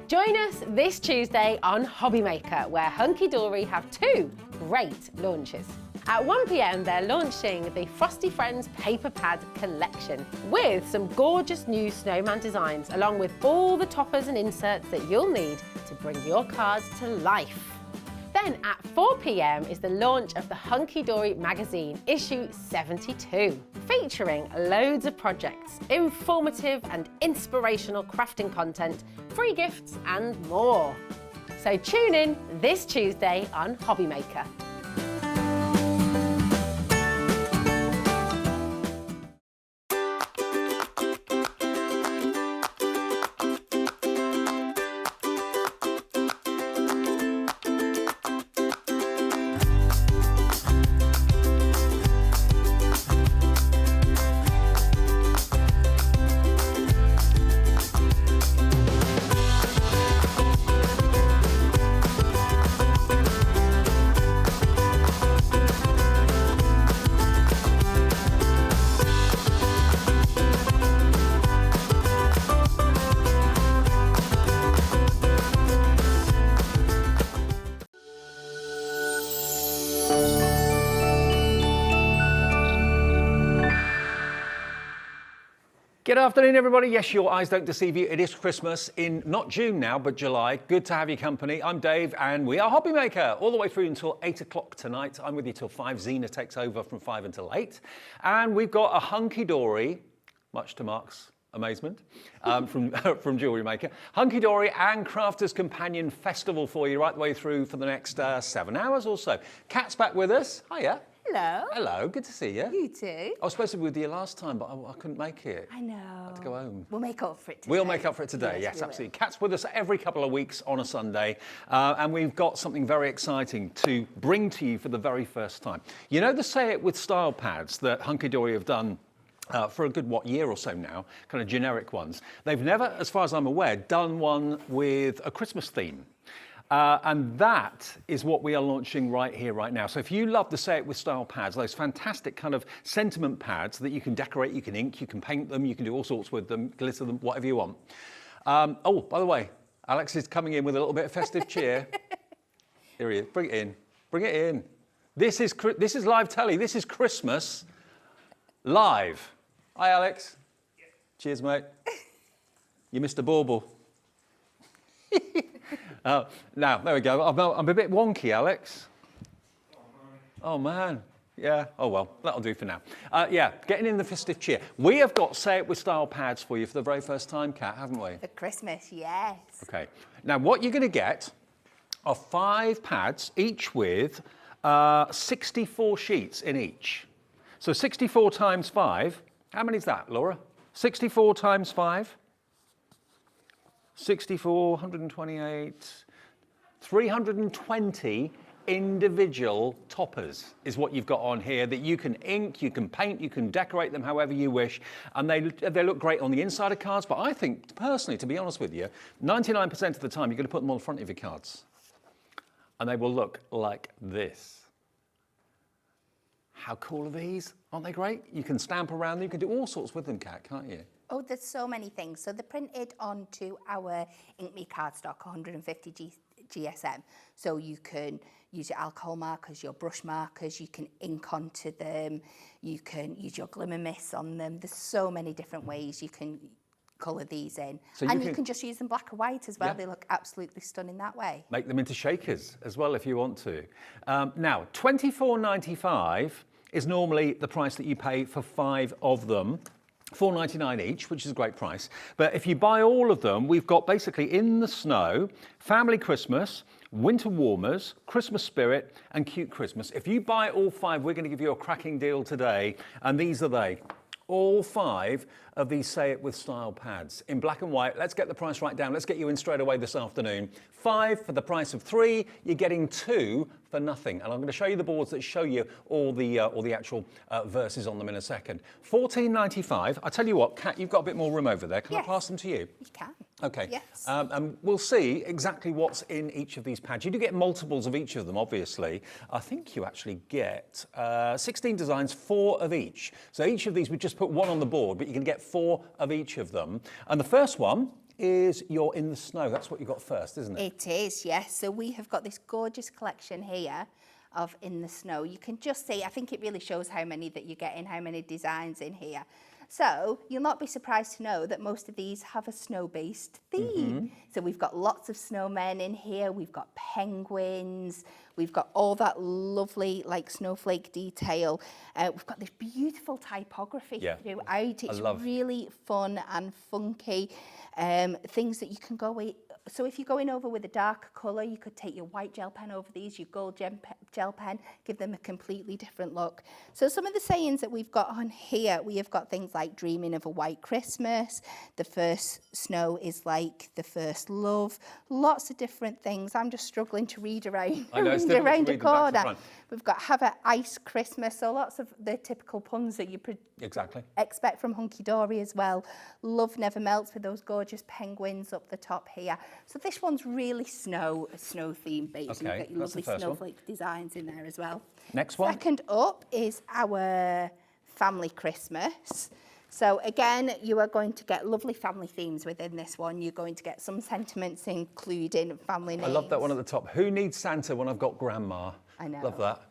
Join us this Tuesday on Hobbymaker, where Hunkydory have two great launches. At 1 p.m, they're launching the Frosty Friends Paper Pad Collection with some gorgeous new snowman designs, along with all the toppers and inserts that you'll need to bring your cards to life. Then at 4 p.m. is the launch of the Hunkydory magazine, issue 72, featuring loads of projects, informative and inspirational crafting content, free gifts and more. So tune in this Tuesday on Hobbymaker. Good afternoon, everybody. Yes, your eyes don't deceive you. It is Christmas in not June now, but July. Good to have your company. I'm Dave, and we are Hobbymaker all the way through until 8 o'clock tonight. I'm with you till 5. Zena takes over from 5 until 8. And we've got a Hunkydory, much to Mark's amazement, from Jewellery Maker. Hunkydory and Crafters Companion Festival for you right the way through for the next 7 hours or so. Kat's back with us. Hiya. Hello. Hello, good to see you. You too. I was supposed to be with you last time, but I couldn't make it. I know. I had to go home. We'll make up for it today. We'll make up for it today, yes, absolutely. Kat's with us every couple of weeks on a Sunday, and we've got something very exciting to bring to you for the very first time. You know the Say It With Style pads that Hunkydory have done for a good, year or so now, kind of generic ones. They've never, as far as I'm aware, done one with a Christmas theme. And that is what we are launching right here, right now. So if you love the Say It With Style pads, those fantastic kind of sentiment pads that you can decorate, you can ink, you can paint them, you can do all sorts with them, glitter them, whatever you want. Oh, by the way, Alex is coming in with a little bit of festive cheer. Here he is. Bring it in. Bring it in. This is live telly. This is Christmas live. Hi, Alex. Yeah. Cheers, mate. You missed a bauble. Now, there we go. I'm a bit wonky, Alex. Oh, man. Yeah. Oh, well, that'll do for now. Yeah, getting in the festive cheer. We have got Say It With Style pads for you for the very first time, Kat, haven't we? For Christmas, yes. Okay. Now, what you're going to get are 5 pads, each with 64 sheets in each. So 64 times 5. How many is that, Laura? 64 times 5. 64, 128, 320 individual toppers is what you've got on here that you can ink, you can paint, you can decorate them however you wish, and they look great on the inside of cards, but I think, personally, to be honest with you, 99% of the time you're going to put them on the front of your cards, and they will look like this. How cool are these? Aren't they great? You can stamp around them, you can do all sorts with them, Kat, can't you? Oh, there's so many things. So they're printed onto our InkMe cardstock, 150 GSM. So you can use your alcohol markers, your brush markers, you can ink onto them, you can use your glimmer mist on them. There's so many different ways you can colour these in. So you can just use them black and white as well. Yeah. They look absolutely stunning that way. Make them into shakers as well if you want to. Now, $24.95 is normally the price that you pay for 5 of them. $4.99 each, which is a great price. But if you buy all of them, we've got basically In the Snow, Family Christmas, Winter Warmers, Christmas Spirit, and Cute Christmas. If you buy all 5, we're going to give you a cracking deal today, and these are they. All 5 of these Say It With Style pads in black and white. Let's get the price right down. Let's get you in straight away this afternoon. 5 for the price of 3. You're getting 2 for nothing. And I'm going to show you the boards that show you all the actual verses on them in a second. $14.95. I tell you what, Kat, you've got a bit more room over there. Can I pass them to you? You can. Okay. Yes. And we'll see exactly what's in each of these pads. You do get multiples of each of them, obviously. I think you actually get 16 designs, 4 of each. So each of these, we just put 1 on the board, but you can get 4 of each of them. And the first one is your In the Snow. That's what you got first, isn't it? It is, yes. So we have got this gorgeous collection here of In the Snow. You can just see, I think it really shows how many that you get in, how many designs in here. So you'll not be surprised to know that most of these have a snow-based theme. So we've got lots of snowmen in here. We've got penguins. We've got all that lovely like snowflake detail. We've got this beautiful typography throughout. It's really fun and funky. Things that you can go with. So if you're going over with a darker colour, you could take your white gel pen over these, your gold gel pen, give them a completely different look. So some of the sayings that we've got on here, we have got things like dreaming of a white Christmas, the first snow is like the first love, lots of different things. I'm just struggling to read around, around a corner. We've got have a ice Christmas, so lots of the typical puns that you expect from Hunkydory as well. Love never melts with those gorgeous penguins up the top here. So this one's really snow theme based. Okay, You've got your lovely snowflake designs in there as well. Next one. Second up is our family Christmas. So again, you are going to get lovely family themes within this one. You're going to get some sentiments including family names. I love that one at the top. Who needs Santa when I've got Grandma? I know. Love that.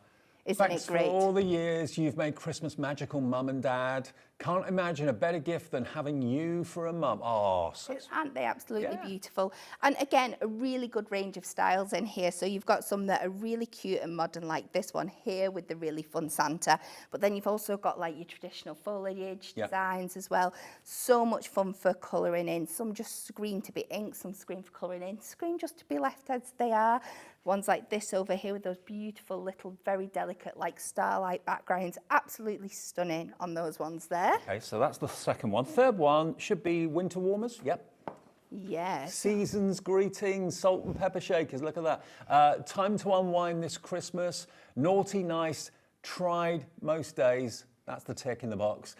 Isn't Thanks it great? for all the years you've made Christmas magical, Mum and Dad. Can't imagine a better gift than having you for a mum. Oh, aren't they absolutely beautiful? And again, a really good range of styles in here. So you've got some that are really cute and modern, like this one here with the really fun Santa. But then you've also got like your traditional foliage designs as well. So much fun for colouring in. Some just scream to be inked, some scream for colouring in, scream just to be left as they are. Ones like this over here with those beautiful little, very delicate, like starlight backgrounds. Absolutely stunning on those ones there. Okay, so that's the second one. Third one should be winter warmers. Yep. Yes. Season's greetings, salt and pepper shakers. Look at that. Time to unwind this Christmas. Naughty, nice, tried most days. That's the tick in the box.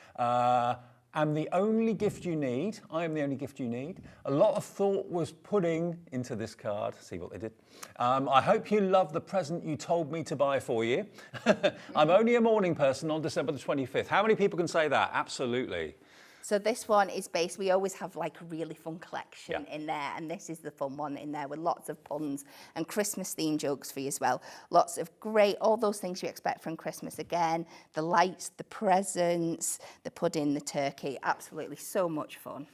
I'm the only gift you need. I am the only gift you need. A lot of thought was put into this card. See what they did. I hope you love the present you told me to buy for you. I'm only a morning person on December the 25th. How many people can say that? Absolutely. So this one is based, we always have like a really fun collection in there, and this is the fun one in there with lots of puns and Christmas themed jokes for you as well. Lots of great, all those things you expect from Christmas again, the lights, the presents, the pudding, the turkey, absolutely so much fun.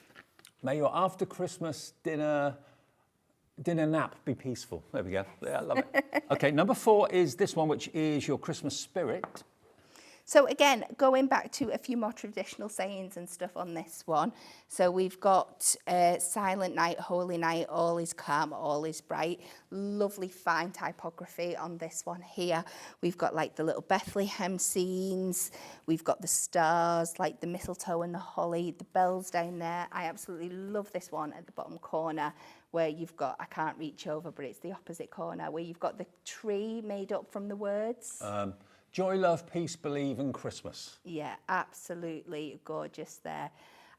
May your after Christmas dinner nap be peaceful. There we go. Yeah, I love it. Okay, number 4 is this one, which is your Christmas spirit. So again, going back to a few more traditional sayings and stuff on this one. So we've got Silent Night, Holy Night, all is calm, all is bright. Lovely fine typography on this one here. We've got like the little Bethlehem scenes. We've got the stars, like the mistletoe and the holly, the bells down there. I absolutely love this one at the bottom corner where you've got, I can't reach over, but it's the opposite corner, where you've got the tree made up from the words. Joy, love, peace, believe, and Christmas. Yeah, absolutely gorgeous there.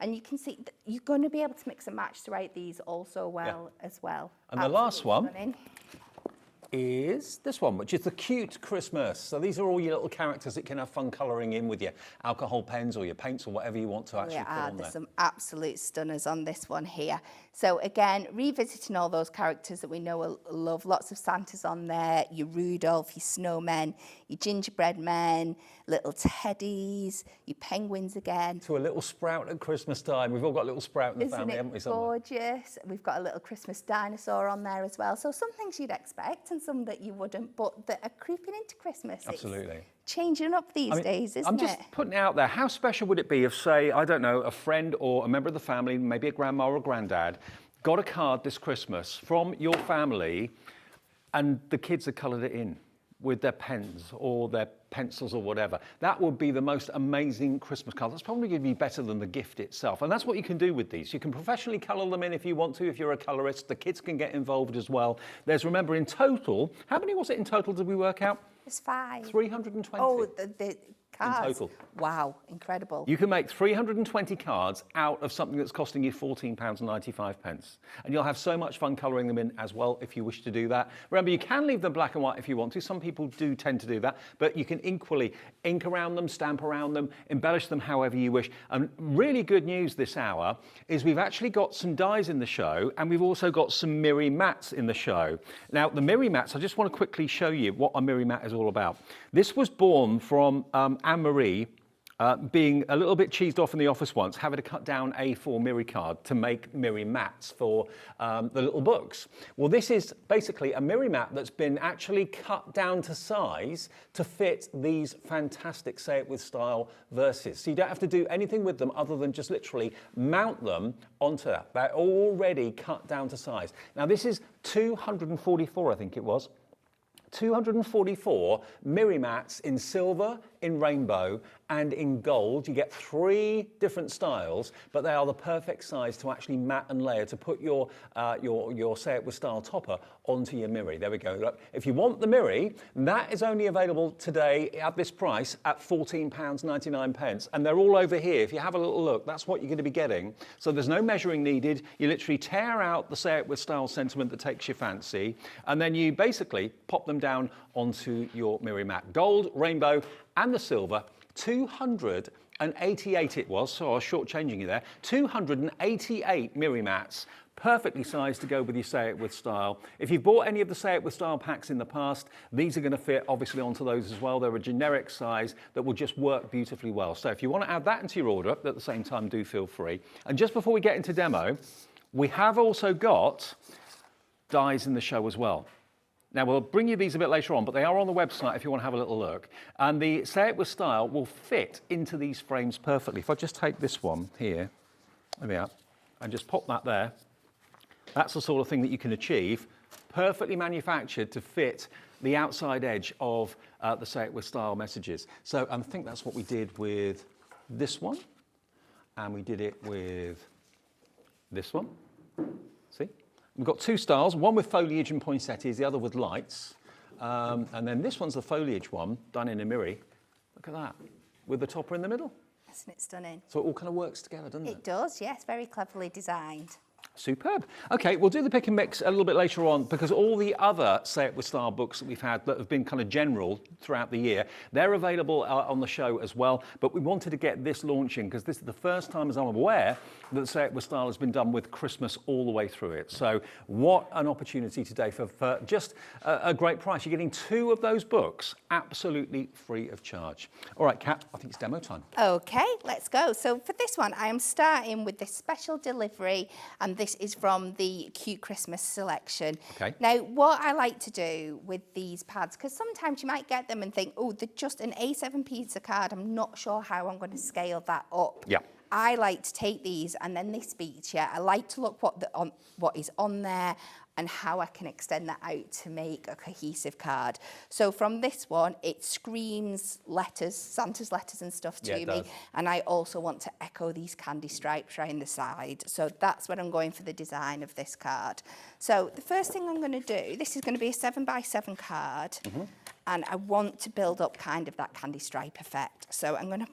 And you can see you're going to be able to mix and match throughout these also well as well. And absolutely. The last one is this one, which is the cute Christmas. So these are all your little characters that can have fun colouring in with your alcohol pens or your paints or whatever you want to actually put on there. There's some absolute stunners on this one here. So again, revisiting all those characters that we know and love. Lots of Santas on there, your Rudolph, your snowmen, your gingerbread men, little teddies, your penguins again. To a little sprout at Christmas time. We've all got a little sprout in the family, haven't we? Isn't it gorgeous? We've got a little Christmas dinosaur on there as well. So some things you'd expect and some that you wouldn't, but that are creeping into Christmas. Absolutely. It's changing up these days, isn't it? I'm just putting it out there. How special would it be if, say, I don't know, a friend or a member of the family, maybe a grandma or a granddad, got a card this Christmas from your family and the kids had coloured it in with their pens or their pencils or whatever. That would be the most amazing Christmas card. That's probably going to be better than the gift itself. And that's what you can do with these. You can professionally colour them in if you want to, if you're a colourist. The kids can get involved as well. There's, remember, in total, how many was it in total did we work out? It's 5. 320. Oh, the cards. in total. Wow, incredible. You can make 320 cards out of something that's costing you £14.95. And you'll have so much fun colouring them in as well if you wish to do that. Remember, you can leave them black and white if you want to. Some people do tend to do that, but you can equally ink around them, stamp around them, embellish them however you wish. And really good news this hour is we've actually got some dies in the show, and we've also got some Miri mats in the show. Now, the Miri mats, I just want to quickly show you what a Miri mat is all about. This was born from Anne-Marie being a little bit cheesed off in the office once, having to cut down A4 Miri card to make Miri mats for the little books. Well, this is basically a Miri mat that's been actually cut down to size to fit these fantastic Say It With Style verses. So you don't have to do anything with them other than just literally mount them onto that. They're already cut down to size. Now, this is 244, I think it was. 244 Miri mats in silver, in rainbow, and in gold. You get 3 different styles, but they are the perfect size to actually mat and layer to put your Say It With Style topper onto your Miri. There we go. Look, if you want the Miri, that is only available today at this price at £14.99, and they're all over here. If you have a little look, that's what you're going to be getting. So there's no measuring needed. You literally tear out the Say It With Style sentiment that takes your fancy, and then you basically pop them down onto your Miri mat. Gold, rainbow, and the silver, 288 it was, so I was shortchanging you there. 288 Miri mats, perfectly sized to go with your Say It With Style. If you've bought any of the Say It With Style packs in the past, these are going to fit obviously onto those as well. They're a generic size that will just work beautifully well. So if you want to add that into your order, at the same time, do feel free. And just before we get into demo, we have also got dies in the show as well. Now, we'll bring you these a bit later on, but they are on the website if you want to have a little look. And the Say It With Style will fit into these frames perfectly. If I just take this one here, there we are, and just pop that there, that's the sort of thing that you can achieve, perfectly manufactured to fit the outside edge of the Say It With Style messages. So I think that's what we did with this one, and we did it with this one. See? We've got 2 styles, one with foliage and poinsettias, the other with lights. And then this one's the foliage one, done in a Miri. Look at that, with the topper in the middle. Isn't it stunning? So it all kind of works together, doesn't it? It does, yes, very cleverly designed. Superb. Okay, we'll do the pick and mix a little bit later on because all the other Say It With Style books that we've had that have been kind of general throughout the year, they're available on the show as well. But we wanted to get this launching because this is the first time, as I'm aware, that Say It With Style has been done with Christmas all the way through it. So what an opportunity today for just a great price. You're getting 2 of those books absolutely free of charge. All right, Kat, I think it's demo time. Okay, let's go. So for this one, I am starting with this special delivery, and this is from the Cute Christmas selection. Okay. Now, what I like to do with these pads, because sometimes you might get them and think, oh, they're just an A7 piece of card. I'm not sure how I'm going to scale that up. Yeah. I like to take these and then they speak to you. I like to look what is on there and how I can extend that out to make a cohesive card. So from this one, it screams letters, Santa's letters and stuff to me. And I also want to echo these candy stripes around the side. So that's what I'm going for the design of this card. So the first thing I'm going to do, this is going to be a 7x7 card. And I want to build up kind of that candy stripe effect. So I'm going to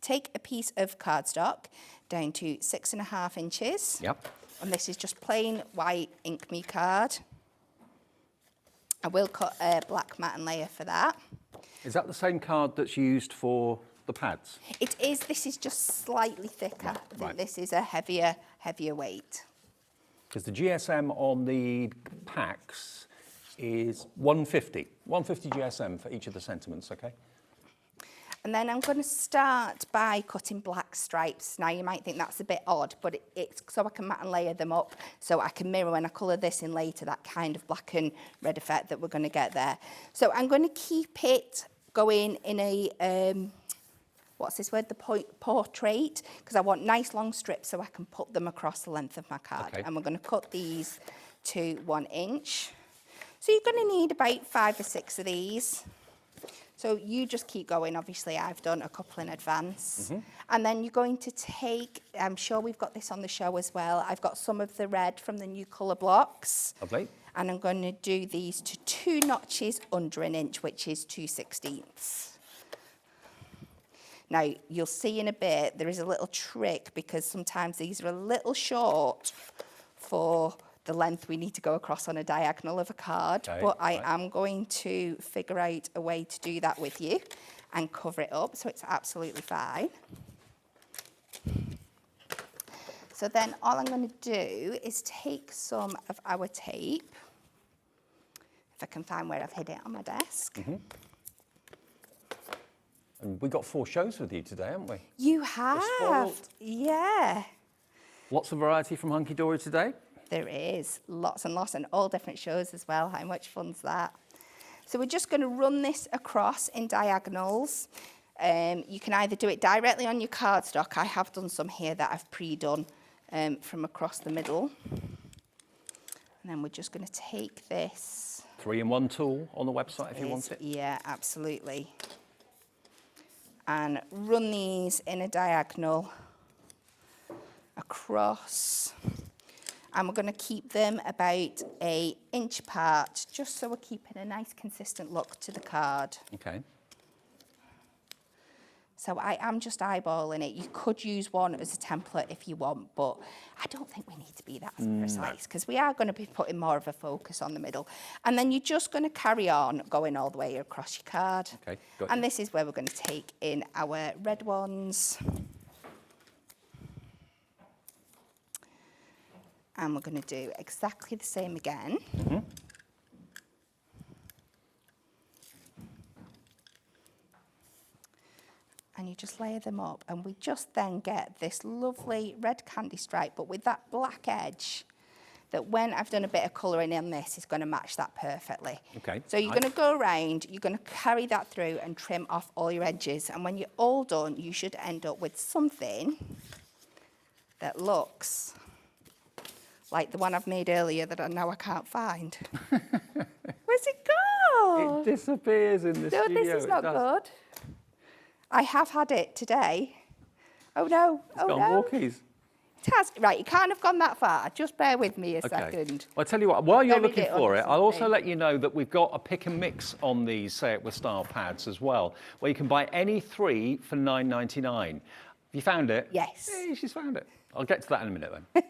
take a piece of cardstock down to 6.5 inches. Yep. And this is just plain white Ink Me card. I will cut a black mat and layer for that. Is that the same card that's used for the pads? It is. This is just slightly thicker. I think this is a heavier weight. Because the GSM on the packs is 150. 150 GSM for each of the sentiments, okay? And then I'm going to start by cutting black stripes. Now, you might think that's a bit odd, but it's so I can mat and layer them up, so I can mirror when I colour this in later, that kind of black and red effect that we're going to get there. So I'm going to keep it going in a, what's this word, the portrait, because I want nice long strips so I can put them across the length of my card. Okay. And we're going to cut these to 1 inch. So you're going to need about 5 or 6 of these. So you just keep going. Obviously, I've done a couple in advance. And then you're going to take, I'm sure we've got this on the show as well, I've got some of the red from the new colour blocks. Lovely. And I'm going to do these to 2 notches under 1 inch, which is 2/16. Now, you'll see in a bit, there is a little trick because sometimes these are a little short for the length we need to go across on a diagonal of a card, Okay, but I right. am going to figure out a way to do that with you and cover it up, so it's absolutely fine. So then all I'm going to do is take some of our tape, if I can find where I've hid it on my desk. And we got 4 shows with you today, haven't we? You have, spoiled. yeah. Lots of variety from Hunkydory today. There is, lots and lots, and all different shows as well. How much fun's that? So we're just going to run this across in diagonals. You can either do it directly on your cardstock. I have done some here that I've pre-done from across the middle. And then we're just going to take this. 3-in-1 tool on the website if you want it. Yeah, absolutely. And run these in a diagonal across. And we're going to keep them about an inch apart, just so we're keeping a nice consistent look to the card. Okay. So I am just eyeballing it. You could use one as a template if you want, but I don't think we need to be that precise because we are going to be putting more of a focus on the middle. And then you're just going to carry on going all the way across your card. Okay, got And you. this is where we're going to take in our red ones. And we're going to do exactly the same again. And you just layer them up, and we just then get this lovely red candy stripe, but with that black edge that when I've done a bit of colouring in this is going to match that perfectly. Okay, So you're right. going to go around, you're going to carry that through and trim off all your edges, and when you're all done, you should end up with something that looks like the one I've made earlier that I can't find. Where's it gone? It disappears in the No, studio. this is it not does. good. I have had it today. Oh no, oh Gone no. walkies. It has. Right, you can't have gone that far. Just bear with me a Okay. second. Well, I tell you what, while you're Buried looking it for under it, I'll also something. let you know that we've got a pick and mix on these Say It With Style pads as well, where you can buy any 3 for $9.99. Have you found it? Yes. Hey, she's found it. I'll get to that in a minute then.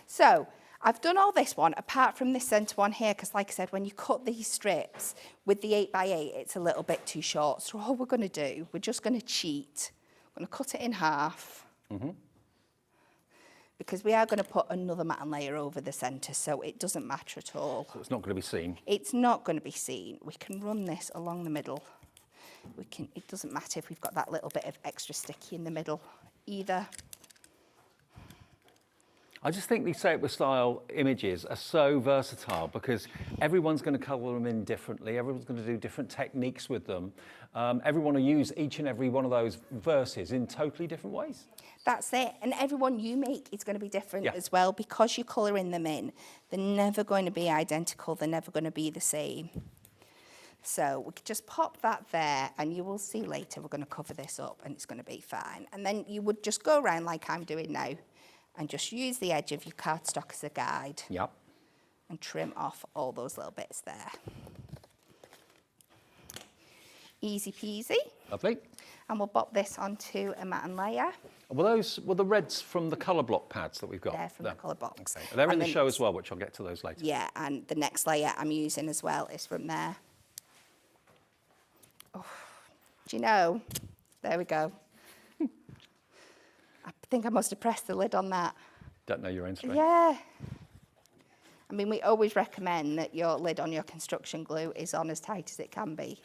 So, I've done all this one, apart from this centre one here, because like I said, when you cut these strips with the 8x8, it's a little bit too short. So all we're going to do, we're just going to cheat. We're going to cut it in half. Because we are going to put another matten layer over the centre, so it doesn't matter at all. So it's not going to be seen. It's not going to be seen. We can run this along the middle. It doesn't matter if we've got that little bit of extra sticky in the middle either. I just think these Say It With Style images are so versatile because everyone's going to colour them in differently. Everyone's going to do different techniques with them. Everyone will use each and every one of those verses in totally different ways. That's it. And everyone you make is going to be different Yeah. as well because you're colouring them in. They're never going to be identical. They're never going to be the same. So we could just pop that there and you will see later we're going to cover this up and it's going to be fine. And then you would just go around like I'm doing now and just use the edge of your cardstock as a guide Yep. and trim off all those little bits there. Easy peasy. Lovely. And we'll pop this onto a matten layer. Were the reds from the colour block pads that we've got? There from the colour box. Okay. They're in And the then- show as well, which I'll get to those later. Yeah, and the next layer I'm using as well is from there. Oh, do you know? There we go. I think I must have pressed the lid on that. Don't know your own strength. Yeah. I mean, we always recommend that your lid on your construction glue is on as tight as it can be.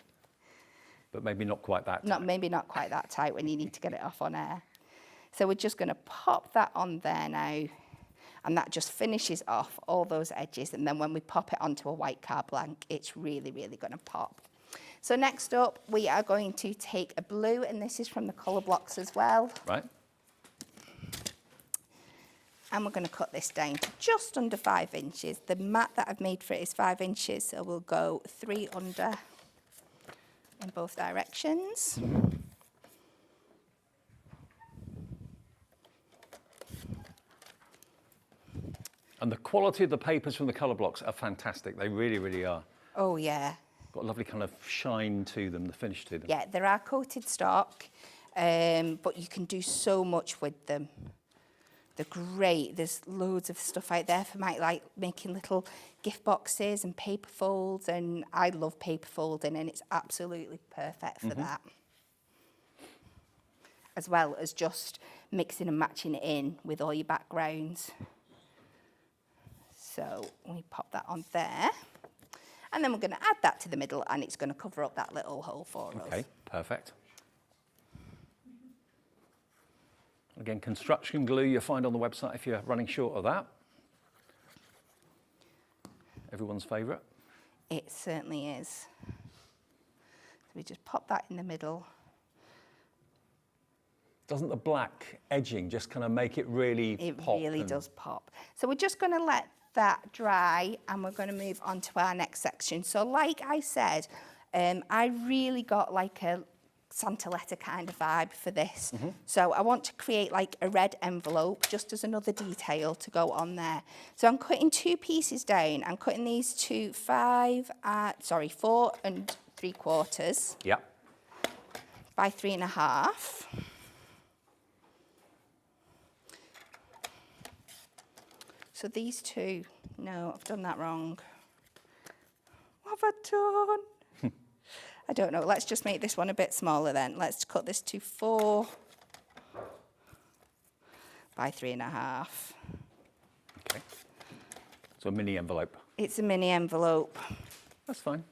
But maybe not quite that. Maybe not quite that tight when you need to get it off on air. So we're just going to pop that on there now. And that just finishes off all those edges. And then when we pop it onto a white card blank, it's really, really going to pop. So next up, we are going to take a blue, and this is from the colour blocks as well. Right. And we're going to cut this down to just under 5 inches. The mat that I've made for it is 5 inches, so we'll go 3 under in both directions. And the quality of the papers from the colour blocks are fantastic. They really, really are. Oh, yeah. Got a lovely kind of shine to them, the finish to them. Yeah, there are coated stock. but you can do so much with them. They're great. There's loads of stuff out there for making little gift boxes and paper folds, and I love paper folding, and it's absolutely perfect for that. As well as just mixing and matching it in with all your backgrounds. So we pop that on there, and then we're going to add that to the middle, and it's going to cover up that little hole for us. Okay, perfect. Again, construction glue you'll find on the website if you're running short of that. Everyone's favourite. It certainly is. So we just pop that in the middle. Doesn't the black edging just kind of make it really pop? It really does pop. So we're just going to let that dry, and we're going to move on to our next section. So like I said, I really got like a Santa letter kind of vibe for this. So I want to create like a red envelope just as another detail to go on there. So I'm cutting 2 pieces down. I'm cutting these to 4 3/4. Yep. By 3.5. So these 2, no, I've done that wrong. What have I done? I don't know. Let's just make this one a bit smaller then. Let's cut this to 4 by 3.5. Okay. So a mini envelope. It's a mini envelope. That's fine.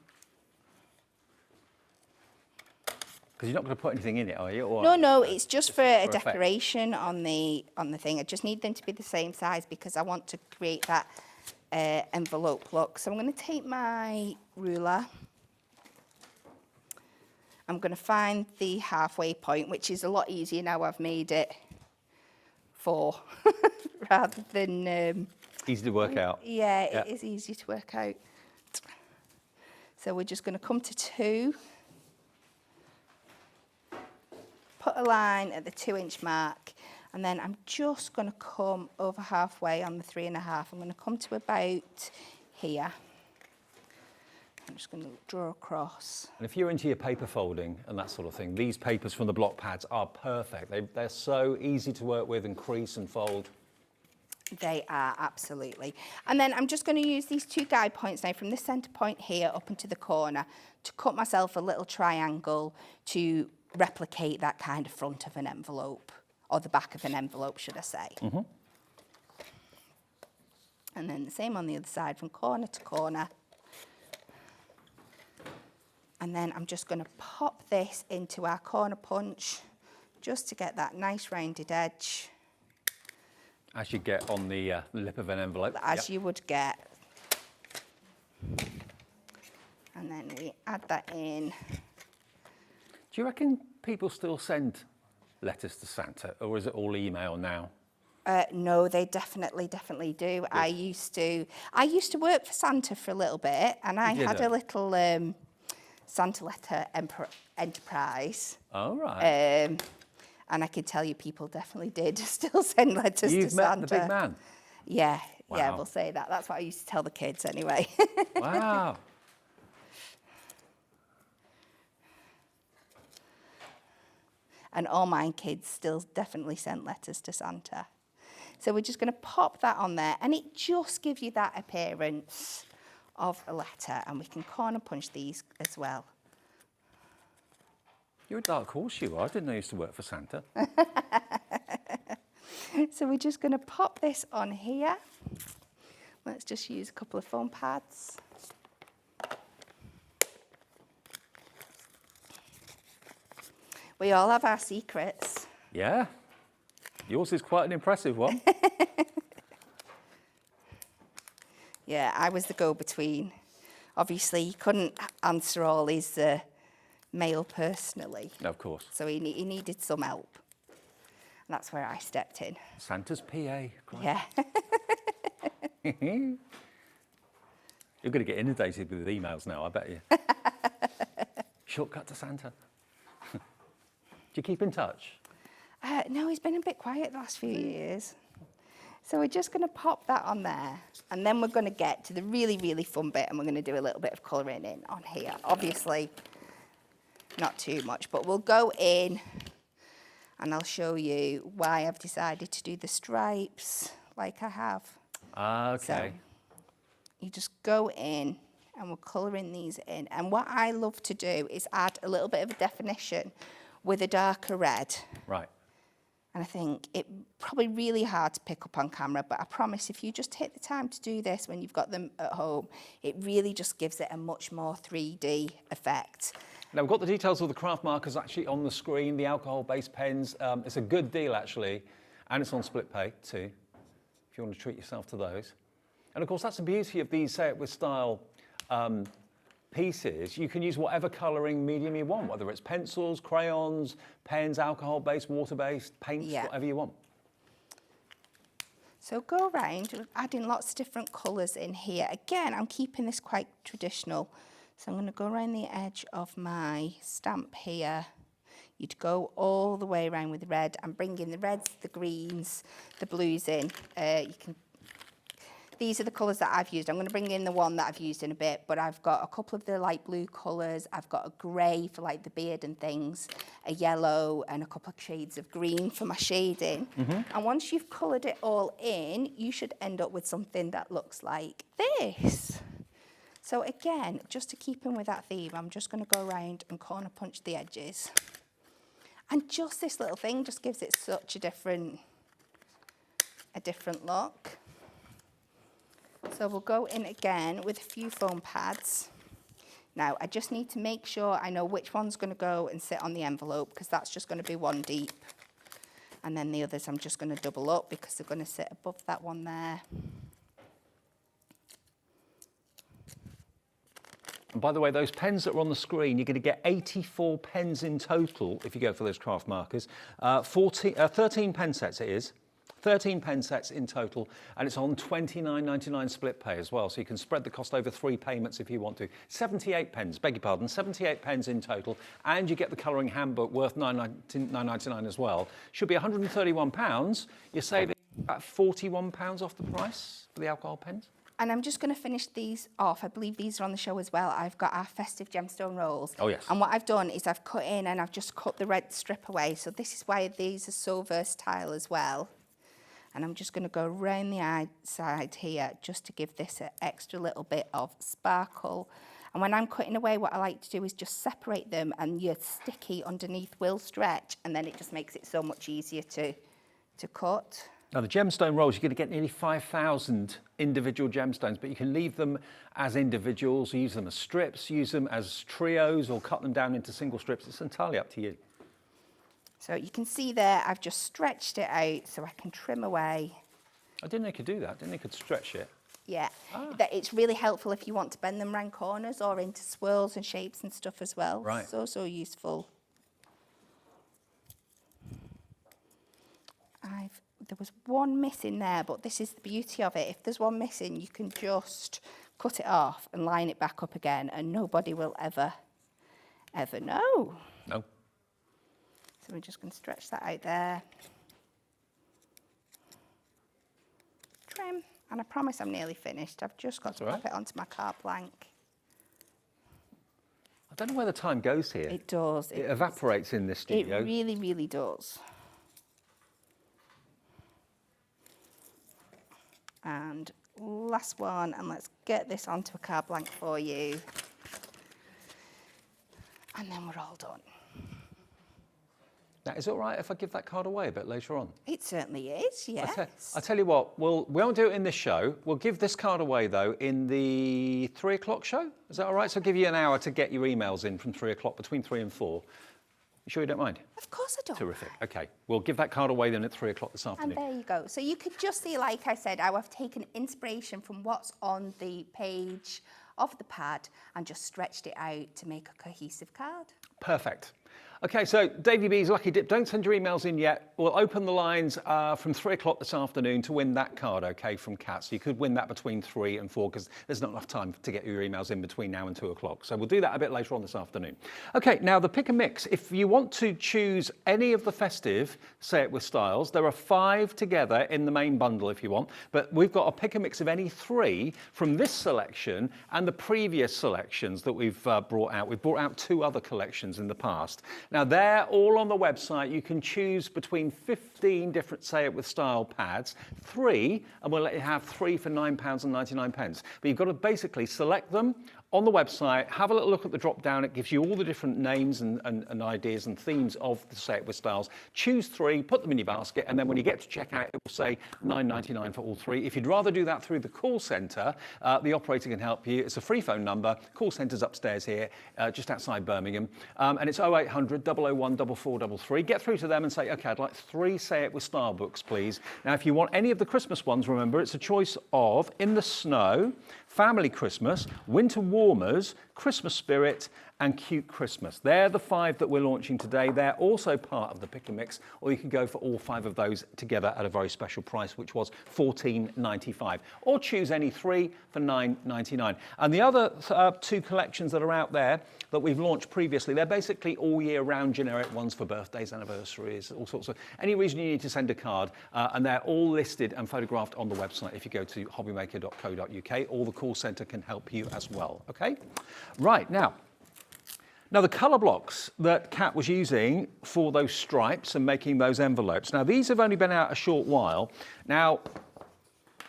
Because you're not going to put anything in it, are you? Or No, it's just for a effect. decoration on the thing. I just need them to be the same size because I want to create that envelope look. So I'm going to take my ruler. I'm going to find the halfway point, which is a lot easier now I've made it 4 rather than... easy to work out. Yeah, it is easy to work out. So we're just going to come to 2. Put a line at the 2-inch mark, and then I'm just going to come over halfway on the 3.5. I'm going to come to about here. I'm just going to draw across. And if you're into your paper folding and that sort of thing, these papers from the block pads are perfect. They're so easy to work with and crease and fold. They are, absolutely. And then I'm just going to use these 2 guide points now from the centre point here up into the corner to cut myself a little triangle to replicate that kind of front of an envelope, or the back of an envelope, should I say. And then the same on the other side from corner to corner. And then I'm just going to pop this into our corner punch just to get that nice rounded edge. As you get on the lip of an envelope. As you would get. And then we add that in. Do you reckon people still send letters to Santa, or is it all email now? No, they definitely do. Yes. I used to work for Santa for a little bit, and I had a little Santa letter enterprise. Oh, right. And I can tell you people definitely did still send letters to Santa. You've met the big man? Yeah, wow. Yeah, we'll say that. That's what I used to tell the kids anyway. Wow. And all my kids still definitely sent letters to Santa. So we're just going to pop that on there, and it just gives you that appearance of a letter, and we can corner punch these as well. You're a dark horse, you are. I didn't know you used to work for Santa. So we're just going to pop this on here. Let's just use a couple of foam pads. We all have our secrets. Yeah. Yours is quite an impressive one. Yeah, I was the go-between. Obviously, he couldn't answer all his mail personally. Of course. So he needed some help. And that's where I stepped in. Santa's PA. Yeah. You're going to get inundated with emails now, I bet you. Shortcut to Santa. Do you keep in touch? No, he's been a bit quiet the last few years. So we're just going to pop that on there. And then we're going to get to the really, really fun bit, and we're going to do a little bit of colouring in on here. Obviously, not too much, but we'll go in And I'll show you why I've decided to do the stripes like I have. Okay. So you just go in and we're colouring these in. And what I love to do is add a little bit of a definition with a darker red. Right. And I think it probably really hard to pick up on camera, but I promise if you just take the time to do this when you've got them at home, it really just gives it a much more 3D effect. Now, we've got the details of the craft markers actually on the screen, the alcohol-based pens. It's a good deal, actually, and it's on split pay, too, if you want to treat yourself to those. And, of course, that's the beauty of these Say It With Style pieces. You can use whatever colouring medium you want, whether it's pencils, crayons, pens, alcohol-based, water-based, paints, whatever you want. So go around, adding lots of different colours in here. Again, I'm keeping this quite traditional. So I'm going to go around the edge of my stamp here. You'd go all the way around with the red. I'm bringing the reds, the greens, the blues in. These are the colours that I've used. I'm going to bring in the one that I've used in a bit, but I've got a couple of the light blue colours. I've got a grey for like the beard and things, a yellow and a couple of shades of green for my shading. And once you've coloured it all in, you should end up with something that looks like this. So again, just to keep in with that theme, I'm just going to go around and corner punch the edges. And just this little thing just gives it such a different look. So we'll go in again with a few foam pads. Now, I just need to make sure I know which one's going to go and sit on the envelope, because that's just going to be one deep. And then the others I'm just going to double up because they're going to sit above that one there. And by the way, those pens that are on the screen, you're going to get 84 pens in total if you go for those craft markers. 13 pen sets it is. 13 pen sets in total, and it's on £29.99 split pay as well, so you can spread the cost over 3 payments if you want to. 78 pens, beg your pardon, 78 pens in total, and you get the colouring handbook worth £9.99 as well. Should be £131. You're saving about £41 off the price for the alcohol pens. And I'm just going to finish these off. I believe these are on the show as well. I've got our festive gemstone rolls. Oh, yes. And what I've done is I've cut in and I've just cut the red strip away. So this is why these are so versatile as well. And I'm just going to go around the outside here just to give this an extra little bit of sparkle. And when I'm cutting away, what I like to do is just separate them, and your sticky underneath will stretch, and then it just makes it so much easier to cut. Now, the gemstone rolls, you're going to get nearly 5,000 individual gemstones, but you can leave them as individuals, use them as strips, use them as trios, or cut them down into single strips. It's entirely up to you. So you can see there, I've just stretched it out so I can trim away. I didn't know you could do that. I didn't know you could stretch it. Yeah, it's really helpful if you want to bend them round corners or into swirls and shapes and stuff as well. Right. So useful. There was one missing there, but this is the beauty of it. If there's one missing, you can just cut it off and line it back up again, and nobody will ever know. No. So we're just going to stretch that out there. Trim. And I promise I'm nearly finished. I've just got to pop it onto my carte blank. I don't know where the time goes here. It does. It evaporates in this studio. It really, really does. And last one, and let's get this onto a carte blank for you. And then we're all done. Now, is it all right if I give that card away a bit later on? It certainly is, yes. I tell you what, we won't do it in this show. We'll give this card away, though, in the 3 o'clock show. Is that all right? So I'll give you an hour to get your emails in from 3 o'clock, between 3 and 4. You sure you don't mind? Of course I don't. Terrific. OK, we'll give that card away then at 3 o'clock this afternoon. And there you go. So you could just see, like I said, how I've taken inspiration from what's on the page of the pad and just stretched it out to make a cohesive card. Perfect. OK, so Davey B's Lucky Dip, don't send your emails in yet. We'll open the lines from 3 o'clock this afternoon to win that card, OK, from Kat. So you could win that between 3 and 4 because there's not enough time to get your emails in between now and 2 o'clock. So we'll do that a bit later on this afternoon. OK, now the pick and mix. If you want to choose any of the festive Say It With Styles, there are 5 together in the main bundle if you want. But we've got a pick and mix of any 3 from this selection and the previous selections that we've brought out. We've brought out 2 other collections in the past. Now they're all on the website. You can choose between 15 different Say It With Style pads, 3, and we'll let you have 3 for £9.99. But you've got to basically select them on the website, have a little look at the drop down. It gives you all the different names and ideas and themes of the Say It With Styles. Choose 3, put them in your basket, and then when you get to checkout, it will say £9.99 for all 3. If you'd rather do that through the call centre, the operator can help you. It's a free phone number. Call centre's upstairs here, just outside Birmingham. And it's 0800 001 4433. Get through to them and say, OK, I'd like 3 Say It With Style books, please. Now, if you want any of the Christmas ones, remember, it's a choice of In the Snow, Family Christmas, Winter Warmers, Christmas Spirit, and Cute Christmas. They're the 5 that we're launching today. They're also part of the Pick and Mix, or you can go for all 5 of those together at a very special price, which was $14.95. Or choose any 3 for $9.99. And the other 2 collections that are out there that we've launched previously, they're basically all year round generic ones for birthdays, anniversaries, all sorts of, any reason you need to send a card, and they're all listed and photographed on the website. If you go to hobbymaker.co.uk, or the call centre can help you as well, okay? Right, now the colour blocks that Kat was using for those stripes and making those envelopes. Now, these have only been out a short while. Now,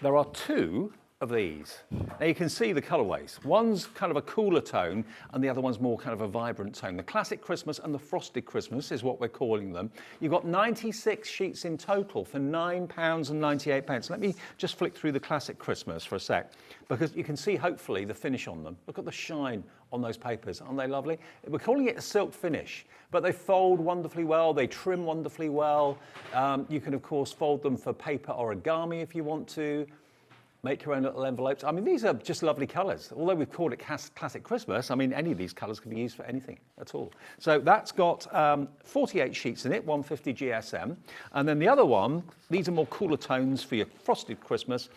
there are 2 of these. Now, you can see the colourways. One's kind of a cooler tone, and the other one's more kind of a vibrant tone. The Classic Christmas and the Frosted Christmas is what we're calling them. You've got 96 sheets in total for £9.98. Let me just flick through the Classic Christmas for a sec, because you can see, hopefully, the finish on them. Look at the shine on those papers. Aren't they lovely? We're calling it a silk finish, but they fold wonderfully well. They trim wonderfully well. You can, of course, fold them for paper origami if you want to. Make your own little envelopes. I mean, these are just lovely colours. Although we've called it Classic Christmas, I mean, any of these colours can be used for anything at all. So that's got 48 sheets in it, 150 GSM. And then the other one, these are more cooler tones for your Frosted Christmas.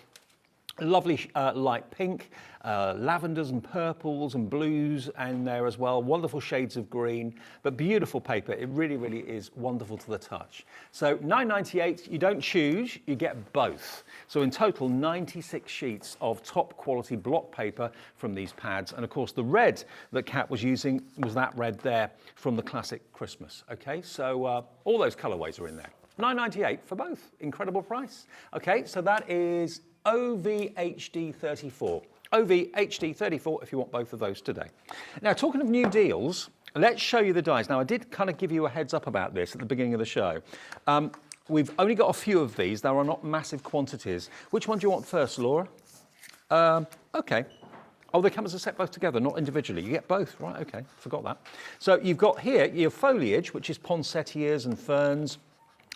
Lovely light pink, lavenders and purples and blues in there as well. Wonderful shades of green, but beautiful paper. It really, really is wonderful to the touch. So £9.98, you don't choose, you get both. So in total, 96 sheets of top quality block paper from these pads. And of course, the red that Kat was using was that red there from the Classic Christmas. Okay, so all those colourways are in there. £9.98 for both. Incredible price. Okay, so that is OVHD34. OVHD34 if you want both of those today. Now, talking of new deals, let's show you the dies. Now, I did kind of give you a heads up about this at the beginning of the show. We've only got a few of these. There are not massive quantities. Which one do you want first, Laura? Okay. Oh, they come as a set both together, not individually. You get both, right? Okay, forgot that. So you've got here your foliage, which is poinsettias and ferns.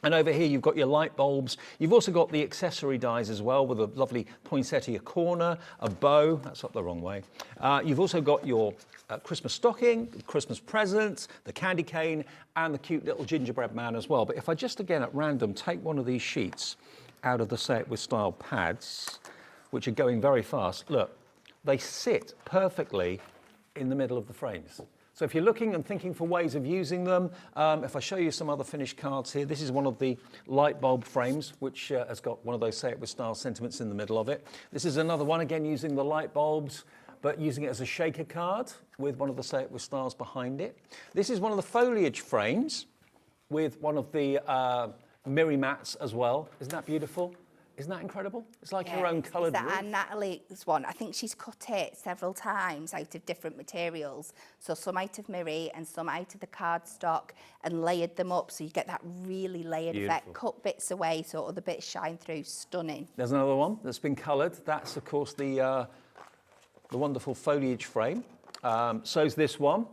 And over here, you've got your light bulbs. You've also got the accessory dies as well, with a lovely poinsettia corner, a bow. That's up the wrong way. You've also got your Christmas stocking, Christmas presents, the candy cane, and the cute little gingerbread man as well. But if I just, again, at random, take one of these sheets out of the Say It With Style pads, which are going very fast, look, they sit perfectly in the middle of the frames. So if you're looking and thinking for ways of using them, if I show you some other finished cards here, this is one of the light bulb frames, which has got one of those Say It With Style sentiments in the middle of it. This is another one, again, using the light bulbs, but using it as a shaker card with one of the Say It With Styles behind it. This is one of the foliage frames with one of the mirror mats as well. Isn't that beautiful? Isn't that incredible? It's like your own coloured roof. And Natalie's one, I think she's cut it several times out of different materials. So some out of mirror and some out of the cardstock, and layered them up so you get that really layered effect. Cut bits away so other bits shine through. Stunning. There's another one that's been coloured. That's, of course, the wonderful foliage frame. So's this one.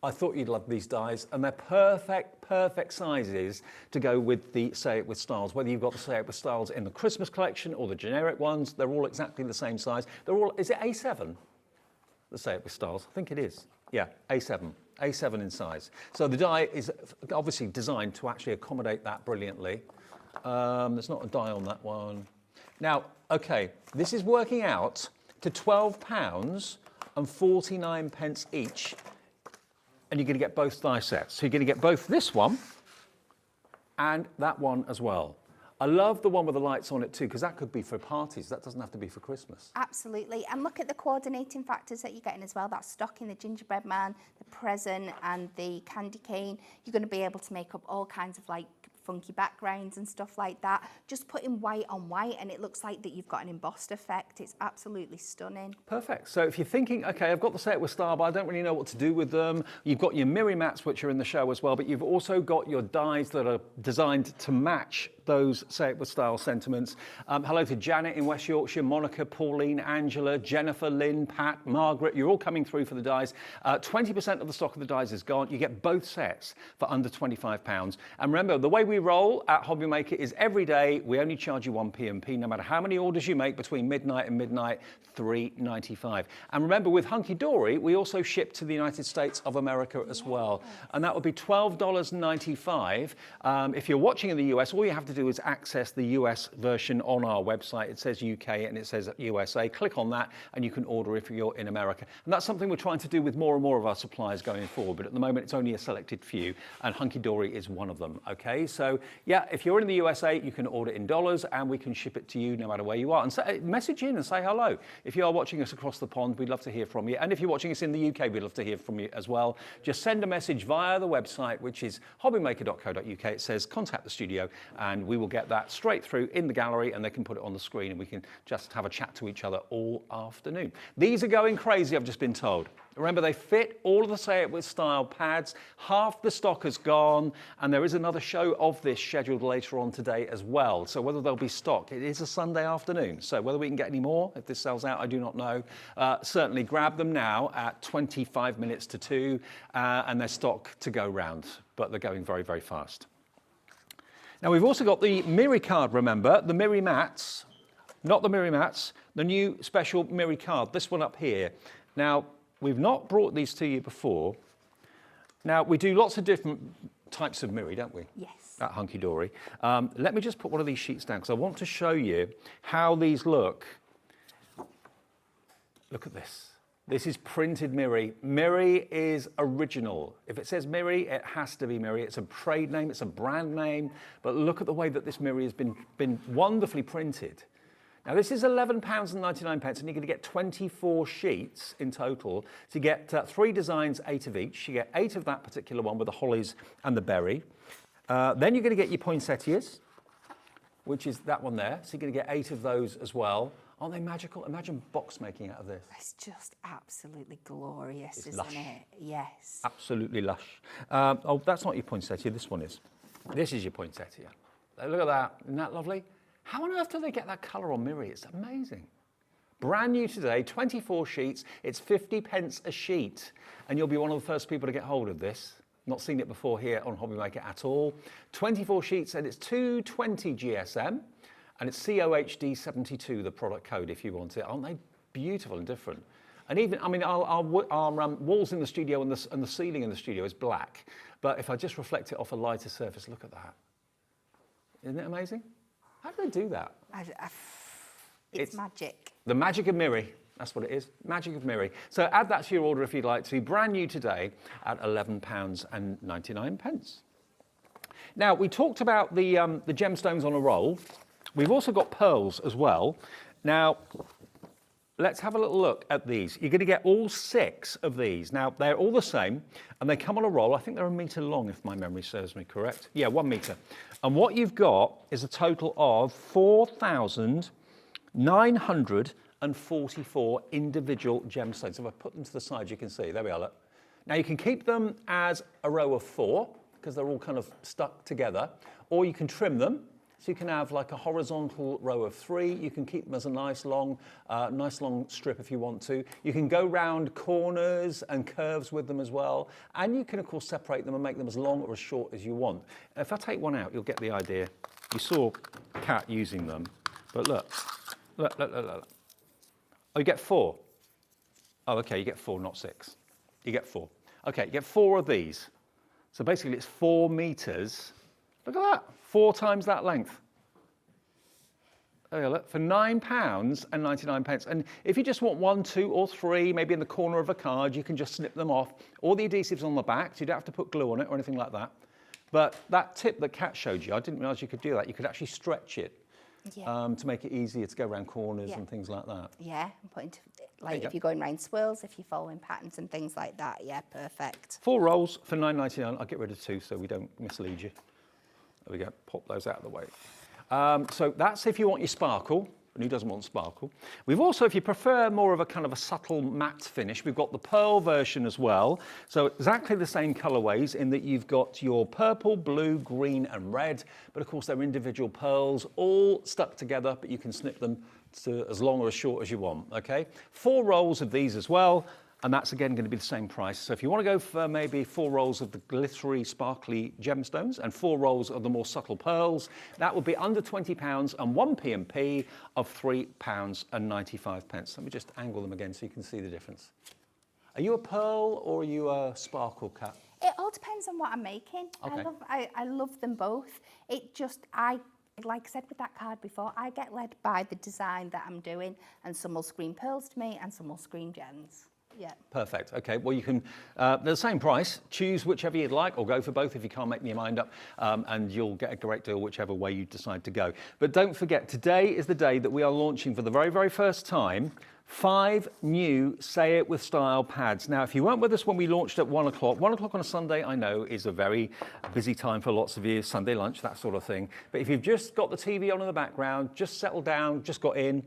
I thought you'd love these dies, and they're perfect sizes to go with the Say It With Styles. Whether you've got the Say It With Styles in the Christmas collection or the generic ones, they're all exactly the same size. They're all, is it A7, the Say It With Styles? I think it is. Yeah, A7 in size. So the die is obviously designed to actually accommodate that brilliantly. There's not a die on that one. Now, okay, this is working out to £12.49 each. And you're going to get both die sets. So you're going to get both this one and that one as well. I love the one with the lights on it too, because that could be for parties. That doesn't have to be for Christmas. Absolutely. And look at the coordinating factors that you're getting as well. That's stocking the gingerbread man, the present and the candy cane. You're going to be able to make up all kinds of like funky backgrounds and stuff like that. Just putting white on white and it looks like that you've got an embossed effect. It's absolutely stunning. Perfect. So if you're thinking, okay, I've got the Say It With Style, but I don't really know what to do with them. You've got your Miri mats, which are in the show as well, but you've also got your dies that are designed to match those Say It With Style sentiments. Hello to Janet in West Yorkshire, Monica, Pauline, Angela, Jennifer, Lynn, Pat, Margaret. You're all coming through for the dies. 20% of the stock of the dies is gone. You get both sets for under £25. And remember, the way we roll at Hobby Maker is every day we only charge you 1 P&P, no matter how many orders you make between midnight and midnight, $3.95. And remember, with Hunkydory, we also ship to the United States of America as well. And that would be $12.95. If you're watching in the US, all you have to do is access the US version on our website. It says UK and it says USA. Click on that and you can order if you're in America. And that's something we're trying to do with more and more of our suppliers going forward. But at the moment, it's only a selected few, and Hunkydory is one of them. Okay, so yeah, if you're in the USA, you can order in dollars and we can ship it to you no matter where you are. And message in and say hello. If you are watching us across the pond, we'd love to hear from you. And if you're watching us in the UK, we'd love to hear from you as well. Just send a message via the website, which is hobbymaker.co.uk. It says contact the studio, and we will get that straight through in the gallery and they can put it on the screen and we can just have a chat to each other all afternoon. These are going crazy, I've just been told. Remember, they fit all of the Say It With Style pads. Half the stock has gone, and there is another show of this scheduled later on today as well. So whether there'll be stock, it is a Sunday afternoon. So whether we can get any more, if this sells out, I do not know. Certainly grab them now at 25 minutes to 2, and there's stock to go round, but they're going very, very fast. Now, we've also got the Miri card, remember, the Miri mats, not the Miri mats, the new special Miri card, this one up here. Now, we've not brought these to you before. Now, we do lots of different types of Miri, don't we? Yes. At Hunkydory. Let me just put one of these sheets down because I want to show you how these look. Look at this. This is printed Miri. Miri is original. If it says Miri, it has to be Miri. It's a trade name, it's a brand name, but look at the way that this Miri has been wonderfully printed. Now, this is £11.99, and you're going to get 24 sheets in total. So you get 3 designs, 8 of each. You get 8 of that particular one with the hollies and the berry. Then you're going to get your poinsettias, which is that one there. So you're going to get 8 of those as well. Aren't they magical? Imagine box making out of this. It's just absolutely glorious, It's isn't lush. it? Yes. Absolutely lush. Oh, that's not your poinsettia. This one is. This is your poinsettia. Look at that. Isn't that lovely? How on earth do they get that colour on Miri? It's amazing. Brand new today, 24 sheets. It's 50p a sheet. And you'll be one of the first people to get hold of this. Not seen it before here on Hobby Maker at all. 24 sheets, and it's 220 GSM. And it's COHD 72, the product code, if you want it. Aren't they beautiful and different? And even, I mean, our walls in the studio and the ceiling in the studio is black. But if I just reflect it off a lighter surface, look at that. Isn't it amazing? How do they do that? It's magic. The magic of Miri. That's what it is. Magic of Miri. So add that to your order if you'd like to. Brand new today at £11.99. Now, we talked about the gemstones on a roll. We've also got pearls as well. Now, let's have a little look at these. You're going to get all 6 of these. Now, they're all the same, and they come on a roll. I think they're 1 metre long, if my memory serves me correct. Yeah, 1 metre. And what you've got is a total of 4,944 individual gemstones. If I put them to the side, you can see. There we are, look. Now, you can keep them as a row of 4, because they're all kind of stuck together, or you can trim them. So you can have like a horizontal row of 3. You can keep them as a nice long strip if you want to. You can go round corners and curves with them as well. And you can, of course, separate them and make them as long or as short as you want. If I take one out, you'll get the idea. You saw Kat using them. But look. Oh, you get 4. Oh, OK, you get 4, not 6. You get 4. OK, you get 4 of these. So basically, it's 4 metres. Look at that. 4 times that length. There you look, for £9.99. And if you just want 1, 2, or 3, maybe in the corner of a card, you can just snip them off. All the adhesive's on the back, so you don't have to put glue on it or anything like that. But that tip that Kat showed you, I didn't realise you could do that. You could actually stretch it Yeah. to make it easier to go around corners and things like that. Yeah, and put into, like if you're going around swirls, if you're following patterns and things like that. Yeah, perfect. 4 rolls for £9.99. I'll get rid of 2 so we don't mislead you. There we go, pop those out of the way. So that's if you want your sparkle, and who doesn't want sparkle? We've also, if you prefer more of a kind of a subtle matte finish, we've got the pearl version as well. So exactly the same colorways in that you've got your purple, blue, green and red, but of course they're individual pearls all stuck together, but you can snip them to as long or as short as you want, okay? 4 rolls of these as well. And that's again going to be the same price. So if you want to go for maybe 4 rolls of the glittery, sparkly gemstones and 4 rolls of the more subtle pearls, that would be under £20 and 1 P&P of £3.95. Let me just angle them again so you can see the difference. Are you a pearl or are you a sparkle, Kat? It all depends on what I'm making. Okay. I love them both. It just, like I said with that card before, I get led by the design that I'm doing, and some will scream pearls to me and some will scream gems. Yeah. Perfect. Okay. Well, you can, they're the same price. Choose whichever you'd like, or go for both if you can't make your mind up, and you'll get a great deal whichever way you decide to go. But don't forget, today is the day that we are launching for the very, very first time 5 new Say It With Style pads. Now, if you weren't with us when we launched at 1 o'clock, 1 o'clock on a Sunday, I know, is a very busy time for lots of you, Sunday lunch, that sort of thing. But if you've just got the TV on in the background, just settled down, just got in,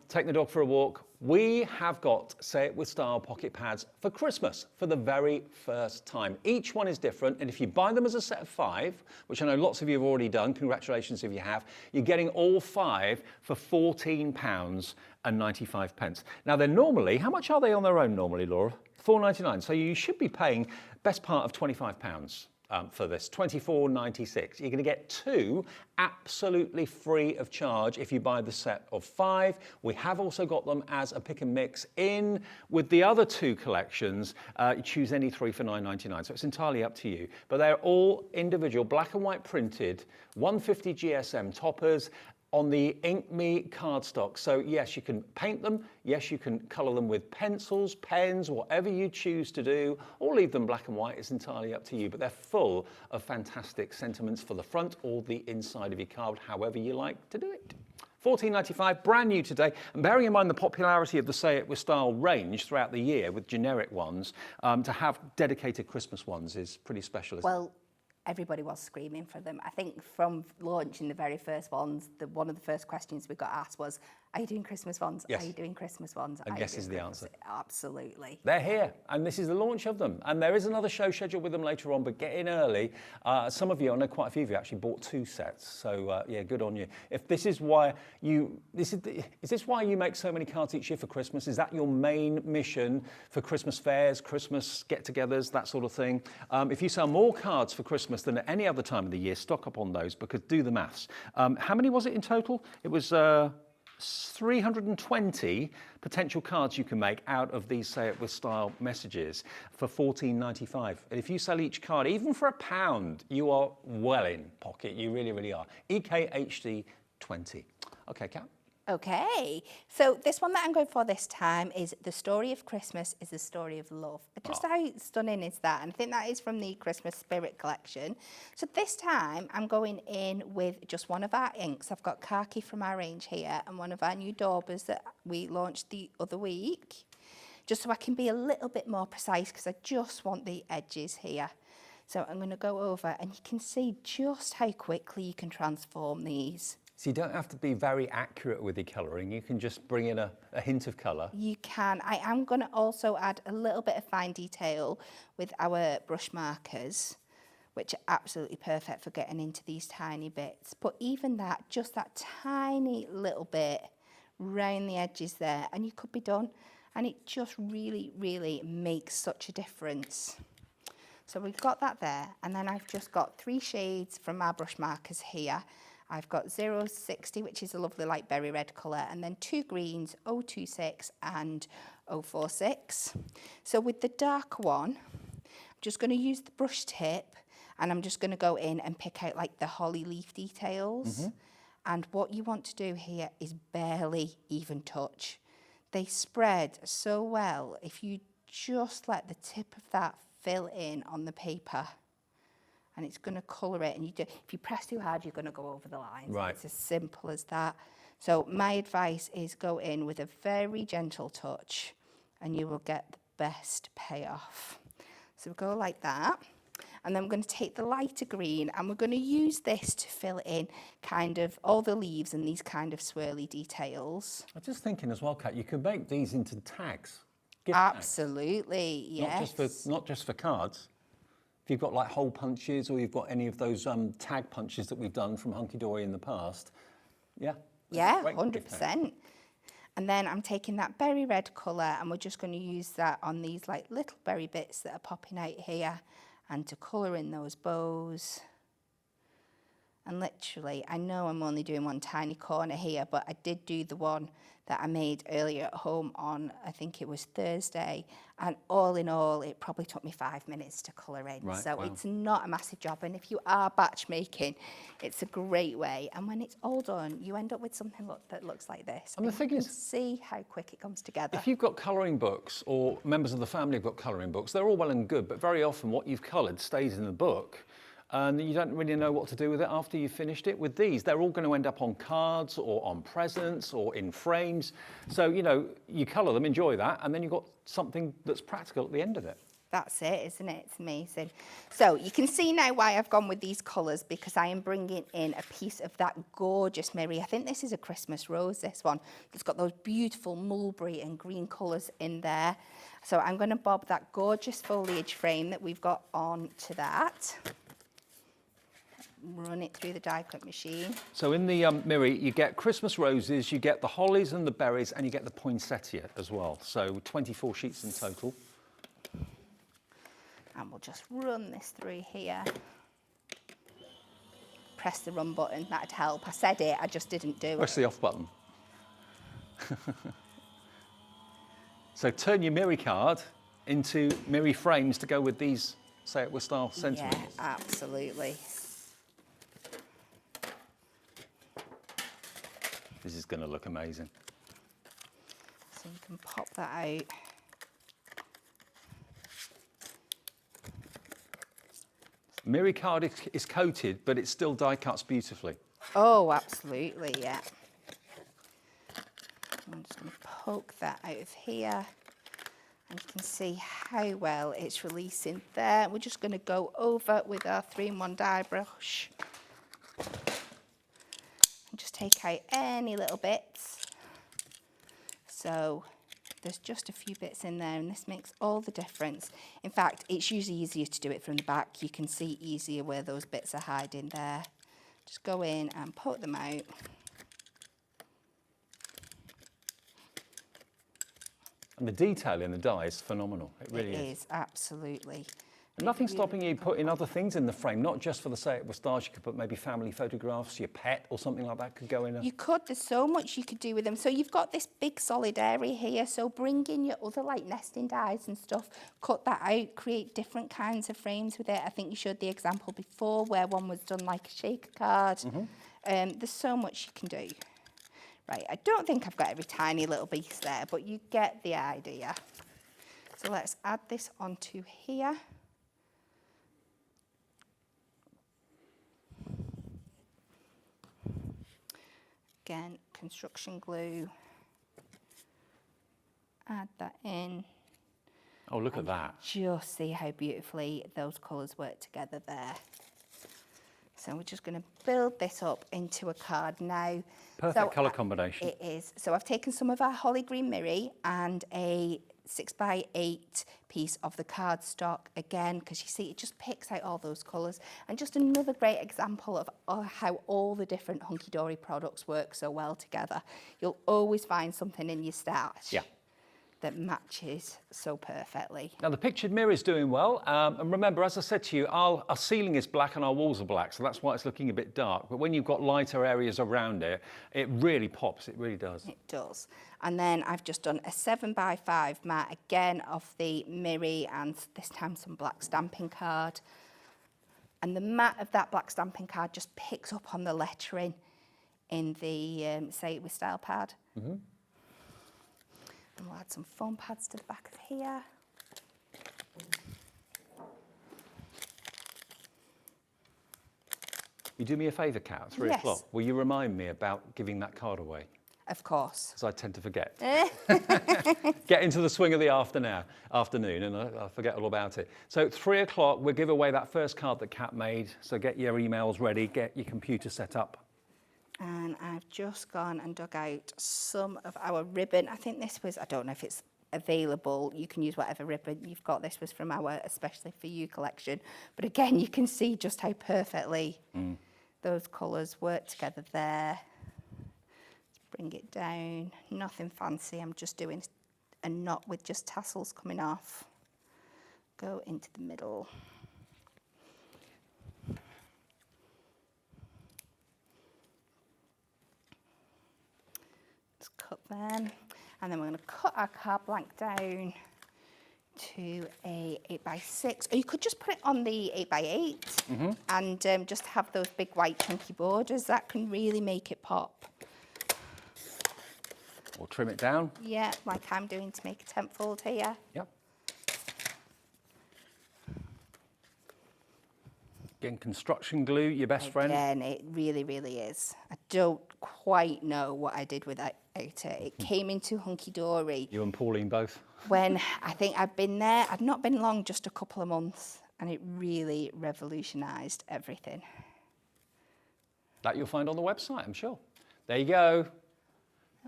taking the dog for a walk, we have got Say It With Style pocket pads for Christmas for the very first time. Each one is different, and if you buy them as a set of 5, which I know lots of you have already done, congratulations if you have, you're getting all 5 for £14.95. Now they're normally, how much are they on their own normally, Laura? £4.99, so you should be paying best part of £25. For this, $24.96. You're going to get 2 absolutely free of charge if you buy the set of 5. We have also got them as a pick and mix in with the other 2 collections. You choose any 3 for $9.99, so it's entirely up to you. But they're all individual, black and white printed, 150 GSM toppers on the Ink Me cardstock. So yes, you can paint them, yes, you can colour them with pencils, pens, whatever you choose to do, or leave them black and white, it's entirely up to you, but they're full of fantastic sentiments for the front or the inside of your card, however you like to do it. $14.95, brand new today, and bearing in mind the popularity of the Say It With Style range throughout the year with generic ones, to have dedicated Christmas ones is pretty special, isn't it? Everybody was screaming for them. I think from launching the very first ones, one of the first questions we got asked was, are you doing Christmas ones? Yes. Are you doing Christmas ones? I guess is the answer. Absolutely. They're here, and this is the launch of them. And there is another show scheduled with them later on, but get in early. Some of you, I know quite a few of you actually bought 2 sets. So yeah, good on you. If this is why is this why you make so many cards each year for Christmas? Is that your main mission for Christmas fairs, Christmas get-togethers, that sort of thing? If you sell more cards for Christmas than at any other time of the year, stock up on those, because do the maths. How many was it in total? It was 320 potential cards you can make out of these Say It With Style messages for $14.95. And if you sell each card, even for £1, you are well in pocket. You really, really are. EKHD 20. Okay, Kat. Okay, so this one that I'm going for this time is The Story of Christmas is the Story of Love. Just how stunning is that? And I think that is from the Christmas Spirit collection. So this time I'm going in with just one of our inks. I've got khaki from our range here and one of our new daubers that we launched the other week, just so I can be a little bit more precise because I just want the edges here. So I'm going to go over and you can see just how quickly you can transform these. So you don't have to be very accurate with your colouring. You can just bring in a hint of colour. You can. I am going to also add a little bit of fine detail with our brush markers, which are absolutely perfect for getting into these tiny bits. But even that, just that tiny little bit round the edges there, and you could be done. And it just really, really makes such a difference. So we've got that there. And then I've just got 3 shades from our brush markers here. I've got 060, which is a lovely light berry red colour, and then 2 greens, 026 and 046. So with the dark one, I'm just going to use the brush tip, and I'm just going to go in and pick out like the holly leaf details. And what you want to do here is barely even touch. They spread so well if you just let the tip of that fill in on the paper. and it's going to colour it. And if you press too hard, you're going to go over the lines. Right. It's as simple as that. So my advice is go in with a very gentle touch and you will get the best payoff. So we'll go like that. And then we're going to take the lighter green and we're going to use this to fill in kind of all the leaves and these kind of swirly details. I'm just thinking as well, Kat, you could make these into tags. Gift Absolutely, tags. yes. Not just for cards. If you've got like hole punches or you've got any of those tag punches that we've done from Hunkydory in the past, yeah. Yeah, Great gift tag. 100%. And then I'm taking that berry red colour and we're just going to use that on these like little berry bits that are popping out here and to colour in those bows. And literally, I know I'm only doing one tiny corner here, but I did do the one that I made earlier at home on, I think it was Thursday. And all in all, it probably took me 5 minutes to colour in. Right, So wow. it's not a massive job. And if you are batch making, it's a great way. And when it's all done, you end up with something that looks like this. And the thing is, see how quick it comes together. if you've got colouring books or members of the family have got colouring books, they're all well and good, but very often what you've coloured stays in the book. And you don't really know what to do with it after you've finished it. With these, they're all going to end up on cards or on presents or in frames. So, you know, you colour them, enjoy that, and then you've got something that's practical at the end of it. That's it, isn't it? It's amazing. So you can see now why I've gone with these colours, because I am bringing in a piece of that gorgeous Miri. I think this is a Christmas rose, this one. It's got those beautiful mulberry and green colours in there. So I'm going to bob that gorgeous foliage frame that we've got on to that. Run it through the die cut machine. So in the Miri, you get Christmas roses, you get the hollies and the berries, and you get the poinsettia as well. So 24 sheets in total. And we'll just run this through here. Press the run button, that'd help. I said it, I just didn't do Press it. the off button. So turn your Miri card into Miri frames to go with these Say It With Style sentiments. Yeah, absolutely. This is going to look amazing. So you can pop that out. Miri card is coated, but it still die cuts beautifully. Oh, absolutely, yeah. I'm just going to poke that out of here. And you can see how well it's releasing there. We're just going to go over with our 3-in-1 die brush. And just take out any little bits. So there's just a few bits in there, and this makes all the difference. In fact, it's usually easier to do it from the back. You can see easier where those bits are hiding there. Just go in and poke them out. And the detail in the die is phenomenal. It really is. It is, absolutely. And nothing stopping you putting other things in the frame, not just for the Say It With Stars. You could put maybe family photographs, your pet or something like that could go in. You could, there's so much you could do with them. So you've got this big solid area here, so bring in your other like nesting dies and stuff, cut that out, create different kinds of frames with it. I think you showed the example before where one was done like a shaker card. There's so much you can do. Right, I don't think I've got every tiny little piece there, but you get the idea. So let's add this onto here. Again, construction glue. Add that in. Oh, look at that. Just see how beautifully those colours work together there. So we're just going to build this up into a card now. Perfect colour combination. It is. So I've taken some of our holly green Miri and a 6x8 piece of the cardstock again, because you see it just picks out all those colours. And just another great example of how all the different Hunkydory products work so well together. You'll always find something in your stash. Yeah. That matches so perfectly. Now the pictured mirror is doing well, and remember, as I said to you, our ceiling is black and our walls are black, so that's why it's looking a bit dark. But when you've got lighter areas around it, it really pops, it really does. It does. And then I've just done a 7x5 mat again of the Miri, and this time some black stamping card. And the mat of that black stamping card just picks up on the lettering in the Say It With Style pad. And we'll add some foam pads to the back of here. You do me a favour, Kat, at 3 Yes. o'clock. Will you remind me about giving that card away? Of course. Because I tend to forget. Get into the swing of the afternoon and I forget all about it. So at 3 o'clock, we'll give away that first card that Kat made. So get your emails ready, get your computer set up. And I've just gone and dug out some of our ribbon. I think this was, I don't know if it's available. You can use whatever ribbon you've got. This was from our Especially For You collection. But again, you can see just how perfectly those colours work together there. Let's bring it down. Nothing fancy. I'm just doing a knot with just tassels coming off. Go into the middle. Cut them, and then we're going to cut our card blank down to a 8x6, or you could just put it on the 8x8 and just have those big white chunky borders. That can really make it pop. Or trim it down. Yeah, like I'm doing to make a tent fold here. Yep. Again, construction glue, your best friend. Again, it really, really is. I don't quite know what I did without it. It came into Hunkydory. You and Pauline both. When I think I'd been there, I'd not been long, just a couple of months, and it really revolutionised everything. That you'll find on the website, I'm sure. There you go.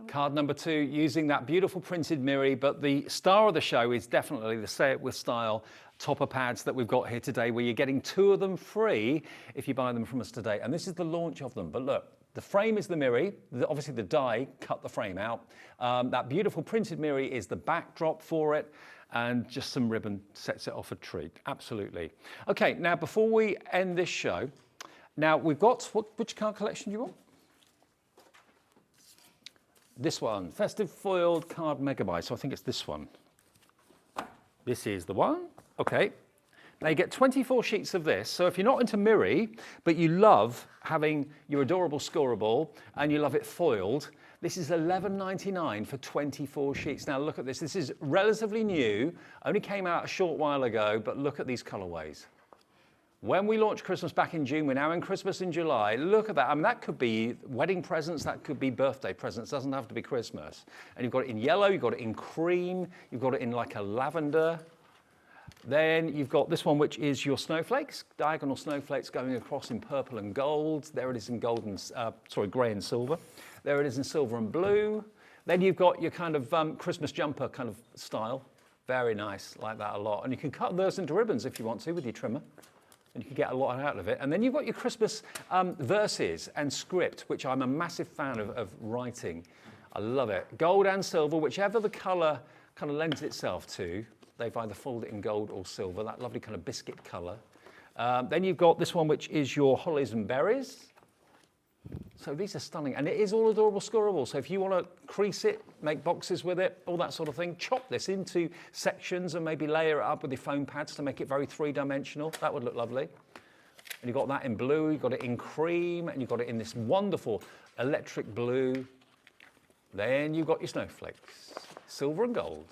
Card number 2, using that beautiful printed mirror, but the star of the show is definitely the Say It With Style topper pads that we've got here today, where you're getting 2 of them free if you buy them from us today. And this is the launch of them. But look, the frame is the mirror. Obviously, the die cut the frame out. That beautiful printed mirror is the backdrop for it, and just some ribbon sets it off a treat. Absolutely. Okay, now before we end this show, now we've got, which card collection do you want? This one, Festive Foiled Card Megabyte. So I think it's this one. This is the one. Okay. Now you get 24 sheets of this. So if you're not into mirror, but you love having your adorable scoreable and you love it foiled, this is $11.99 for 24 sheets. Now look at this. This is relatively new. Only came out a short while ago, but look at these colorways. When we launched Christmas back in June, we're now in Christmas in July. Look at that. I mean, that could be wedding presents, that could be birthday presents. It doesn't have to be Christmas. And you've got it in yellow, you've got it in cream, you've got it in like a lavender. Then you've got this one, which is your snowflakes, diagonal snowflakes going across in purple and gold. There it is in gold and, grey and silver. There it is in silver and blue. Then you've got your kind of Christmas jumper kind of style. Very nice, like that a lot. And you can cut those into ribbons if you want to with your trimmer. And you can get a lot out of it. And then you've got your Christmas verses and script, which I'm a massive fan of writing. I love it. Gold and silver, whichever the colour kind of lends itself to. They've either folded it in gold or silver, that lovely kind of biscuit colour. Then you've got this one, which is your hollies and berries. So these are stunning, and it is all adorable scoreable. So if you want to crease it, make boxes with it, all that sort of thing, chop this into sections and maybe layer it up with your foam pads to make it very three-dimensional. That would look lovely. And you've got that in blue, you've got it in cream, and you've got it in this wonderful electric blue. Then you've got your snowflakes, silver and gold.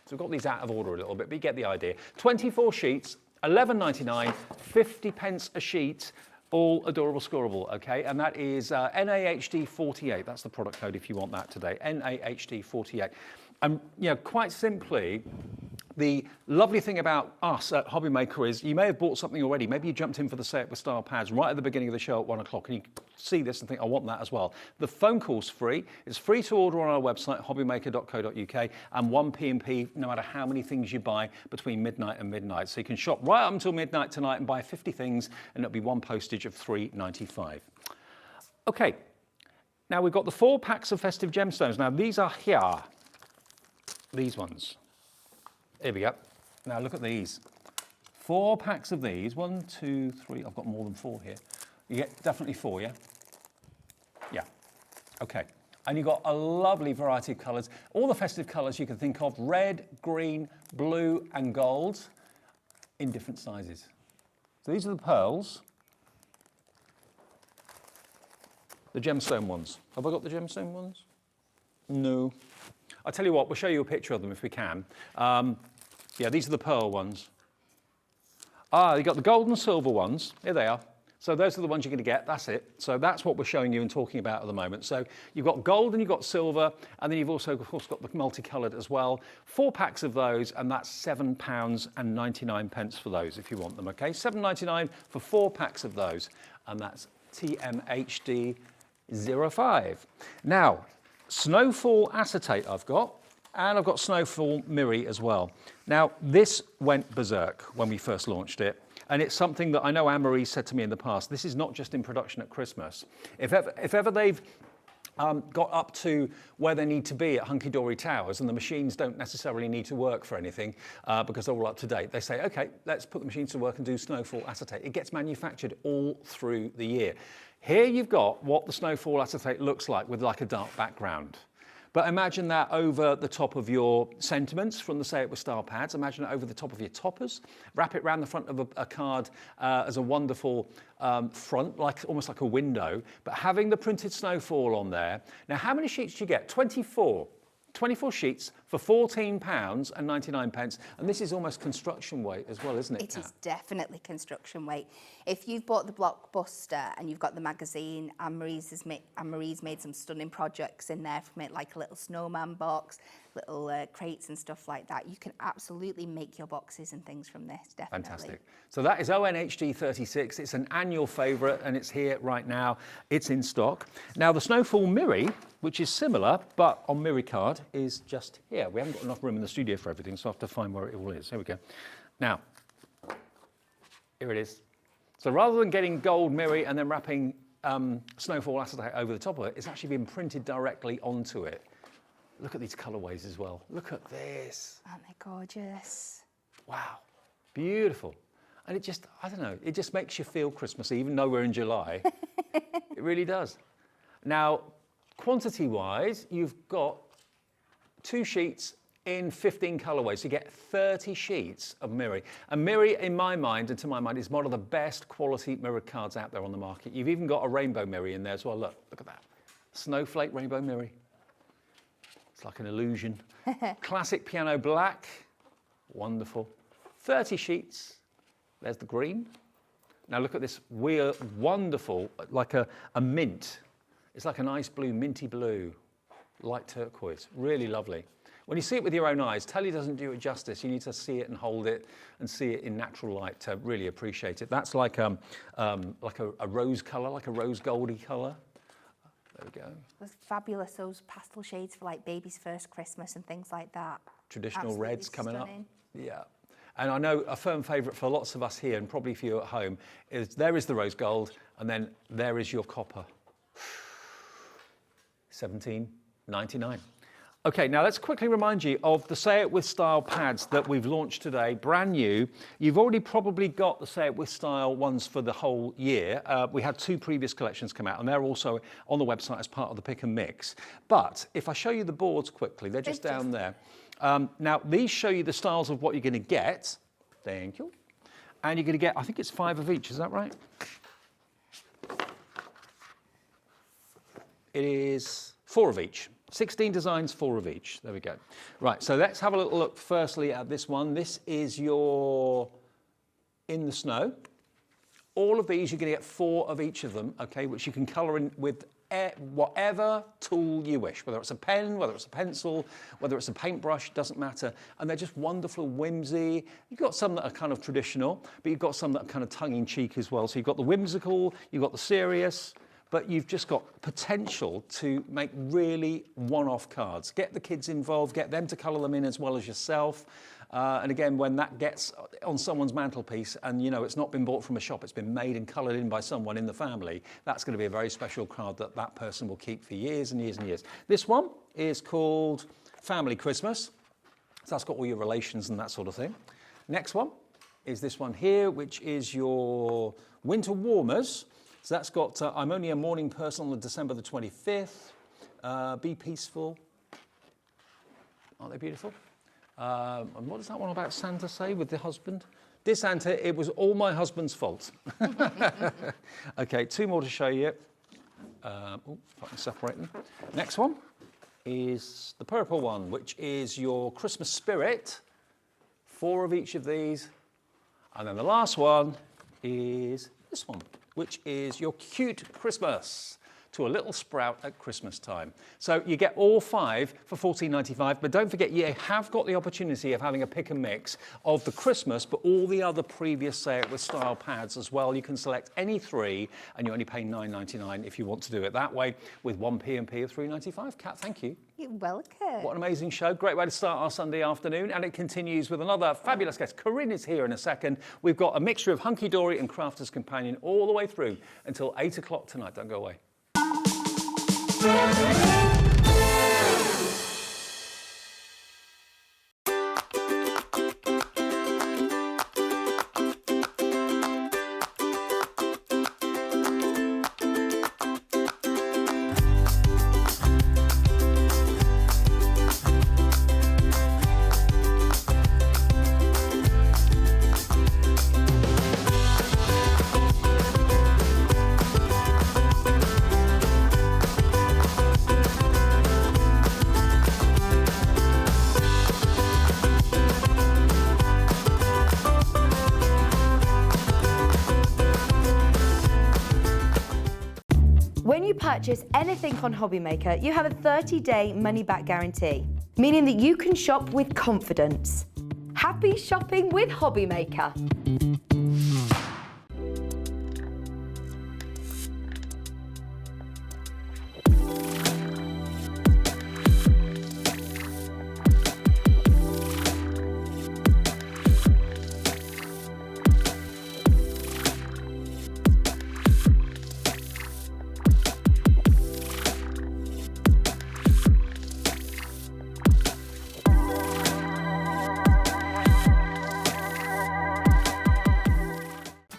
So we've got these out of order a little bit, but you get the idea. 24 sheets, $11.99, 50 pence a sheet. All adorable scoreable, okay? And that is NAHD48. That's the product code if you want that today, NAHD48. And quite simply, the lovely thing about us at Hobbymaker is you may have bought something already. Maybe you jumped in for the Say It With Style pads right at the beginning of the show at 1 o'clock and you see this and think, I want that as well. The phone call's free. It's free to order on our website, hobbymaker.co.uk, and 1 P&P no matter how many things you buy between midnight and midnight. So you can shop right up until midnight tonight and buy 50 things and it'll be one postage of $3.95. Okay, now we've got the 4 packs of festive gemstones. Now these are here, these ones. Here we go. Now look at these. 4 packs of these. 1, 2, 3. I've got more than 4 here. You get definitely 4, yeah? Yeah. Okay. And you've got a lovely variety of colours. All the festive colours you can think of. Red, green, blue and gold in different sizes. So these are the pearls. The gemstone ones. Have I got the gemstone ones? No. I'll tell you what, we'll show you a picture of them if we can. Yeah, these are the pearl ones. You've got the gold and silver ones. Here they are. So those are the ones you're going to get, that's it. So that's what we're showing you and talking about at the moment. So you've got gold and you've got silver, and then you've also, of course, got the multicoloured as well. 4 packs of those, and that's £7.99 for those if you want them, okay? £7.99 for 4 packs of those, and that's TMHD 05. Now, Snowfall acetate I've got, and I've got Snowfall Miri as well. Now, this went berserk when we first launched it. And it's something that I know Anne-Marie said to me in the past. This is not just in production at Christmas. If ever they've got up to where they need to be at Hunkydory Towers and the machines don't necessarily need to work for anything because they're all up to date, they say, okay, let's put the machines to work and do Snowfall acetate. It gets manufactured all through the year. Here you've got what the Snowfall acetate looks like with like a dark background. But imagine that over the top of your sentiments from the Say It With Style pads. Imagine it over the top of your toppers. Wrap it around the front of a card as a wonderful front, almost like a window. But having the printed Snowfall on there. Now, how many sheets do you get? 24. 24 sheets for £14.99, and this is almost construction weight as well, isn't it, It Kat? is definitely construction weight. If you've bought the Blockbuster and you've got the magazine, Anne-Marie's made some stunning projects in there from it, like a little snowman box, little crates and stuff like that. You can absolutely make your boxes and things from this, definitely. Fantastic. So that is ONHD 36. It's an annual favourite, and it's here right now. It's in stock. Now, the Snowfall Miri, which is similar, but on Miri card, is just here. We haven't got enough room in the studio for everything, so I have to find where it all is. Here we go. Now, here it is. So rather than getting gold Miri and then wrapping Snowfall acetate over the top of it, it's actually been printed directly onto it. Look at these colourways as well. Look at this. Aren't they gorgeous? Wow, beautiful. And it just, I don't know, it just makes you feel Christmassy, even though we're in July. It really does. Now, quantity-wise, you've got 2 sheets in 15 colourways. So you get 30 sheets of Miri. And Miri, in my mind, and to my mind, is one of the best quality mirrored cards out there on the market. You've even got a rainbow Miri in there as well. Look at that. Snowflake rainbow Miri. It's like an illusion. Classic piano black. Wonderful. 30 sheets. There's the green. Now look at this weird, wonderful, like a mint. It's like a nice blue, minty blue, light turquoise. Really lovely. When you see it with your own eyes, telly doesn't do it justice. You need to see it and hold it and see it in natural light to really appreciate it. That's like a rose colour, like a rose goldy colour. There we go. It's fabulous, those pastel shades for like baby's first Christmas and things like that. Traditional Absolutely reds coming stunning. up. Yeah. And I know a firm favourite for lots of us here, and probably for you at home, is there is the rose gold, and then there is your copper. £17.99. Okay, now let's quickly remind you of the Say It With Style pads that we've launched today, brand new. You've already probably got the Say It With Style ones for the whole year. We had 2 previous collections come out, and they're also on the website as part of the pick and mix. But if I show you the boards quickly, they're just down there. Now, these show you the styles of what you're going to get. Thank you. And you're going to get, I think it's 5 of each, is that right? It is 4 of each. 16 designs, 4 of each. There we go. Right, so let's have a little look firstly at this one. This is your In the Snow. All of these, you're going to get 4 of each of them, okay, which you can colour in with whatever tool you wish, whether it's a pen, whether it's a pencil, whether it's a paintbrush, doesn't matter. And they're just wonderful, whimsy. You've got some that are kind of traditional, but you've got some that are kind of tongue-in-cheek as well. So you've got the whimsical, you've got the serious, but you've just got potential to make really one-off cards. Get the kids involved, get them to colour them in as well as yourself. And again, when that gets on someone's mantelpiece and, you know, it's not been bought from a shop, it's been made and coloured in by someone in the family, that's going to be a very special card that that person will keep for years and years and years. This one is called Family Christmas. So that's got all your relations and that sort of thing. Next one is this one here, which is your Winter Warmers. So that's got I'm Only a Morning Person on December the 25th. Be Peaceful. Aren't they beautiful? And what does that one about Santa say with the husband? Dear Santa, it was all my husband's fault. Okay, 2 more to show you. Oh, if I can separate them. Next one is the purple one, which is your Christmas Spirit. 4 of each of these. And then the last one is this one. which is your cute Christmas, to a little sprout at Christmas time. So you get all 5 for $14.95, but don't forget you have got the opportunity of having a pick and mix of the Christmas, but all the other previous Say It With Style pads as well. You can select any 3 and you only pay $9.99 if you want to do it that way with 1 P&P of $3.95. Kat, thank you. You're welcome. What an amazing show. Great way to start our Sunday afternoon. And it continues with another fabulous guest. Corinne is here in a second. We've got a mixture of Hunkydory and Crafter's Companion all the way through until 8 o'clock tonight. Don't go away. When you purchase anything on Hobbymaker, you have a 30-day money-back guarantee, meaning that you can shop with confidence. Happy shopping with Hobbymaker.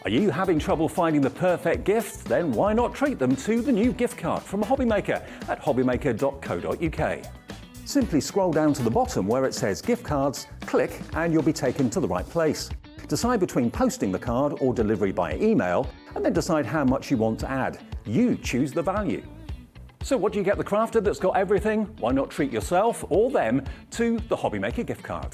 Are you having trouble finding the perfect gift? Then why not treat them to the new gift card from Hobbymaker at hobbymaker.co.uk. Simply scroll down to the bottom where it says gift cards, click and you'll be taken to the right place. Decide between posting the card or delivery by email and then decide how much you want to add. You choose the value. So what do you get the crafter that's got everything? Why not treat yourself or them to the Hobbymaker gift card?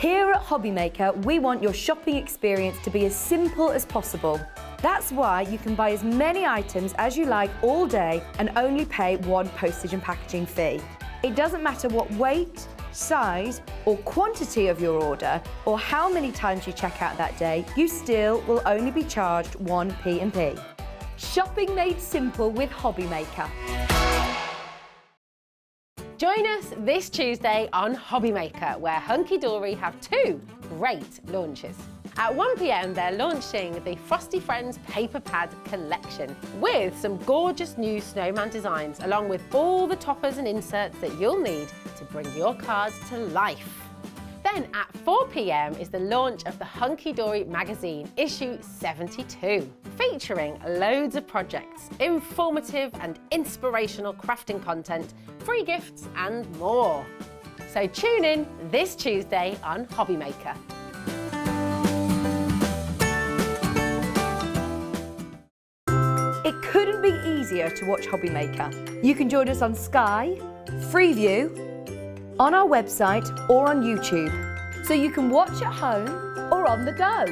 Here at Hobbymaker, we want your shopping experience to be as simple as possible. That's why you can buy as many items as you like all day and only pay 1 postage and packaging fee. It doesn't matter what weight, size or quantity of your order or how many times you check out that day, you still will only be charged 1 P&P. Shopping made simple with Hobbymaker. Join us this Tuesday on Hobbymaker, where Hunkydory have 2 great launches. At 1 p.m, they're launching the Frosty Friends Paper Pad Collection with some gorgeous new snowman designs, along with all the toppers and inserts that you'll need to bring your cards to life. Then at 4 p.m. is the launch of the Hunkydory magazine, issue 72, featuring loads of projects, informative and inspirational crafting content, free gifts and more. So tune in this Tuesday on Hobbymaker. It couldn't be easier to watch Hobbymaker. You can join us on Sky, Freeview, on our website or on YouTube, so you can watch at home or on the go.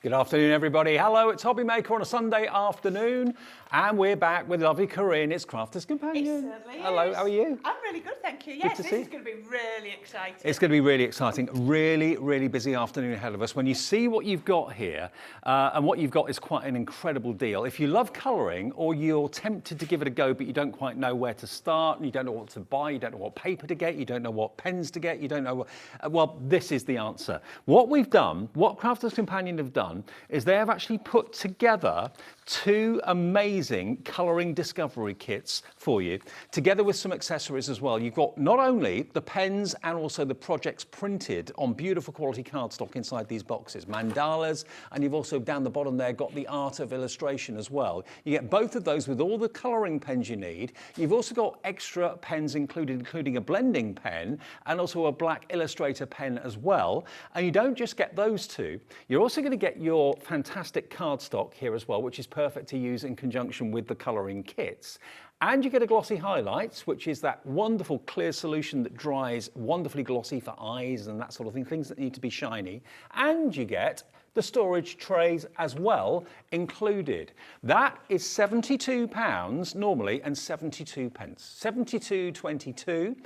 Good afternoon, everybody. Hello, it's Hobbymaker on a Sunday afternoon, and we're back with lovely Corinne. It's Crafter's Companion. It certainly Hello, is. how are you? I'm really good, thank you. Yes, to this see. is going to be really exciting. It's going to be really exciting. Really, really busy afternoon ahead of us. When you see what you've got here, and what you've got is quite an incredible deal. If you love colouring or you're tempted to give it a go, but you don't quite know where to start, and you don't know what to buy, you don't know what paper to get, you don't know what pens to get, you don't know what... well, this is the answer. What we've done, what Crafter's Companion have done, is they have actually put together 2 amazing colouring discovery kits for you, together with some accessories as well. You've got not only the pens and also the projects printed on beautiful quality cardstock inside these boxes, mandalas, and you've also down the bottom there got the art of illustration as well. You get both of those with all the colouring pens you need. You've also got extra pens included, including a blending pen and also a black illustrator pen as well. And you don't just get those 2, you're also going to get your fantastic cardstock here as well, which is perfect to use in conjunction with the colouring kits. And you get a glossy highlights, which is that wonderful clear solution that dries wonderfully glossy for eyes and that sort of thing, things that need to be shiny. And you get the storage trays as well included. That is £72 normally and 72 pence. 72.22,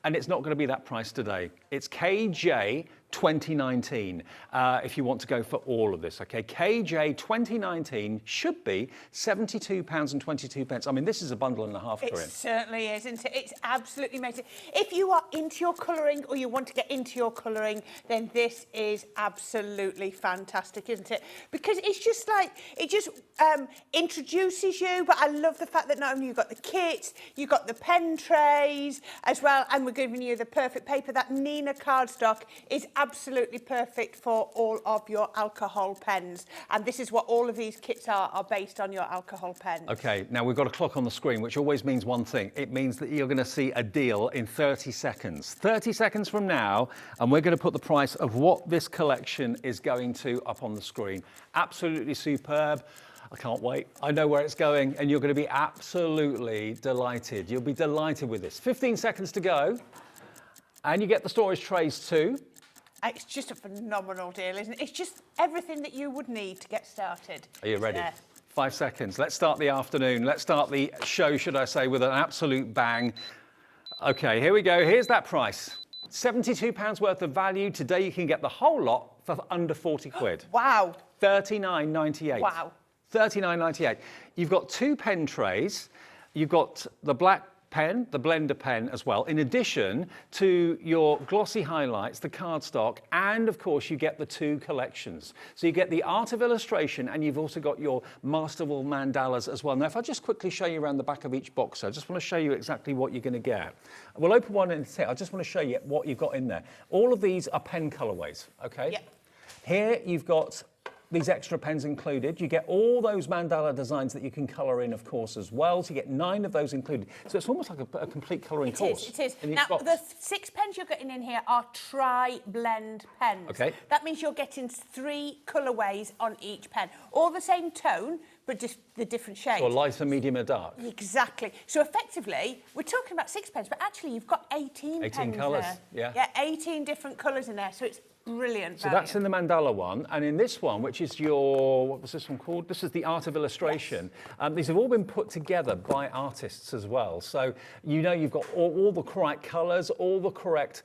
and it's not going to be that price today. It's KJ 2019 if you want to go for all of this, okay? KJ 2019 should be £72.22. I mean, this is a bundle and a half, Corinne. It certainly is, isn't it? It's absolutely amazing. If you are into your colouring or you want to get into your colouring, then this is absolutely fantastic, isn't it? Because it's just like, it just introduces you, but I love the fact that not only you've got the kits, you've got the pen trays as well, and we're giving you the perfect paper. That Nina cardstock is absolutely perfect for all of your alcohol pens, and this is what all of these kits are based on your alcohol pens. Okay, now we've got a clock on the screen, which always means one thing. It means that you're going to see a deal in 30 seconds. 30 seconds from now, and we're going to put the price of what this collection is going to up on the screen. Absolutely superb. I can't wait. I know where it's going, and you're going to be absolutely delighted. You'll be delighted with this. 15 seconds to go, and you get the storage trays too. It's just a phenomenal deal, isn't it? It's just everything that you would need to get started. Are you ready? Yeah. 5 seconds. Let's start the afternoon. Let's start the show, should I say, with an absolute bang. Okay, here we go. Here's that price. £72 worth of value. Today you can get the whole lot for under 40 quid. Wow. £39.98. Wow. £39.98. You've got 2 pen trays. You've got the black pen, the blender pen as well, in addition to your glossy highlights, the cardstock, and of course you get the 2 collections. So you get the art of illustration, and you've also got your masterful mandalas as well. Now, if I just quickly show you around the back of each box, I just want to show you exactly what you're going to get. We'll open one in a sec. I just want to show you what you've got in there. All of these are pen colorways, okay? Yep. Here you've got these extra pens included. You get all those mandala designs that you can colour in, of course, as well. So you get 9 of those included. So it's almost like a complete colouring course. It is. In each Now, box. the 6 pens you're getting in here are tri-blend pens. Okay. That means you're getting 3 colourways on each pen. All the same tone, but just the different shades. So a lighter, medium, and dark. Exactly. So effectively, we're talking about 6 pens, but actually you've got 18 pens 18 colours, there. yeah. Yeah, 18 different colours in there, so it's brilliant. So that's in the mandala one, and in this one, which is your, what was this one called? This is the art of illustration. Yes. These have all been put together by artists as well. So you know you've got all the correct colours, all the correct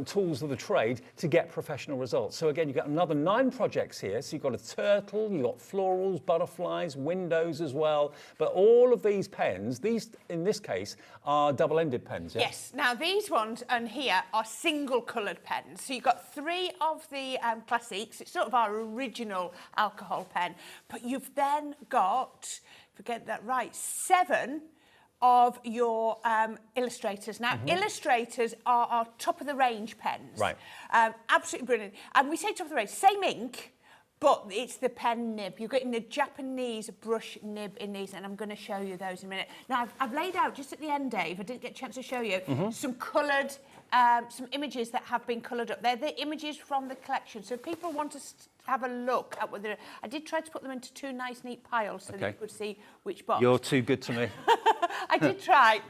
tools of the trade to get professional results. So again, you've got another 9 projects here. So you've got a turtle, you've got florals, butterflies, windows as well. But all of these pens, these in this case are double-ended pens. Yeah? Yes. Now these ones on here are single-coloured pens. So you've got 3 of the classics. It's sort of our original alcohol pen. But you've then got, if I get that right, 7 of your illustrators. Now, illustrators are our top-of-the-range pens. Right. Absolutely brilliant. And we say top-of-the-range, same ink, but it's the pen nib. You're getting the Japanese brush nib in these, and I'm going to show you those in a minute. Now, I've laid out, just at the end, Dave, I didn't get a chance to show you, some coloured, some images that have been coloured up. They're the images from the collection. So if people want to have a look at what they're... I did try to put them into 2 nice, neat piles so that you could see which box. You're too good to me. I did try.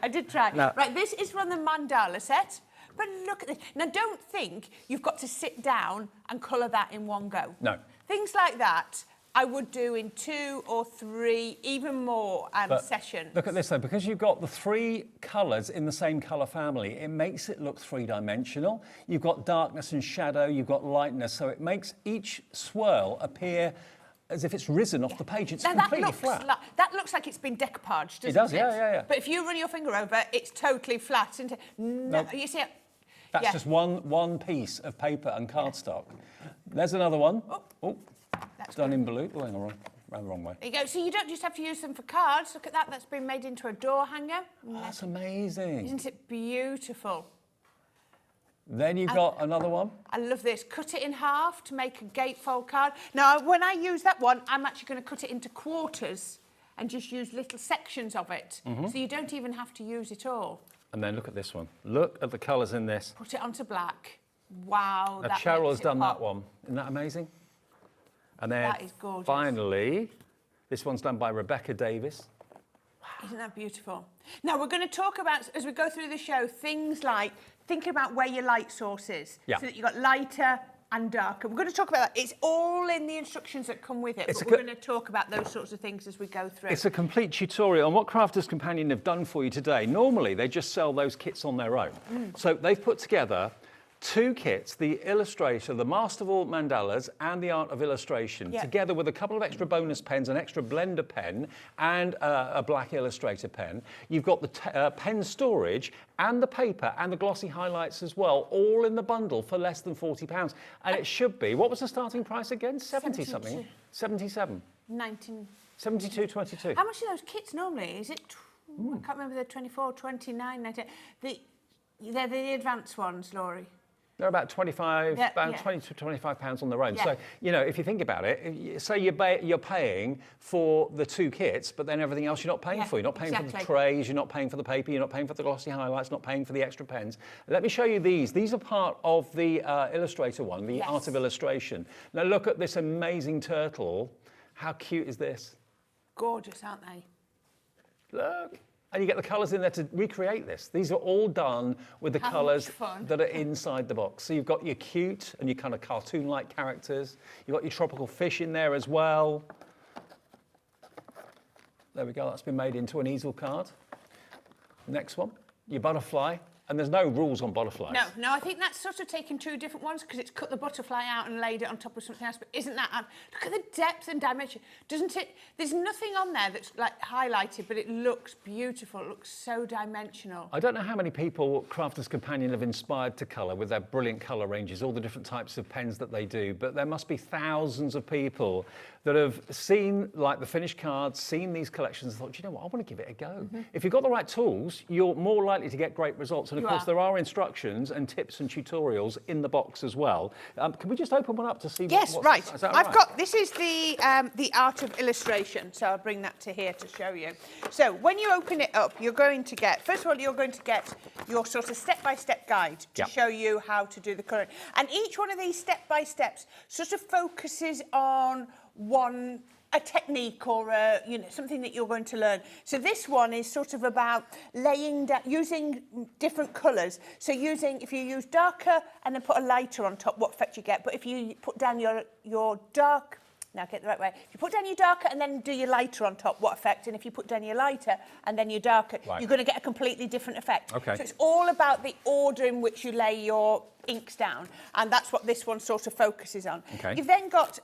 No. Right, this is from the mandala set. But look at this. Now, don't think you've got to sit down and colour that in one go. No. Things like that I would do in 2 or 3, even more sessions. Look at this though, because you've got the 3 colours in the same colour family, it makes it look 3-dimensional. You've got darkness and shadow, you've got lightness, so it makes each swirl appear as if it's risen off the page. It's now, completely flat. That looks like it's been decoupaged, doesn't it? It does, yeah. But if you run your finger over, it's totally flat, isn't it? No, Nope. you see it? That's just one piece of paper and cardstock. There's another one. Oh, That's done in blue. Oh, hang on. Round the wrong way. There you go. So you don't just have to use them for cards. Look at that. That's been made into a door hanger. Oh, that's amazing. Isn't it beautiful? Then you've got another one. I love this. Cut it in half to make a gatefold card. Now, when I use that one, I'm actually going to cut it into quarters and just use little sections of it. So you don't even have to use it all. And then look at this one. Look at the colours in this. Put it onto black. Wow, Now, that Cheryl makes has it done pop. that one. Isn't that amazing? And then That is gorgeous. finally, this one's done by Rebecca Davis. Isn't that beautiful? Now, we're going to talk about, as we go through the show, things like thinking about where your light source is. Yeah. So that you've got lighter and darker. We're going to talk about that. It's all in the instructions that come with it, It's but a we're going to talk about those sorts of things as we go through. It's a complete tutorial on what Crafters Companion have done for you today. Normally, they just sell those kits on their own. So they've put together 2 kits, the Illustrator, the Master of All Mandalas and the Art of Illustration, Yeah. together with a couple of extra bonus pens, an extra blender pen and a black Illustrator pen. You've got the pen storage and the paper and the glossy highlights as well, all in the bundle for less than £40. And it should be, what was the starting price again? 70 something? 77? 19. 72.22. How much are those kits normally? Is it, I can't remember, they're 24, 29, 19. They're the advanced ones, Laurie. They're about 25, Yeah, about yeah. 20 to 25 pounds on their own. Yeah. So, you know, if you think about it, say you're paying for the 2 kits, but then everything else you're not paying Yeah, for. You're not paying for the exactly. trays, you're not paying for the paper, you're not paying for the glossy highlights, not paying for the extra pens. Let me show you these. These are part of the Illustrator one, the Yes. Art of Illustration. Now look at this amazing turtle. How cute is this? Gorgeous, aren't they? Look. And you get the colours in there to recreate this. These are all done with the How colours much fun. that are inside the box. So you've got your cute and your kind of cartoon-like characters. You've got your tropical fish in there as well. There we go, that's been made into an easel card. Next one, your butterfly. And there's no rules on butterflies. No, I think that's sort of taken 2 different ones because it's cut the butterfly out and laid it on top of something else. But isn't that, look at the depth and dimension. Doesn't it, there's nothing on there that's like highlighted, but it looks beautiful. It looks so dimensional. I don't know how many people Crafters Companion have inspired to colour with their brilliant colour ranges, all the different types of pens that they do, but there must be thousands of people that have seen like the finished cards, seen these collections and thought, you know what, I want to give it a go. If you've got the right tools, you're more likely to get great results. And of course, there are instructions and tips and tutorials in the box as well. Can we just open one up to see Yes, what's right. is that I've right? got, this is the Art of Illustration, so I'll bring that to here to show you. So when you open it up, you're going to get, first of all, you're going to get your sort of step-by-step guide to show you how to do the colouring. And each one of these step-by-steps sort of focuses on a technique or something that you're going to learn. So this one is sort of about laying down, using different colours. So if you use darker and then put a lighter on top, what effect you get. But if you put down your dark, now get it the right way. If you put down your darker and then do your lighter on top, what effect? And if you put down your lighter and then your darker, you're going to get a completely different effect. Okay. So it's all about the order in which you lay your inks down. And that's what this one sort of focuses on. Okay. You've then got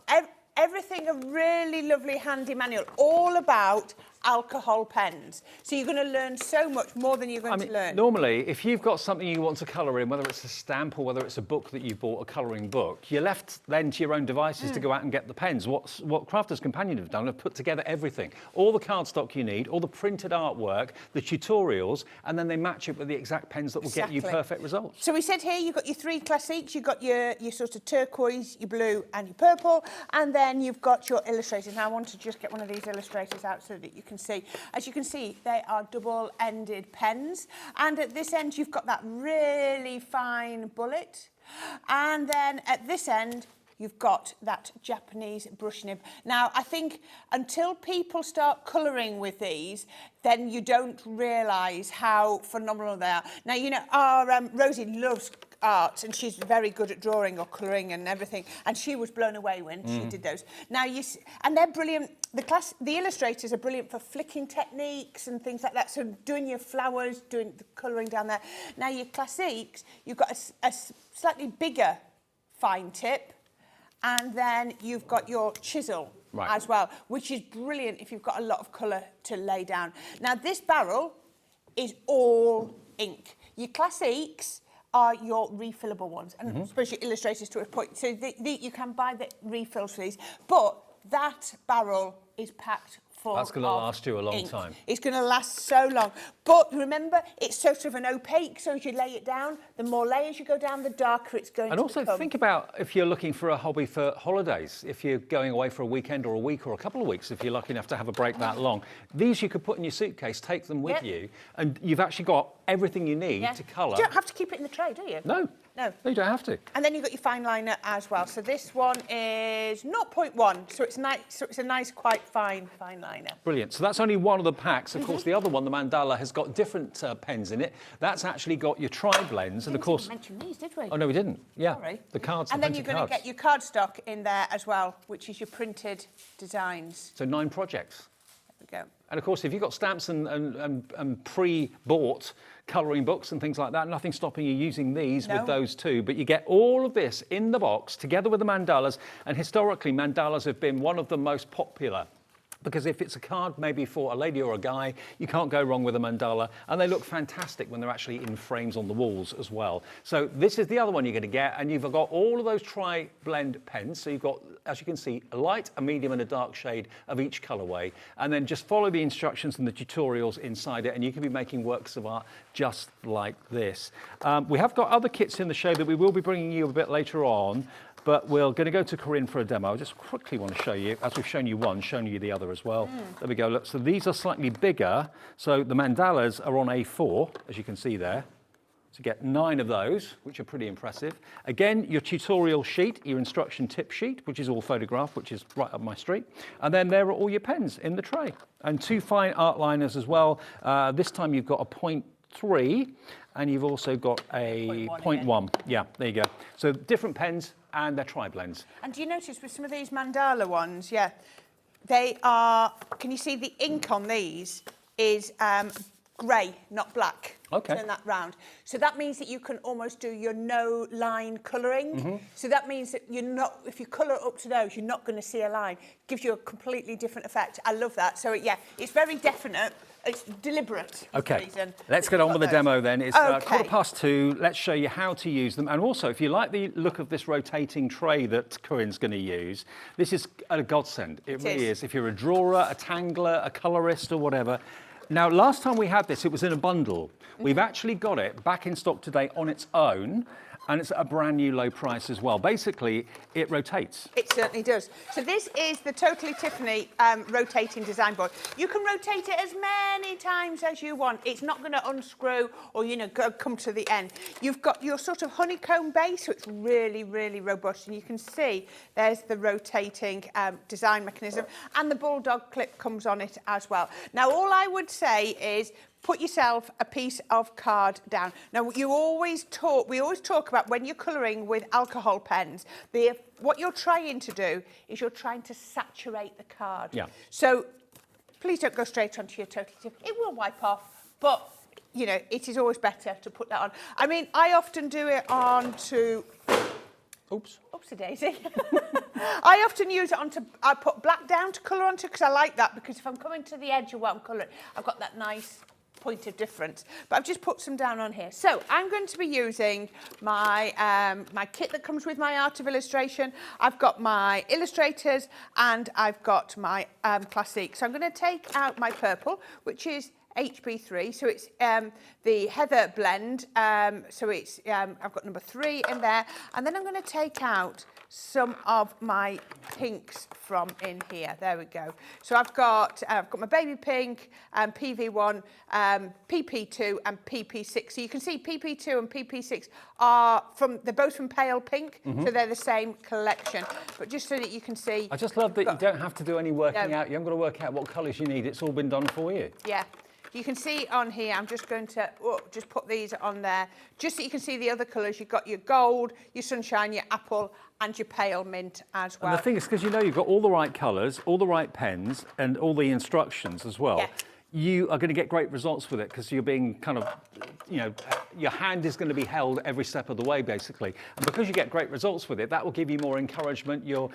everything, a really lovely handy manual, all about alcohol pens. So you're going to learn so much more than you're going to learn. Normally, if you've got something you want to colour in, whether it's a stamp or whether it's a book that you bought, a colouring book, you're left then to your own devices to go out and get the pens. What Crafters Companion have done, have put together everything. All the cardstock you need, all the printed artwork, the tutorials, and then they match it with the exact pens that will get you perfect results. So we said here, you've got your 3 classiques, you've got your sort of turquoise, your blue and your purple, and then you've got your illustrators. Now I want to just get one of these illustrators out so that you can see. As you can see, they are double-ended pens. And at this end, you've got that really fine bullet. And then at this end, you've got that Japanese brush nib. Now, I think until people start colouring with these, then you don't realise how phenomenal they are. Now, you know, our Rosie loves art and she's very good at drawing or colouring and everything, and she was blown away when she did those. Now, and they're brilliant. The illustrators are brilliant for flicking techniques and things like that, so doing your flowers, doing the colouring down there. Now, your classiques, you've got a slightly bigger fine tip, and then you've got your chisel as well, which is brilliant if you've got a lot of colour to lay down. Now, this barrel is all ink. Your classiques are your refillable ones, and I suppose your illustrators to a point. So you can buy the refills for these, but that barrel is packed full. That's going to of last you a long ink. time. It's going to last so long. But remember, it's sort of an opaque, so as you lay it down, the more layers you go down, the darker it's going And to also become. think about if you're looking for a hobby for holidays, if you're going away for a weekend or a week or a couple of weeks, if you're lucky enough to have a break that long. These you could put in your suitcase, take them with you, and you've actually got everything you need to colour. You don't have to keep it in the tray, do you? No. No. No, you don't have to. And then you've got your fine liner as well. So this one is 0.1, so it's nice. So it's a nice, quite fine liner. Brilliant. So that's only one of the packs. Of course, the other one, the mandala, has got different pens in it. That's actually got your tri-blends, and of course. Didn't mention these, did we? Oh no, we didn't. Yeah. Sorry. The cards. And the then you're printed going to cards. get your cardstock in there as well, which is your printed designs. So 9 projects. There we go. And of course, if you've got stamps and pre-bought colouring books and things like that, nothing stopping you using these with those too. But you get all of this in the box together with the mandalas. And historically, mandalas have been one of the most popular. Because if it's a card maybe for a lady or a guy, you can't go wrong with a mandala. And they look fantastic when they're actually in frames on the walls as well. So this is the other one you're going to get. And you've got all of those tri-blend pens. So you've got, as you can see, a light, a medium and a dark shade of each colourway. And then just follow the instructions and the tutorials inside it. And you can be making works of art just like this. We have got other kits in the show that we will be bringing you a bit later on. But we're going to go to Corinne for a demo. I just quickly want to show you, as we've shown you one, shown you the other as well. There we go. Look, so these are slightly bigger. So the mandalas are on A4, as you can see there. So you get 9 of those, which are pretty impressive. Again, your tutorial sheet, your instruction tip sheet, which is all photographed, which is right up my street. And then there are all your pens in the tray. And 2 fine art liners as well. This time you've got a 0.3, and you've also got a 0.1. Yeah, there you go. So different pens, and they're tri-blends. And do you notice with some of these mandala ones, they are, can you see the ink on these is grey, not black. Okay. Turn that round. So that means that you can almost do your no line colouring. So that means that you're not, if you colour up to those, you're not going to see a line. It gives you a completely different effect. I love that. So it's very definite. It's deliberate. Okay, let's get on with the demo then. It's 2:15. Let's show you how to use them. And also, if you like the look of this rotating tray that Corinne's going to use, this is a godsend. It really is. If you're a drawer, a tangler, a colourist or whatever. Now, last time we had this, it was in a bundle. We've actually got it back in stock today on its own. And it's at a brand new low price as well. Basically, it rotates. It certainly does. So this is the Totally Tiffany rotating design board. You can rotate it as many times as you want. It's not going to unscrew or, come to the end. You've got your sort of honeycomb base, so it's really, really robust. And you can see there's the rotating design mechanism. And the bulldog clip comes on it as well. Now, all I would say is put yourself a piece of card down. Now, we always talk about when you're colouring with alcohol pens, what you're trying to do is you're trying to saturate the card. Yeah. So please don't go straight onto your Totally Tiffany. It will wipe off, but, it is always better to put that on. I mean, I often do it onto... Oops. Oopsie daisy. I often use it I put black down to colour onto because I like that, because if I'm coming to the edge of what I'm colouring, I've got that nice point of difference. But I've just put some down on here. So I'm going to be using my my kit that comes with my Art of Illustration. I've got my illustrators and I've got my classic. So I'm going to take out my purple, which is HB3, so it's the Heather blend, so it's I've got number 3 in there, and then I'm going to take out some of my pinks from in here. There we go. So I've got my baby pink, PV1, PP2 and PP6. So you can see PP2 and PP6 they're both from pale pink, so they're the same collection. But just so that you can see, I just love that you don't have to do any working out. You haven't got to work out what colours you need. It's all been done for you. Yeah. You can see on here, I'm just going to just put these on there, just so you can see the other colours. You've got your gold, your sunshine, your apple, and your pale mint as well. And the thing is, because you've got all the right colours, all the right pens, and all the instructions as well. Yeah. you are going to get great results with it because you're being kind of, your hand is going to be held every step of the way, basically. And because you get great results with it, that will give you more encouragement. Your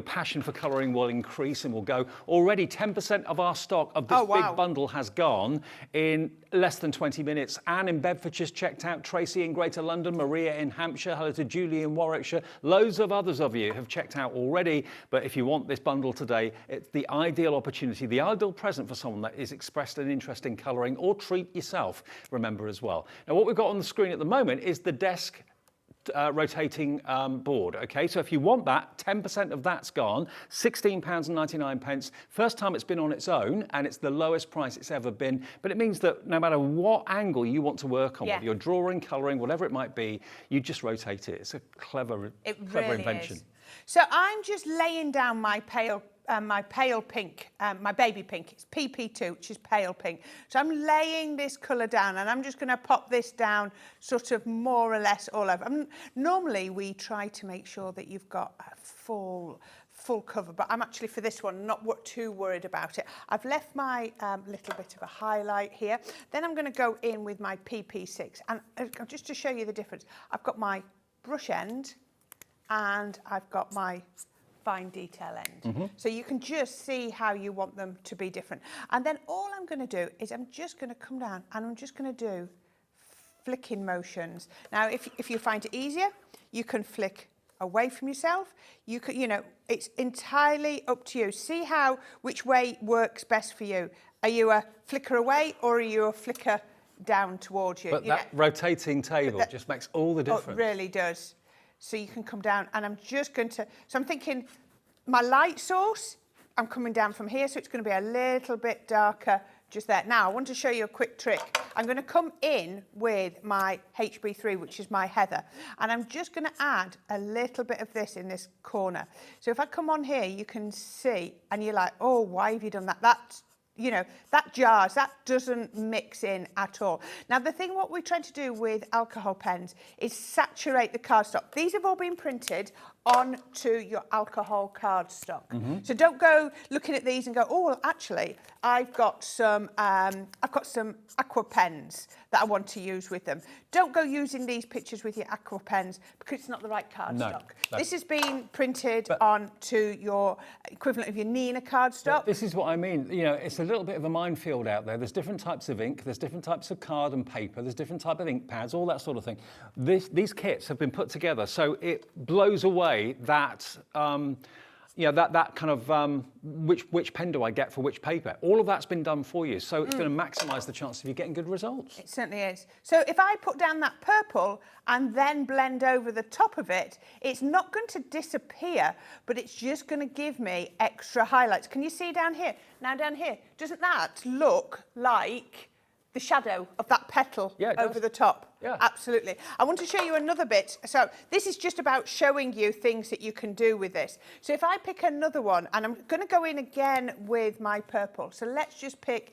passion for colouring will increase and will go. Already 10% of our stock of this big bundle has gone in less than 20 minutes. Anne in Bedfordshire's checked out, Tracy in Greater London, Maria in Hampshire, hello to Julie in Warwickshire. Loads of others of you have checked out already. But if you want this bundle today, it's the ideal opportunity, the ideal present for someone that is expressed an interest in colouring, or treat yourself, remember as well. Now what we've got on the screen at the moment is the desk rotating board. Okay, so if you want that, 10% of that's gone, £16.99. First time it's been on its own, and it's the lowest price it's ever been. But it means that no matter what angle you want to work on, whether you're drawing, colouring, whatever it might be, you just rotate it. It's a clever invention. Is. So I'm just laying down my pale pink, my baby pink. It's PP2, which is pale pink. So I'm laying this colour down, and I'm just going to pop this down sort of more or less all over. Normally we try to make sure that you've got a full cover, but I'm actually, for this one, not too worried about it. I've left my little bit of a highlight here. Then I'm going to go in with my PP6, and just to show you the difference, I've got my brush end and I've got my fine detail end. So you can just see how you want them to be different. And then all I'm going to do is I'm just going to come down and I'm just going to do flicking motions. Now, if you find it easier, you can flick away from yourself. You could, it's entirely up to you. See which way works best for you. Are you a flicker away, or are you a flicker down towards you? But that rotating table just makes all the difference. It really does. So you can come down, and I'm just going to, so I'm thinking my light source, I'm coming down from here, so it's going to be a little bit darker just there. Now, I want to show you a quick trick. I'm going to come in with my HB3, which is my heather, and I'm just going to add a little bit of this in this corner. So if I come on here, you can see, and you're like, oh, why have you done that? That's, that jars, that doesn't mix in at all. Now, the thing what we're trying to do with alcohol pens is saturate the cardstock. These have all been printed onto your alcohol cardstock. So don't go looking at these and go, oh, well, actually, I've got some aqua pens that I want to use with them. Don't go using these pictures with your aqua pens because it's not the right cardstock. No. This has been printed onto your equivalent of your Nina cardstock. This is what I mean. It's a little bit of a minefield out there. There's different types of ink, there's different types of card and paper, there's different type of ink pads, all that sort of thing. These kits have been put together so it blows away that that kind of which pen do I get for which paper. All of that's been done for you, so it's going to maximise the chance of you getting good results. It certainly is. So if I put down that purple and then blend over the top of it, it's not going to disappear, but it's just going to give me extra highlights. Can you see down here? Now down here, doesn't that look like the shadow of that petal over the top? Yeah. Absolutely. I want to show you another bit. So this is just about showing you things that you can do with this. So if I pick another one, and I'm going to go in again with my purple. So let's just pick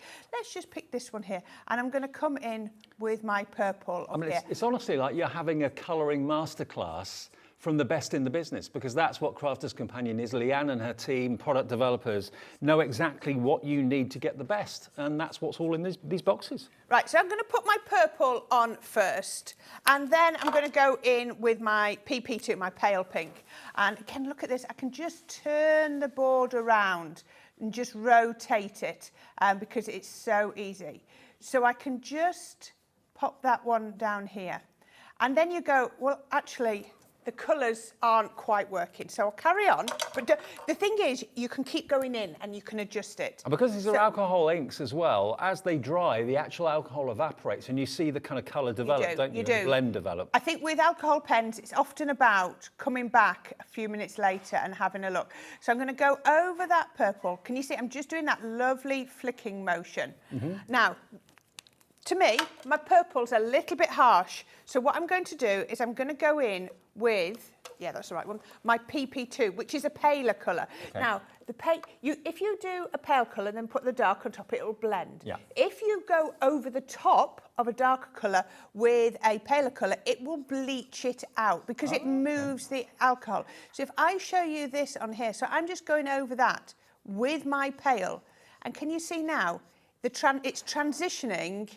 this one here, and I'm going to come in with my purple. It's honestly like you're having a colouring masterclass from the best in the business, because that's what Crafter's Companion is. Leanne and her team, product developers, know exactly what you need to get the best, and that's what's all in these boxes. Right, so I'm going to put my purple on first, and then I'm going to go in with my PP2, my pale pink. And again, look at this. I can just turn the board around and just rotate it because it's so easy. So I can just pop that one down here. And then you go, well, actually, the colours aren't quite working, so I'll carry on. But the thing is, you can keep going in and you can adjust it. And because these are alcohol inks as well, as they dry, the actual alcohol evaporates and you see the kind of colour develop, don't you? The blend develop. I think with alcohol pens, it's often about coming back a few minutes later and having a look. So I'm going to go over that purple. Can you see? I'm just doing that lovely flicking motion. Now, to me, my purple's a little bit harsh. So what I'm going to do is I'm going to go in with, that's the right one, my PP2, which is a paler colour. Okay. Now, if you do a pale colour and then put the dark on top, it'll blend. Yeah. If you go over the top of a darker colour with a paler colour, it will bleach it out because it moves the alcohol. So if I show you this on here, so I'm just going over that with my pale, And can you see now, it's transitioning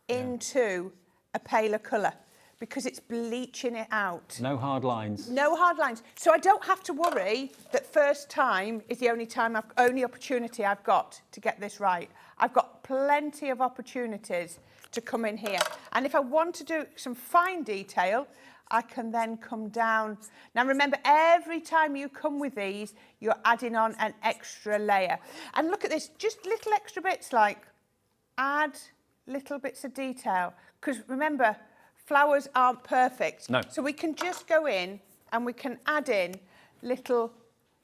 into a paler colour because it's bleaching it out. No hard lines. No hard lines. So I don't have to worry that first time is the only opportunity I've got to get this right. I've got plenty of opportunities to come in here. And if I want to do some fine detail, I can then come down. Now remember, every time you come with these, you're adding on an extra layer. And look at this, just little extra bits like add little bits of detail. Because remember, flowers aren't perfect. No. So we can just go in and we can add in little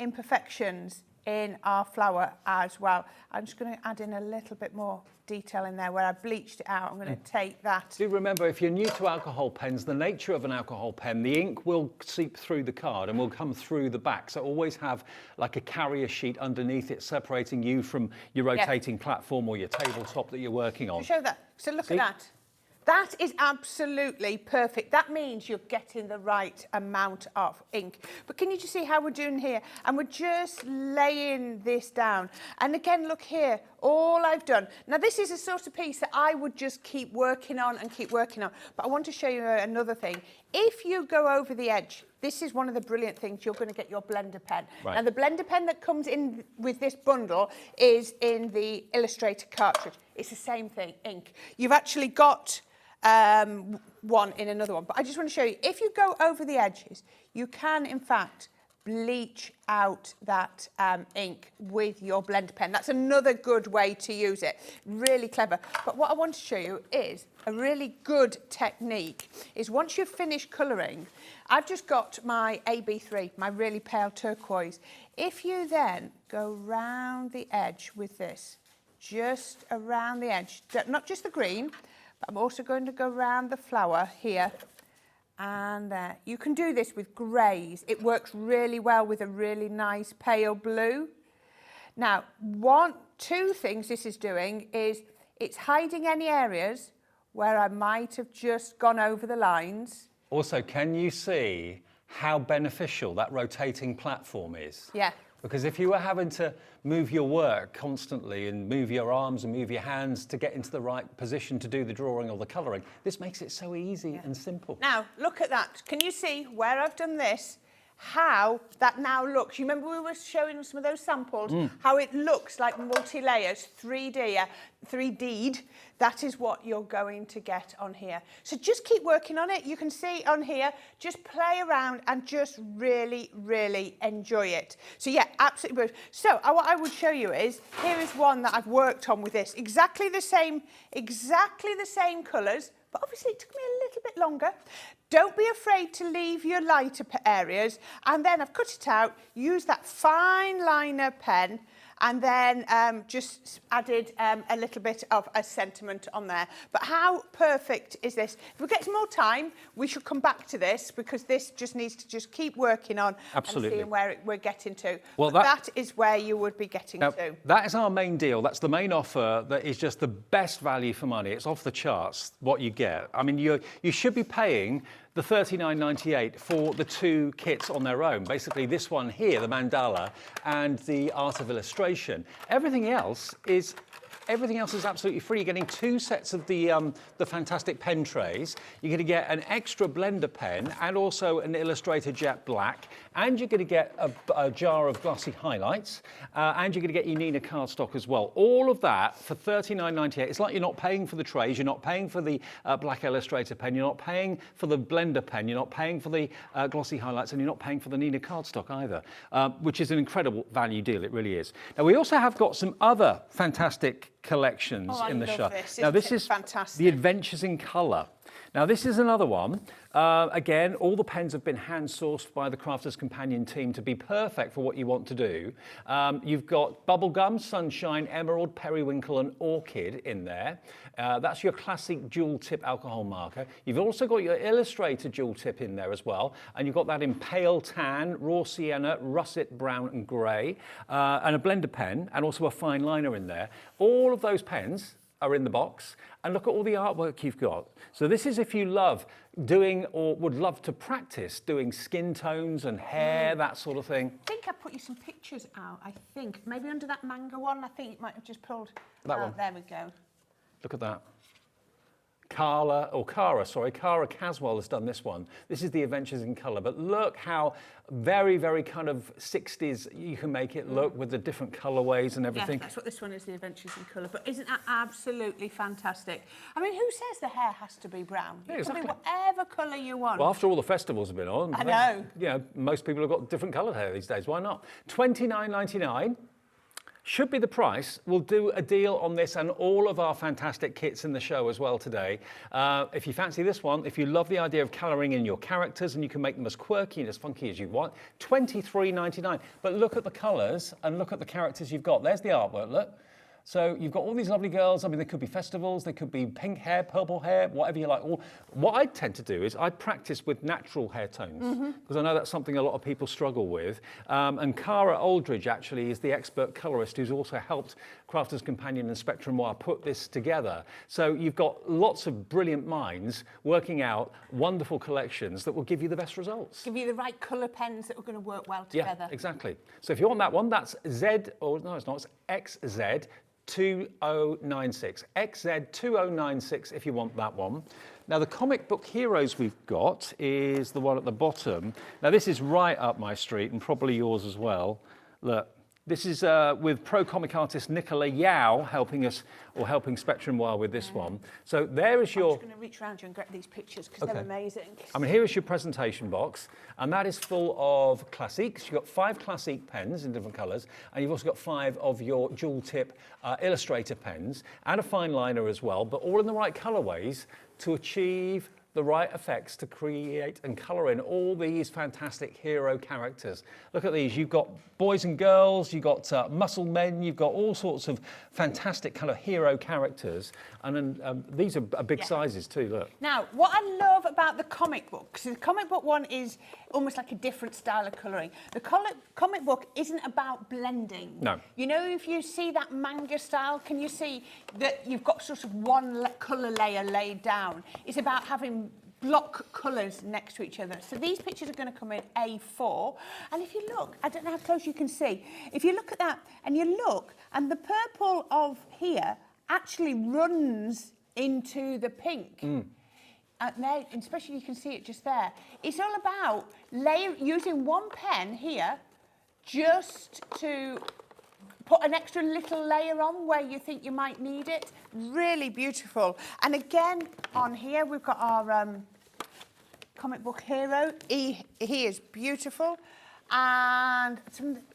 imperfections in our flower as well. I'm just going to add in a little bit more detail in there where I bleached it out. I'm going to take that. Do remember, if you're new to alcohol pens, the nature of an alcohol pen, the ink will seep through the card and will come through the back. So always have like a carrier sheet underneath it separating you from your rotating platform or your tabletop that you're working on. Show that. So look at that. That is absolutely perfect. That means you're getting the right amount of ink. But can you just see how we're doing here? And we're just laying this down. And again, look here, all I've done. Now, this is a sort of piece that I would just keep working on and keep working on. But I want to show you another thing. If you go over the edge, this is one of the brilliant things, you're going to get your blender pen. Right. Now, the blender pen that comes in with this bundle is in the Illustrator cartridge. It's the same thing, ink. You've actually got one in another one, but I just want to show you, if you go over the edges, you can in fact bleach out that ink with your blender pen. That's another good way to use it. Really clever. But what I want to show you is a really good technique is once you've finished colouring, I've just got my AB3, my really pale turquoise. If you then go round the edge with this, just around the edge, not just the green, but I'm also going to go around the flower here and there. You can do this with greys. It works really well with a really nice pale blue. Now, two things this is doing is it's hiding any areas where I might have just gone over the lines. Also, can you see how beneficial that rotating platform is? Yeah. Because if you were having to move your work constantly and move your arms and move your hands to get into the right position to do the drawing or the colouring, this makes it so easy and simple. Now, look at that. Can you see where I've done this? How that now looks. You remember we were showing some of those samples, how it looks like multi-layers, 3D'd. That is what you're going to get on here. So just keep working on it. You can see on here, just play around and just really, really enjoy it. So yeah, absolutely brilliant. So what I would show you is, here is one that I've worked on with this. Exactly the same colours, but obviously it took me a little bit longer. Don't be afraid to leave your lighter areas. And then I've cut it out, used that fine liner pen, and then just added a little bit of a sentiment on there. But how perfect is this? If we get some more time, we should come back to this because this just needs to just keep working on and seeing where we're getting to. Well, that is where you would be getting to. That is our main deal. That's the main offer that is just the best value for money. It's off the charts what you get. I mean, you should be paying the $39.98 for the two kits on their own. Basically, this one here, the mandala, and the art of illustration. Everything else is absolutely free. You're getting two sets of the fantastic pen trays. You're going to get an extra blender pen and also an Illustrator Jet Black. And you're going to get a jar of glossy highlights. And you're going to get your Nina cardstock as well. All of that for $39.98. It's like you're not paying for the trays. You're not paying for the black Illustrator pen. You're not paying for the blender pen. You're not paying for the glossy highlights. And you're not paying for the Nina cardstock either, which is an incredible value deal. It really is. Now, we also have got some other fantastic collections in the shop. Now, this is fantastic. The Adventures in Colour. Now, this is another one. Again, all the pens have been hand-sourced by the Crafters Companion team to be perfect for what you want to do. You've got Bubblegum, Sunshine, Emerald, Periwinkle and Orchid in there. That's your classic dual-tip alcohol marker. You've also got your Illustrator dual-tip in there as well. And you've got that in Pale Tan, Raw Sienna, Russet Brown and Grey, and a blender pen, and also a fine liner in there. All of those pens are in the box, and look at all the artwork you've got. So this is if you love doing or would love to practice doing skin tones and hair, that sort of thing. I think I put you some pictures out, I think. Maybe under that manga one, I think it might have just pulled That out. one. There we go. Look at that. Cara Caswell has done this one. This is the Adventures in Colour, but look how very, very kind of 60s you can make it look with the different colourways and everything. Yeah, that's what this one is, the Adventures in Colour. But isn't that absolutely fantastic? I mean, who says the hair has to be brown? Yeah, It can be exactly. whatever colour you want. Well, after all the festivals have been on, I know. You know, most people have got different coloured hair these days. Why not? $29.99 should be the price. We'll do a deal on this and all of our fantastic kits in the show as well today. If you fancy this one, if you love the idea of colouring in your characters and you can make them as quirky and as funky as you want, $23.99. But look at the colours and look at the characters you've got. There's the artwork, look. So you've got all these lovely girls. I mean, they could be festivals, they could be pink hair, purple hair, whatever you like. What I tend to do is I practice with natural hair tones because I know that's something a lot of people struggle with. And Cara Aldridge actually is the expert colorist who's also helped Crafters Companion and Spectrum Noir put this together. So you've got lots of brilliant minds working out wonderful collections that will give you the best results. Give you the right colour pens that are going to work well together. Yeah, exactly. So if you want that one, that's Z, or no, it's not, it's XZ. 2096, XZ2096 if you want that one. Now the comic book heroes we've got is the one at the bottom. Now this is right up my street and probably yours as well. Look, this is with pro comic artist Nicola Yao helping us, or helping Spectrum Noir with this one. So there is your... I'm just going to reach around you and get these pictures because they're amazing. I mean, here is your presentation box, and that is full of classiques. You've got 5 classic pens in different colours, and you've also got 5 of your dual tip illustrator pens, and a fine liner as well, but all in the right colourways to achieve the right effects to create and colour in all these fantastic hero characters. Look at these, you've got boys and girls, you've got muscle men, you've got all sorts of fantastic kind of hero characters, and these are big sizes too, look. Now, what I love about the comic book, because the comic book one is almost like a different style of colouring. The comic book isn't about blending. No. You know, if you see that manga style, can you see that you've got sort of one colour layer laid down? It's about having block colours next to each other. So these pictures are going to come in A4. And if you look, I don't know how close you can see, if you look at that and you look, and the purple of here actually runs into the pink. And there, especially you can see it just there. It's all about using one pen here just to put an extra little layer on where you think you might need it. Really beautiful. And again, on here, we've got our comic book hero. He is beautiful. And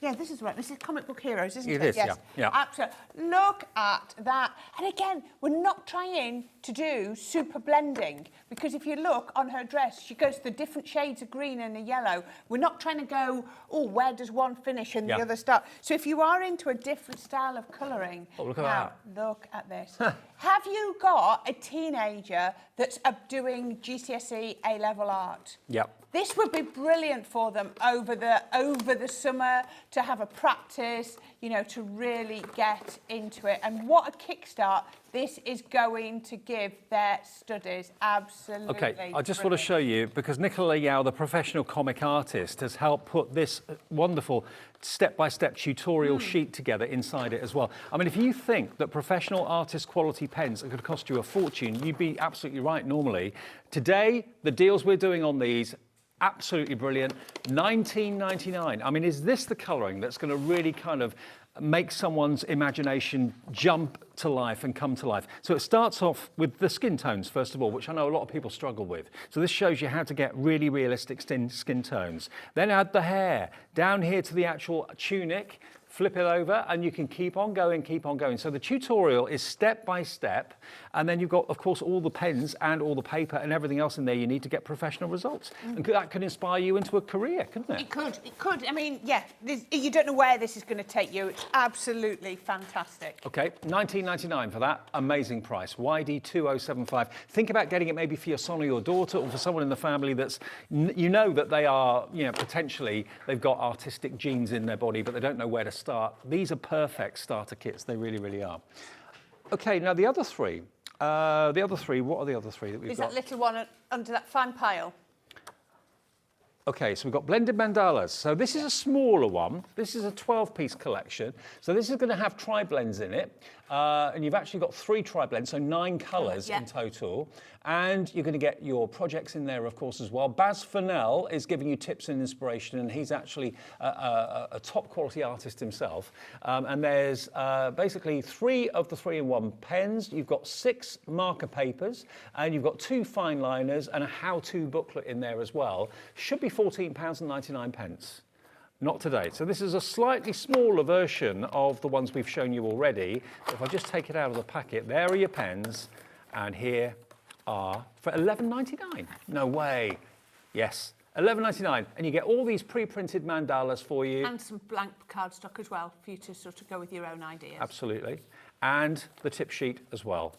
yeah, this is right. This is comic book heroes, isn't it? It is, yes. yeah. Absolutely. Look at that. And again, we're not trying to do super blending, because if you look on her dress, she goes to the different shades of green and a yellow. We're not trying to go, oh, where does one finish and the other start? So if you are into a different style of colouring, look at that. Look at this. Have you got a teenager that's doing GCSE A-level art? Yep. This would be brilliant for them over the summer to have a practice, you know, to really get into it. And what a kickstart this is going to give their studies. Absolutely. Okay, I just want to brilliant. show you, because Nicola Yao, the professional comic artist, has helped put this wonderful step-by-step tutorial sheet together inside it as well. I mean, if you think that professional artist quality pens are going to cost you a fortune, you'd be absolutely right normally. Today, the deals we're doing on these, absolutely brilliant. $19.99. I mean, is this the colouring that's going to really kind of make someone's imagination jump to life and come to life? So it starts off with the skin tones, first of all, which I know a lot of people struggle with. So this shows you how to get really realistic skin tones. Then add the hair, down here to the actual tunic, flip it over, and you can keep on going, keep on going. So the tutorial is step by step, and then you've got, of course, all the pens and all the paper and everything else in there you need to get professional results. And that could inspire you into a career, couldn't it? It could. I mean, yeah, you don't know where this is going to take you. It's absolutely fantastic. Okay, $19.99 for that amazing price, YD2075. Think about getting it maybe for your son or your daughter, or for someone in the family that's, you know that they are, you know, potentially they've got artistic genes in their body, but they don't know where to start. These are perfect starter kits. They really, really are. Okay, now the other three. What are the other three that we've got? Is that little one under that fine pile? Okay, so we've got blended mandalas. So this is a smaller one. This is a 12-piece collection. So this is going to have tri-blends in it. And you've actually got 3 tri-blends, so 9 colours in total. And you're going to get your projects in there, of course, as well. Baz Fennell is giving you tips and inspiration, and he's actually a top-quality artist himself. And there's basically 3 of the 3-in-1 pens. You've got 6 marker papers, and you've got 2 fine liners and a how-to booklet in there as well. Should be £14.99. Not today. So this is a slightly smaller version of the ones we've shown you already. If I just take it out of the packet, there are your pens, and here are for £11.99. No way. Yes, £11.99, and you get all these pre-printed mandalas for you. And some blank cardstock as well for you to sort of go with your own ideas. Absolutely, and the tip sheet as well.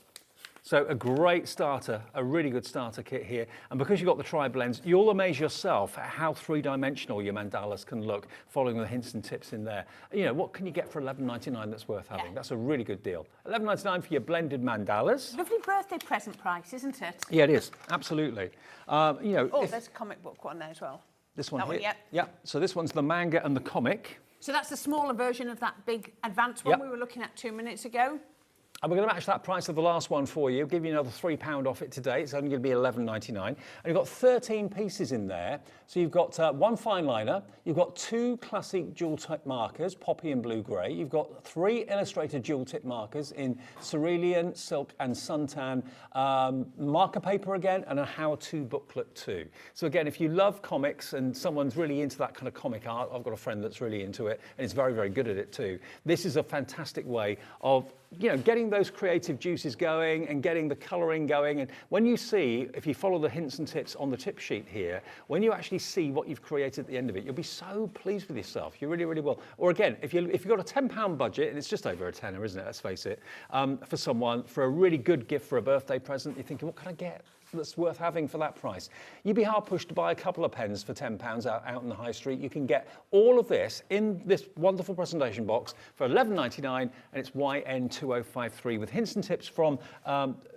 So a great starter, a really good starter kit here. And because you've got the tri-blends, you'll amaze yourself at how 3-dimensional your mandalas can look following the hints and tips in there. You know, what can you get for £11.99 that's worth having? Yeah. That's a really good deal. £11.99 for your blended mandalas. Lovely birthday present price, isn't it? Yeah, it is, absolutely. You know, Oh, there's a comic book one there as well. this one that here. one, yep. Yeah, so this one's the manga and the comic. So that's the smaller version of that big advanced one Yep. we were looking at 2 minutes ago. And we're going to match that price of the last one for you. Give you another £3 off it today. It's only going to be £11.99. And you've got 13 pieces in there. So you've got 1 fine liner. You've got 2 classic dual tip markers, poppy and blue grey. You've got 3 illustrated dual tip markers in cerulean, silk and suntan. Marker paper again, and a how-to booklet too. So again, if you love comics and someone's really into that kind of comic art, I've got a friend that's really into it and is very, very good at it too. This is a fantastic way of, you know, getting those creative juices going and getting the colouring going. And when you see, if you follow the hints and tips on the tip sheet here, when you actually see what you've created at the end of it, you'll be so pleased with yourself. You really, really will. Or again, if you've got a £10 budget, and it's just over a tenner, isn't it? Let's face it, for someone, for a really good gift for a birthday present, you're thinking, what can I get that's worth having for that price? You'd be hard pushed to buy a couple of pens for £10 out in the high street. You can get all of this in this wonderful presentation box for £11.99, and it's YN2053 with hints and tips from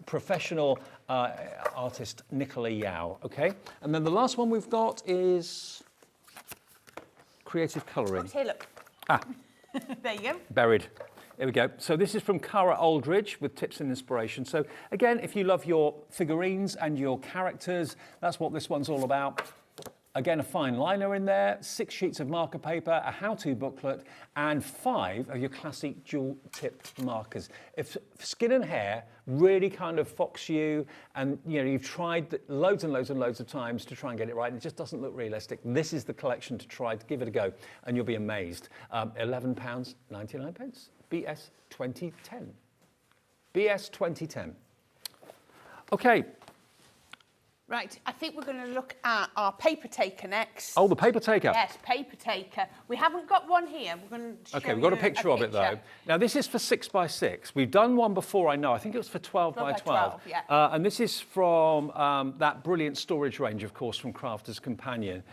professional artist Nicola Yao. Okay, and then the last one we've got is creative colouring. What's here, look. Ah, There you go. buried. There we go. So this is from Cara Aldridge with tips and inspiration. So again, if you love your figurines and your characters, that's what this one's all about. Again, a fine liner in there, 6 sheets of marker paper, a how-to booklet, and 5 of your classic dual tip markers. If skin and hair really kind of fox you, and you know you've tried loads and loads and loads of times to try and get it right, and it just doesn't look realistic, this is the collection to try. To give it a go, and you'll be amazed. £11.99. BS 2010. BS 2010. Okay. Right, I think we're going to look at our paper taker next. Oh, the paper taker. Yes, paper taker. We haven't got one here. We're going to show Okay, we've got a you picture of it though. Now this is for 6x6. We've done one before, I know. I think it was for 12 by 12. Yeah. And this is from that brilliant storage range, of course, from Crafter's Companion,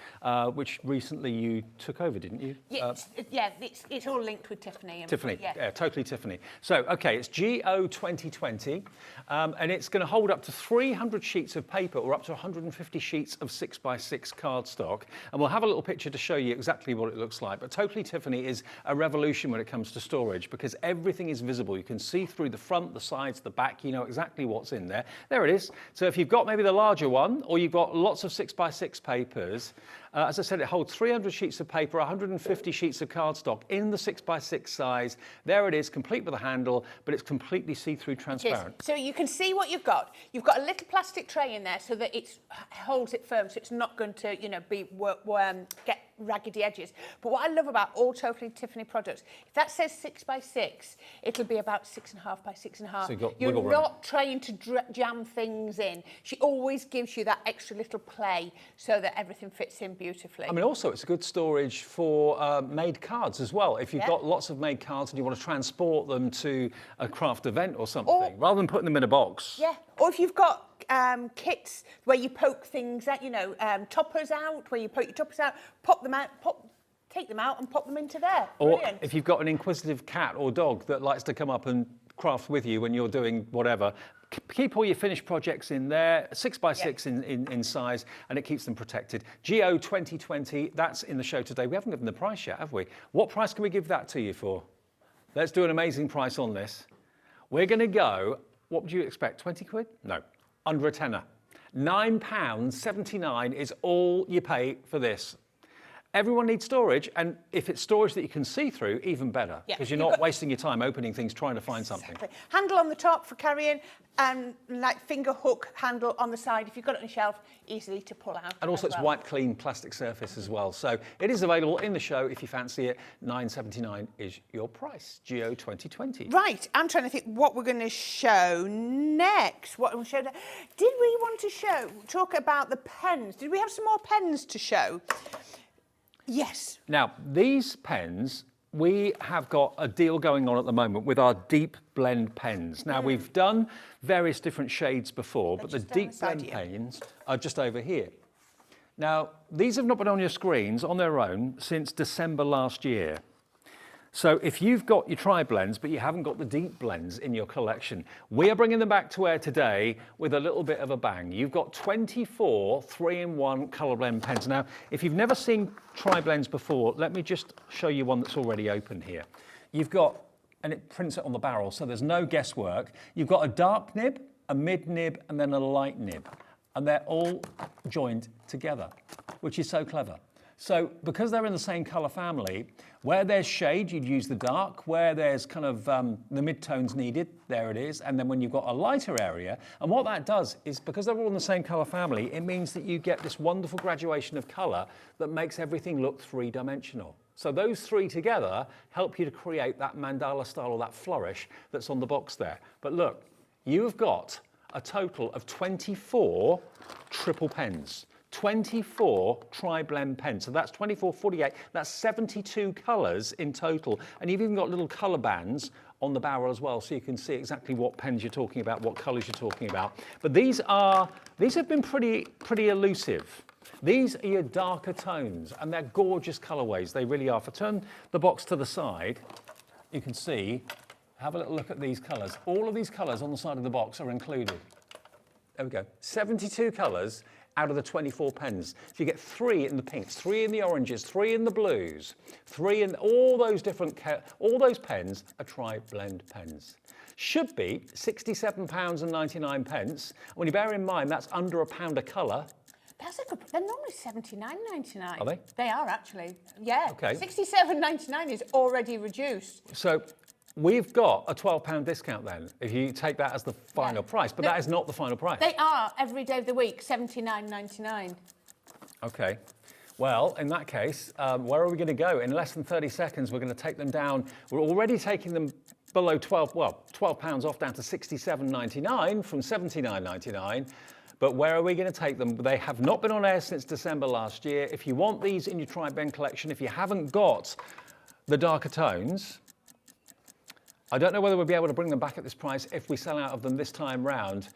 which recently you took over, didn't you? Yeah, it's all linked with Tiffany. Tiffany, Yeah. totally Tiffany. So, okay, it's GO 2020, and it's going to hold up to 300 sheets of paper or up to 150 sheets of 6x6 cardstock. And we'll have a little picture to show you exactly what it looks like. But Totally Tiffany is a revolution when it comes to storage because everything is visible. You can see through the front, the sides, the back, you know exactly what's in there. There it is. So if you've got maybe the larger one or you've got lots of 6x6 papers, as I said, it holds 300 sheets of paper, 150 sheets of cardstock in the 6x6 size. There it is, complete with a handle, but it's completely see-through transparent. So you can see what you've got. You've got a little plastic tray in there so that it holds it firm, so it's not going to, you know, get raggedy edges. But what I love about all Totally Tiffany products, if that says 6x6, it'll be about 6.5 by 6.5. So you're wiggle room. not trying to jam things in. She always gives you that extra little play so that everything fits in beautifully. I mean, also, it's a good storage for made cards as well. If you've got lots of made cards and you want to transport them to a craft event or something, rather than putting them in a box. Yeah, or if you've got kits where you poke things out, you know, toppers out, where you poke your toppers out, pop them out, take them out and pop them into there. Or Brilliant. if you've got an inquisitive cat or dog that likes to come up and craft with you when you're doing whatever. Keep all your finished projects in there, 6x6 in size, and it keeps them protected. GO 2020, that's in the show today. We haven't given the price yet, have we? What price can we give that to you for? Let's do an amazing price on this. We're going to go, what would you expect, 20 quid? No, under a tenner. £9.79 is all you pay for this. Everyone needs storage, and if it's storage that you can see through, even better, because you're not wasting your time opening things trying to find something. Handle on the top for carrying, and like finger hook handle on the side. If you've got it on a shelf, easily to pull out. And also it's wipe clean plastic surface as well. So it is available in the show if you fancy it. £9.79 is your price. GO 2020. Right, I'm trying to think what we're going to show next. What we'll show. Did we want to talk about the pens? Did we have some more pens to show? Yes. Now, these pens, we have got a deal going on at the moment with our deep blend pens. Now, we've done various different shades before, but the deep blend pens are just over here. Now, these have not been on your screens on their own since December last year. So if you've got your tri-blends, but you haven't got the deep blends in your collection, we are bringing them back to air today with a little bit of a bang. You've got 24 3-in-1 colour blend pens. Now, if you've never seen tri-blends before, let me just show you one that's already open here. You've got, and it prints it on the barrel, so there's no guesswork. You've got a dark nib, a mid nib, and then a light nib. And they're all joined together, which is so clever. So because they're in the same colour family, where there's shade, you'd use the dark. Where there's kind of the mid-tones needed, there it is. And then when you've got a lighter area, and what that does is, because they're all in the same colour family, it means that you get this wonderful graduation of colour that makes everything look three-dimensional. So those three together help you to create that mandala style or that flourish that's on the box there. But look, you have got a total of 24 triple pens. 24 tri-blend pens. So that's 24, 48, that's 72 colours in total. And you've even got little colour bands on the barrel as well, so you can see exactly what pens you're talking about, what colours you're talking about. But these have been pretty elusive. These are your darker tones, and they're gorgeous colourways. They really are. If I turn the box to the side, you can see, have a little look at these colours. All of these colours on the side of the box are included. There we go. 72 colours out of the 24 pens. So you get 3 in the pinks, 3 in the oranges, 3 in the blues, 3 in all those different, all those pens are tri-blend pens. Should be £67.99. When you bear in mind that's under £1 a colour. That's a good. They're normally £79.99. Are they? They are actually. Yeah. Okay. £67.99 is already reduced. So we've got a £12 discount then, if you take that as the final price, but that is not the final price. They are every day of the week, £79.99. Okay. Well, in that case, where are we going to go? In less than 30 seconds, we're going to take them down. We're already taking them below £12 off down to £67.99 from £79.99. But where are we going to take them? They have not been on air since December last year. If you want these in your tri-blend collection, if you haven't got the darker tones, I don't know whether we'll be able to bring them back at this price. If we sell out of them this time round,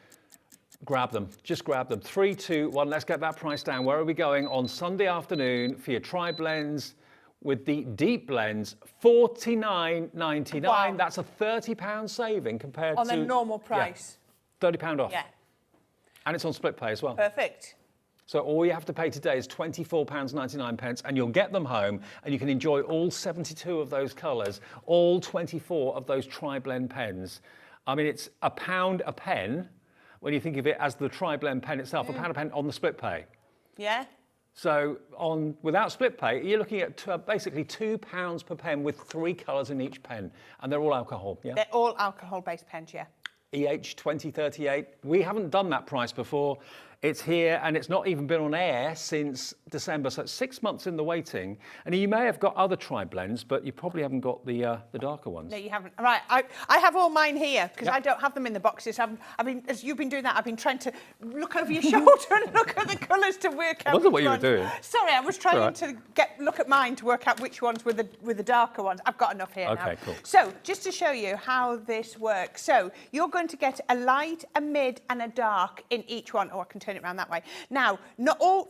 grab them. Just grab them. 3, 2, 1. Let's get that price down. Where are we going on Sunday afternoon for your tri-blends with the deep blends? £49.99. Wow. That's a £30 saving compared On to the normal price. Yeah, £30 off. Yeah. And it's on split pay as well. Perfect. So all you have to pay today is £24.99, and you'll get them home, and you can enjoy all 72 of those colours, all 24 of those tri-blend pens. I mean, it's £1 a pen when you think of it as the tri-blend pen itself, £1 a pen on the split pay. Yeah. So without split pay, you're looking at basically £2 per pen with 3 colours in each pen, and they're all alcohol. Yeah. They're all alcohol-based pens, yeah. EH 2038. We haven't done that price before. It's here, and it's not even been on air since December, so it's 6 months in the waiting. And you may have got other tri-blends, but you probably haven't got the darker ones. No, you haven't. Right, I have all mine here because I don't have them in the boxes. I've been, as you've been doing that, I've been trying to look over your shoulder and look at the colours to work out. I wonder what you were doing. Sorry, I was trying to look at mine to work out which ones were the darker ones. I've got enough here now. Okay, cool. So just to show you how this works. So you're going to get a light, a mid, and a dark in each one. Oh, I can turn it around that way. Now,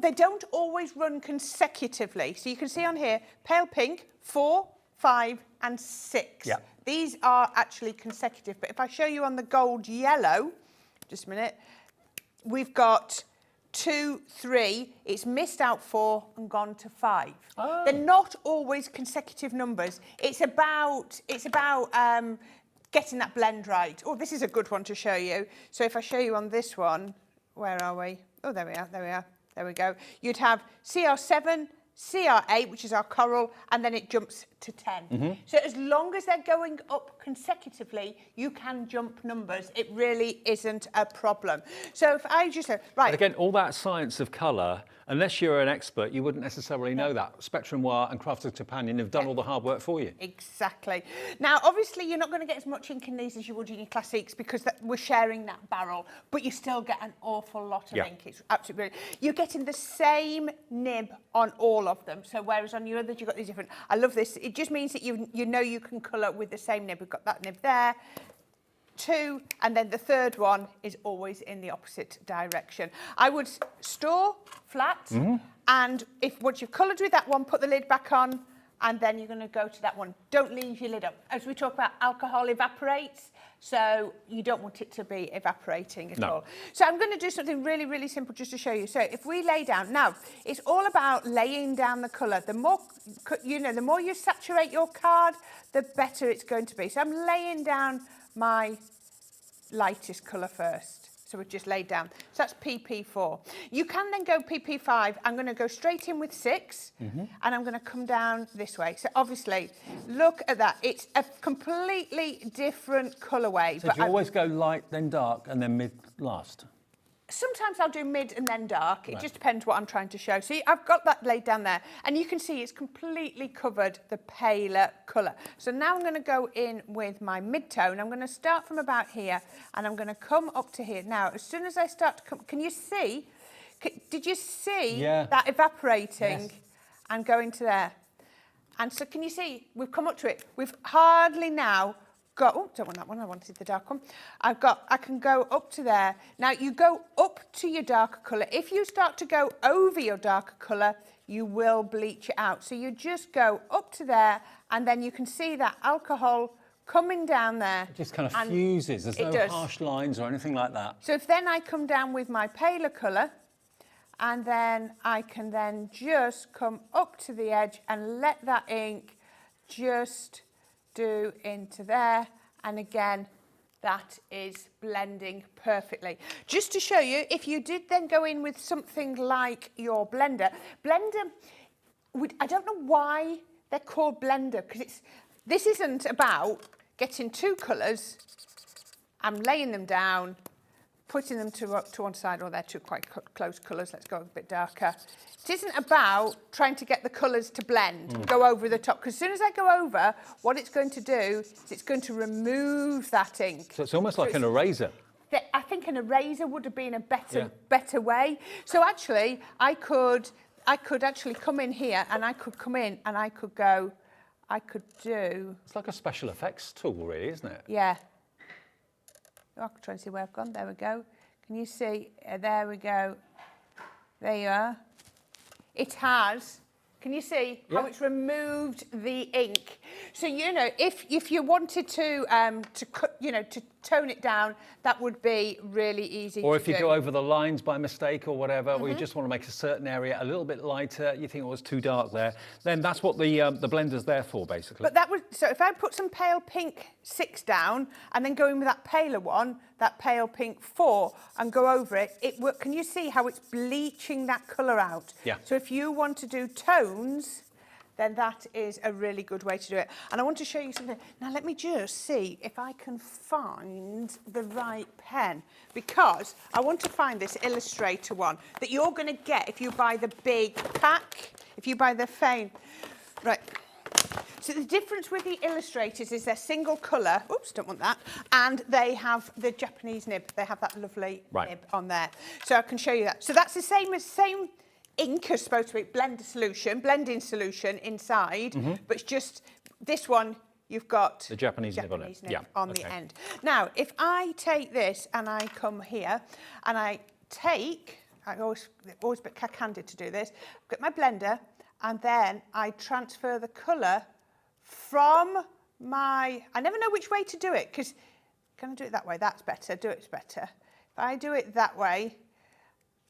they don't always run consecutively. So you can see on here, pale pink, 4, 5, and 6. Yeah. these are actually consecutive, but if I show you on the gold yellow, just a minute, we've got 2, 3, it's missed out 4 and gone to 5. Oh. They're not always consecutive numbers. It's about getting that blend right. Oh, this is a good one to show you. So if I show you on this one, where are we? Oh, there we are, there we are, there we go. You'd have CR7, CR8, which is our coral, and then it jumps to 10. So as long as they're going up consecutively, you can jump numbers. It really isn't a problem. So if I just say, right. And again, all that science of colour, unless you're an expert, you wouldn't necessarily know that. Spectrum Noir and Crafter's Companion have done all the hard work for you. Exactly. Now, obviously, you're not going to get as much ink in these as you would in your classiques because we're sharing that barrel, but you still get an awful lot of ink. It's absolutely brilliant. You're getting the same nib on all of them. So whereas on your others, you've got these different. I love this. It just means that you know you can colour with the same nib. We've got that nib there. 2, and then the third one is always in the opposite direction. I would store flat, and if once you've coloured with that one, put the lid back on, and then you're going to go to that one. Don't leave your lid up. As we talk about, alcohol evaporates, so you don't want it to be evaporating at all. So I'm going to do something really, really simple just to show you. So if we lay down, now it's all about laying down the colour. The more, the more you saturate your card, the better it's going to be. So I'm laying down my lightest colour first. So we've just laid down. So that's PP4. You can then go PP5. I'm going to go straight in with 6, and I'm going to come down this way. So obviously, look at that. It's a completely different colourway. So do you always go light, then dark, and then mid last? Sometimes I'll do mid and then dark. It just depends what I'm trying to show. See, I've got that laid down there. And you can see it's completely covered the paler colour. So now I'm going to go in with my mid-tone. I'm going to start from about here, and I'm going to come up to here. Now, as soon as I start to come, can you see? Did you see that evaporating and going to there? And so can you see? We've come up to it. We've hardly now got, oh, don't want that one, I wanted the dark one. I can go up to there. Now you go up to your darker colour. If you start to go over your darker colour, you will bleach it out. So you just go up to there, and then you can see that alcohol coming down there. It just kind of fuses. There's no harsh lines or anything like that. So if then I come down with my paler colour, and then I can then just come up to the edge and let that ink just do into there, and again that is blending perfectly. Just to show you, if you did then go in with something like your blender, I don't know why they're called blender, because this isn't about getting 2 colours and laying them down, putting them to one side. Or they're 2 quite close colours. Let's go a bit darker. It isn't about trying to get the colours to blend, go over the top. Because as soon as I go over, what it's going to do is it's going to remove that ink. So it's almost like an eraser. I think an eraser would have been a better way. So actually, I could actually come in here, and I could come in and I could do. It's like a special effects tool, really, isn't it? Yeah. Oh, I can try and see where I've gone. There we go. Can you see? There we go. There you are. It has. Can you see how it's removed the ink? So if you wanted to tone it down, that would be really easy. Or if you go over the lines by mistake or whatever, or you just want to make a certain area a little bit lighter, you think it was too dark there, then that's what the blender's there for, basically. But so if I put some pale pink 6 down and then go in with that paler one, that pale pink 4, and go over it, can you see how it's bleaching that colour out? Yeah. So if you want to do tones, then that is a really good way to do it. And I want to show you something. Now, let me just see if I can find the right pen, because I want to find this Illustrator one that you're going to get if you buy the big pack, if you buy the Fame. Right. So the difference with the Illustrators is they're single colour. Oops, don't want that. And they have the Japanese nib. They have that lovely nib on there. So I can show you that. So that's the same ink is supposed to be blending solution inside, but it's just this one, you've got the Japanese nib on the end. Now, if I take this and I come here and I always a bit cack-handed to do this, I've got my blender, and then I transfer the colour from I never know which way to do it, because can I do it that way? That's better. Do it better. If I do it that way,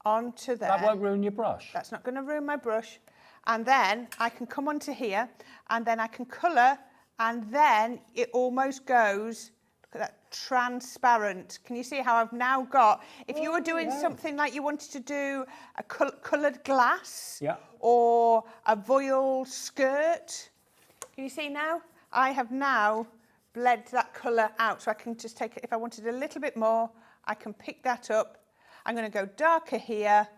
onto there. That won't ruin your brush. That's not going to ruin my brush. And then I can come onto here, and then I can colour, and then it almost goes, look at that, transparent. Can you see how I've now got, if you were doing something like you wanted to do a coloured glass, or a voile skirt, can you see now? I have now bled that colour out, so I can just take it, if I wanted a little bit more, I can pick that up. I'm going to go darker here,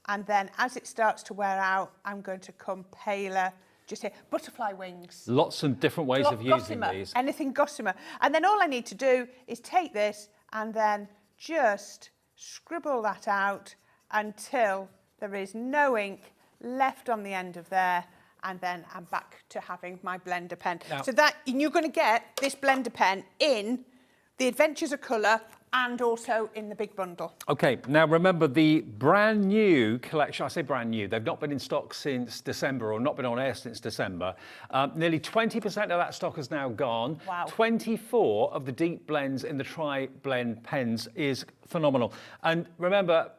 and then as it starts to wear out, I'm going to come paler, just here. Butterfly wings. Lots of different ways of using gossamer, these. anything gossamer. And then all I need to do is take this and then just scribble that out until there is no ink left on the end of there. And then I'm back to having my blender pen. Now, so that you're going to get this blender pen in the Adventures of Colour and also in the big bundle. Okay, now remember the brand new collection, I say brand new, they've not been in stock since December or not been on air since December. Nearly 20% of that stock has now gone. Wow. 24 of the deep blends in the tri-blend pens is phenomenal. And remember,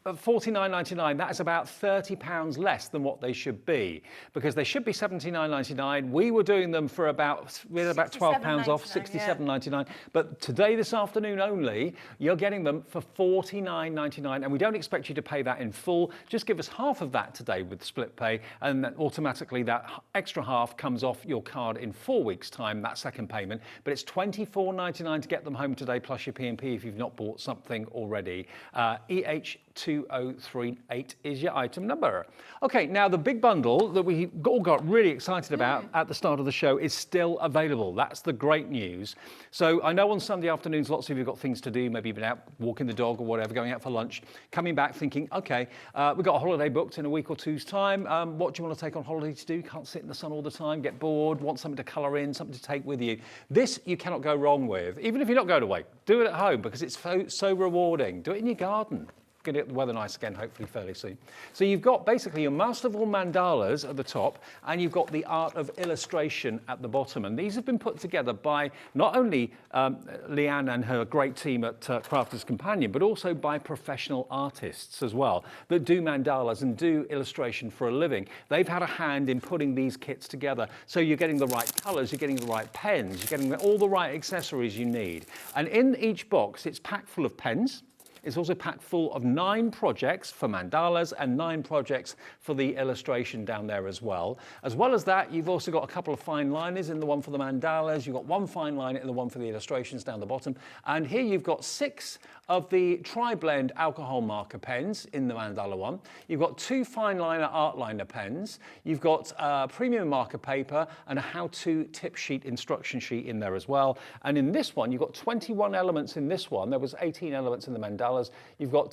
at $49.99, that is about £30 less than what they should be, because they should be $79.99. We were doing them for about £12 off, $67.99. But today, this afternoon only, you're getting them for $49.99, and we don't expect you to pay that in full. Just give us half of that today with split pay, and then automatically that extra half comes off your card in 4 weeks' time, that second payment. But it's $24.99 to get them home today, plus your P&P if you've not bought something already. EH2038 is your item number. Okay, now the big bundle that we all got really excited about at the start of the show is still available. That's the great news. So I know on Sunday afternoons, lots of you have got things to do. Maybe you've been out walking the dog or whatever, going out for lunch, coming back thinking, okay, we've got a holiday booked in a week or two's time. What do you want to take on holiday to do? Can't sit in the sun all the time, get bored, want something to colour in, something to take with you. This you cannot go wrong with. Even if you're not going away, do it at home because it's so rewarding. Do it in your garden. Going to get the weather nice again, hopefully fairly soon. So you've got basically your masterful mandalas at the top, and you've got the art of illustration at the bottom. And these have been put together by not only Leanne and her great team at Crafter's Companion, but also by professional artists as well that do mandalas and do illustration for a living. They've had a hand in putting these kits together. So you're getting the right colours, you're getting the right pens, you're getting all the right accessories you need. And in each box, it's packed full of pens. It's also packed full of 9 projects for mandalas and 9 projects for the illustration down there as well. As well as that, you've also got a couple of fine liners in the one for the mandalas. You've got 1 fine liner in the one for the illustrations down the bottom. And here you've got 6 of the tri-blend alcohol marker pens in the mandala one. You've got 2 fine liner art liner pens. You've got premium marker paper and a how-to tip sheet, instruction sheet in there as well. And in this one, you've got 21 elements in this one. There was 18 elements in the mandalas. You've got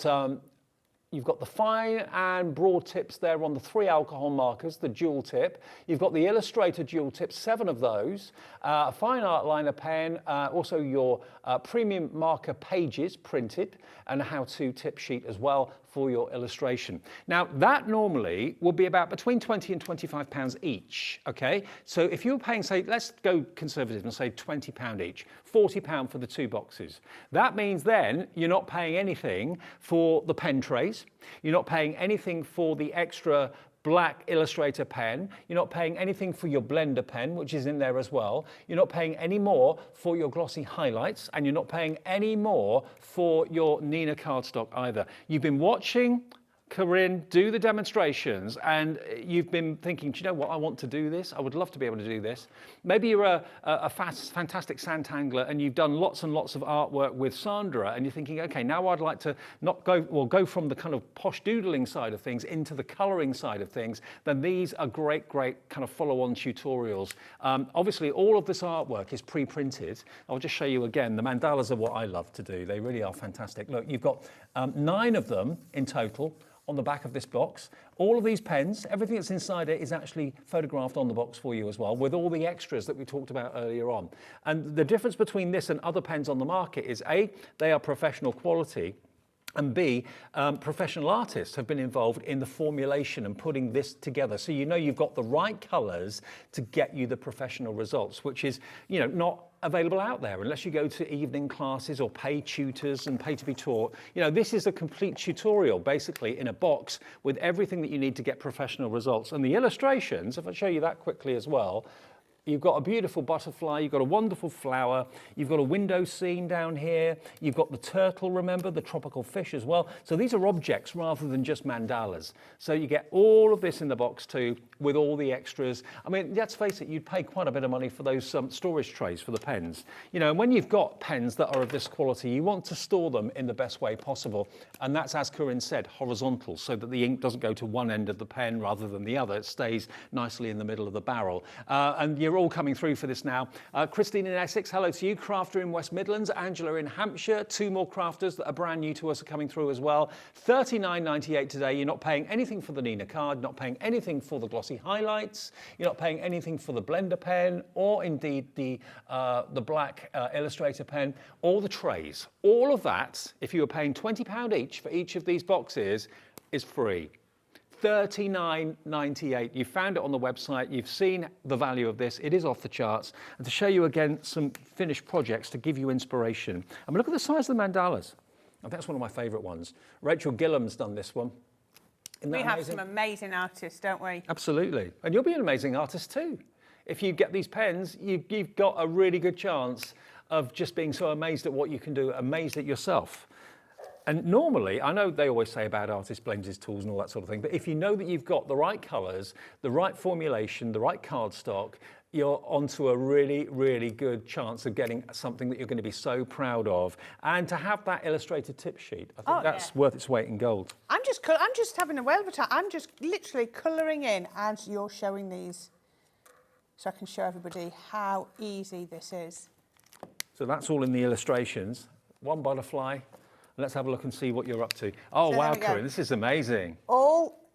the fine and broad tips there on the 3 alcohol markers, the dual tip. You've got the Illustrator dual tip, 7 of those. A fine art liner pen, also your premium marker pages printed, and a how-to tip sheet as well for your illustration. Now, that normally will be about between 20 and £25 each, okay? So if you're paying, say, let's go conservative and say £20 each, £40 for the 2 boxes. That means then you're not paying anything for the pen trays. You're not paying anything for the extra black Illustrator pen. You're not paying anything for your blender pen, which is in there as well. You're not paying any more for your glossy highlights, and you're not paying any more for your Nina cardstock either. You've been watching Corinne do the demonstrations, and you've been thinking, do you know what, I want to do this. I would love to be able to do this. Maybe you're a fantastic sandtangler and you've done lots and lots of artwork with Sandra, and you're thinking, okay, now I'd like to go from the kind of posh doodling side of things into the colouring side of things. Then these are great kind of follow-on tutorials. Obviously, all of this artwork is pre-printed. I'll just show you again. The mandalas are what I love to do. They really are fantastic. Look, you've got 9 of them in total on the back of this box. All of these pens, everything that's inside it is actually photographed on the box for you as well, with all the extras that we talked about earlier on. And the difference between this and other pens on the market is A, they are professional quality, And B, professional artists have been involved in the formulation and putting this together. So you know you've got the right colours to get you the professional results, which is, you know, not available out there unless you go to evening classes or pay tutors and pay to be taught. You know, this is a complete tutorial, basically, in a box with everything that you need to get professional results. And the illustrations, if I show you that quickly as well, you've got a beautiful butterfly, you've got a wonderful flower, you've got a window scene down here, you've got the turtle, remember, the tropical fish as well. So these are objects rather than just mandalas. So you get all of this in the box too, with all the extras. I mean, let's face it, you'd pay quite a bit of money for those storage trays for the pens. You know, and when you've got pens that are of this quality, you want to store them in the best way possible. And that's, as Corinne said, horizontal, so that the ink doesn't go to one end of the pen rather than the other. It stays nicely in the middle of the barrel. And you're all coming through for this now. Christine in Essex, hello to you. Crafter in West Midlands, Angela in Hampshire. 2 more crafters that are brand new to us are coming through as well. $39.98 today. You're not paying anything for the Nina card, not paying anything for the glossy highlights. You're not paying anything for the blender pen, or indeed the black illustrator pen, or the trays. All of that, if you were paying £20 each for each of these boxes, is free. $39.98. You found it on the website. You've seen the value of this. It is off the charts. And to show you again some finished projects to give you inspiration. I mean, look at the size of the mandalas. I think that's one of my favourite ones. Rachel Gillam's done this one. Isn't that We have amazing? some amazing artists, don't we? Absolutely. And you'll be an amazing artist too. If you get these pens, you've got a really good chance of just being so amazed at what you can do, amazed at yourself. And normally, I know they always say about artists blends his tools and all that sort of thing, but if you know that you've got the right colours, the right formulation, the right cardstock, you're onto a really, really good chance of getting something that you're going to be so proud of. And to have that illustrated tip sheet, I think that's worth its weight in gold. I'm just having a whale of a time. I'm just literally colouring in as you're showing these, so I can show everybody how easy this is. So that's all in the illustrations. One butterfly. Let's have a look and see what you're up to. Oh, So wow, there we go. Corinne, this is amazing.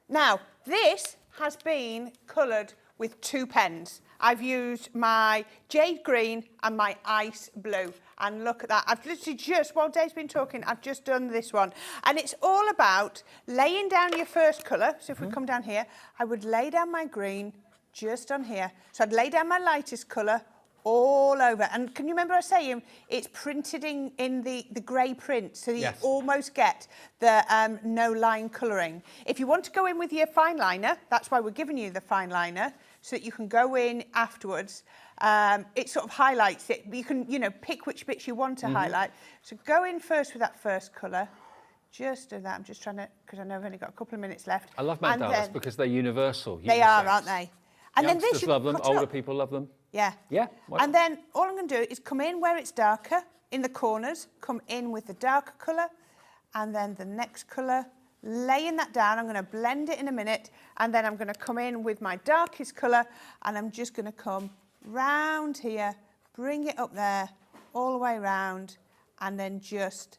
Now, this has been coloured with 2 pens. I've used my jade green and my ice blue. And look at that. I've literally just, while Dave's been talking, I've just done this one. And it's all about laying down your first colour. So if we come down here, I would lay down my green just on here. So I'd lay down my lightest colour all over. And can you remember I was saying it's printed in the grey print, so you almost get the no line colouring. If you want to go in with your fine liner, that's why we're giving you the fine liner, so that you can go in afterwards. It sort of highlights it. You can, you know, pick which bits you want to highlight. So go in first with that first colour. Just do that. I'm just trying to, because I know I've only got a couple of minutes left. I love mandalas because they're universal. They are, aren't they? And then Youngsters this love them, cut older up. people love them. Yeah. Yeah. And then all I'm going to do is come in where it's darker, in the corners, come in with the darker colour, and then the next colour, laying that down. I'm going to blend it in a minute, and then I'm going to come in with my darkest colour, and I'm just going to come round here, bring it up there, all the way round, and then just...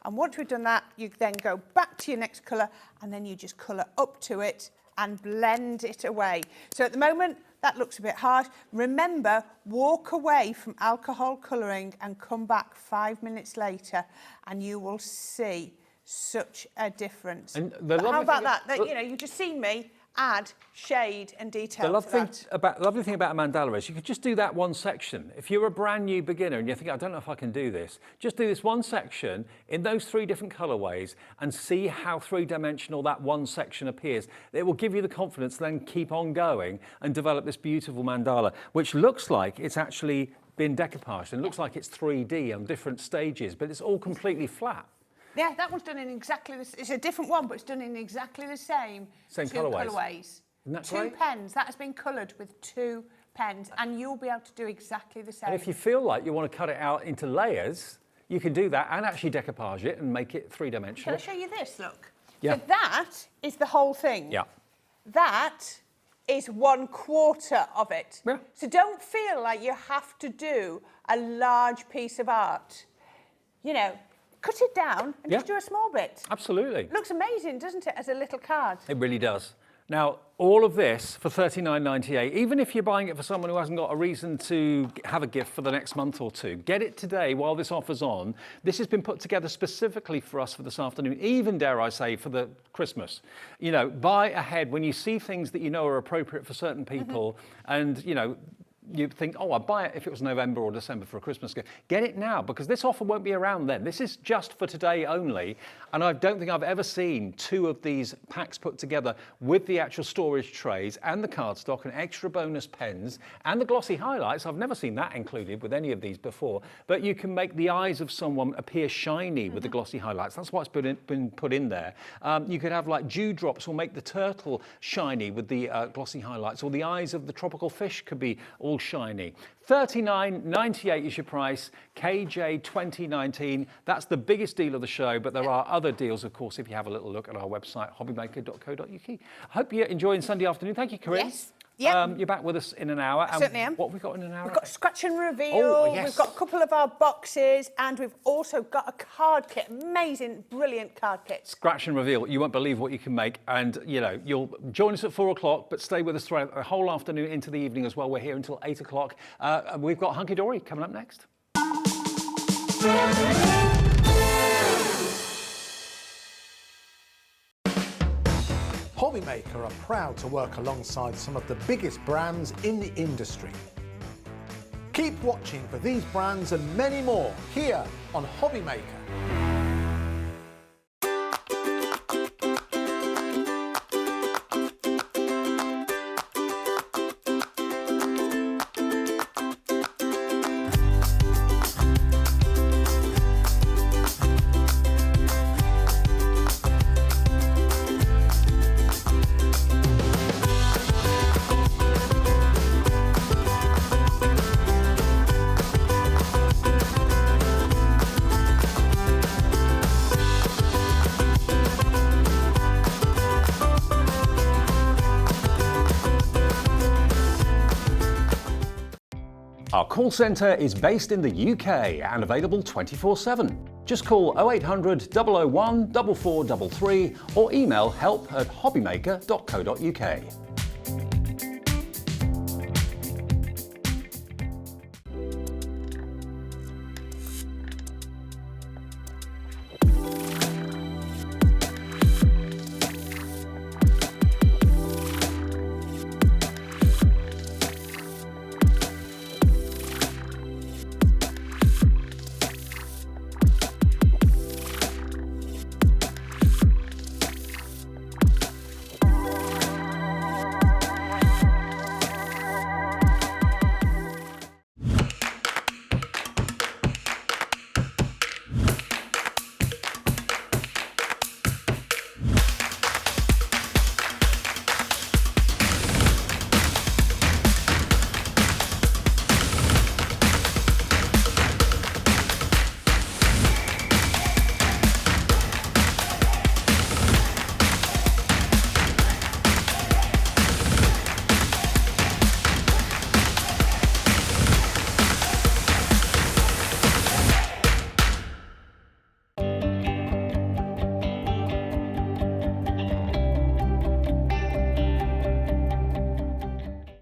And once we've done that, you then go back to your next colour, and then you just colour up to it and blend it away. So at the moment, that looks a bit harsh. Remember, walk away from alcohol colouring and come back 5 minutes later, and you will see such a difference. And how about that? You know, you've just seen me add shade and detail The lovely thing about a mandala is you could just do that one section. If you're a brand new beginner and you think, I don't know if I can do this, just do this one section in those 3 different colourways and see how 3-dimensional that one section appears. It will give you the confidence to then keep on going and develop this beautiful mandala, which looks like it's actually been decoupaged and looks like it's 3D on different stages, but it's all completely flat. Yeah, that one's done in exactly the... It's a different one, but it's done in exactly the same 2 colourways. Isn't that 2 great? pens. That has been coloured with 2 pens, and you'll be able to do exactly the same. And if you feel like you want to cut it out into layers, you can do that and actually decoupage it and make it 3-dimensional. Can I show you this? Look. Yeah. So that is the whole thing. Yeah. That is 1/4 of it. Yeah. So don't feel like you have to do a large piece of art. You know, cut it down and just do a small bit. Absolutely. Looks amazing, doesn't it, as a little card? It really does. Now, all of this for $39.98, even if you're buying it for someone who hasn't got a reason to have a gift for the next month or two, get it today while this offer's on. This has been put together specifically for us for this afternoon, even, dare I say, for the Christmas. You know, buy ahead when you see things that you know are appropriate for certain people, and, you know, you think, oh, I'd buy it if it was November or December for a Christmas gift. Get it now, because this offer won't be around then. This is just for today only. And I don't think I've ever seen 2 of these packs put together with the actual storage trays and the cardstock and extra bonus pens and the glossy highlights. I've never seen that included with any of these before. But you can make the eyes of someone appear shiny with the glossy highlights. That's why it's been put in there. You could have like dewdrops or make the turtle shiny with the glossy highlights, or the eyes of the tropical fish could be all shiny. $39.98 is your price, KJ 2019. That's the biggest deal of the show, but there are other deals, of course, if you have a little look at our website, hobbymaker.co.uk. I hope you're enjoying Sunday afternoon. Thank you, Corinne. Yes. Yep. You're back with us in an hour. I certainly am. What have we got in an hour? We've got scratch and reveal. Oh, yes. We've got a couple of our boxes, and we've also got a card kit. Amazing, brilliant card kit. Scratch and reveal. You won't believe what you can make. And, you know, you'll join us at 4 o'clock, but stay with us throughout the whole afternoon into the evening as well. We're here until 8 o'clock. We've got Hunkydory coming up next. Hobbymaker are proud to work alongside some of the biggest brands in the industry. Keep watching for these brands and many more here on Hobbymaker. Our call centre is based in the UK and available 24/7. Just call 0800 001 4433 or email help@hobbymaker.co.uk.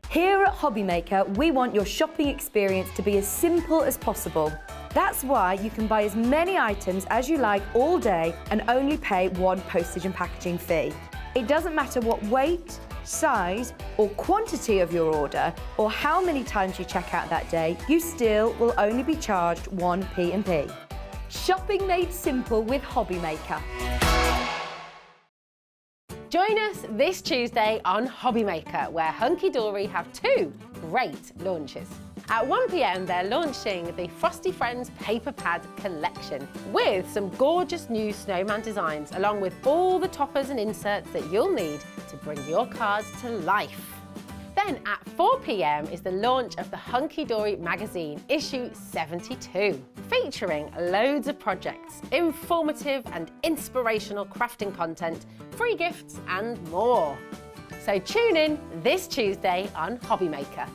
Here at Hobbymaker, we want your shopping experience to be as simple as possible. That's why you can buy as many items as you like all day and only pay one postage and packaging fee. It doesn't matter what weight, size or quantity of your order or how many times you check out that day, you still will only be charged one P&P. Shopping made simple with Hobbymaker. Join us this Tuesday on Hobbymaker, where Hunkydory have 2 great launches. At 1 p.m, they're launching the Frosty Friends Paper Pad Collection with some gorgeous new snowman designs, along with all the toppers and inserts that you'll need to bring your cards to life. Then at 4 p.m. is the launch of the Hunkydory magazine, issue 72, featuring loads of projects, informative and inspirational crafting content, free gifts and more. So tune in this Tuesday on Hobbymaker.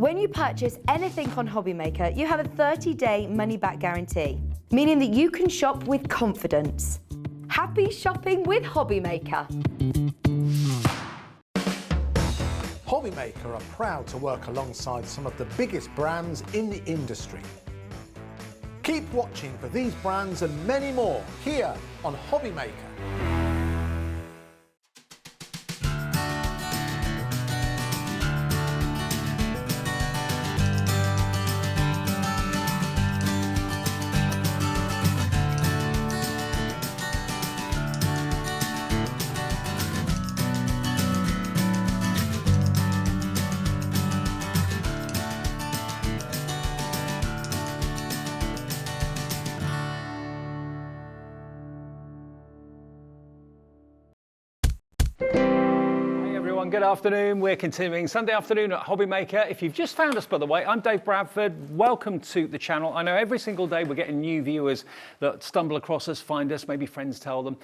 When you purchase anything on Hobbymaker, you have a 30-day money-back guarantee, meaning that you can shop with confidence. Happy shopping with Hobbymaker. Hobbymaker are proud to work alongside some of the biggest brands in the industry. Keep watching for these brands and many more here on Hobbymaker. Good afternoon. We're continuing Sunday afternoon at Hobbymaker. If you've just found us, by the way, I'm Dave Bradford. Welcome to the channel. I know every single day we're getting new viewers that stumble across us, find us, maybe friends tell them.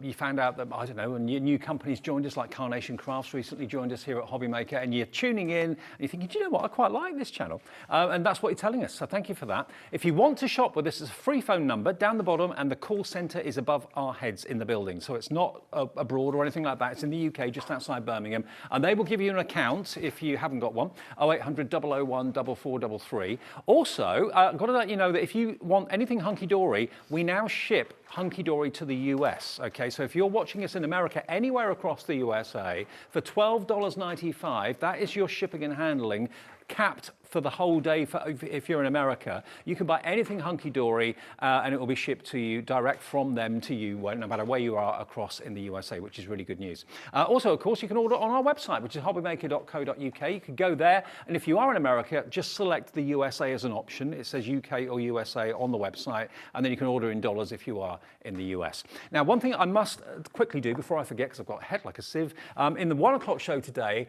You found out that, I don't know, new companies joined us, like Carnation Crafts recently joined us here at Hobbymaker, and you're tuning in and you're thinking, do you know what, I quite like this channel. And that's what you're telling us, so thank you for that. If you want to shop with us, it's a free phone number down the bottom, and the call centre is above our heads in the building. So it's not abroad or anything like that. It's in the UK, just outside Birmingham. And they will give you an account if you haven't got one, 0800 001 4433. Also, I've got to let you know that if you want anything Hunkydory, we now ship Hunkydory to the US, okay? So if you're watching us in America, anywhere across the USA, for $12.95, that is your shipping and handling, capped for the whole day. If you're in America, you can buy anything Hunkydory and it will be shipped to you direct from them to you, no matter where you are across in the USA, which is really good news. Also, of course, you can order on our website, which is hobbymaker.co.uk. You can go there, and if you are in America, just select the USA as an option. It says UK or USA on the website, and then you can order in dollars if you are in the US. Now, one thing I must quickly do before I forget, because I've got a head like a sieve, in the 1 o'clock show today,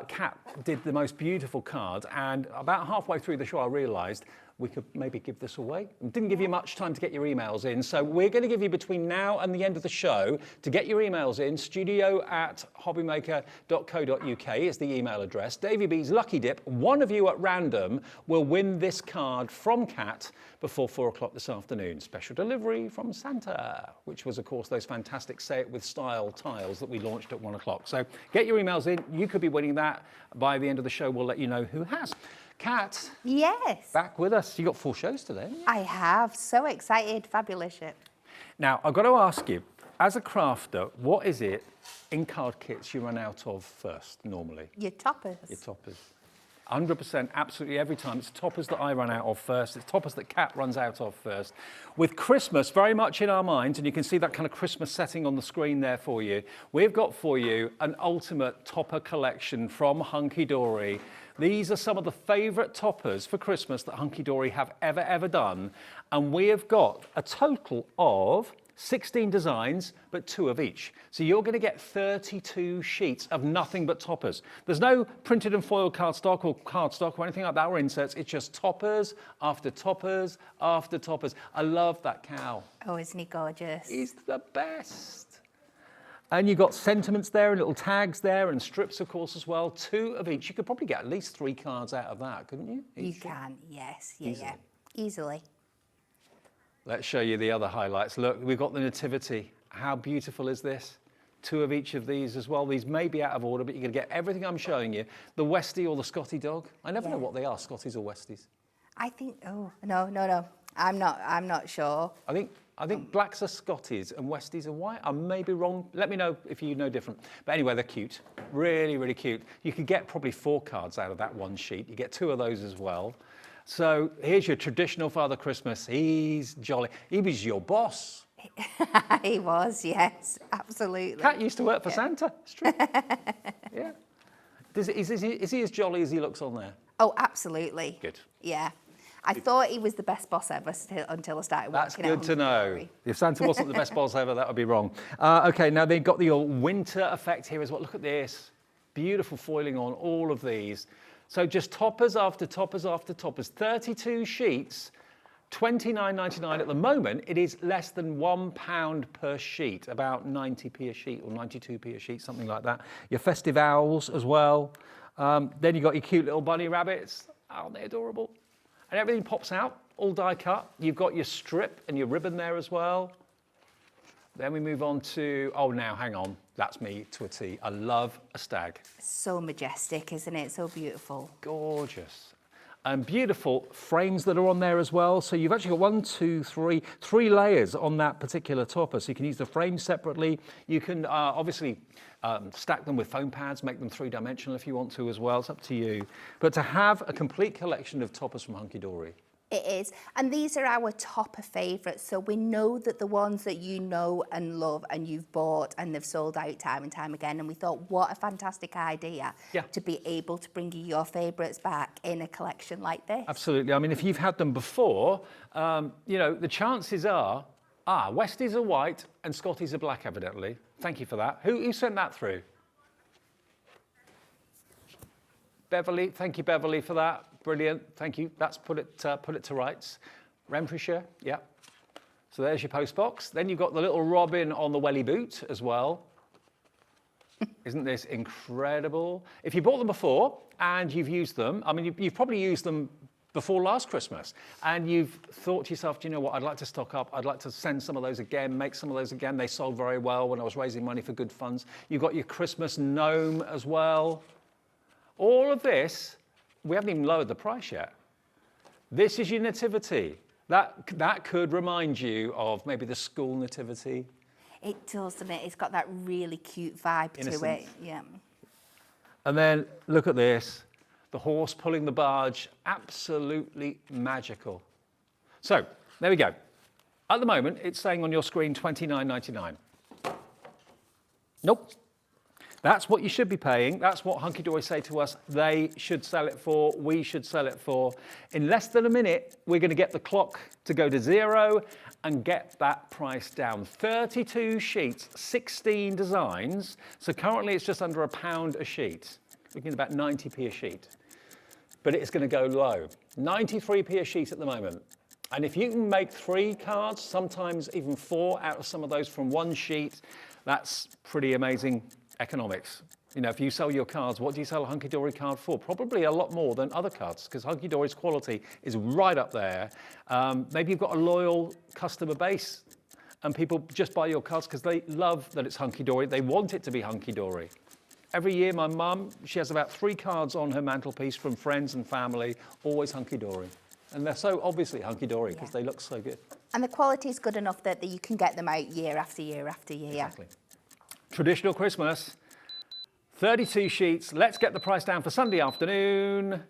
Kat did the most beautiful card, and about halfway through the show I realised we could maybe give this away. Didn't give you much time to get your emails in, so we're going to give you between now and the end of the show to get your emails in. studio@hobbymaker.co.uk is the email address. Davey B's Lucky Dip, one of you at random will win this card from Kat before 4 o'clock this afternoon. Special delivery from Santa, which was, of course, those fantastic Say It With Style tiles that we launched at 1 o'clock. So get your emails in. You could be winning that. By the end of the show, we'll let you know who has. Kat. Yes. Back with us. You got 4 shows today, haven't you? I have. So excited. Fabulous. Now, I've got to ask you, as a crafter, what is it in card kits you run out of first, normally? Your toppers. Your toppers. 100%, absolutely every time. It's toppers that I run out of first. It's toppers that Kat runs out of first. With Christmas very much in our minds, and you can see that kind of Christmas setting on the screen there for you, we've got for you an ultimate topper collection from Hunkydory. These are some of the favourite toppers for Christmas that Hunkydory have ever done. And we have got a total of 16 designs, but 2 of each. So you're going to get 32 sheets of nothing but toppers. There's no printed and foiled cardstock or anything like that, or inserts. It's just toppers after toppers after toppers. I love that cow. Oh, isn't he gorgeous? He's the best. And you've got sentiments there and little tags there and strips, of course, as well. 2 of each. You could probably get at least 3 cards out of that, couldn't you? You can, yes. Yeah. Easily. Let's show you the other highlights. Look, we've got the Nativity. How beautiful is this? 2 of each of these as well. These may be out of order, but you're going to get everything I'm showing you. The Westie or the Scotty dog. I never know what they are, Scotties or Westies. I think, no. I'm not sure. I think blacks are Scotties and Westies are white. I may be wrong. Let me know if you know different. But anyway, they're cute. Really, really cute. You could get probably 4 cards out of that one sheet. You get 2 of those as well. So here's your traditional Father Christmas. He's jolly. He was your boss. He was, yes, absolutely. Kat used to work for Santa. It's true. Yeah. Is he as jolly as he looks on there? Oh, absolutely. Good. Yeah. I thought he was the best boss ever until I started That's working. That's good to know. If Santa wasn't the best boss ever, that would be wrong. Okay, now they've got the old winter effect here as well. Look at this. Beautiful foiling on all of these. So just toppers after toppers after toppers. 32 sheets, $29.99 at the moment. It is less than £1 per sheet, about 90p a sheet or 92p a sheet, something like that. Your festive owls as well. Then you've got your cute little bunny rabbits. Aren't they adorable? And everything pops out, all die cut. You've got your strip and your ribbon there as well. Then we move on to, oh, now hang on. That's me to a T. I love a stag. So majestic, isn't it? So beautiful. Gorgeous. And beautiful frames that are on there as well. So you've actually got three layers on that particular topper. So you can use the frames separately. You can obviously stack them with foam pads, make them three-dimensional if you want to as well. It's up to you. But to have a complete collection of toppers from Hunkydory. It is. And these are our topper favourites. So we know that the ones that you know and love and you've bought and they've sold out time and time again. And we thought, what a fantastic idea to be able to bring you your favourites back in a collection like this. Absolutely. I mean, if you've had them before, you know, the chances are, Westies are white and Scotties are black, evidently. Thank you for that. Who sent that through? Beverly. Thank you, Beverly, for that. Brilliant, thank you. That's put it to rights. Renfrewshire, yeah. So there's your post box. Then you've got the little robin on the welly boot as well. Isn't this incredible? If you bought them before and you've used them, I mean, you've probably used them before last Christmas, and you've thought to yourself, do you know what, I'd like to stock up, I'd like to send some of those again, make some of those again. They sold very well when I was raising money for good funds. You've got your Christmas gnome as well. All of this, we haven't even lowered the price yet. This is your nativity. That could remind you of maybe the school nativity. It does, doesn't it? It's got that really cute vibe to it. Yeah. And then look at this. The horse pulling the barge, absolutely magical. So there we go. At the moment, it's saying on your screen $29.99. Nope. That's what you should be paying. That's what Hunkydory say to us they should sell it for, we should sell it for. In less than a minute, we're going to get the clock to go to 0 and get that price down. 32 sheets, 16 designs. So currently it's just under £1 a sheet. We're getting about 90p a sheet. But it's going to go low. 93p a sheet at the moment. And if you can make 3 cards, sometimes even 4 out of some of those from 1 sheet, that's pretty amazing economics. You know, if you sell your cards, what do you sell a Hunkydory card for? Probably a lot more than other cards, because Hunkydory's quality is right up there. Maybe you've got a loyal customer base and people just buy your cards because they love that it's Hunkydory. They want it to be Hunkydory. Every year, my mum, she has about 3 cards on her mantelpiece from friends and family, always Hunkydory. And they're so obviously Hunkydory because they look so good. And the quality is good enough that you can get them out year after year after year. Exactly. Traditional Christmas, 32 sheets. Let's get the price down for Sunday afternoon.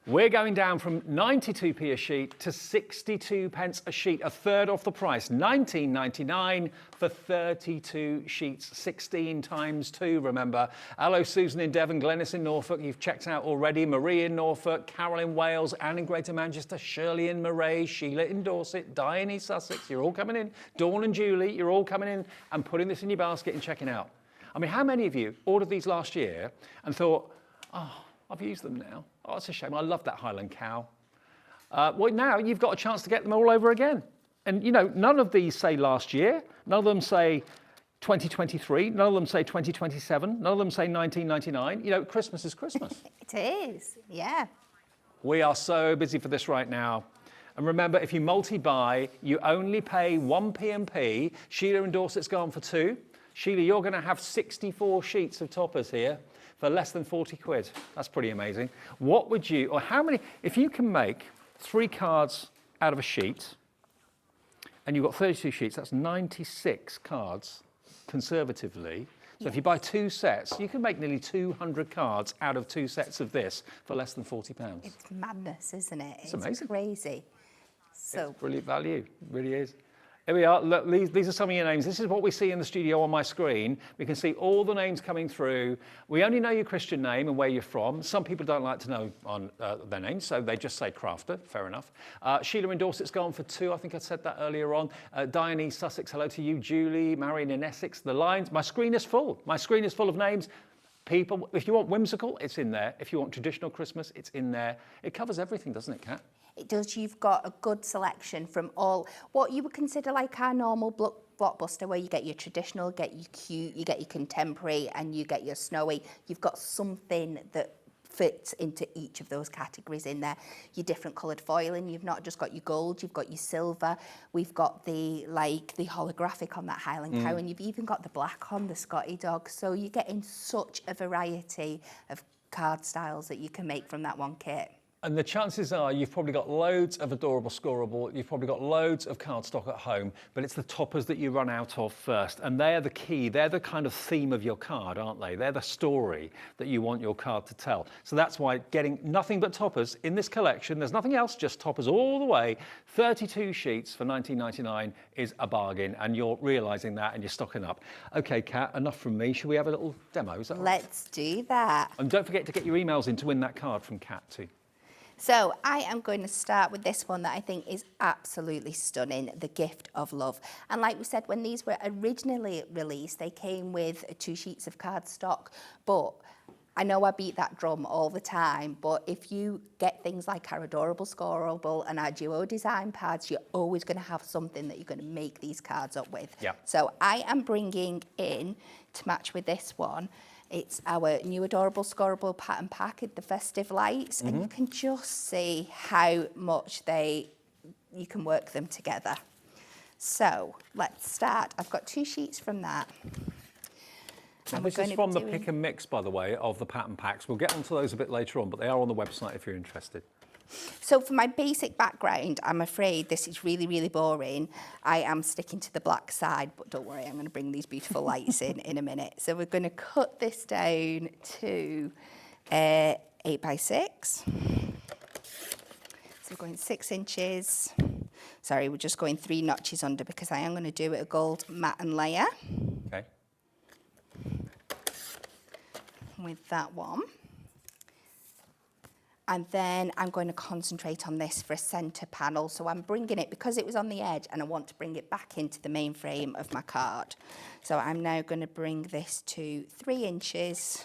We're going down from 92p a sheet to 62 pence a sheet, a third off the price. $19.99 for 32 sheets, 16 times 2, remember. Hello, Susan in Devon, Glenys in Norfolk, you've checked out already. Marie in Norfolk, Carol in Wales, Anne in Greater Manchester, Shirley in Moray, Sheila in Dorset, Diane in Sussex, you're all coming in. Dawn and Julie, you're all coming in and putting this in your basket and checking out. I mean, how many of you ordered these last year and thought, oh, I've used them now. Oh, it's a shame. I love that Highland cow. Well, now you've got a chance to get them all over again. And, you know, none of these say last year. None of them say 2023. None of them say 2027. None of them say 1999. You know, Christmas is Christmas. It is, yeah. We are so busy for this right now. And remember, if you multi-buy, you only pay 1 P&P. Sheila in Dorset's gone for 2. Sheila, you're going to have 64 sheets of toppers here for less than 40 quid. That's pretty amazing. What would you, or how many, if you can make 3 cards out of a sheet, and you've got 32 sheets, that's 96 cards, conservatively. So if you buy 2 sets, you can make nearly 200 cards out of 2 sets of this for less than £40. It's madness, isn't it? It's amazing. Crazy. So it's brilliant value, it really is. Here we are. Look, these are some of your names. This is what we see in the studio on my screen. We can see all the names coming through. We only know your Christian name and where you're from. Some people don't like to know on their names, so they just say Crafter. Fair enough. Sheila in Dorset's gone for 2. I think I said that earlier on. Diane in Sussex, hello to you. Julie, Marion in Essex. The lines. My screen is full. My screen is full of names. People, if you want whimsical, it's in there. If you want traditional Christmas, it's in there. It covers everything, doesn't it, Kat? it does. You've got a good selection from all what you would consider like our normal book blockbuster where you get your traditional, get your cute, you get your contemporary, and you get your snowy. You've got something that fits into each of those categories in there. Your different coloured foiling, you've not just got your gold, you've got your silver. We've got the holographic on that Highland cow, and you've even got the black on the Scotty dog. So you're getting such a variety of card styles that you can make from that one kit. And the chances are you've probably got loads of adorable scoreable, you've probably got loads of cardstock at home, but it's the toppers that you run out of first. And they're the key, they're the kind of theme of your card, aren't they? They're the story that you want your card to tell. So that's why getting nothing but toppers in this collection, there's nothing else, just toppers all the way, 32 sheets for $19.99 is a bargain, and you're realising that and you're stocking up. Okay, Kat, enough from me. Should we have a little demo? Is that right? Let's do that. And don't forget to get your emails in to win that card from Kat too. So I am going to start with this one that I think is absolutely stunning, The Gift of Love. And like we said, when these were originally released, they came with 2 sheets of cardstock. But I know I beat that drum all the time, but if you get things like our adorable scoreable and our duo design pads, you're always going to have something that you're going to make these cards up with. Yeah. So I am bringing in, to match with this one, it's our new adorable scoreable pattern pack with the festive lights, and you can just see how much you can work them together. So let's start. I've got 2 sheets from that. And this is from the pick and mix, by the way, of the pattern packs. We'll get onto those a bit later on, but they are on the website if you're interested. So for my basic background, I'm afraid this is really, really boring. I am sticking to the black side, but don't worry, I'm going to bring these beautiful lights in a minute. So we're going to cut this down to 8 by 6. So we're going 6 inches. Sorry, we're just going 3 notches under because I am going to do a gold matte and layer. Okay. With that one. And then I'm going to concentrate on this for a centre panel. So I'm bringing it, because it was on the edge, and I want to bring it back into the main frame of my card. So I'm now going to bring this to 3 inches.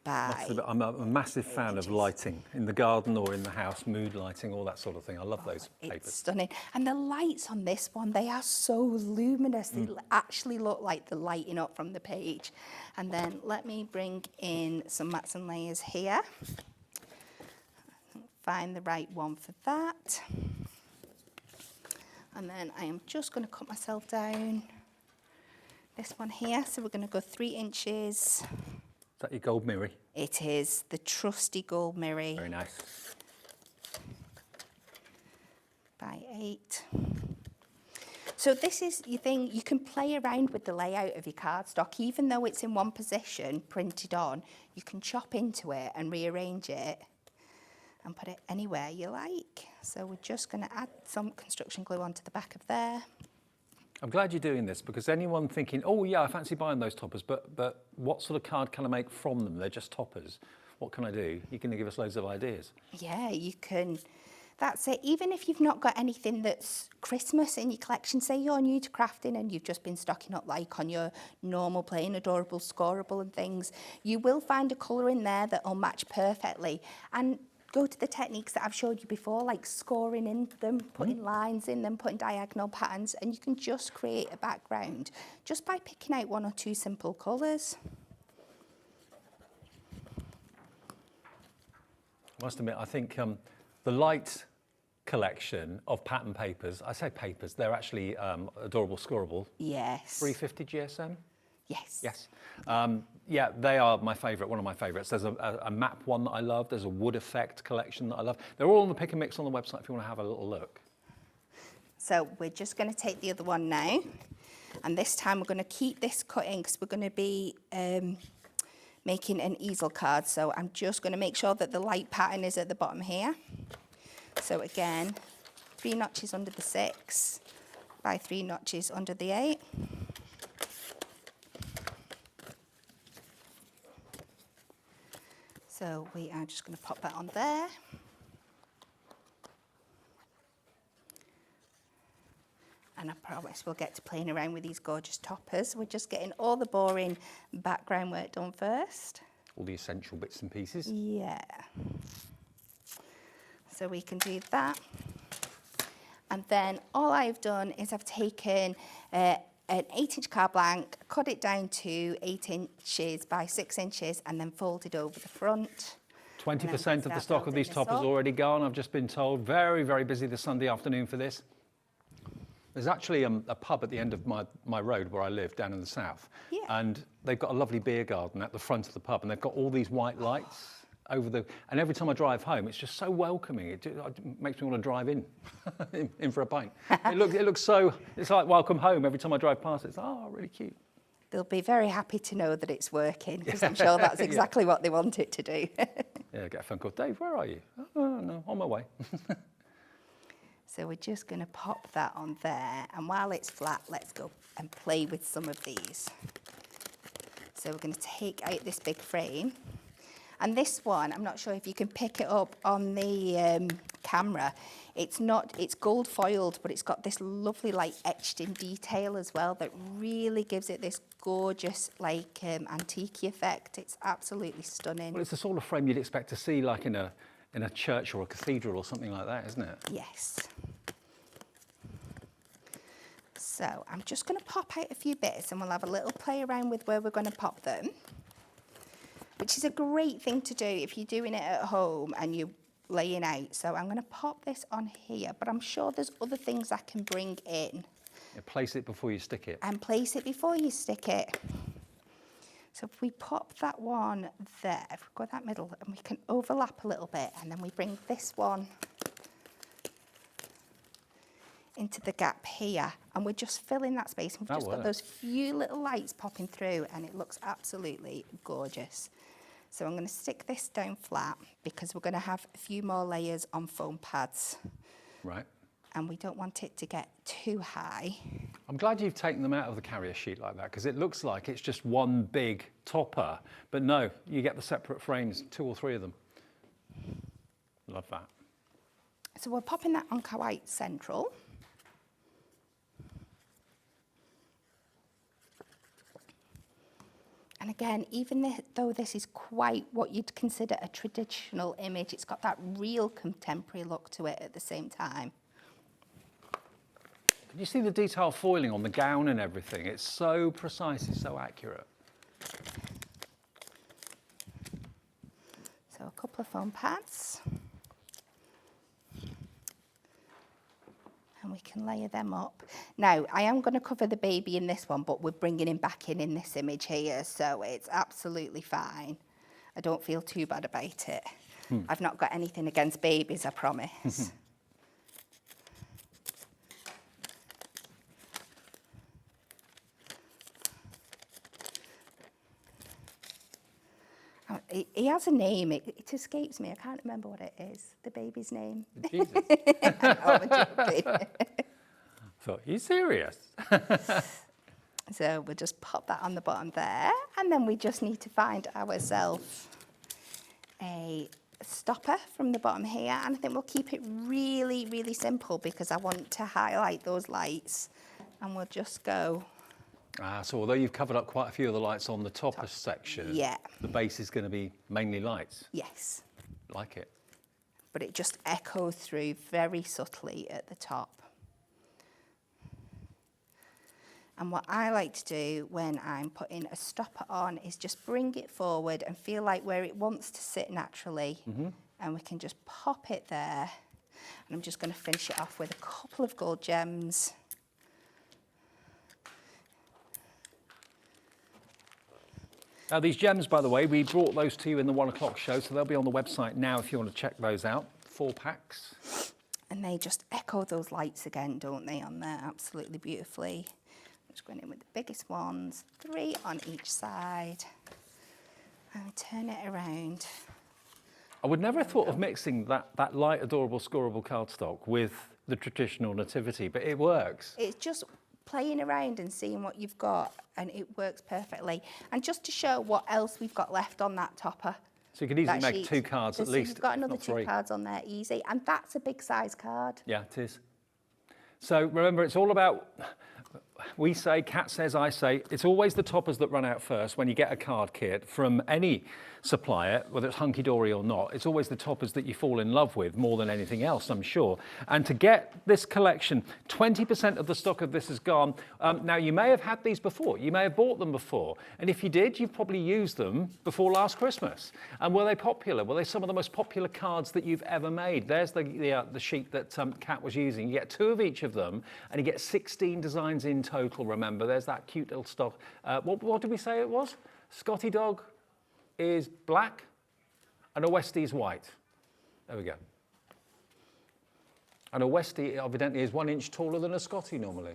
I'm a massive fan of lighting in the garden or in the house, mood lighting, all that sort of thing. I love those papers. It's stunning. And the lights on this one, they are so luminous. They actually look like they're lighting up from the page. And then let me bring in some mats and layers here. Find the right one for that. And then I am just going to cut myself down this one here. So we're going to go 3 inches. Is that your gold mirror? It is the trusty gold mirror. Very nice. By 8. So this is your thing, you can play around with the layout of your cardstock. Even though it's in one position, printed on, you can chop into it and rearrange it and put it anywhere you like. So we're just going to add some construction glue onto the back of there. I'm glad you're doing this, because anyone thinking, oh yeah, I fancy buying those toppers, but what sort of card can I make from them? They're just toppers. What can I do? You're going to give us loads of ideas. Yeah, you can. That's it. Even if you've not got anything that's Christmas in your collection, say you're new to crafting and you've just been stocking up like on your normal plain adorable scoreable and things, you will find a colour in there that will match perfectly. And go to the techniques that I've showed you before, like scoring in them, putting lines in them, putting diagonal patterns, and you can just create a background just by picking out 1 or 2 simple colours. I must admit, I think the light collection of pattern papers, I say papers, they're actually adorable scoreable. Yes. 350 GSM? Yes. Yes. Yeah, they are my favourite, one of my favourites. There's a map one that I love. There's a wood effect collection that I love. They're all on the pick and mix on the website if you want to have a little look. So we're just going to take the other one now. And this time we're going to keep this cutting because we're going to be making an easel card. So I'm just going to make sure that the light pattern is at the bottom here. So again, 3 notches under the 6 by 3 notches under the 8. So we are just going to pop that on there. And I promise we'll get to playing around with these gorgeous toppers. We're just getting all the boring background work done first. All the essential bits and pieces. Yeah. So we can do that. And then all I've done is I've taken an 8-inch card blank, cut it down to 8 inches by 6 inches, and then folded over the front. 20% of the stock of these toppers already gone, I've just been told. Very, very busy this Sunday afternoon for this. There's actually a pub at the end of my road where I live, down in the south. Yeah. And they've got a lovely beer garden at the front of the pub, and they've got all these white lights over the... And every time I drive home, it's just so welcoming. It makes me want to drive in, in for a pint. It looks so... It's like welcome home every time I drive past it. It's, oh, really cute. They'll be very happy to know that it's working, because I'm sure that's exactly what they want it to do. Yeah, get a phone call. Dave, where are you? Oh, no, on my way. So we're just going to pop that on there, and while it's flat, let's go and play with some of these. So we're going to take out this big frame, and this one, I'm not sure if you can pick it up on the camera. It's gold foiled, but it's got this lovely like etched in detail as well that really gives it this gorgeous like antique effect. It's absolutely stunning. Well, it's the sort of frame you'd expect to see like in a church or a cathedral or something like that, isn't it? Yes. So I'm just going to pop out a few bits, and we'll have a little play around with where we're going to pop them, which is a great thing to do if you're doing it at home and you're laying out. So I'm going to pop this on here, but I'm sure there's other things I can bring in. Yeah, place it before you stick it. And place it before you stick it. So if we pop that one there, if we go that middle, and we can overlap a little bit, and then we bring this one into the gap here, and we're just filling that space. We've just got those few little lights popping through, and it looks absolutely gorgeous. So I'm going to stick this down flat, because we're going to have a few more layers on foam pads. Right. And we don't want it to get too high. I'm glad you've taken them out of the carrier sheet like that, because it looks like it's just one big topper. But no, you get the separate frames, 2 or 3 of them. Love that. So we're popping that on quite central. And again, even though this is quite what you'd consider a traditional image, it's got that real contemporary look to it at the same time. Can you see the detail foiling on the gown and everything? It's so precise, it's so accurate. So a couple of foam pads. And we can layer them up. Now, I am going to cover the baby in this one, but we're bringing him back in this image here, so it's absolutely fine. I don't feel too bad about it. I've not got anything against babies, I promise. He has a name, it escapes me, I can't remember what it is, the baby's name. Jesus. No, I'm joking. So, are you serious? So we'll just pop that on the bottom there, and then we just need to find ourselves a stopper from the bottom here, and I think we'll keep it really, really simple, because I want to highlight those lights, and we'll just go. So although you've covered up quite a few of the lights on the topper section, the base is going to be mainly lights. Yes. Like it. But it just echoes through very subtly at the top. And what I like to do when I'm putting a stopper on is just bring it forward and feel like where it wants to sit naturally. And we can just pop it there. And I'm just going to finish it off with a couple of gold gems. Now, these gems, by the way, we brought those to you in the 1 o'clock show, so they'll be on the website now if you want to check those out. 4 packs. And they just echo those lights again, don't they, on there absolutely beautifully. I'm just going in with the biggest ones, 3 on each side. And we turn it around. I would never have thought of mixing that light, adorable, scoreable cardstock with the traditional nativity, but it works. It's just playing around and seeing what you've got, and it works perfectly. And just to show what else we've got left on that topper. So you could easily make sheet. 2 cards at least. You've got another not 2 3. cards on there, easy. And that's a big size card. Yeah, it is. So remember, it's all about we say, Kat says, I say, it's always the toppers that run out first when you get a card kit from any supplier, whether it's Hunkydory or not. It's always the toppers that you fall in love with more than anything else, I'm sure. And to get this collection, 20% of the stock of this is gone. Now, you may have had these before. You may have bought them before. And if you did, you've probably used them before last Christmas. And were they popular? Were they some of the most popular cards that you've ever made? There's the sheet that Kat was using. You get 2 of each of them, and you get 16 designs in total, remember. There's that cute little stock. What did we say it was? Scotty Dog is black and a Westie is white. There we go. And a Westie evidently is 1 inch taller than a Scotty normally.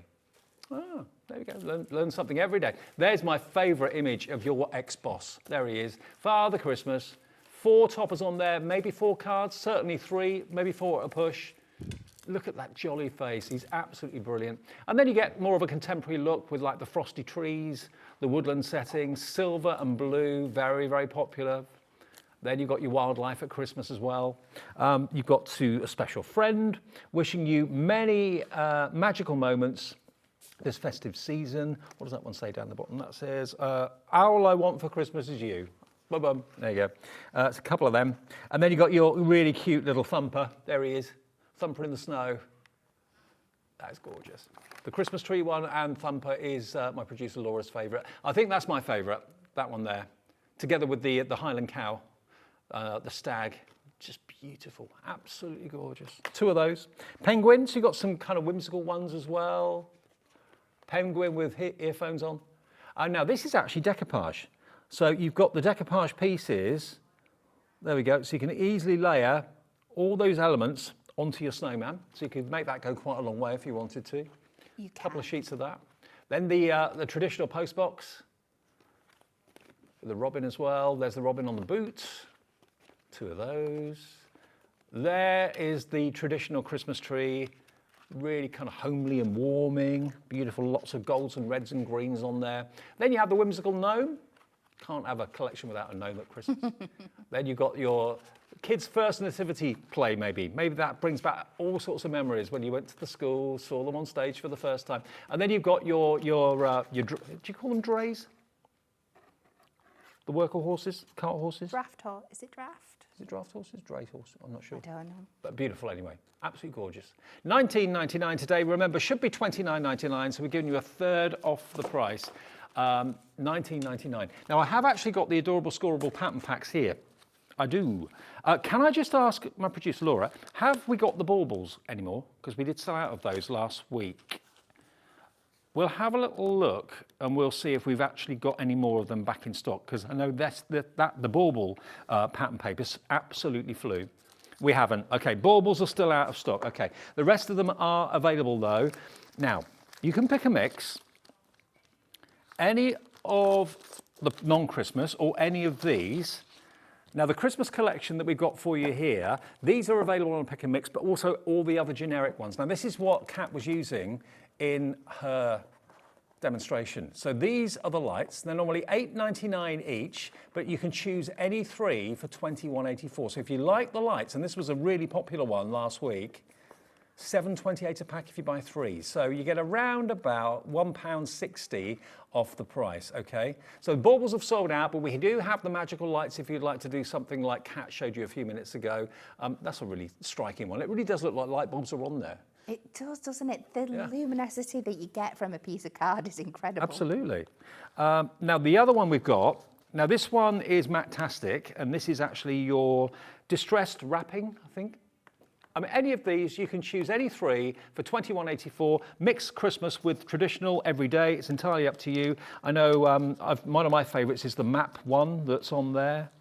Oh, there we go. Learn something every day. There's my favourite image of your ex-boss. There he is. Father Christmas. 4 toppers on there, maybe 4 cards, certainly 3, maybe 4 at a push. Look at that jolly face. He's absolutely brilliant. And then you get more of a contemporary look with like the frosty trees, the woodland settings, silver and blue, very, very popular. Then you've got your wildlife at Christmas as well. You've got To a Special Friend, wishing you many magical moments this festive season. What does that one say down the bottom? That says, all I want for Christmas is you. Boom, boom. There you go. It's a couple of them. And then you've got your really cute little Thumper. There he is. Thumper in the snow. That is gorgeous. The Christmas tree one and Thumper is my producer Laura's favourite. I think that's my favourite, that one there. Together with the Highland cow, the stag. Just beautiful, absolutely gorgeous. 2 of those. Penguins, you've got some kind of whimsical ones as well. Penguin with earphones on. Now this is actually decoupage. So you've got the decoupage pieces. There we go. So you can easily layer all those elements onto your snowman. So you could make that go quite a long way if you wanted to. You can. A couple of sheets of that. Then the traditional post box. The robin as well. There's the robin on the boot. 2 of those. There is the traditional Christmas tree. Really kind of homely and warming. Beautiful, lots of golds and reds and greens on there. Then you have the whimsical gnome. Can't have a collection without a gnome at Christmas. Then you've got your kids' first nativity play, maybe. Maybe that brings back all sorts of memories when you went to the school, saw them on stage for the first time. And then you've got your do you call them drays? The worker horses, cart horses? Draft horse. Is it draft? Is it draft horses? Dray horse? I'm not sure. I don't know. But beautiful anyway. Absolutely gorgeous. $19.99 today. Remember, should be $29.99, so we're giving you a third off the price. $19.99. Now, I have actually got the adorable scoreable pattern packs here. I do. Can I just ask my producer, Laura, have we got the baubles anymore? Because we did sell out of those last week. We'll have a little look and we'll see if we've actually got any more of them back in stock, because I know the bauble pattern papers absolutely flew. We haven't. Okay, baubles are still out of stock. Okay, the rest of them are available though. Now, you can pick a mix. Any of the non-Christmas or any of these. Now, the Christmas collection that we've got for you here, these are available on Pick and Mix, but also all the other generic ones. Now, this is what Kat was using in her demonstration. So these are the lights. They're normally $8.99 each, but you can choose any 3 for $21.84. So if you like the lights, and this was a really popular one last week, $7.28 a pack if you buy 3. So you get around about £1.60 off the price, okay? So the baubles have sold out, but we do have the magical lights if you'd like to do something like Kat showed you a few minutes ago. That's a really striking one. It really does look like light bulbs are on there. It does, doesn't it? The luminosity that you get from a piece of card is incredible. Absolutely. Now, the other one we've got, now this one is Matte-tastic, and this is actually your distressed wrapping, I think. I mean, any of these, you can choose any 3 for $21.84. Mix Christmas with traditional every day. It's entirely up to you. I know one of my favourites is the map one that's on there.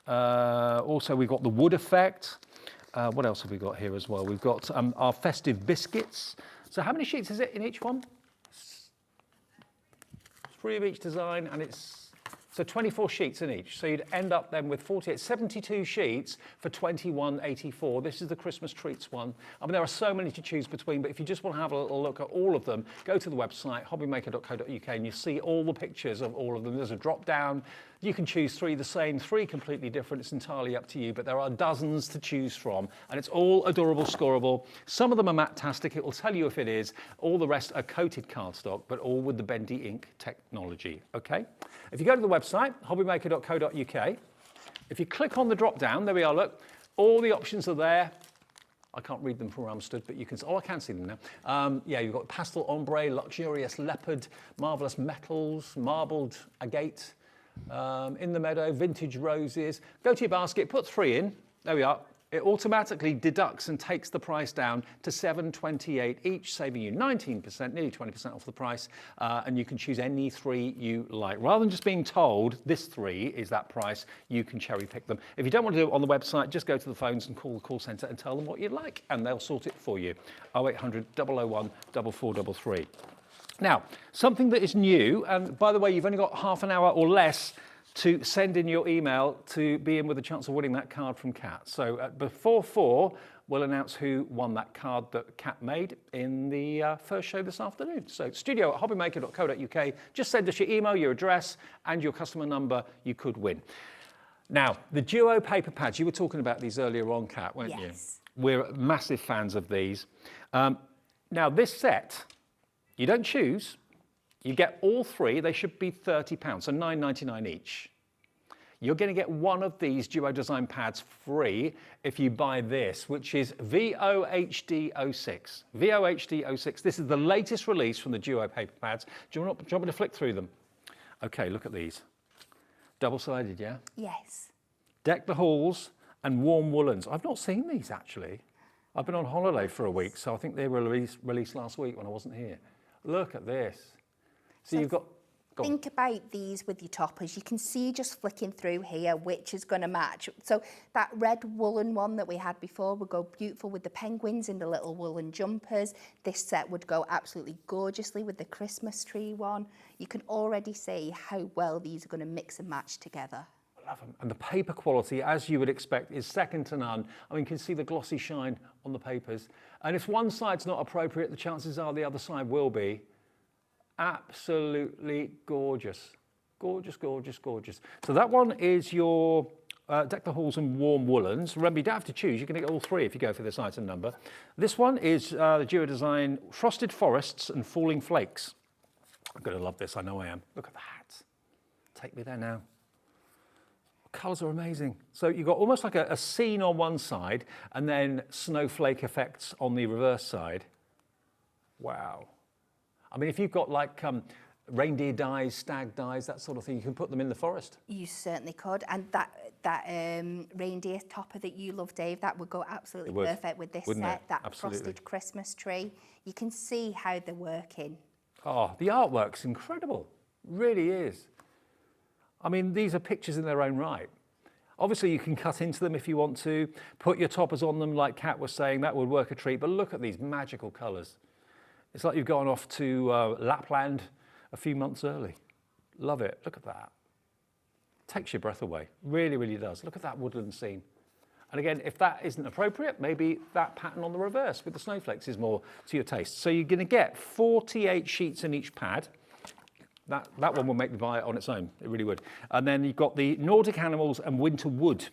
Also, we've got the wood effect. What else have we got here as well? We've got our festive biscuits. So how many sheets is it in each one? 3 of each design, and it's so 24 sheets in each. So you'd end up then with 72 sheets for $21.84. This is the Christmas treats one. I mean, there are so many to choose between, but if you just want to have a little look at all of them, go to the website, hobbymaker.co.uk, and you see all the pictures of all of them. There's a drop down You can choose 3 the same, 3 completely different. It's entirely up to you, but there are dozens to choose from, and it's all adorable, scoreable. Some of them are matte-tastic. It will tell you if it is. All the rest are coated cardstock, but all with the bendy ink technology, okay? If you go to the website, hobbymaker.co.uk, if you click on the drop-down, there we are, look, all the options are there. I can't read them from where I'm stood, but you can, oh, I can see them now. Yeah, you've got pastel ombre, luxurious leopard, marvellous metals, marbled agate, in the meadow, vintage roses. Go to your basket, put 3 in, there we are. It automatically deducts and takes the price down to $7.28 each, saving you 19%, nearly 20% off the price, and you can choose any 3 you like. Rather than just being told this 3 is that price, you can cherry pick them. If you don't want to do it on the website, just go to the phones and call the call centre and tell them what you'd like, and they'll sort it for you. 0800 001 4433. Now, something that is new, and by the way, you've only got half an hour or less to send in your email to be in with a chance of winning that card from Kat. So before 4, we'll announce who won that card that Kat made in the first show this afternoon. So studio@hobbymaker.co.uk. Just send us your email, your address, and your customer number. You could win. Now, the Duo paper pads, you were talking about these earlier on, Kat, weren't you? Yes. We're massive fans of these. Now, this set, you don't choose. You get all 3, they should be £30, so £9.99 each. You're going to get one of these Duo Design pads free if you buy this, which is VOHD06. VOHD06, this is the latest release from the Duo paper pads. Do you want me to flick through them? Okay, look at these. Double-sided, yeah? Yes. Deck the halls and warm woolens. I've not seen these, actually. I've been on holiday for a week, so I think they were released last week when I wasn't here. Look at this. So you've got... Think about these with your toppers. You can see just flicking through here which is going to match. So that red woolen one that we had before would go beautiful with the penguins and the little woolen jumpers. This set would go absolutely gorgeously with the Christmas tree one. You can already see how well these are going to mix and match together. I love them. And the paper quality, as you would expect, is second to none. I mean, you can see the glossy shine on the papers. And if one side's not appropriate, the chances are the other side will be. Absolutely gorgeous. Gorgeous, gorgeous, gorgeous. So that one is your Deck the Halls and Warm Woolens. Remember, you don't have to choose. You're going to get all 3 if you go for this item number. This one is the Duo Design Frosted Forests and Falling Flakes. I'm going to love this. I know I am. Look at that. Take me there now. Colours are amazing. So you've got almost like a scene on one side and then snowflake effects on the reverse side. Wow. I mean, if you've got like reindeer dies, stag dies, that sort of thing, you can put them in the forest. You certainly could. And that reindeer topper that you love, Dave, that would go absolutely perfect with this Wouldn't set. it? That Absolutely. frosted Christmas tree. You can see how they're working. Oh, the artwork's incredible. Really is. I mean, these are pictures in their own right. Obviously, you can cut into them if you want to, put your toppers on them like Kat was saying, that would work a treat. But look at these magical colours. It's like you've gone off to Lapland a few months early. Love it. Look at that. Takes your breath away. Really, really does. Look at that woodland scene. And again, if that isn't appropriate, maybe that pattern on the reverse with the snowflakes is more to your taste. So you're going to get 48 sheets in each pad. That one will make me buy it on its own. It really would. And then you've got the Nordic Animals and Winter Wood.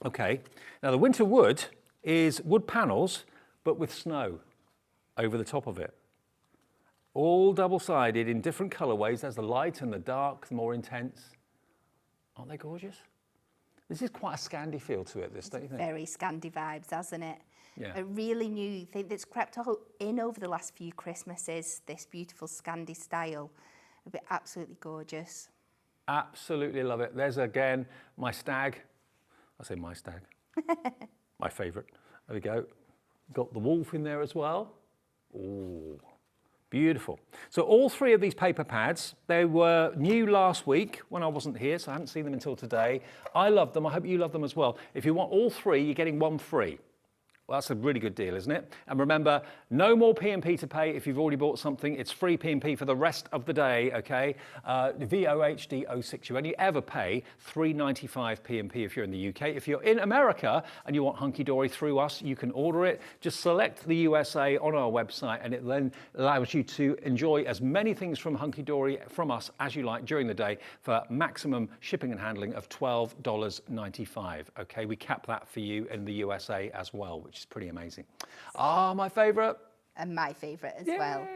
Okay. Now, the Winter Wood is wood panels, but with snow over the top of it. All double-sided in different colourways. There's the light and the dark, the more intense. Aren't they gorgeous? This is quite a Scandi feel to it, this, don't you think? Very Scandi vibes, hasn't it? Yeah. A really new thing that's crept in over the last few Christmases, this beautiful Scandi style. It'll be absolutely gorgeous. Absolutely love it. There's, again, my stag. I say my stag. My favourite. There we go. Got the wolf in there as well. Oh, beautiful. So all 3 of these paper pads, they were new last week when I wasn't here, so I haven't seen them until today. I love them. I hope you love them as well. If you want all 3, you're getting one free. Well, that's a really good deal, isn't it? And remember, no more P&P to pay if you've already bought something. It's free P&P for the rest of the day, okay? VOHD06. You only ever pay $3.95 P&P if you're in the UK. If you're in America and you want Hunkydory through us, you can order it. Just select the USA on our website, and it then allows you to enjoy as many things from Hunkydory from us as you like during the day for maximum shipping and handling of $12.95, okay? We cap that for you in the USA as well, which is pretty amazing. Ah, my favourite. And my favourite as well.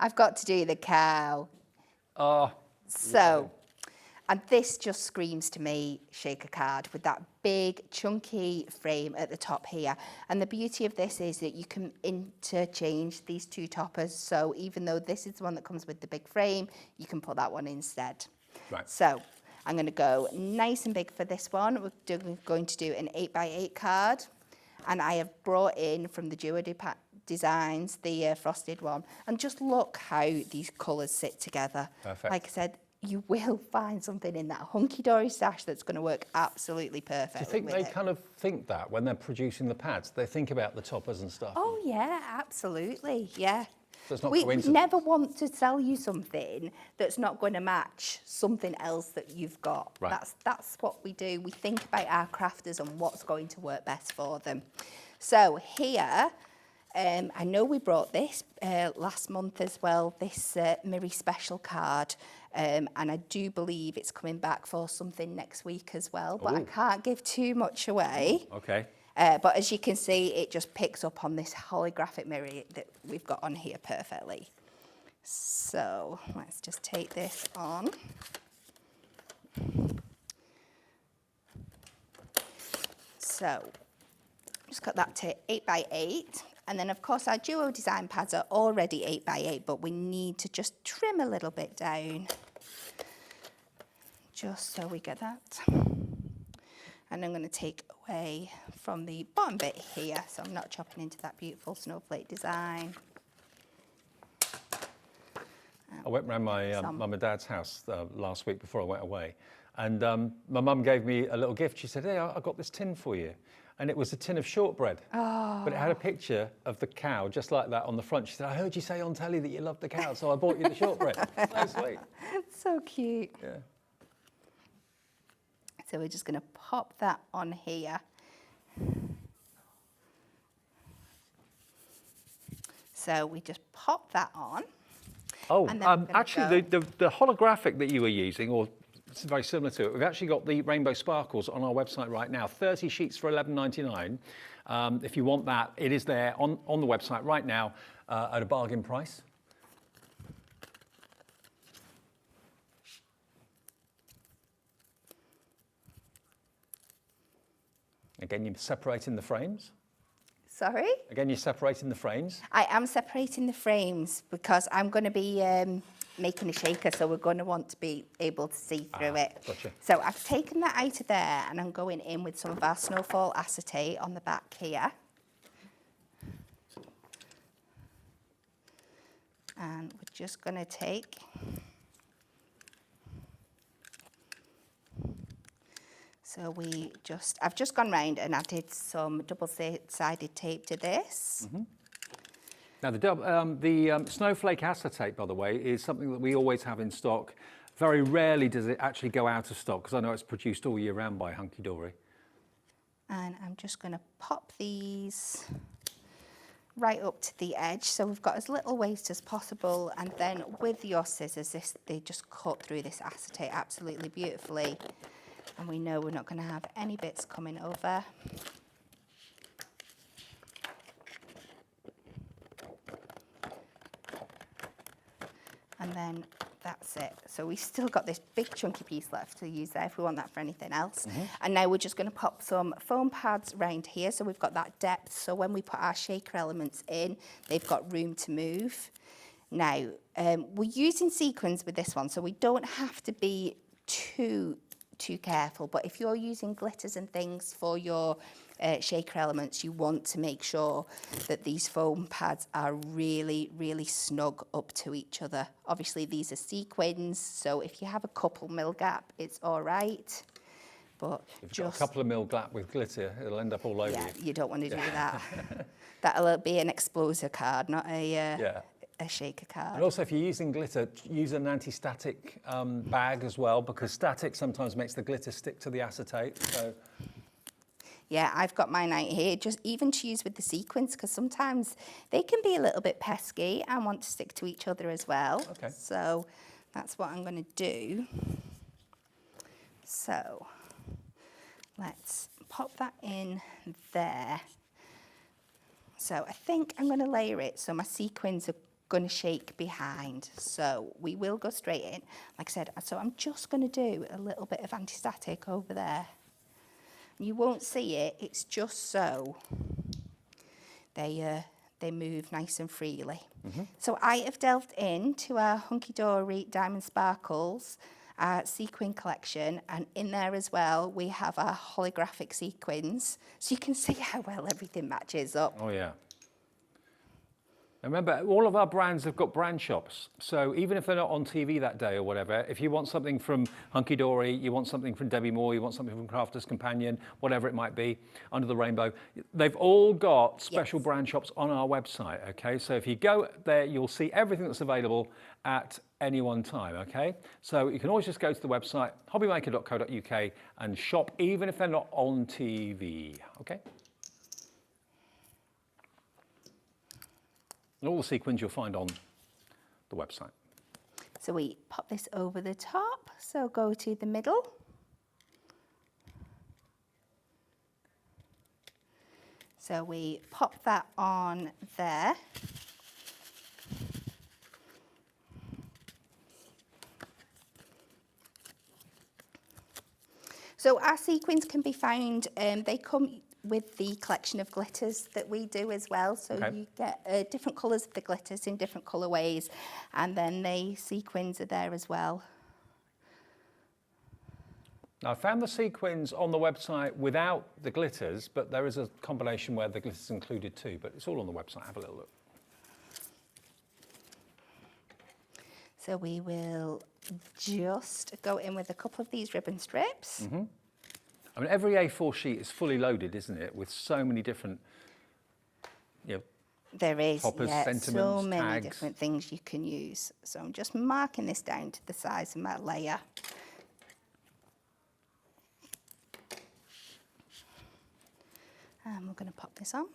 I've got to do the cow. Oh. So, and this just screams to me shaker card with that big chunky frame at the top here. And the beauty of this is that you can interchange these two toppers. So even though this is the one that comes with the big frame, you can put that one instead. Right. So I'm going to go nice and big for this one. We're going to do an 8x8 card. And I have brought in from the Duo Designs, the frosted one. And just look how these colours sit together. Perfect. Like I said, you will find something in that Hunkydory stash that's going to work absolutely perfectly. Do you think they kind of think that when they're producing the pads? They think about the toppers and stuff? Oh, yeah, absolutely, yeah. So it's not We coincidence. never want to sell you something that's not going to match something else that you've got. Right. That's what we do. We think about our crafters and what's going to work best for them. So here, I know we brought this last month as well, this Miri special card. And I do believe it's coming back for something next week as well, but I can't give too much away. Okay. But as you can see, it just picks up on this holographic mirror that we've got on here perfectly. So let's just take this on. So just got that to 8x8. And then of course our Duo Design pads are already 8x8, but we need to just trim a little bit down. Just so we get that. And I'm going to take away from the bottom bit here, so I'm not chopping into that beautiful snowflake design. I went round my mum and dad's house last week before I went away, and my mum gave me a little gift. She said, "Hey, I got this tin for you," and it was a tin of shortbread. Oh. But it had a picture of the cow just like that on the front. She said, "I heard you say on telly that you loved the cow, so I bought you the shortbread." So sweet. So cute. Yeah. So we're just going to pop that on here. So we just pop that on. Oh, and then actually, the holographic that you were using, or it's very similar to it, we've actually got the rainbow sparkles on our website right now. 30 sheets for $11.99. If you want that, it is there on the website right now at a bargain price. Again, you're separating the frames. Sorry? Again, you're separating the frames. I am separating the frames because I'm going to be making a shaker, so we're going to want to be able to see through it. Gotcha. So I've taken that out of there and I'm going in with some of our snowfall acetate on the back here. And we're just going to take so I've just gone round and added some double-sided tape to this. Mm-hmm. Now, the snowflake acetate, by the way, is something that we always have in stock. Very rarely does it actually go out of stock, because I know it's produced all year round by Hunkydory. And I'm just going to pop these right up to the edge, so we've got as little waste as possible, and then with your scissors, they just cut through this acetate absolutely beautifully. And we know we're not going to have any bits coming over. And then that's it. So we've still got this big chunky piece left to use there if we want that for anything else. Mm-hmm. And now we're just going to pop some foam pads around here, so we've got that depth. So when we put our shaker elements in, they've got room to move. Now, we're using sequins with this one, so we don't have to be too careful, but if you're using glitters and things for your shaker elements, you want to make sure that these foam pads are really, really snug up to each other. Obviously, these are sequins, so if you have a couple mil gap, it's all right. but If you've got a couple of mil with glitter, it'll end up all over yeah, you. you don't want to do that. That'll be an exploser card, not a shaker card. And also, if you're using glitter, use an anti-static bag as well, because static sometimes makes the glitter stick to the acetate. So. Yeah, I've got mine out here, just even to use with the sequins, because sometimes they can be a little bit pesky and want to stick to each other as well. Okay. So that's what I'm going to do. So let's pop that in there. So I think I'm going to layer it so my sequins are going to shake behind. So we will go straight in. Like I said, so I'm just going to do a little bit of anti-static over there. You won't see it, it's just so they move nice and freely. So I have delved into our Hunkydory Diamond Sparkles sequin collection, and in there as well we have our holographic sequins, so you can see how well everything matches up. Oh yeah. And remember, all of our brands have got brand shops. So even if they're not on TV that day or whatever, if you want something from Hunkydory, you want something from Debbie Moore, you want something from Crafter's Companion, whatever it might be, Under the Rainbow, they've all got special brand shops on our website, okay? So if you go there, you'll see everything that's available at any one time, okay? So you can always just go to the website, hobbymaker.co.uk, and shop, even if they're not on TV, okay? And all the sequins you'll find on the website. So we pop this over the top, so go to the middle. So we pop that on there. So our sequins can be found, they come with the collection of glitters that we do as well. So you get different colours of the glitters in different colourways, and then the sequins are there as well. Now, I found the sequins on the website without the glitters, but there is a combination where the glitters included too, but it's all on the website. Have a little look. So we will just go in with a couple of these ribbon strips. I mean, every A4 sheet is fully loaded, isn't it? With so many different, There is, poppers, so sentiments, many tags. different things you can use. So I'm just marking this down to the size of my layer. And we're going to pop this on.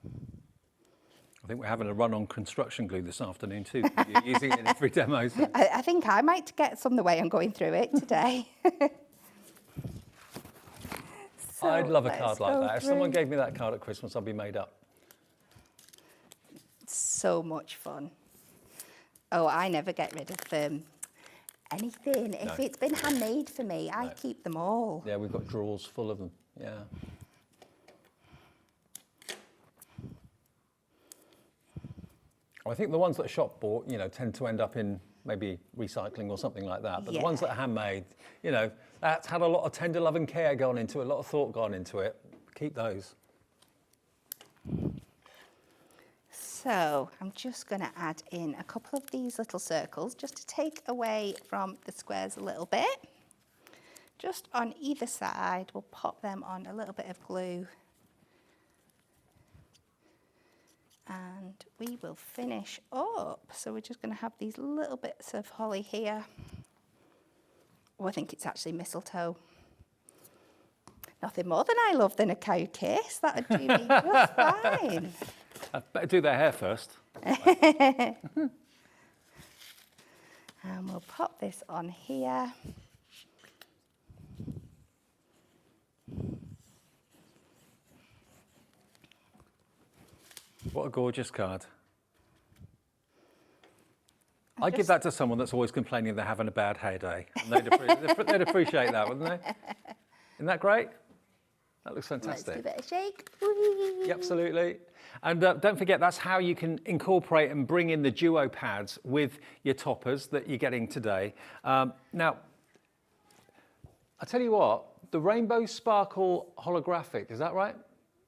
I think we're having a run on construction glue this afternoon too. You're using it in every demo. So. I think I might get some the way I'm going through it today. So I'd love a let's card like go that. If someone through. gave me that card at Christmas, I'd be made up. So much fun. Oh, I never get rid of anything. If it's been handmade for me, I keep them all. Yeah, we've got drawers full of them. Yeah. I think the ones that are shop bought, tend to end up in maybe recycling or something like that. But the ones that are handmade, that's had a lot of tender love and care gone into it, a lot of thought gone into it. Keep those. So I'm just going to add in a couple of these little circles just to take away from the squares a little bit. Just on either side, we'll pop them on a little bit of glue. And we will finish up. So we're just going to have these little bits of holly here. Oh, I think it's actually mistletoe. Nothing more than I love than a cow kiss. That would do me just fine. Better do their hair first. And we'll pop this on here. What a gorgeous card. I'd give that to someone that's always complaining they're having a bad hair day. And they'd appreciate that, wouldn't they? Isn't that great? That looks fantastic. Let's give it a shake. Yeah, absolutely. And don't forget, that's how you can incorporate and bring in the duo pads with your toppers that you're getting today. Now, I tell you what, the Rainbow Sparkle holographic, is that right?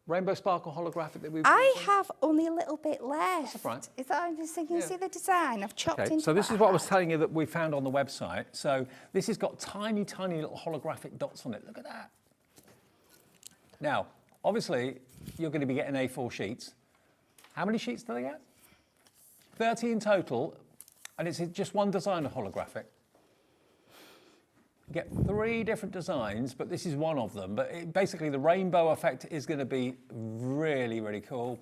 rainbow sparkle holographic that we've... I have only a little bit left. That's right. Is that, so you can see the design? I've chopped into So this is what I was that. telling you that we found on the website. So this has got tiny, tiny little holographic dots on it. Look at that. Now, obviously, you're going to be getting A4 sheets. How many sheets do they get? 30 in total, and it's just one design of holographic. You get 3 different designs, but this is one of them. But basically, the rainbow effect is going to be really, really cool.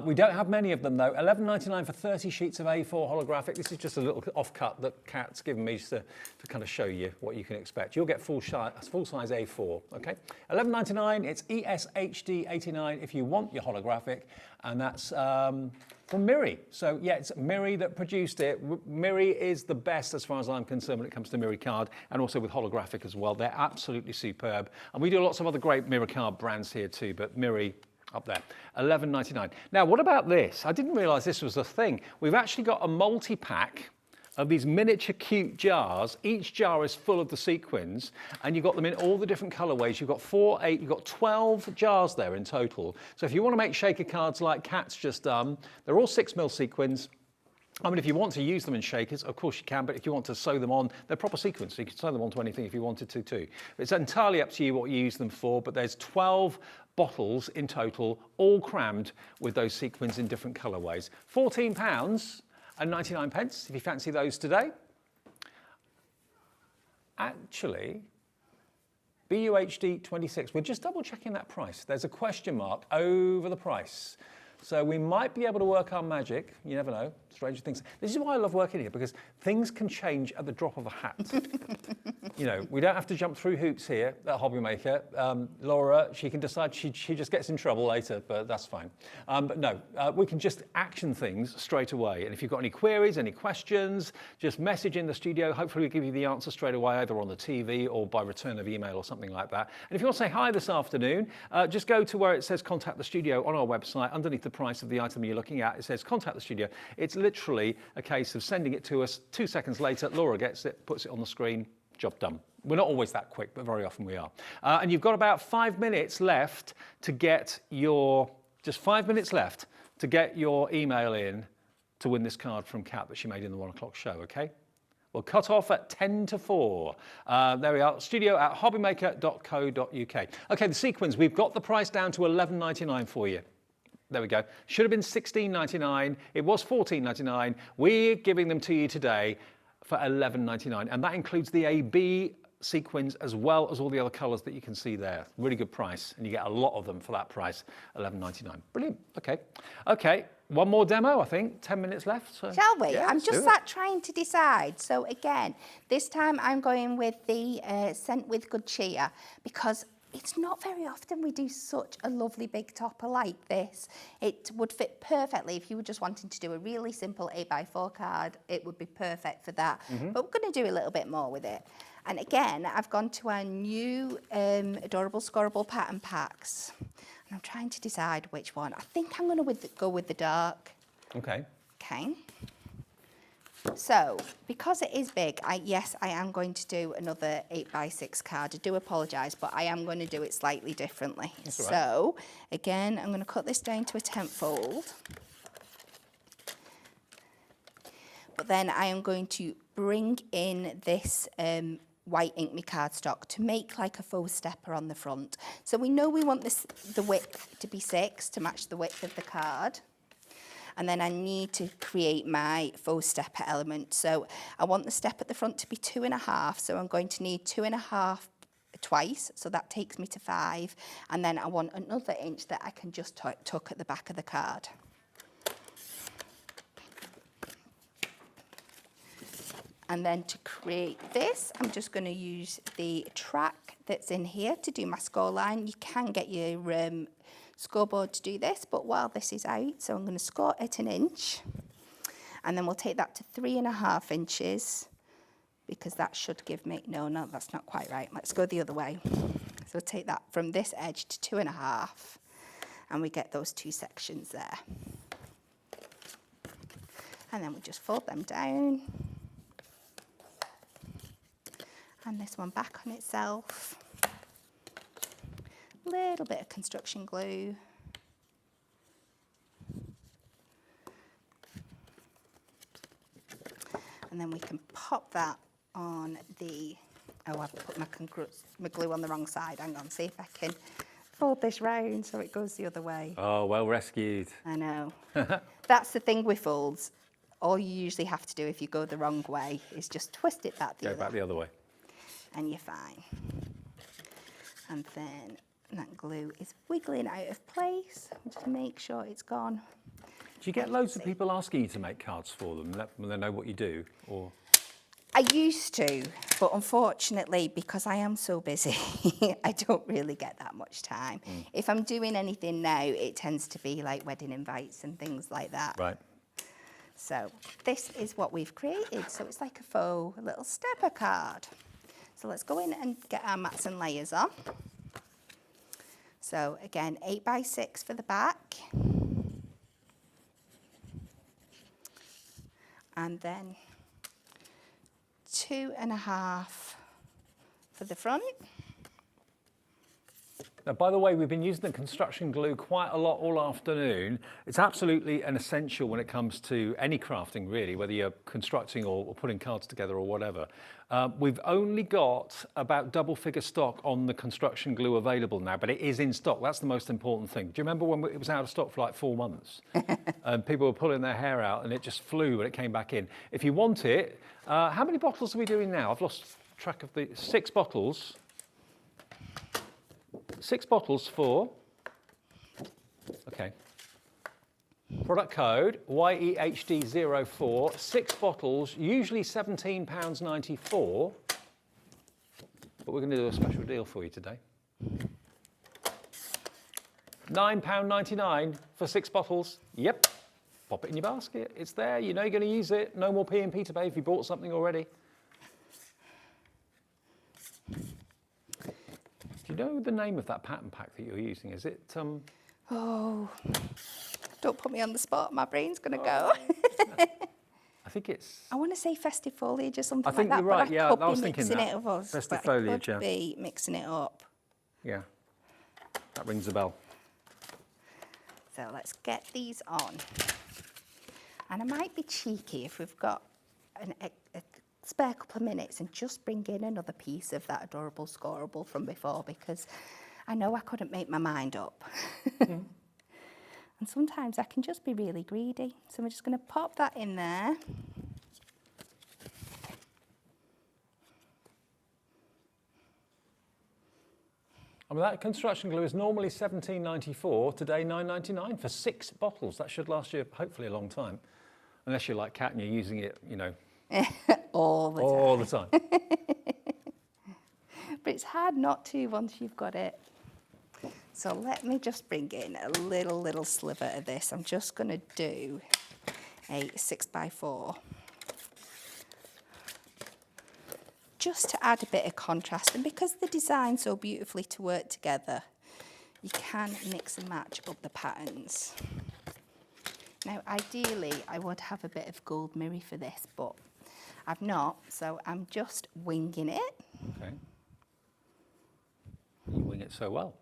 We don't have many of them, though. $11.99 for 30 sheets of A4 holographic. This is just a little offcut that Kat's given me to kind of show you what you can expect. You'll get full-size A4, OK? $11.99. It's ESHD 89 if you want your holographic, and that's from Miri. So, yeah, it's Miri that produced it. Miri is the best as far as I'm concerned when it comes to Miri card, and also with holographic as well. They're absolutely superb. And we do lots of other great Miri card brands here too, but Miri up there. $11.99. Now, what about this? I didn't realise this was a thing. We've actually got a multi-pack of these miniature cute jars. Each jar is full of the sequins, and you've got them in all the different colourways. You've got 4, 8, you've got 12 jars there in total. So if you want to make shaker cards like Kat's just done, they're all 6mm sequins. I mean, if you want to use them in shakers, of course you can, but if you want to sew them on, they're proper sequins, so you can sew them onto anything if you wanted to too. It's entirely up to you what you use them for, but there's 12 bottles in total, all crammed with those sequins in different colourways. £14.99 if you fancy those today. Actually, BUHD 26, we're just double checking that price. There's a question mark over the price. So we might be able to work our magic. You never know, stranger things. This is why I love working here, because things can change at the drop of a hat. You know, we don't have to jump through hoops here at Hobbymaker. Laura, she can decide, she just gets in trouble later, but that's fine. But no, we can just action things straight away. And if you've got any queries, any questions, just message in the studio. Hopefully we'll give you the answer straight away, either on the TV or by return of email or something like that. And if you want to say hi this afternoon, just go to where it says contact the studio on our website. Underneath the price of the item you're looking at, it says contact the studio. It's literally a case of sending it to us. 2 seconds later, Laura gets it, puts it on the screen, job done. We're not always that quick, but very often we are. And you've got about 5 minutes left to get your, just 5 minutes left to get your email in to win this card from Kat that she made in the 1 o'clock show, okay? We'll cut off at 10 to 4. There we are, studio@hobbymaker.co.uk. Okay, the sequins, we've got the price down to $11.99 for you. There we go. Should have been $16.99. It was $14.99. We're giving them to you today for $11.99. And that includes the AB sequins as well as all the other colours that you can see there. Really good price. And you get a lot of them for that price, $11.99. Brilliant. Okay. Okay. One more demo, I think. 10 minutes left. So. Shall we? Yeah, I'm just sat trying to decide. So again, this time I'm going with the Scent with Good Cheer, because it's not very often we do such a lovely big topper like this. It would fit perfectly if you were just wanting to do a really simple 8x4 card. It would be perfect for that. But we're going to do a little bit more with it. And again, I've gone to our new adorable scorable pattern packs. And I'm trying to decide which one. I think I'm going to go with the dark. Okay. Okay. So, because it is big, yes, I am going to do another 8x6 card. I do apologise, but I am going to do it slightly differently. That's all right. So, again, I'm going to cut this down to a 10th fold. But then I am going to bring in this white Ink Me cardstock to make like a faux stepper on the front. So we know we want the width to be 6 to match the width of the card. And then I need to create my faux stepper element. So I want the step at the front to be 2.5. So I'm going to need 2.5 twice. So that takes me to 5. And then I want another inch that I can just tuck at the back of the card. And then to create this, I'm just going to use the track that's in here to do my score line. You can get your scoreboard to do this, but while this is out, so I'm going to score at 1 inch, and then we'll take that to 3.5 inches, because that should give me, no, that's not quite right. Let's go the other way. So we'll take that from this edge to 2.5, and we get those 2 sections there. And then we just fold them down. And this one back on itself. Little bit of construction glue. And then we can pop that on the, oh, I've put my glue on the wrong side. Hang on, see if I can fold this round so it goes the other way. Oh, well rescued. I know. That's the thing with folds. All you usually have to do if you go the wrong way is just twist it back Go back the other way. and you're fine. And then that glue is wiggling out of place. Just make sure it's gone. Do you get loads of people asking you to make cards for them, let them know what you do, or? I used to, but unfortunately, because I am so busy, I don't really get that much time. If I'm doing anything now, it tends to be like wedding invites and things like that. Right. So this is what we've created. So it's like a faux little stepper card. So let's go in and get our mats and layers on. So again, 8x6 for the back. And then 2.5 for the front. Now, by the way, we've been using the construction glue quite a lot all afternoon. It's absolutely an essential when it comes to any crafting, really, whether you're constructing or putting cards together or whatever. We've only got about double-figure stock on the construction glue available now, but it is in stock. That's the most important thing. Do you remember when it was out of stock for like 4 months? And people were pulling their hair out and it just flew when it came back in. If you want it, how many bottles are we doing now? I've lost track of the 6 bottles. 6 bottles for, okay, product code YEHD04, 6 bottles, usually £17.94, but we're going to do a special deal for you today. £9.99 for 6 bottles, yep, pop it in your basket, it's there, you know you're going to use it, no more P&P to pay if you bought something already. Do you know the name of that pattern pack that you're using? Is it? Oh, don't put me on the spot. My brain's going to go. I think it's. I want to say festive foliage or something I think like that. you're right. But Yeah, I could I was be thinking mixing that. it of us. Festive but foliage, I yeah. could be mixing it up. Yeah, that rings a bell. So let's get these on. And I might be cheeky if we've got a spare couple of minutes and just bring in another piece of that adorable scorable from before, because I know I couldn't make my mind up. And sometimes I can just be really greedy. So we're just going to pop that in there. I mean, that construction glue is normally £17.94, today £9.99 for 6 bottles. That should last you hopefully a long time, unless you're like Kat and you're using it, you know, All the time. all the time. But it's hard not to once you've got it. So let me just bring in a little sliver of this. I'm just going to do a 6x4. Just to add a bit of contrast, and because they're designed so beautifully to work together, you can mix and match up the patterns. Now, ideally, I would have a bit of gold mirror for this, but I've not, so I'm just winging it. Okay. You wing it so well.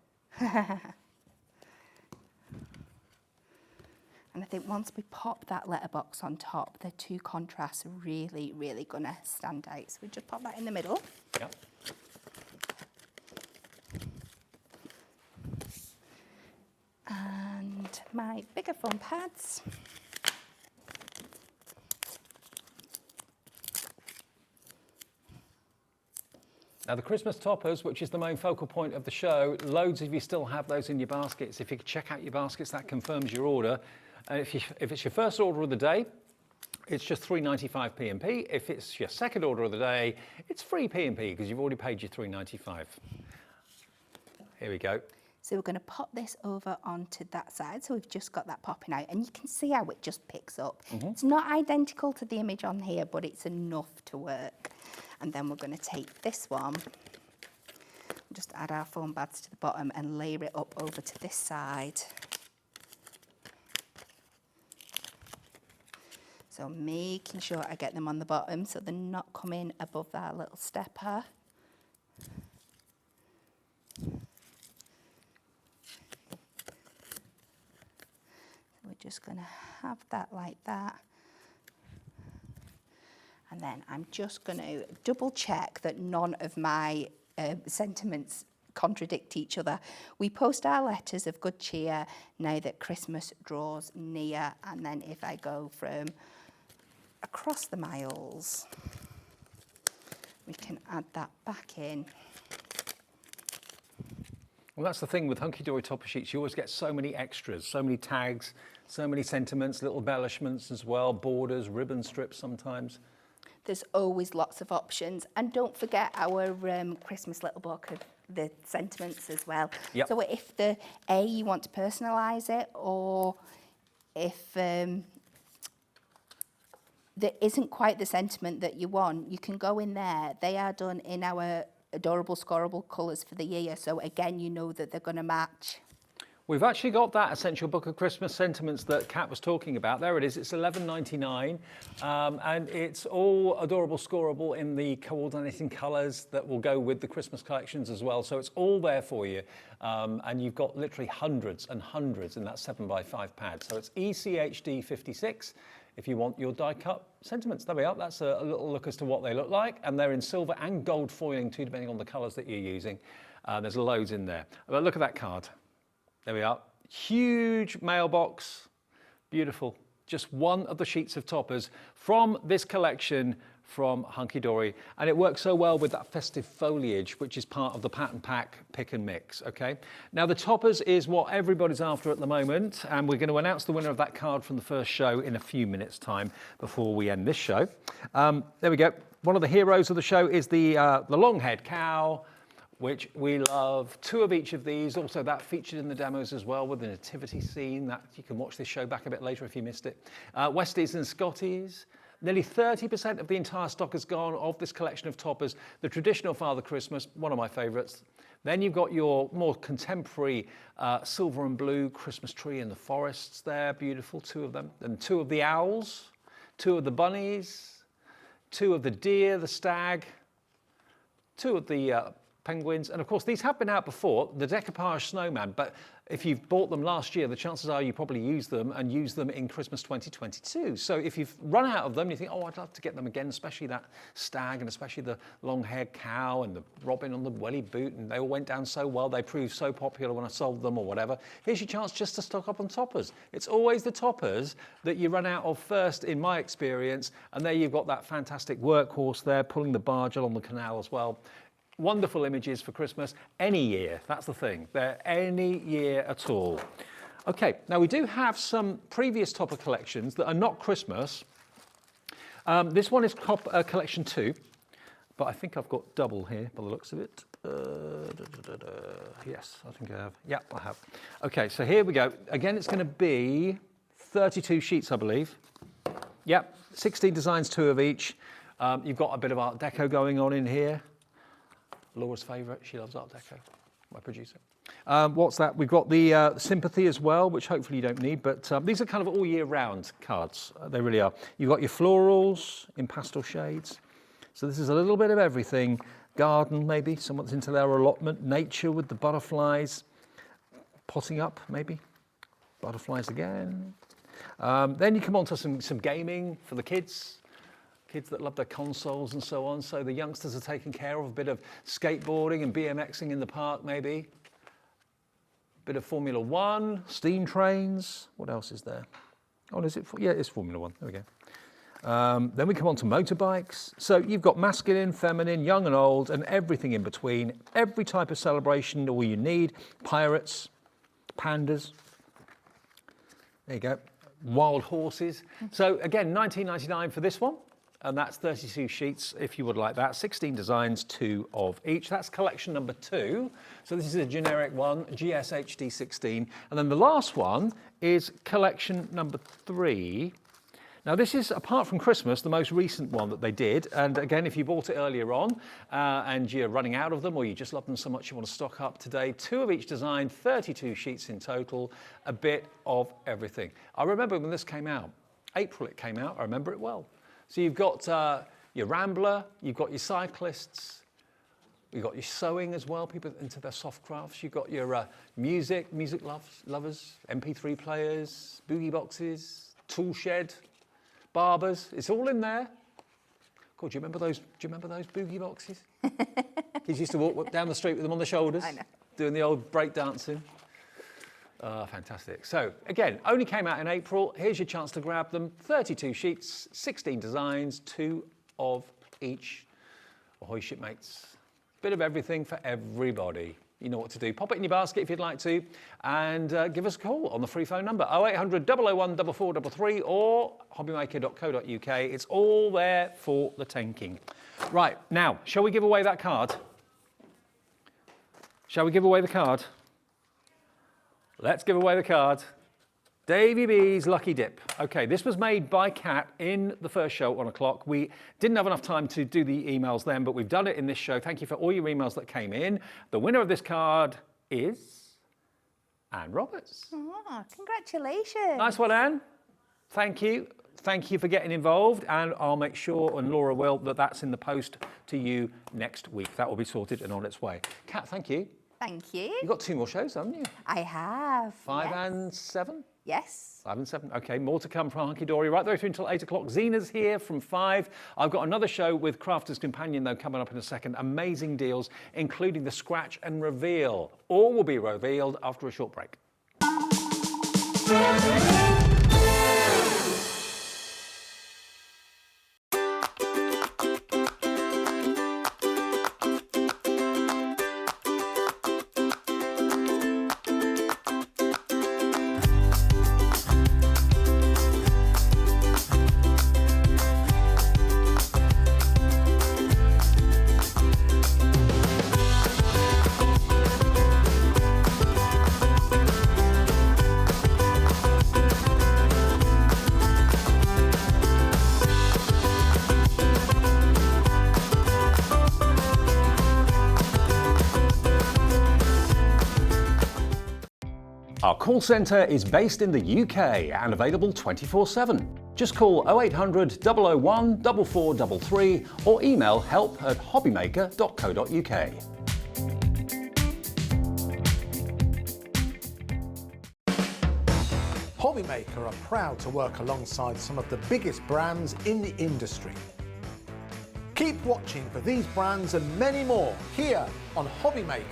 And I think once we pop that letterbox on top, the 2 contrasts are really, really going to stand out. So we just pop that in the middle. Yep. And my bigger foam pads. Now, the Christmas toppers, which is the main focal point of the show, loads of you still have those in your baskets. If you could check out your baskets, that confirms your order. And if it's your first order of the day, it's just £3.95 P&P. If it's your second order of the day, it's free P&P because you've already paid your £3.95. Here we go. So we're going to pop this over onto that side. So we've just got that popping out, and you can see how it just picks up. It's not identical to the image on here, but it's enough to work. And then we're going to take this one, just add our foam pads to the bottom and layer it up over to this side. So making sure I get them on the bottom so they're not coming above that little stepper. We're just going to have that like that. And And then I'm just going to double check that none of my sentiments contradict each other. We post our letters of good cheer now that Christmas draws near. And then if I go from across the miles, we can add that back in. Well, that's the thing with Hunkydory topper sheets. You always get so many extras, so many tags, so many sentiments, little embellishments as well, borders, ribbon strips sometimes. There's always lots of options. And don't forget our Christmas little book of the sentiments as well. Yep. So if you want to personalise it, or if there isn't quite the sentiment that you want, you can go in there. They are done in our adorable scoreable colours for the year. So again, you know that they're going to match. We've actually got that essential book of Christmas sentiments that Kat was talking about. There it is. It's $11.99, and it's all adorable scoreable in the coordinating colours that will go with the Christmas collections as well. So it's all there for you, and you've got literally hundreds and hundreds in that 7x5 pad. So it's ECHD 56 if you want your die-cut sentiments. There we are. That's a little look as to what they look like, and they're in silver and gold foiling too, depending on the colours that you're using. There's loads in there. But look at that card. There we are. Huge mailbox. Beautiful. Just one of the sheets of toppers from this collection from Hunkydory. And it works so well with that festive foliage, which is part of the pattern pack pick and mix, okay? Now the toppers is what everybody's after at the moment, and we're going to announce the winner of that card from the first show in a few minutes' time before we end this show. There we go. One of the heroes of the show is the long-haired cow, which we love. Two of each of these, also that featured in the demos as well with the nativity scene. That you can watch this show back a bit later if you missed it. Westies and Scotties. Nearly 30% of the entire stock has gone of this collection of toppers. The traditional Father Christmas, one of my favourites. Then you've got your more contemporary silver and blue Christmas tree in the forests there, beautiful, two of them. And two of the owls, two of the bunnies, two of the deer, the stag, two of the penguins, and of course these have been out before, the decoupage snowman, but if you've bought them last year, the chances are you probably use them in Christmas 2022. So if you've run out of them, you think, oh, I'd love to get them again, especially that stag and especially the long-haired cow and the robin on the welly boot, and they all went down so well, they proved so popular when I sold them or whatever. Here's your chance just to stock up on toppers. It's always the toppers that you run out of first, in my experience, and there you've got that fantastic workhorse there, pulling the barge along the canal as well. Wonderful images for Christmas, any year, that's the thing. They're any year at all. Okay, now we do have some previous topper collections that are not Christmas. This one is collection 2, but I think I've got double here by the looks of it. Yes, I think I have. Yeah, I have. Okay, so here we go. Again, it's going to be 32 sheets, I believe. Yep, 16 designs, 2 of each. You've got a bit of Art Deco going on in here. Laura's favourite, she loves Art Deco, my producer. What's that? We've got the sympathy as well, which hopefully you don't need, but these are kind of all year round cards. They really are. You've got your florals in pastel shades. So this is a little bit of everything. Garden, maybe, someone's into their allotment. Nature with the butterflies. Potting up, maybe. Butterflies again. Then you come on to some gaming for the kids. Kids that love their consoles and so on. So the youngsters are taken care of. A bit of skateboarding and BMXing in the park, maybe. Bit of Formula One, steam trains. What else is there? Oh, is it? Yeah, it's Formula One. There we go. Then we come on to motorbikes. So you've got masculine, feminine, young and old, and everything in between. Every type of celebration, all you need. Pirates, pandas. There you go. Wild horses. So again, $19.99 for this one. And that's 32 sheets, if you would like that. 16 designs, 2 of each. That's collection number 2. So this is a generic one, GSHD 16. And then the last one is collection number 3. Now this is, apart from Christmas, the most recent one that they did. And again, if you bought it earlier on and you're running out of them, or you just love them so much you want to stock up today, 2 of each design, 32 sheets in total, a bit of everything. I remember when this came out. April it came out, I remember it well. So you've got your Rambler, you've got your cyclists, you've got your sewing as well, people into their soft crafts. You've got your music lovers, MP3 players, boogie boxes, tool shed, barbers. It's all in there. God, do you remember those boogie boxes? Kids used to walk down the street with them on the shoulders, I know. doing the old break dancing. Fantastic. So again, only came out in April. Here's your chance to grab them. 32 sheets, 16 designs, 2 of each. Ahoy shipmates. Bit of everything for everybody. You know what to do. Pop it in your basket if you'd like to, and give us a call on the free phone number 0800 001 4433 or hobbymaker.co.uk. It's all there for the tanking. Right, now, shall we give away that card? Shall we give away the card? Let's give away the card. Davy B's Lucky Dip. Okay, this was made by Kat in the first show at 1 o'clock. We didn't have enough time to do the emails then, but we've done it in this show. Thank you for all your emails that came in. The winner of this card is Anne Roberts. Oh, congratulations. Nice one, Anne. Thank you. Thank you for getting involved, and I'll make sure, and Laura will, that that's in the post to you next week. That will be sorted and on its way. Kat, thank you. Thank you. You've got 2 more shows, haven't you? I have. 5 yes. and 7? Yes. 5 and 7. Okay, more to come from Hunkydory right through until 8 o'clock. Zena's here from 5. I've got another show with Crafter's Companion, though, coming up in a second. Amazing deals, including the scratch and reveal. All will be revealed after a short break. Our call centre is based in the UK and available 24/7. Just call 0800 001 4433 or email help@hobbymaker.co.uk. Hobbymaker are proud to work alongside some of the biggest brands in the industry. Keep watching for these brands and many more here on Hobbymaker.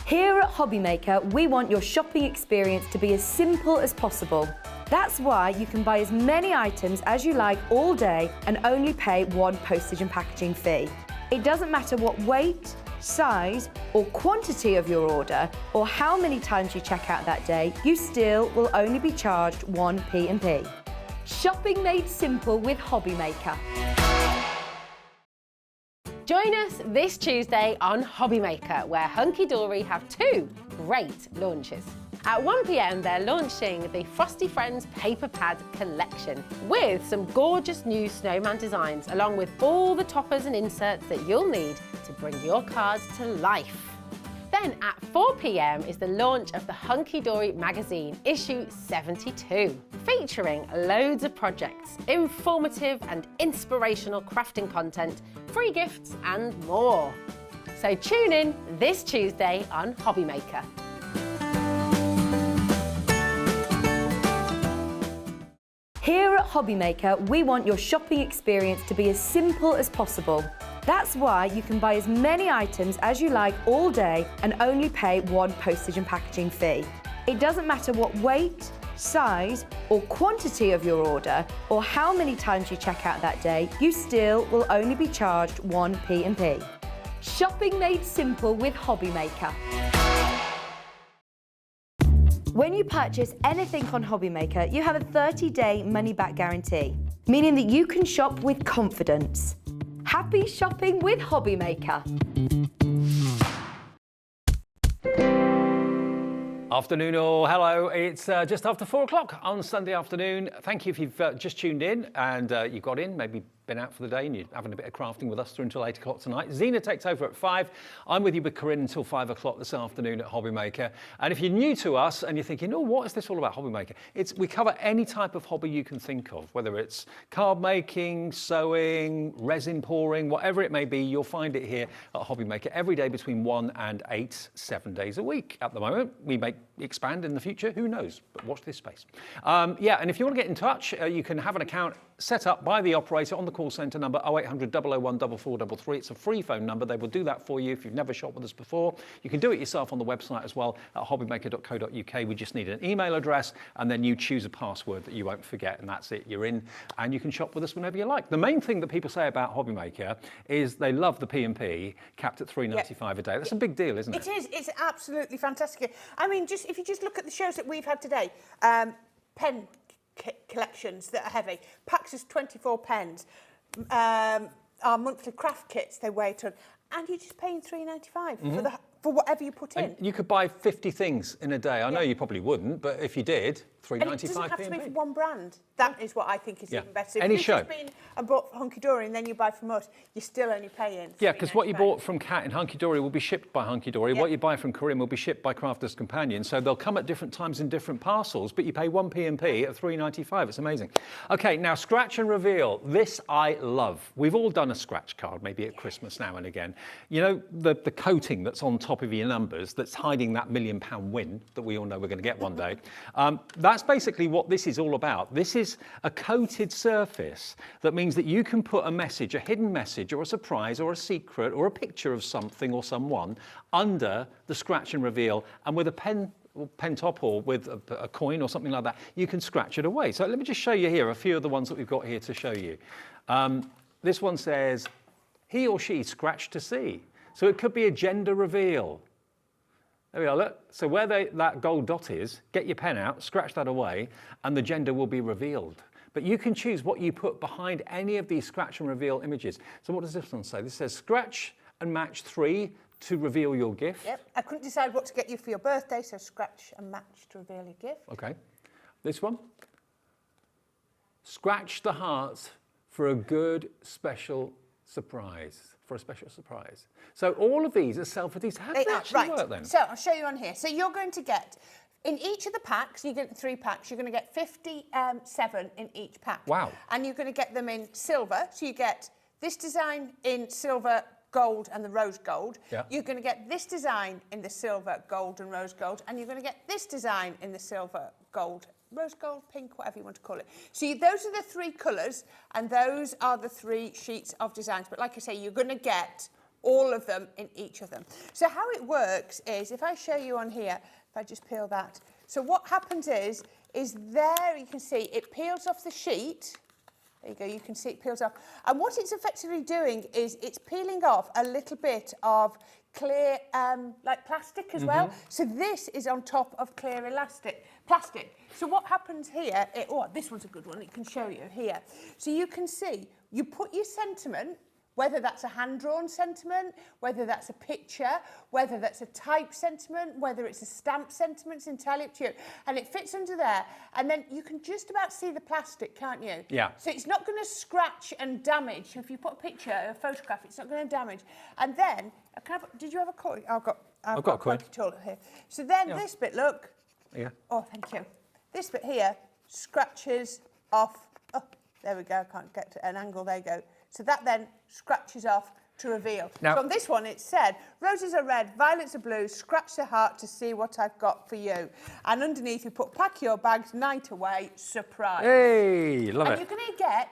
Here at Hobbymaker, we want your shopping experience to be as simple as possible. That's why you can buy as many items as you like all day and only pay one postage and packaging fee. It doesn't matter what weight, size or quantity of your order or how many times you check out that day, you still will only be charged one P&P. Shopping made simple with Hobbymaker. Join us this Tuesday on Hobbymaker, where Hunkydory have 2 great launches. At 1 p.m, they're launching the Frosty Friends Paper Pad Collection with some gorgeous new snowman designs, along with all the toppers and inserts that you'll need to bring your cards to life. Then at 4 p.m. is the launch of the Hunkydory magazine, issue 72, featuring loads of projects, informative and inspirational crafting content, free gifts and more. So tune in this Tuesday on Hobbymaker. Here at Hobbymaker, we want your shopping experience to be as simple as possible. That's why you can buy as many items as you like all day and only pay one postage and packaging fee. It doesn't matter what weight, size or quantity of your order or how many times you check out that day, you still will only be charged one P&P. Shopping made simple with Hobbymaker. When you purchase anything on Hobbymaker, you have a 30-day money-back guarantee, meaning that you can shop with confidence. Happy shopping with Hobbymaker. Afternoon or hello, it's just after 4 o'clock on Sunday afternoon. Thank you if you've just tuned in and you got in, maybe been out for the day and you're having a bit of crafting with us through until 8 o'clock tonight. Zena takes over at 5. I'm with you with Corinne until 5 o'clock this afternoon at Hobbymaker. And if you're new to us and you're thinking, oh, what is this all about, Hobbymaker? We cover any type of hobby you can think of, whether it's card making, sewing, resin pouring, whatever it may be, you'll find it here at Hobbymaker every day between 1 and 8, 7 days a week. At the moment, we may expand in the future, who knows, but watch this space. Yeah, and if you want to get in touch, you can have an account set up by the operator on the call centre number 0800 001 4433. It's a free phone number. They will do that for you if you've never shopped with us before. You can do it yourself on the website as well at hobbymaker.co.uk. We just need an email address and then you choose a password that you won't forget and that's it. You're in and you can shop with us whenever you like. The main thing that people say about Hobbymaker is they love the P&P capped at $3.95 a day. That's a big deal, isn't it? It is. It's absolutely fantastic. I mean, if you just look at the shows that we've had today, pen collections that are heavy, packs us 24 pens, our monthly craft kits they weigh a ton, and you're just paying $3.95 for whatever you put in. And you could buy 50 things in a day. I know you probably wouldn't, but if you did, $3.95. And it doesn't have to be for one brand. That is what I think is even better. Any if show. If you've been and bought Hunkydory and then you buy from us, you're still only paying. Yeah, because what you bought from Kat in Hunkydory will be shipped by Hunkydory. What you buy from Corinne will be shipped by Crafters Companion. So they'll come at different times in different parcels, but you pay one P&P at $3.95. It's amazing. Okay, now scratch and reveal. This I love. We've all done a scratch card, maybe at Christmas now and again. You know, the coating that's on top of your numbers that's hiding that £1 million win that we all know we're going to get one day. That's basically what this is all about. This is a coated surface that means that you can put a message, a hidden message or a surprise or a secret or a picture of something or someone under the scratch and reveal, and with a pen top or with a coin or something like that, you can scratch it away. So let me just show you here a few of the ones that we've got here to show you. This one says, he or she scratched to see. So it could be a gender reveal. There we are, look. So where that gold dot is, get your pen out, scratch that away, and the gender will be revealed. But you can choose what you put behind any of these scratch and reveal images. So what does this one say? This says, scratch and match 3 to reveal your gift. Yep, I couldn't decide what to get you for your birthday, so scratch and match to reveal your gift. Okay. This one, scratch the heart for a good special surprise. For a special surprise. So all of these are self-adhesive. How do they actually work then? So I'll show you on here. So you're going to get, in each of the packs, you get 3 packs, you're going to get 57 in each pack. Wow. And you're going to get them in silver. So you get this design in silver, gold and the rose gold. Yeah. You're going to get this design in the silver, gold and rose gold. And you're going to get this design in the silver, gold, rose gold, pink, whatever you want to call it. So those are the 3 colours and those are the 3 sheets of designs. But like I say, you're going to get all of them in each of them. So how it works is, if I show you on here, if I just peel that. So what happens is there you can see it peels off the sheet. There you go, you can see it peels off. And what it's effectively doing is it's peeling off a little bit of clear, like plastic as well. So this is on top of clear plastic. So what happens here, this one's a good one, it can show you here. So you can see, you put your sentiment, whether that's a hand-drawn sentiment, whether that's a picture, whether that's a typed sentiment, whether it's a stamped sentiment, it's entirely up to you. And it fits under there, and then you can just about see the plastic, can't you? Yeah. So it's not going to scratch and damage. If you put a picture, a photograph, it's not going to damage. And then, did you have a coin? I've got a coin here. So then this bit, look. Yeah. Oh, thank you. This bit here scratches off. Oh, there we go. I can't get to an angle. There you go. So that then scratches off to reveal. Now, so on this one it said, roses are red, violets are blue, scratch the heart to see what I've got for you. And underneath you put pack your bags, night away, surprise. Hey, love it. And you're going to get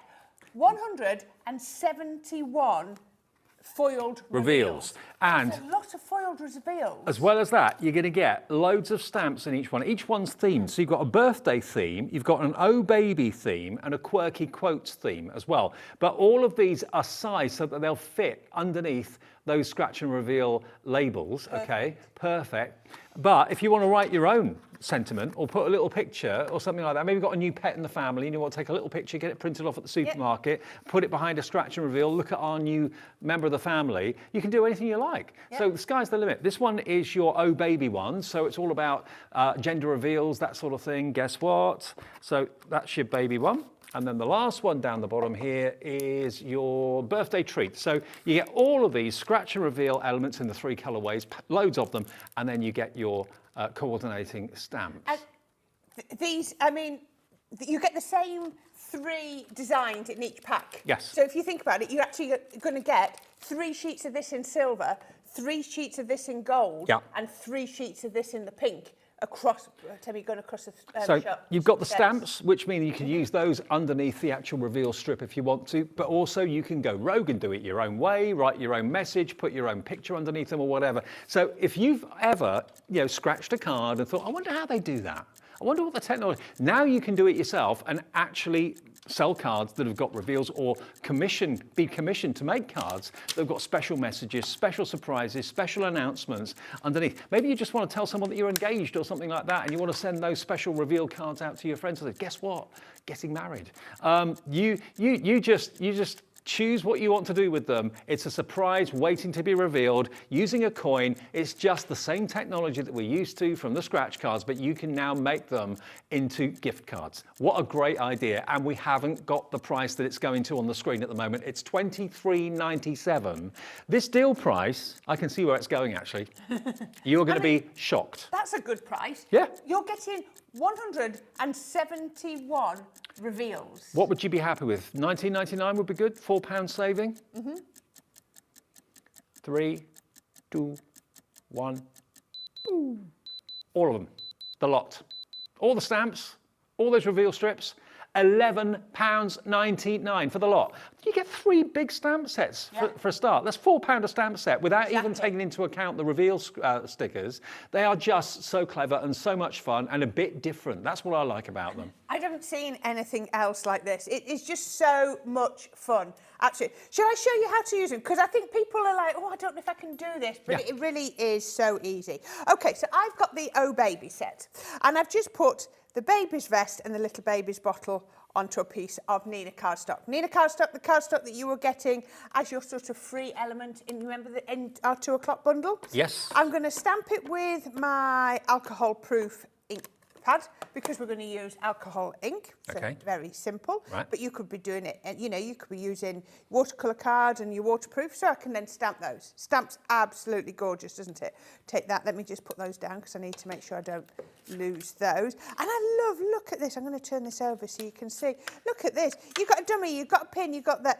171 foiled reveals. And there's a lot of foiled reveals. as well as that, you're going to get loads of stamps in each one. Each one's themed. So you've got a birthday theme, you've got an Oh Baby theme, and a quirky quotes theme as well. But all of these are sized so that they'll fit underneath those scratch and reveal labels. Okay, perfect. But if you want to write your own sentiment or put a little picture or something like that, maybe you've got a new pet in the family and you want to take a little picture, get it printed off at the supermarket, put it behind a scratch and reveal, look at our new member of the family, you can do anything you like. So the sky's the limit. This one is your Oh Baby one, so it's all about gender reveals, that sort of thing. Guess what? So that's your baby one. And then the last one down the bottom here is your birthday treat. So you get all of these scratch and reveal elements in the 3 colorways, loads of them, and then you get your coordinating stamps. These, I mean, you get the same 3 designs in each pack. Yes. So if you think about it, you're actually going to get 3 sheets of this in silver, 3 sheets of this in gold, and 3 sheets of this in the pink. Across, tell me, going across the so shop. you've got the stamps, which mean you can use those underneath the actual reveal strip if you want to, but also you can go rogue and do it your own way, write your own message, put your own picture underneath them or whatever. So if you've ever, scratched a card and thought, I wonder how they do that. I wonder what the technology, now you can do it yourself and actually sell cards that have got reveals or be commissioned to make cards that have got special messages, special surprises, special announcements underneath. Maybe you just want to tell someone that you're engaged or something like that and you want to send those special reveal cards out to your friends and say, guess what? Getting married. You just choose what you want to do with them. It's a surprise waiting to be revealed using a coin. It's just the same technology that we're used to from the scratch cards, but you can now make them into gift cards. What a great idea. And we haven't got the price that it's going to on the screen at the moment. It's $23.97. This deal price, I can see where it's going actually. You're going to be shocked. That's a good price. Yeah. You're getting 171 reveals. What would you be happy with? $19.99 would be good. £4 saving. 3, 2, 1. Boom. All of them. The lot. All the stamps. All those reveal strips. £11.99 for the lot. You get 3 big stamp sets for a start. That's £4 a stamp set without even taking into account the reveal stickers. They are just so clever and so much fun and a bit different. That's what I like about them. I haven't seen anything else like this. It is just so much fun. Actually, shall I show you how to use them? Because I think people are like, oh, I don't know if I can do this, but it really is so easy. Okay, so I've got the Oh Baby set, and I've just put the baby's vest and the little baby's bottle onto a piece of Nina cardstock. Nina cardstock, the cardstock that you were getting as your sort of free element in our 2 o'clock bundle. Yes. I'm going to stamp it with my alcohol-proof ink pad because we're going to use alcohol ink. So very simple. Right. But you could be doing it, and you could be using watercolour cards and your waterproof, so I can then stamp those. Stamp's absolutely gorgeous, isn't it? Take that. Let me just put those down because I need to make sure I don't lose those. And I love, look at this. I'm going to turn this over so you can see. Look at this. You've got a dummy, you've got a pin, you've got the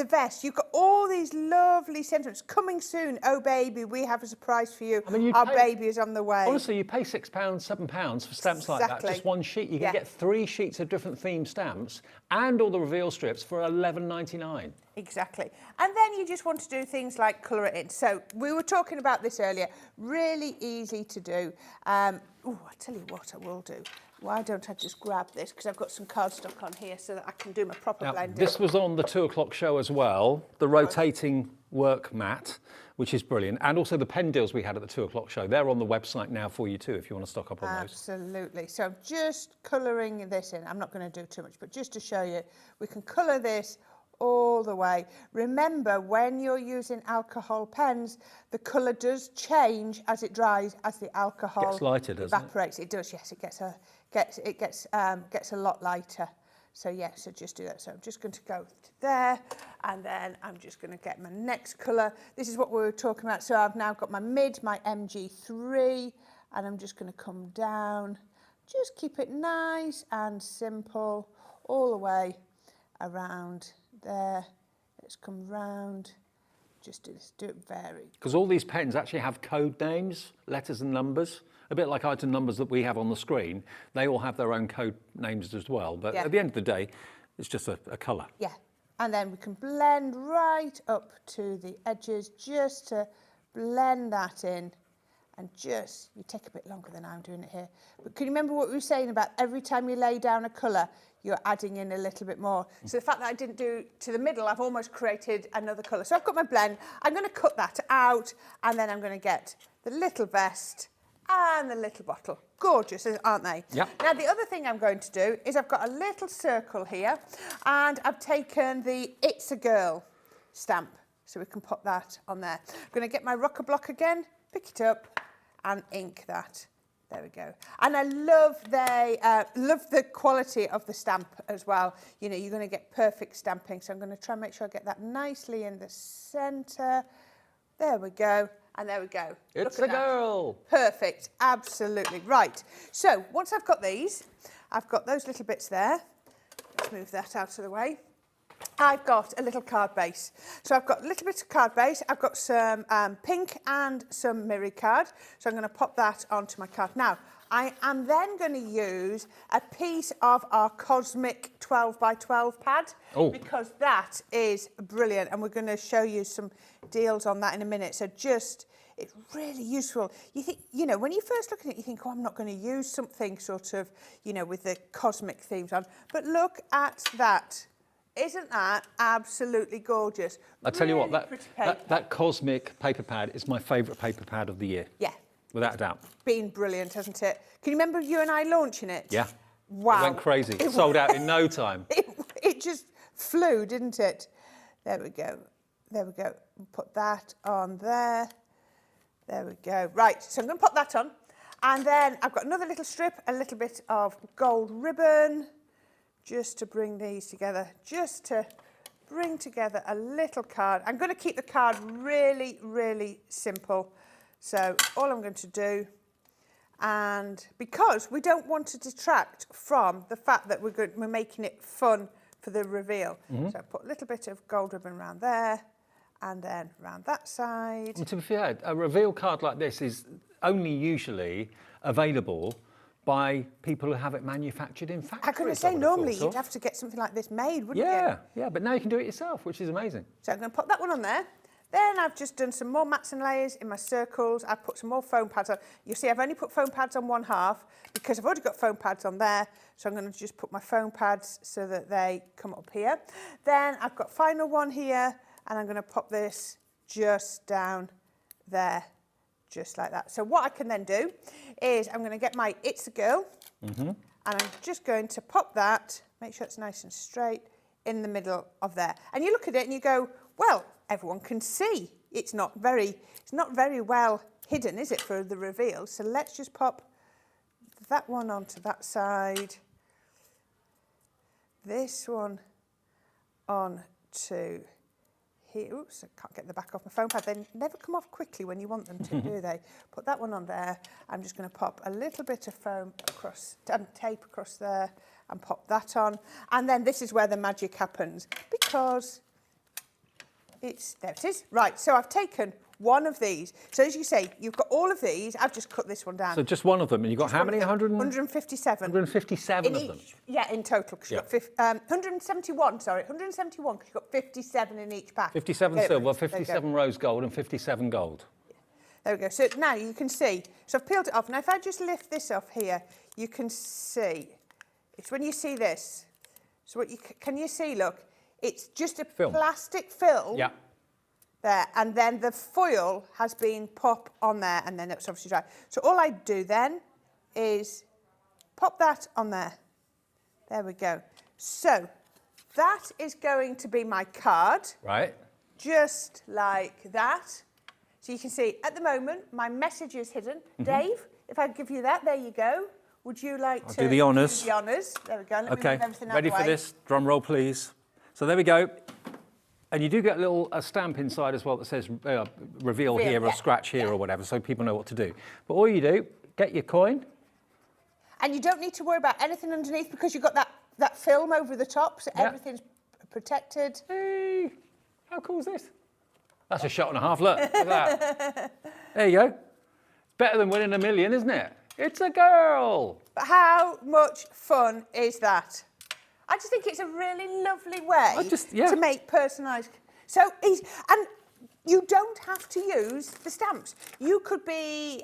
vest, you've got all these lovely sentiments. Coming soon, Oh Baby, we have a surprise for you. Our baby is on the way. Honestly, you pay £6, £7 for stamps like that. Just one sheet. You can get 3 sheets of different themed stamps and all the reveal strips for $11.99. Exactly. And then you just want to do things like colour it in. So we were talking about this earlier. Really easy to do. I tell you what I will do. Why don't I just grab this, because I've got some cardstock on here so that I can do my proper blending. This was on the 2 o'clock show as well, the rotating work mat, which is brilliant. And also the pen deals we had at the 2 o'clock show. They're on the website now for you too, if you want to stock up on those. Absolutely. So I'm just colouring this in. I'm not going to do too much, but just to show you, we can colour this all the way. Remember, when you're using alcohol pens, the colour does change as it dries, as the alcohol gets lighter, doesn't evaporates. It does, yes. It gets a lot lighter. So so just do that. So I'm just going to go to there, and then I'm just going to get my next colour. This is what we were talking about. So I've now got my mid, my MG3, and I'm just going to come down. Just keep it nice and simple all the way around there. Let's come round. Just do this, do it very. Because all these pens actually have code names, letters and numbers, a bit like item numbers that we have on the screen. They all have their own code names as well. But at the end of the day, it's just a colour. Yeah, And then we can blend right up to the edges just to blend that in. And just, you take a bit longer than I'm doing it here. But can you remember what we were saying about every time you lay down a colour, you're adding in a little bit more. So the fact that I didn't do to the middle, I've almost created another colour. So I've got my blend. I'm going to cut that out, and then I'm going to get the little vest and the little bottle. Gorgeous, aren't they? Yep. Now, the other thing I'm going to do is I've got a little circle here, and I've taken the It's a Girl stamp, so we can put that on there. I'm going to get my rocker block again, pick it up, and ink that. There we go. And I love the quality of the stamp as well. You know, you're going to get perfect stamping. So I'm going to try and make sure I get that nicely in the centre. There we go. And there we go. It's a girl. Perfect. Absolutely. Right. So once I've got these, I've got those little bits there. Let's move that out of the way. I've got a little card base. So I've got a little bit of card base. I've got some pink and some mirror card. So I'm going to pop that onto my card. Now, I am then going to use a piece of our Cosmic 12 by 12 pad because that is brilliant. And we're going to show you some deals on that in a minute. So just, it's really useful. You think, you know, when you first look at it, you think, oh, I'm not going to use something sort of, you know, with the cosmic themes on. But look at that. Isn't that absolutely gorgeous? I tell you what, Really that Cosmic paper pad is my favourite paper pad of the year. Yeah. Without a doubt. Been brilliant, hasn't it? Can you remember you and I launching it? Yeah. Wow. It went crazy. It sold out in no time. It just flew, didn't it? There we go. There we go. Put that on there. There we go. Right, so I'm going to put that on. And then I've got another little strip, a little bit of gold ribbon, just to bring these together, just to bring together a little card. I'm going to keep the card really, really simple. So all I'm going to do, and because we don't want to detract from the fact that we're making it fun for the reveal. So I put a little bit of gold ribbon around there, and then around that side. And to be fair, a reveal card like this is only usually available by people who have it manufactured in factories. I'm going to say normally you'd have to get something like this made, wouldn't you? Yeah, but now you can do it yourself, which is amazing. So I'm going to put that one on there. Then I've just done some more mats and layers in my circles. I've put some more foam pads on. You see, I've only put foam pads on one half because I've already got foam pads on there. So I'm going to just put my foam pads so that they come up here. Then I've got final one here, and I'm going to pop this just down there, just like that. So what I can then do is I'm going to get my It's a Girl, and I'm just going to pop that, make sure it's nice and straight, in the middle of there. And you look at it and you go, well, everyone can see. It's not very well hidden, is it, for the reveal? So let's just pop that one onto that side, this one onto here. Oops, I can't get the back off my foam pad. They never come off quickly when you want them to, do they? Put that one on there. I'm just going to pop a little bit of foam across, tape across there, and pop that on. And then this is where the magic happens, because there it is. Right, so I've taken one of these. So as you say, you've got all of these. I've just cut this one down. So just one of them, and you've got how many? 157. 157 of them? Yeah, in total. Cause you've got 171, sorry. 171, because you've got 57 in each pack. 57 silver, 57 rose gold, and 57 gold. There we go. So now you can see. So I've peeled it off. Now if I just lift this off here, you can see. It's when you see this. So what can you see, look? It's just a plastic film. Yeah. There, and then the foil has been pop on there, and then it's obviously dry. So all I do then is pop that on there. There we go. So that is going to be my card. Right. Just like that. So you can see at the moment my message is hidden. Dave, if I give you that, there you go. Would you like to do the honours? Do the honours. There we go. Let me move everything out ready of the for way. this? Drum roll, please. So there we go. And you do get a stamp inside as well that says reveal here or scratch here or whatever, so people know what to do. But all you do, get your coin. And you don't need to worry about anything underneath because you've got that film over the top, so everything's protected. Hey, how cool is this? That's a shot and a half, look at that. There you go. Better than winning $1 million, isn't it? It's a girl. But how much fun is that? I just think it's a really lovely way to make personalised. So, and you don't have to use the stamps. You could be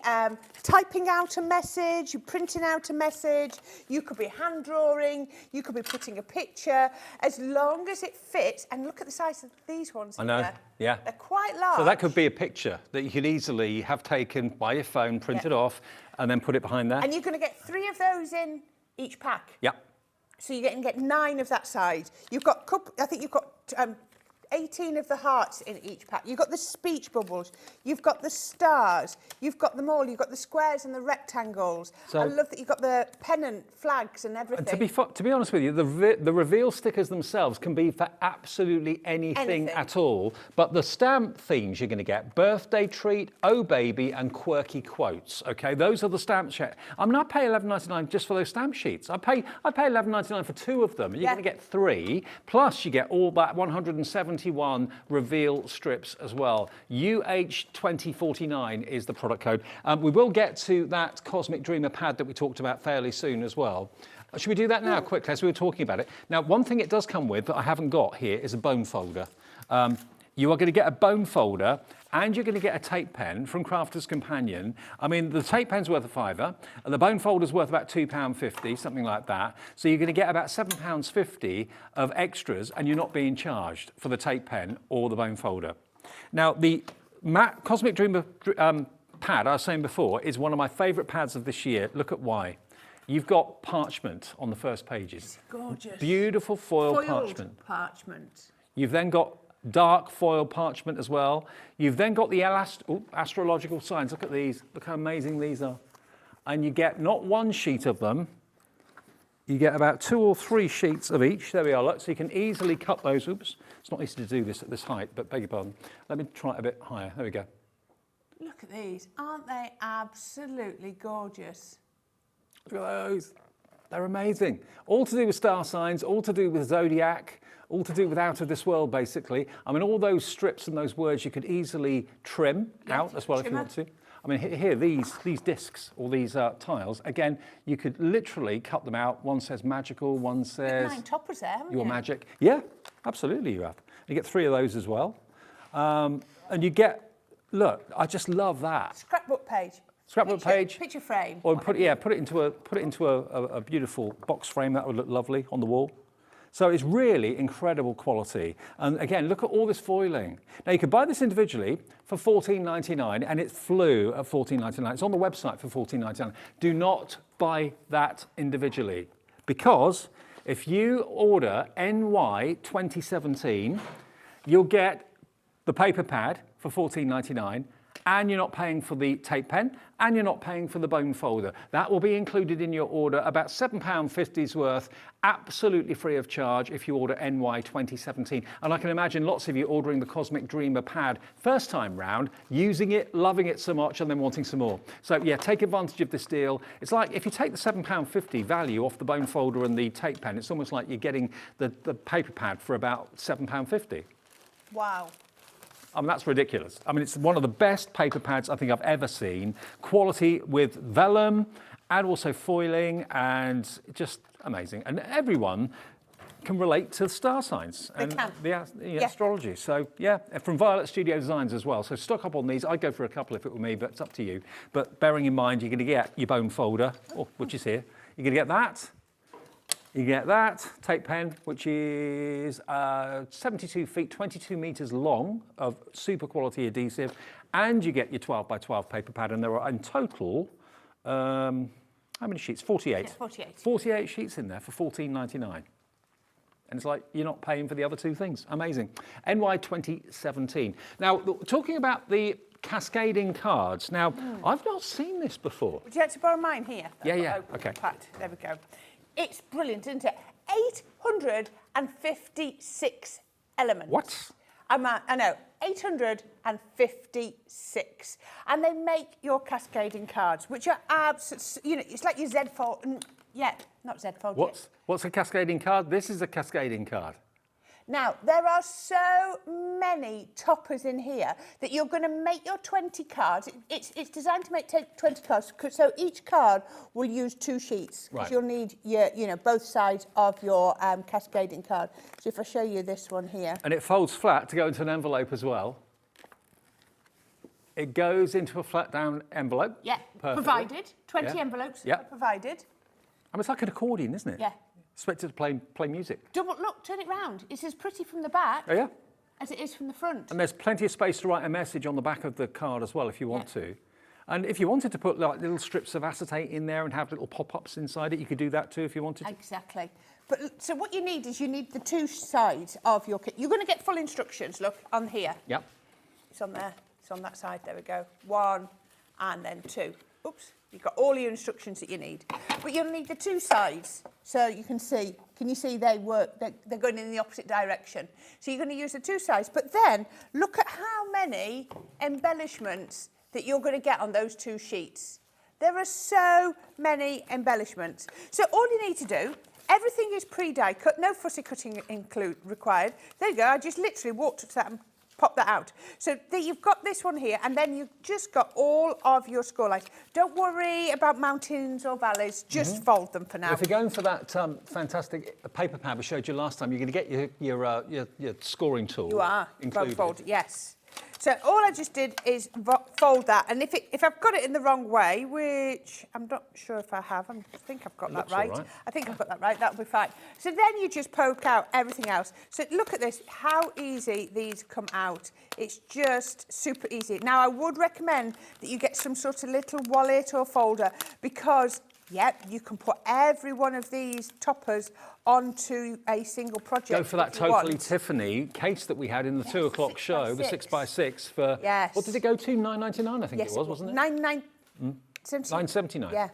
typing out a message, you're printing out a message, you could be hand drawing, you could be putting a picture, as long as it fits. And look at the size of these ones. I know, here. yeah. They're quite large. So that could be a picture that you could easily have taken by your phone, printed off, and then put it behind there. And you're going to get 3 of those in each pack. Yeah. So you're going to get 9 of that size. You've got, I think you've got 18 of the hearts in each pack. You've got the speech bubbles, you've got the stars, you've got them all, you've got the squares and the rectangles. So, I love that you've got the pennant flags and everything. And to be honest with you, the reveal stickers themselves can be for absolutely anything at all, but the stamp themes you're going to get, birthday treat, oh baby, and quirky quotes, okay? Those are the stamp sheets. I mean, I pay $11.99 just for those stamp sheets. I pay $11.99 for 2 of them, and you're going to get 3, plus you get all that 171 reveal strips as well. UH2049 is the product code. We will get to that Cosmic Dreamer pad that we talked about fairly soon as well. Should we do that now quickly as we were talking about it? Now, one thing it does come with that I haven't got here is a bone folder. You are going to get a bone folder and you're going to get a tape pen from Crafter's Companion. I mean, the tape pen's worth a £5, and the bone folder's worth about £2.50, something like that. So you're going to get about £7.50 of extras, and you're not being charged for the tape pen or the bone folder. Now, the Cosmic Dreamer pad, I was saying before, is one of my favourite pads of this year. Look at why. You've got parchment on the first pages. It's gorgeous. Beautiful foiled parchment. You've then got dark foil parchment as well. You've then got the astrological signs. Look at these. Look how amazing these are. And you get not 1 sheet of them. You get about 2 or 3 sheets of each. There we are. Look, so you can easily cut those. Oops. It's not easy to do this at this height, but beg your pardon. Let me try it a bit higher. There we go. Look at these. Aren't they absolutely gorgeous? Look at those. They're amazing. All to do with star signs, all to do with zodiac, all to do with out of this world, basically. I mean, all those strips and those words you could easily trim out as well if you want to. I mean, here, these discs, or these tiles, again, you could literally cut them out. One says magical, one says... 9 toppers there, haven't your you? magic. Yeah, absolutely you have. You get 3 of those as well. And you get, look, I just love that. Scrapbook page. Scrapbook page. Picture frame. Or put it into a beautiful box frame. That would look lovely on the wall. So it's really incredible quality. And again, look at all this foiling. Now you could buy this individually for $14.99, and it flew at $14.99. It's on the website for $14.99. Do not buy that individually, because if you order NY 2017, you'll get the paper pad for $14.99, and you're not paying for the tape pen, and you're not paying for the bone folder. That will be included in your order, about £7.50's worth, absolutely free of charge if you order NY 2017. And I can imagine lots of you ordering the Cosmic Dreamer pad first time round, using it, loving it so much, and then wanting some more. So yeah, take advantage of this deal. It's like if you take the £7.50 value off the bone folder and the tape pen, it's almost like you're getting the paper pad for about £7.50. Wow. I mean, that's ridiculous. I mean, it's one of the best paper pads I think I've ever seen. Quality with vellum and also foiling, and just amazing. And everyone can relate to star signs and the astrology. So yeah, from Violet Studio Designs as well. So stock up on these. I'd go for a couple if it were me, but it's up to you. But bearing in mind, you're going to get your bone folder, which is here. You're going to get that. You get that tape pen, which is 72 feet, 22 meters long of super quality adhesive, and you get your 12 by 12 paper pad, and there are in total, how many sheets? 48. Yeah, 48. 48 sheets in there for $14.99. And it's like you're not paying for the other 2 things. Amazing. NY 2017. Now, talking about the cascading cards. Now, I've not seen this before. Would you like to borrow mine here? Yeah, okay. There we go. It's brilliant, isn't it? 856 elements. What? I know, 856. And they make your cascading cards, which are absolutely, it's like your Z fold. Yeah, not Z fold. What's a cascading card? This is a cascading card. Now, there are so many toppers in here that you're going to make your 20 cards. It's designed to make 20 cards, so each card will use 2 sheets. Because Right. you'll need your, both sides of your cascading card. So if I show you this one here. And it folds flat to go into an envelope as well. It goes into a flat down envelope. Yeah, perfectly. provided. 20 Yeah. envelopes Yeah. are provided. I mean, it's like an accordion, isn't it? Yeah. Expected to play music. Look, turn it round. It's as pretty from the back Oh, yeah. as it is from the front. And there's plenty of space to write a message on the back of the card as well if you want to. And if you wanted to put like little strips of acetate in there and have little pop-ups inside it, you could do that too if you wanted to. Exactly. But so what you need is you need the 2 sides of your kit. You're going to get full instructions, look, on here. Yep. It's on there. It's on that side. There we go. 1 and then 2. Oops. You've got all your instructions that you need. But you'll need the 2 sides. So you can see, you see they work? They're going in the opposite direction. So you're going to use the 2 sides. But then look at how many embellishments that you're going to get on those 2 sheets. There are so many embellishments. So all you need to do, everything is pre-die cut, no fussy cutting required. There you go. I just literally walked up to that and pop that out. So you've got this one here, and then you've just got all of your score lines. Don't worry about mountains or valleys, just fold them for now. If you're going for that fantastic paper pad we showed you last time, you're going to get your scoring tool. You are, included. fold, yes. So all I just did is fold that, and if I've got it in the wrong way, which I'm not sure if I have, I think I've got that Looks right. all right. I think I've got that right, that'll be fine. So then you just poke out everything else. So look at this, how easy these come out. It's just super easy. Now I would recommend that you get some sort of little wallet or folder because, yep, you can put every one of these toppers onto a single project. Go for that Totally Tiffany case that we had in the 2 o'clock show, the 6x6 for, what did it go to? £9.99 I think it was, wasn't it? £9.79. Yeah.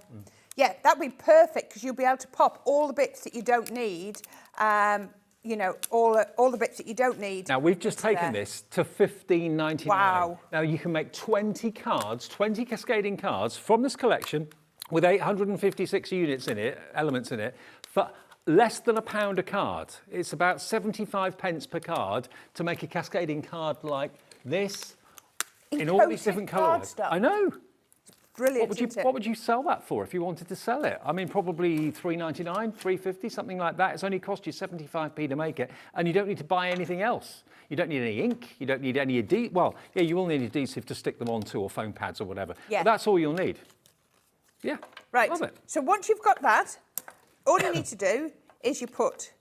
Yeah, that'd be perfect because you'll be able to pop all the bits that you don't need, all the bits that you don't need. Now, we've just taken this to $15.99. Wow. Now, you can make 20 cards, 20 cascading cards from this collection with 856 elements in it, for less than £1 a card. It's about 75 pence per card to make a cascading card like this in all these different colours. I know. Brilliant. What would you sell that for if you wanted to sell it? I mean, probably £3.99, £3.50, something like that. It's only cost you 75p to make it, and you don't need to buy anything else. You don't need any ink. You don't need any adhesive. Well, yeah, you will need adhesive to stick them onto, or foam pads or whatever. Yeah. But that's all you'll need. Yeah. Right. Love it. So once you've got that, all you need to do is you put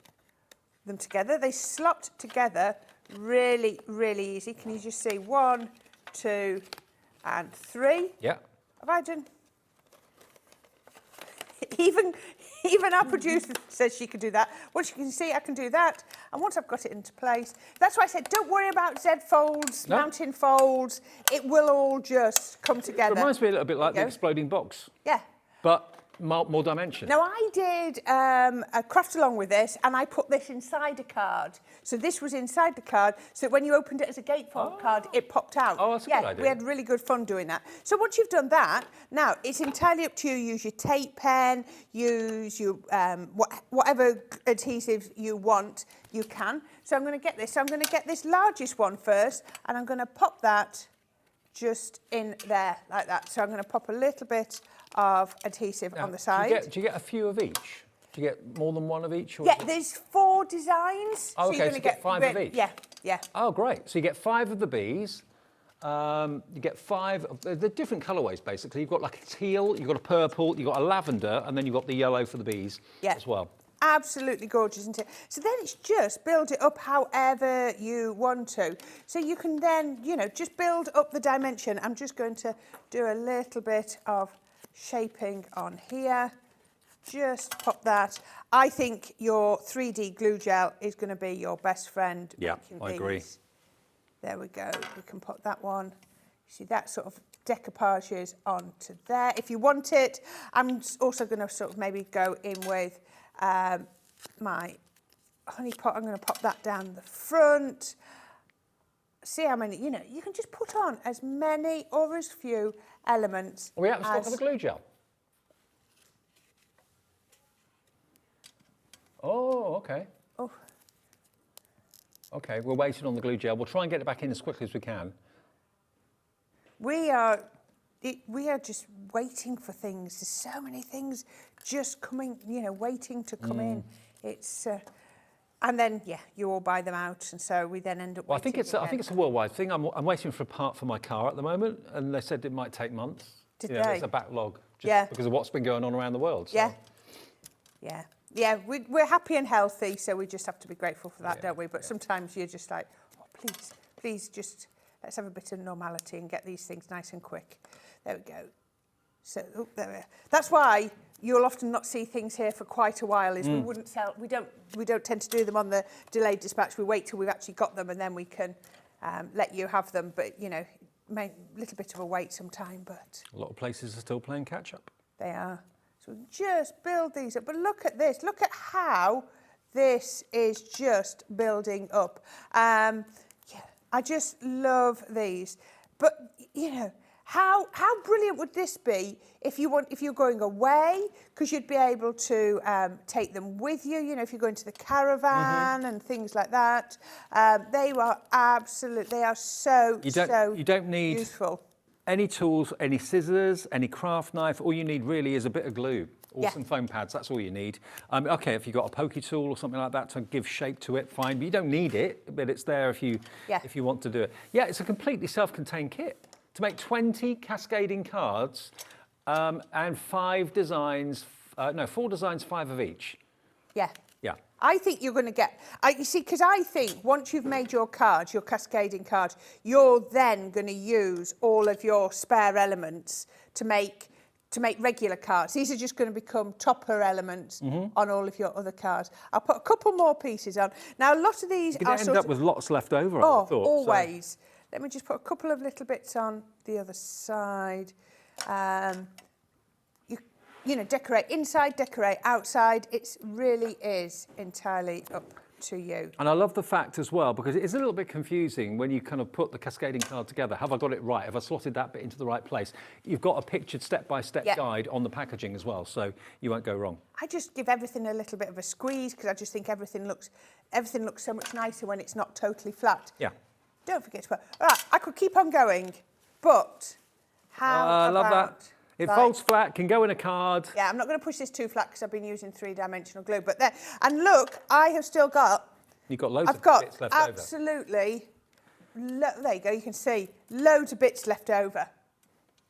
them together. They slot together really, really easy. Can you just see 1, 2, and 3? Yeah. Have I done? Even our producer says she can do that. Once you can see, I can do that. And once I've got it into place, that's why I said, don't worry about Z folds, mountain folds. It will all just come together. It reminds me a little bit like the exploding box. Yeah. But more dimension. Now, I did a craft along with this, and I put this inside a card. So this was inside the card, so when you opened it as a gatefold card, it popped out. Oh, that's a good idea. We had really good fun doing that. So once you've done that, now it's entirely up to you. Use your tape pen, use your whatever adhesive you want, you can. So I'm going to get this. So I'm going to get this largest one first, and I'm going to pop that just in there like that. So I'm going to pop a little bit of adhesive on the side. Do you get a few of each? Do you get more than one of each? Or Yeah, there's 4 designs. Oh, okay, you're so you get 5 of each? Yeah, yeah. Oh, great. So you get 5 of the bees. You get 5 of the different colourways, basically. You've got like a teal, you've got a purple, you've got a lavender, and then you've got the yellow for the bees as well. Absolutely gorgeous, isn't it? So then it's just build it up however you want to. So you can then, just build up the dimension. I'm just going to do a little bit of shaping on here. Just pop that. I think your 3D glue gel is going to be your best friend. Yeah, I agree. There we go. We can put that one. See, that sort of decoupages onto there. If you want it, I'm also going to sort of maybe go in with my honey pot. I'm going to pop that down the front. See how many, you can just put on as many or as few elements. Are we out of stock of the glue gel? Oh, okay. Oh. Okay, we're waiting on the glue gel. We'll try and get it back in as quickly as we can. We are just waiting for things. There's so many things just coming, you know, waiting to come in. It's, and then you all buy them out, and so we then end up. Well, I think it's a worldwide thing. I'm waiting for a part for my car at the moment, and they said it might take months. Did they? It's a backlog, because of what's been going on around the world. So. Yeah. We're happy and healthy, so we just have to be grateful for that, don't we? But sometimes you're just like, oh, please, just let's have a bit of normality and get these things nice and quick. There we go. So there we are. That's why you'll often not see things here for quite a while. Is we wouldn't sell. We don't tend to do them on the delayed dispatch. We wait till we've actually got them, and then we can let you have them. But you know, a little bit of a wait sometime. But a lot of places are still playing catch up. They are. So just build these up. But look at this. Look at how this is just building up. I just love these. But you know. How brilliant would this be if you're going away, because you'd be able to take them with you, you know, if you're going to the caravan and things like that. They are so you don't need useful. Any tools, any scissors, any craft knife. All you need really is a bit of glue or some foam pads. That's all you need. Okay, if you've got a pokey tool or something like that to give shape to it, fine. But you don't need it, but it's there if you want to do it. Yeah, it's a completely self-contained kit. To make 20 cascading cards and 4 designs, 5 of each. Yeah. Yeah. I think you're going to get, you see, because I think once you've made your cards, your cascading cards, you're then going to use all of your spare elements to make regular cards. These are just going to become topper elements on all of your other cards. I'll put a couple more pieces on. Now, a lot of these You're going to end up with lots left over, I thought. Always. So. Let me just put a couple of little bits on the other side. You know, decorate inside, decorate outside. It really is entirely up to you. And I love the fact as well, because it is a little bit confusing when you kind of put the cascading card together. Have I got it right? Have I slotted that bit into the right place? You've got a pictured step-by-step guide on the packaging as well, so you won't go wrong. I just give everything a little bit of a squeeze because I just think everything looks so much nicer when it's not totally flat. Yeah. Don't forget to put... Right, I could keep on going, but how I love that. It folds flat, can go in a card. Yeah, I'm not going to push this too flat because I've been using 3-dimensional glue. But there, and look, I have still got... You've got loads of bits left over. Absolutely... there you go, you can see loads of bits left over.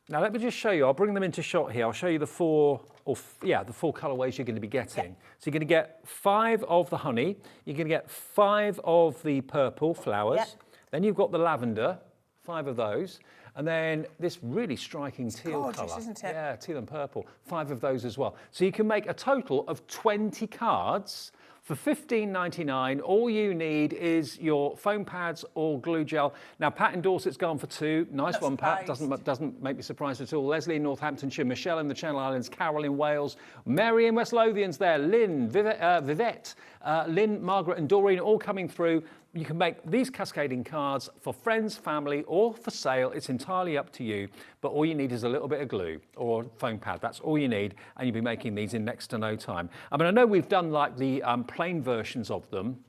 Now, let me just show you. I'll bring them into shot here. I'll show you the 4 colourways you're going to be getting. Yep. So you're going to get 5 of the honey. You're going to get 5 of the purple flowers. Yep. Then you've got the lavender, 5 of those. And then this really striking teal colour. Gorgeous, isn't it? Yeah, teal and purple. 5 of those as well. So you can make a total of 20 cards for $15.99. All you need is your foam pads or glue gel. Now, Pat in Dorset's gone for 2. Nice one, Pat. Doesn't make me surprised at all. Leslie in Northamptonshire, Michelle in the Channel Islands, Carol in Wales, Mary in West Lothian's there, Lynn, Vivette, Lynn, Margaret and Doreen all coming through. You can make these cascading cards for friends, family, or for sale. It's entirely up to you, but all you need is a little bit of glue or foam pad. That's all you need, and you'll be making these in next to no time. I mean, I know we've done like the plain versions of them,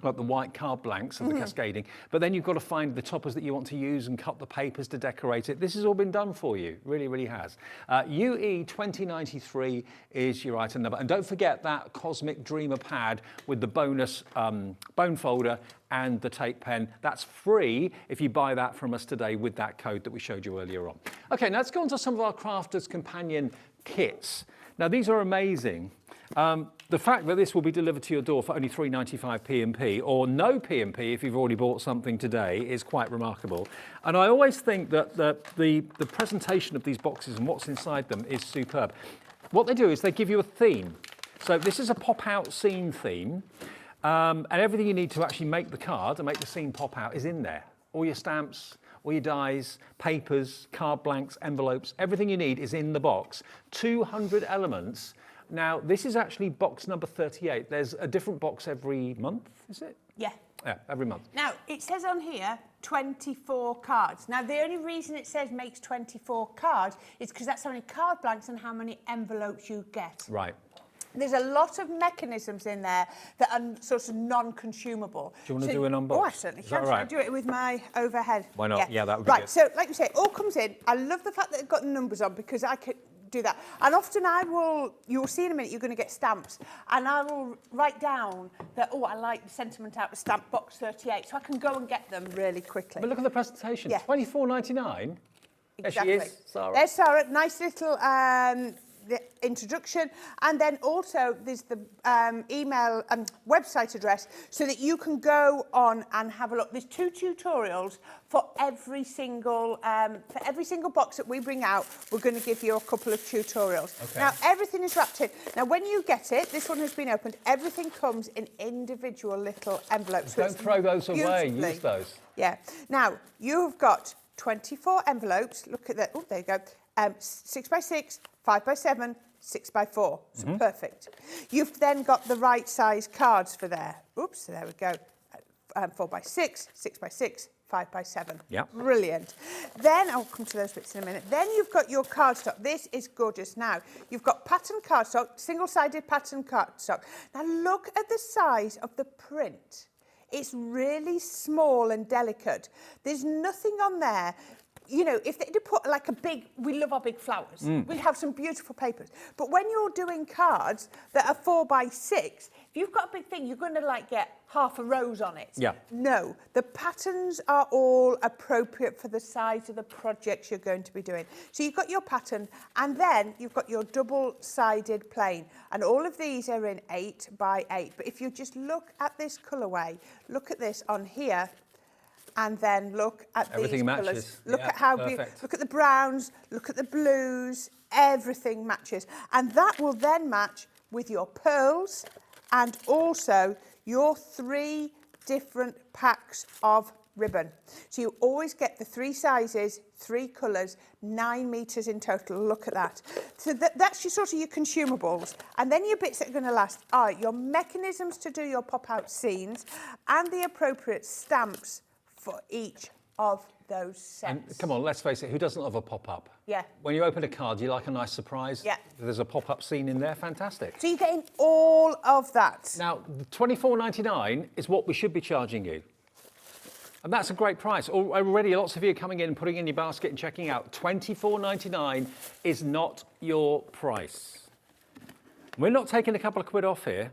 like the white card blanks of the cascading, but then you've got to find the toppers that you want to use and cut the papers to decorate it. This has all been done for you, really, really has. UE 2093 is your item number. And don't forget that Cosmic Dreamer pad with the bonus bone folder and the tape pen. That's free if you buy that from us today with that code that we showed you earlier on. Okay, now let's go on to some of our Crafters Companion kits. Now, these are amazing. The fact that this will be delivered to your door for only £3.95 P&P or no P&P if you've already bought something today is quite remarkable. And I always think that the presentation of these boxes and what's inside them is superb. What they do is they give you a theme. So this is a pop-out scene theme, and everything you need to actually make the card and make the scene pop out is in there. All your stamps, all your dies, papers, card blanks, envelopes, everything you need is in the box. 200 elements. Now, this is actually box number 38. There's a different box every month, is it? Yeah. Yeah, every month. Now, it says on here 24 cards. Now, the only reason it says makes 24 cards is because that's how many card blanks and how many envelopes you get. Right. There's a lot of mechanisms in there that are sort of non-consumable. Do you want to do an unbox? Oh, I certainly can. Right? I'll do it with my overhead. Why not? Yeah, that would be right. good. So, like you say, it all comes in. I love the fact that they've got the numbers on because I could do that. And often you'll see in a minute, you're going to get stamps. And I will write down that, oh, I like the sentiment out of stamp box 38. So I can go and get them really quickly. But look at the presentation. Yeah. $24.99. Exactly. There she is, Sarah. There's Sarah. Nice little the introduction, and then also there's the email website address so that you can go on and have a look. There's 2 tutorials for every single box that we bring out. We're going to give you a couple of tutorials. Okay. Now everything is wrapped in. Now when you get it, this one has been opened. Everything comes in individual little envelopes. Don't throw those away. Use those. Yeah. Now you've got 24 envelopes. Look at that. Oh, there you go. 6 by 6, 5 by 7, 6 by 4. So perfect. You've then got the right size cards for there. Oops, there we go. 4 by 6, 6 by 6, 5 by 7. Yeah. Brilliant. Then I'll come to those bits in a minute. Then you've got your cardstock. This is gorgeous. Now you've got pattern cardstock, single-sided pattern cardstock. Now look at the size of the print. It's really small and delicate. There's nothing on there. You know, if they put like a big, we love our big flowers. We have some beautiful papers. But when you're doing cards that are 4 by 6, if you've got a big thing, you're going to like get half a rose on it. Yeah. No, the patterns are all appropriate for the size of the projects you're going to be doing. So you've got your pattern, and then you've got your double-sided plain. And all of these are in 8 by 8. But if you just look at this colourway, look at this on here, and then look at Everything these matches. colours. Look Yeah, at how perfect. look at the browns, look at the blues, everything matches. And that will then match with your pearls and also your 3 different packs of ribbon. So you always get the 3 sizes, 3 colours, 9 metres in total. Look at that. So that's your sort of your consumables. And then your bits that are going to last are your mechanisms to do your pop-out scenes and the appropriate stamps for each of those sets. And come on, let's face it, who doesn't love a pop-up? Yeah. When you open a card, you like a nice surprise? Yeah. If there's a pop-up scene in there, fantastic. So you're getting all of that. Now, $24.99 is what we should be charging you. And that's a great price. Already, lots of you are coming in and putting in your basket and checking out. $24.99 is not your price. We're not taking a couple of quid off here,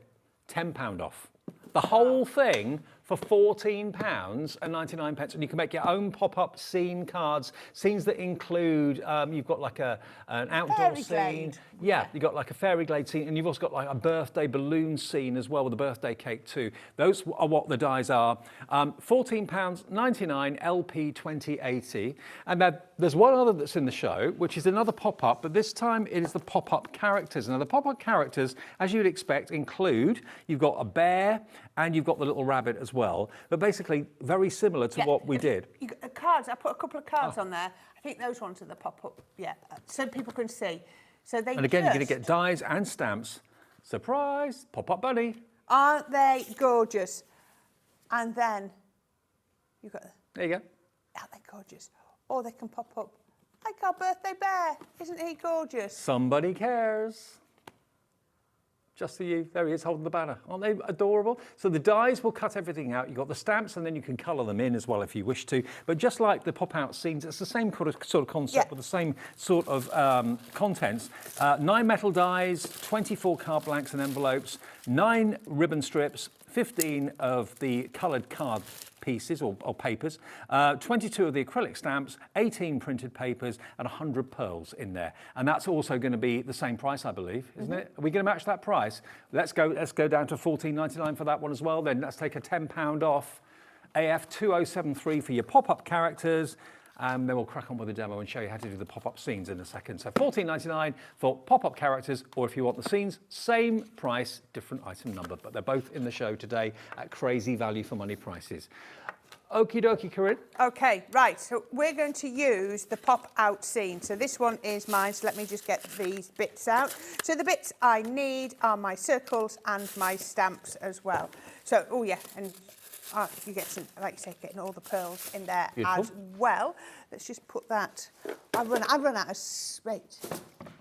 £10 off. The whole thing for £14.99, and you can make your own pop-up scene cards, scenes that include, you've got like an outdoor Fairy scene. glade. Yeah, you've got like a fairy glade scene, and you've also got like a birthday balloon scene as well with a birthday cake too. Those are what the dies are. £14.99 LP 2080. And then there's one other that's in the show, which is another pop-up, but this time it is the pop-up characters. Now the pop-up characters, as you'd expect, include, you've got a bear and you've got the little rabbit as well, but basically very similar to what we did. You got the cards, I put a couple of cards on there. I think those ones are the pop-up, yeah, so people can see. So they And again, you're going to get dies and stamps. Surprise, pop-up bunny. Aren't they gorgeous? And then you've got, There you go. aren't they gorgeous? Or they can pop up like our birthday bear. Isn't he gorgeous? Somebody cares. Just for you. There he is, holding the banner. Aren't they adorable? So the dies will cut everything out. You've got the stamps, and then you can colour them in as well if you wish to. But just like the pop-out scenes, it's the same sort of concept with the same sort of contents. 9 metal dies, 24 card blanks and envelopes, 9 ribbon strips, 15 of the coloured card pieces or papers, 22 of the acrylic stamps, 18 printed papers, and 100 pearls in there. And that's also going to be the same price, I believe, isn't it? Are we going to match that price? Let's go down to $14.99 for that one as well. Then let's take a £10 off. AF 2073 for your pop-up characters. And then we'll crack on with the demo and show you how to do the pop-up scenes in a second. So $14.99 for pop-up characters, or if you want the scenes, same price, different item number. But they're both in the show today at crazy value for money prices. Okie dokie, Corinne. Okay, right, so we're going to use the pop-out scene. So this one is mine, so let me just get these bits out. So the bits I need are my circles and my stamps as well. So, oh yeah, and you get some, like you say, getting all the pearls in there Beautiful. as well. Let's just put that. I run out of space.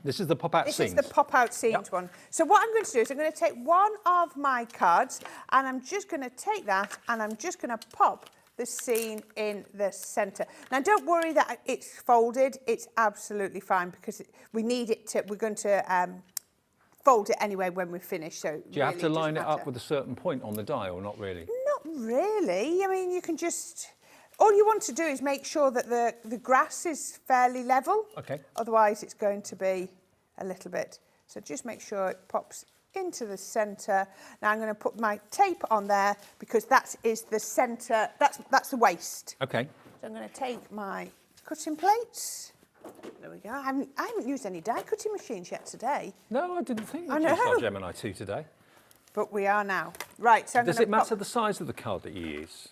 This is the pop-out scenes. This is the pop-out scenes one. So what I'm going to do is I'm going to take one of my cards and I'm just going to take that and I'm just going to pop the scene in the centre. Now, don't worry that it's folded. It's absolutely fine because we need it to, we're going to fold it anyway when we finish. So do you have to line it up with a certain point on the die or not really? Not really. I mean, you can just, all you want to do is make sure that the grass is fairly level. Okay. Otherwise, it's going to be a little bit. So just make sure it pops into the centre. Now I'm going to put my tape on there because that is the centre, that's the waste. Okay. So I'm going to take my cutting plates. There we go. I haven't used any die cutting machines yet today. No, I didn't think we'd use our Gemini 2 today. But we are now. Right, so does it matter the size of the card that you use,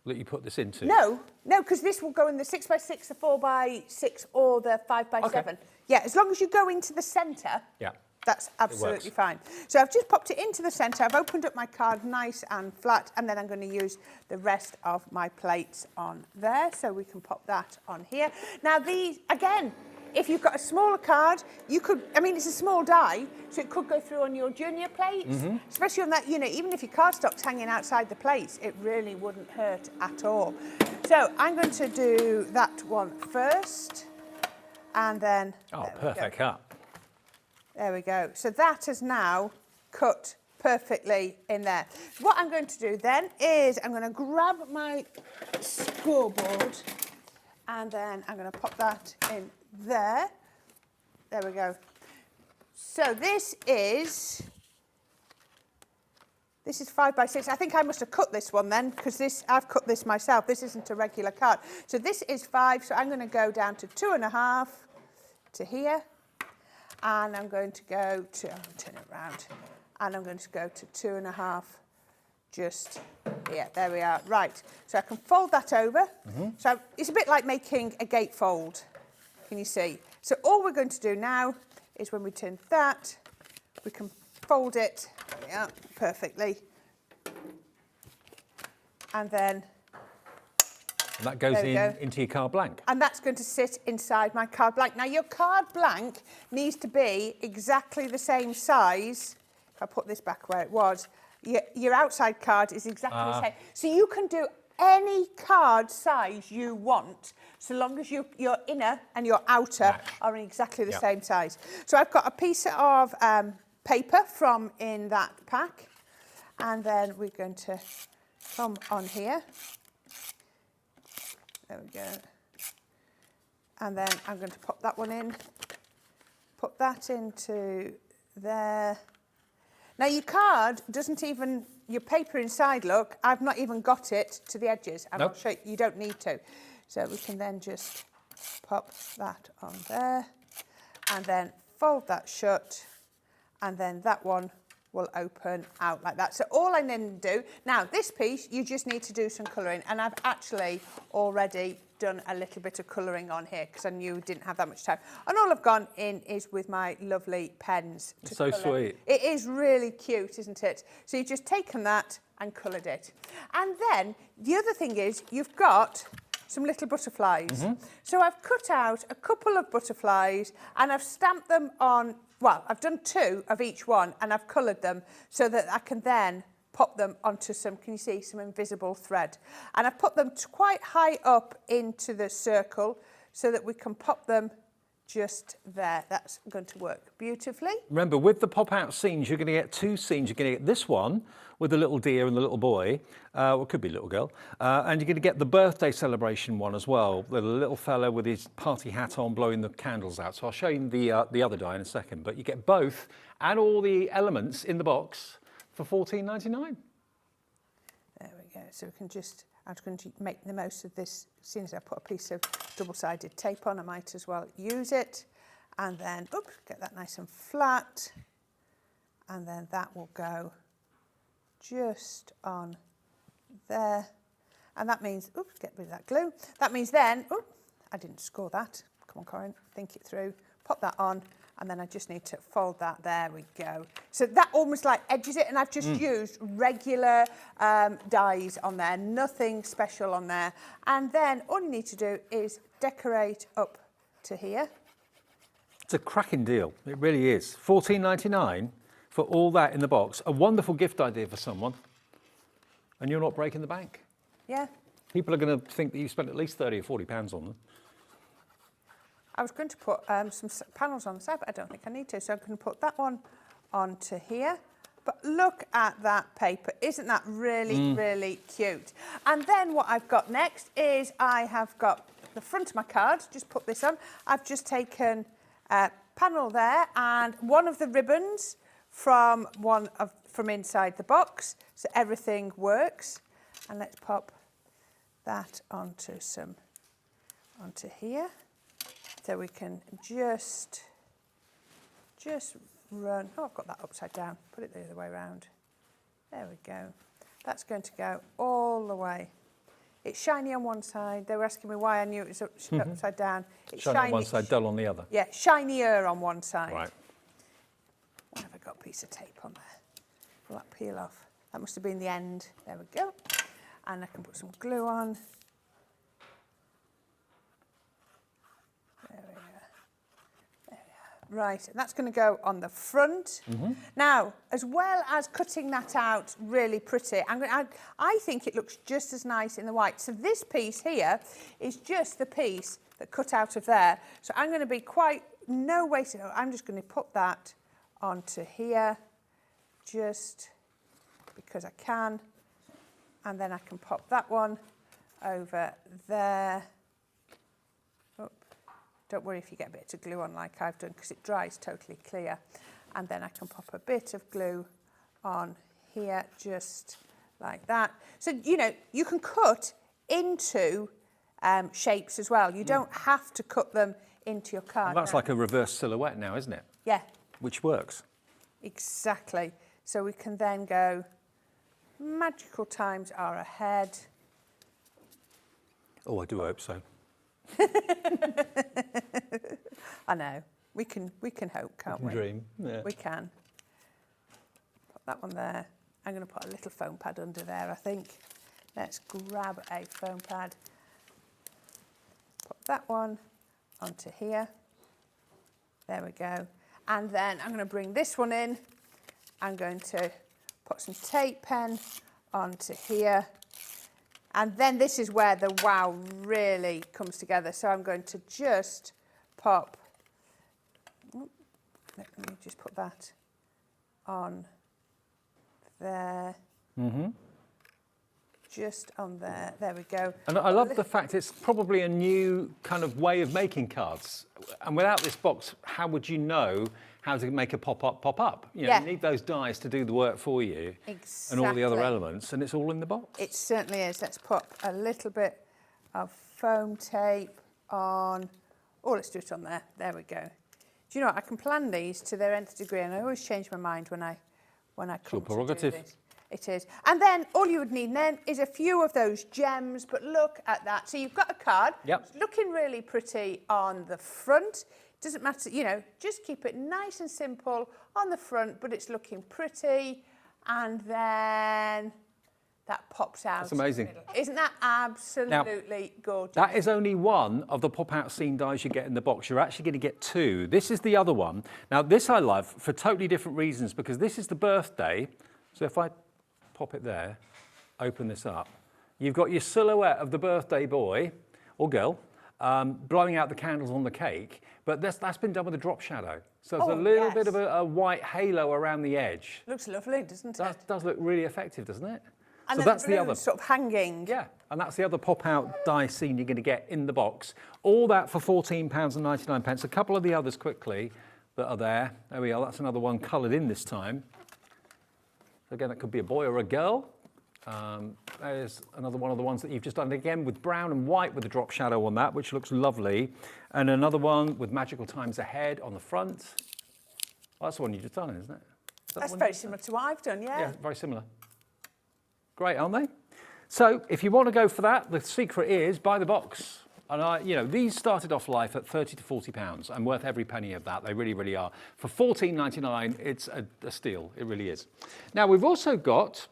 that you put this into? No, because this will go in the 6x6, the 4x6 or the 5x7. Yeah, as long as you go into the centre. Yeah. That's absolutely fine. So I've just popped it into the centre. I've opened up my card nice and flat, and then I'm going to use the rest of my plates on there. So we can pop that on here. Now these, again, if you've got a smaller card, you could, I mean, it's a small die, so it could go through on your junior plates, especially on that, you know, even if your cardstock's hanging outside the plates, it really wouldn't hurt at all. So I'm going to do that one first, and then... Oh, perfect cut. There we go. So that has now cut perfectly in there. What I'm going to do then is I'm going to grab my scoreboard and then I'm going to pop that in there. There we go. So this is 5x6. I think I must have cut this one then because I've cut this myself. This isn't a regular card. So this is 5. So I'm going to go down to 2.5 to here. And I'm going to go to, I'll turn it around, and I'm going to go to 2.5, just here. There we are. Right, so I can fold that over. So it's a bit like making a gatefold, can you see? So all we're going to do now is when we turn that, we can fold it, there we are, perfectly. And then... And that goes into your card blank. And that's going to sit inside my card blank. Now, your card blank needs to be exactly the same size. If I put this back where it was, your outside card is exactly the same. So you can do any card size you want, so long as your inner and your outer are in exactly the same size. So I've got a piece of paper from in that pack. And then we're going to come on here. There we go. And then I'm going to pop that one in, put that into there. Now your card doesn't even, your paper inside, look, I've not even got it to the edges. And I'll show you, you don't need to. So we can then just pop that on there and then fold that shut, and then that one will open out like that. So all I then do, now this piece, you just need to do some colouring, and I've actually already done a little bit of colouring on here because I knew we didn't have that much time. And all I've gone in is with my lovely pens to colour. So sweet. It is really cute, isn't it? So you've just taken that and coloured it. And then the other thing is you've got some little butterflies. So I've cut out a couple of butterflies and I've stamped them on. Well, I've done 2 of each one and I've coloured them so that I can then pop them onto some, can you see, some invisible thread. And I've put them quite high up into the circle so that we can pop them just there. That's going to work beautifully. Remember, with the pop-out scenes, you're going to get 2 scenes. You're going to get this one with the little deer and the little boy, or it could be a little girl, and you're going to get the birthday celebration one as well, with a little fella with his party hat on blowing the candles out. So I'll show you the other die in a second, but you get both and all the elements in the box for $14.99. There we go. So we can just, I'm going to make the most of this. As soon as I put a piece of double-sided tape on, I might as well use it. And then, oops, get that nice and flat. And then that will go just on there. And that means, oops, get rid of that glue. That means then, oops, I didn't score that. Come on, Corinne, think it through. Pop that on. And then I just need to fold that. There we go. So that almost like edges it, and I've just used regular dies on there, nothing special on there. And then all you need to do is decorate up to here. It's a cracking deal. It really is. $14.99 for all that in the box. A wonderful gift idea for someone. And you're not breaking the bank. Yeah. People are going to think that you spent at least 30 or 40 pounds on them. I was going to put some panels on the side, but I don't think I need to. So I'm going to put that one onto here. But look at that paper. Isn't that really, really cute? And then what I've got next is I have got the front of my card. Just put this on. I've just taken a panel there and one of the ribbons from inside the box. So everything works. And let's pop that onto here. So we can just run. Oh, I've got that upside down. Put it the other way around. There we go. That's going to go all the way. It's shiny on one side. They were asking me why I knew it was upside down. It's shiny on one side, dull on the other. Yeah, shinier on one side. Right. Why have I got a piece of tape on there? Will that peel off? That must have been the end. There we go. And I can put some glue on. There we go. There we are. Right, and that's going to go on the front. Now, as well as cutting that out really pretty, I think it looks just as nice in the white. So this piece here is just the piece that cut out of there. So I'm going to be no wasted. I'm just going to put that onto here, just because I can. And then I can pop that one over there. Oh, don't worry if you get a bit of glue on like I've done, because it dries totally clear. And then I can pop a bit of glue on here, just like that. So, you know, you can cut into shapes as well. You don't have to cut them into your card. And that's like a reverse silhouette now, isn't it? Yeah. Which works. Exactly. So we can then go, magical times are ahead. Oh, I do hope so. I know. We can hope, can't we? Dream. Yeah. We can. Put that one there. I'm going to put a little foam pad under there, I think. Let's grab a foam pad. Put that one onto here. There we go. And then I'm going to bring this one in. I'm going to put some tape pen onto here. And then this is where the wow really comes together. So I'm going to just pop, let me just put that on there. Just on there, there we go. And I love the fact it's probably a new kind of way of making cards. And without this box, how would you know how to make a pop-up? You know, you need those dies to do the work for you. Exactly. And all the other elements, and it's all in the box. It certainly is. Let's put a little bit of foam tape on. Oh, let's do it on there. There we go. Do you know what? I can plan these to their nth degree, and I always change my mind when I come to do this. It is. And then all you would need then is a few of those gems, but look at that. So you've got a card. Yep. It's looking really pretty on the front. Doesn't matter, you know, just keep it nice and simple on the front, but it's looking pretty. And then that pops out. That's amazing. Isn't that absolutely gorgeous? That is only one of the pop-out scene dies you get in the box. You're actually going to get two. This is the other one. Now, this I love for totally different reasons, because this is the birthday. So if I pop it there, open this up, you've got your silhouette of the birthday boy or girl blowing out the candles on the cake, but that's been done with a drop shadow. So there's a little bit of a white halo around the edge. Looks lovely, doesn't it? That does look really effective, doesn't it? And so then that's the other sort of hanging. Yeah, and that's the other pop-out die scene you're going to get in the box. All that for £14.99. A couple of the others quickly that are there. There we are. That's another one coloured in this time. Again, it could be a boy or a girl. There's another one of the ones that you've just done, again with brown and white with a drop shadow on that, which looks lovely. And another one with magical times ahead on the front. Well, that's the one you've just done, isn't it? That's very similar to what I've done, yeah. Yeah, very similar. Great, aren't they? So if you want to go for that, the secret is buy the box. And you know, these started off life at £30 to £40 and worth every penny of that. They really, really are. For £14.99, it's a steal. It really is. Now, we've also got,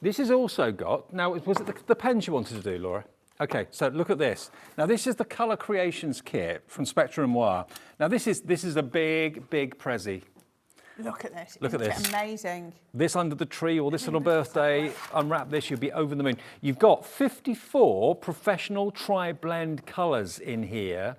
this has also got, now, was it the pens you wanted to do, Laura? Okay, so look at this. Now this is the Colour Creations kit from Spectrum Noir. Now this is a big, big Prezi. Look at this. Look at Isn't this. it amazing? This under the tree or this little birthday, unwrap this, you'll be over the moon. You've got 54 professional tri-blend colours in here.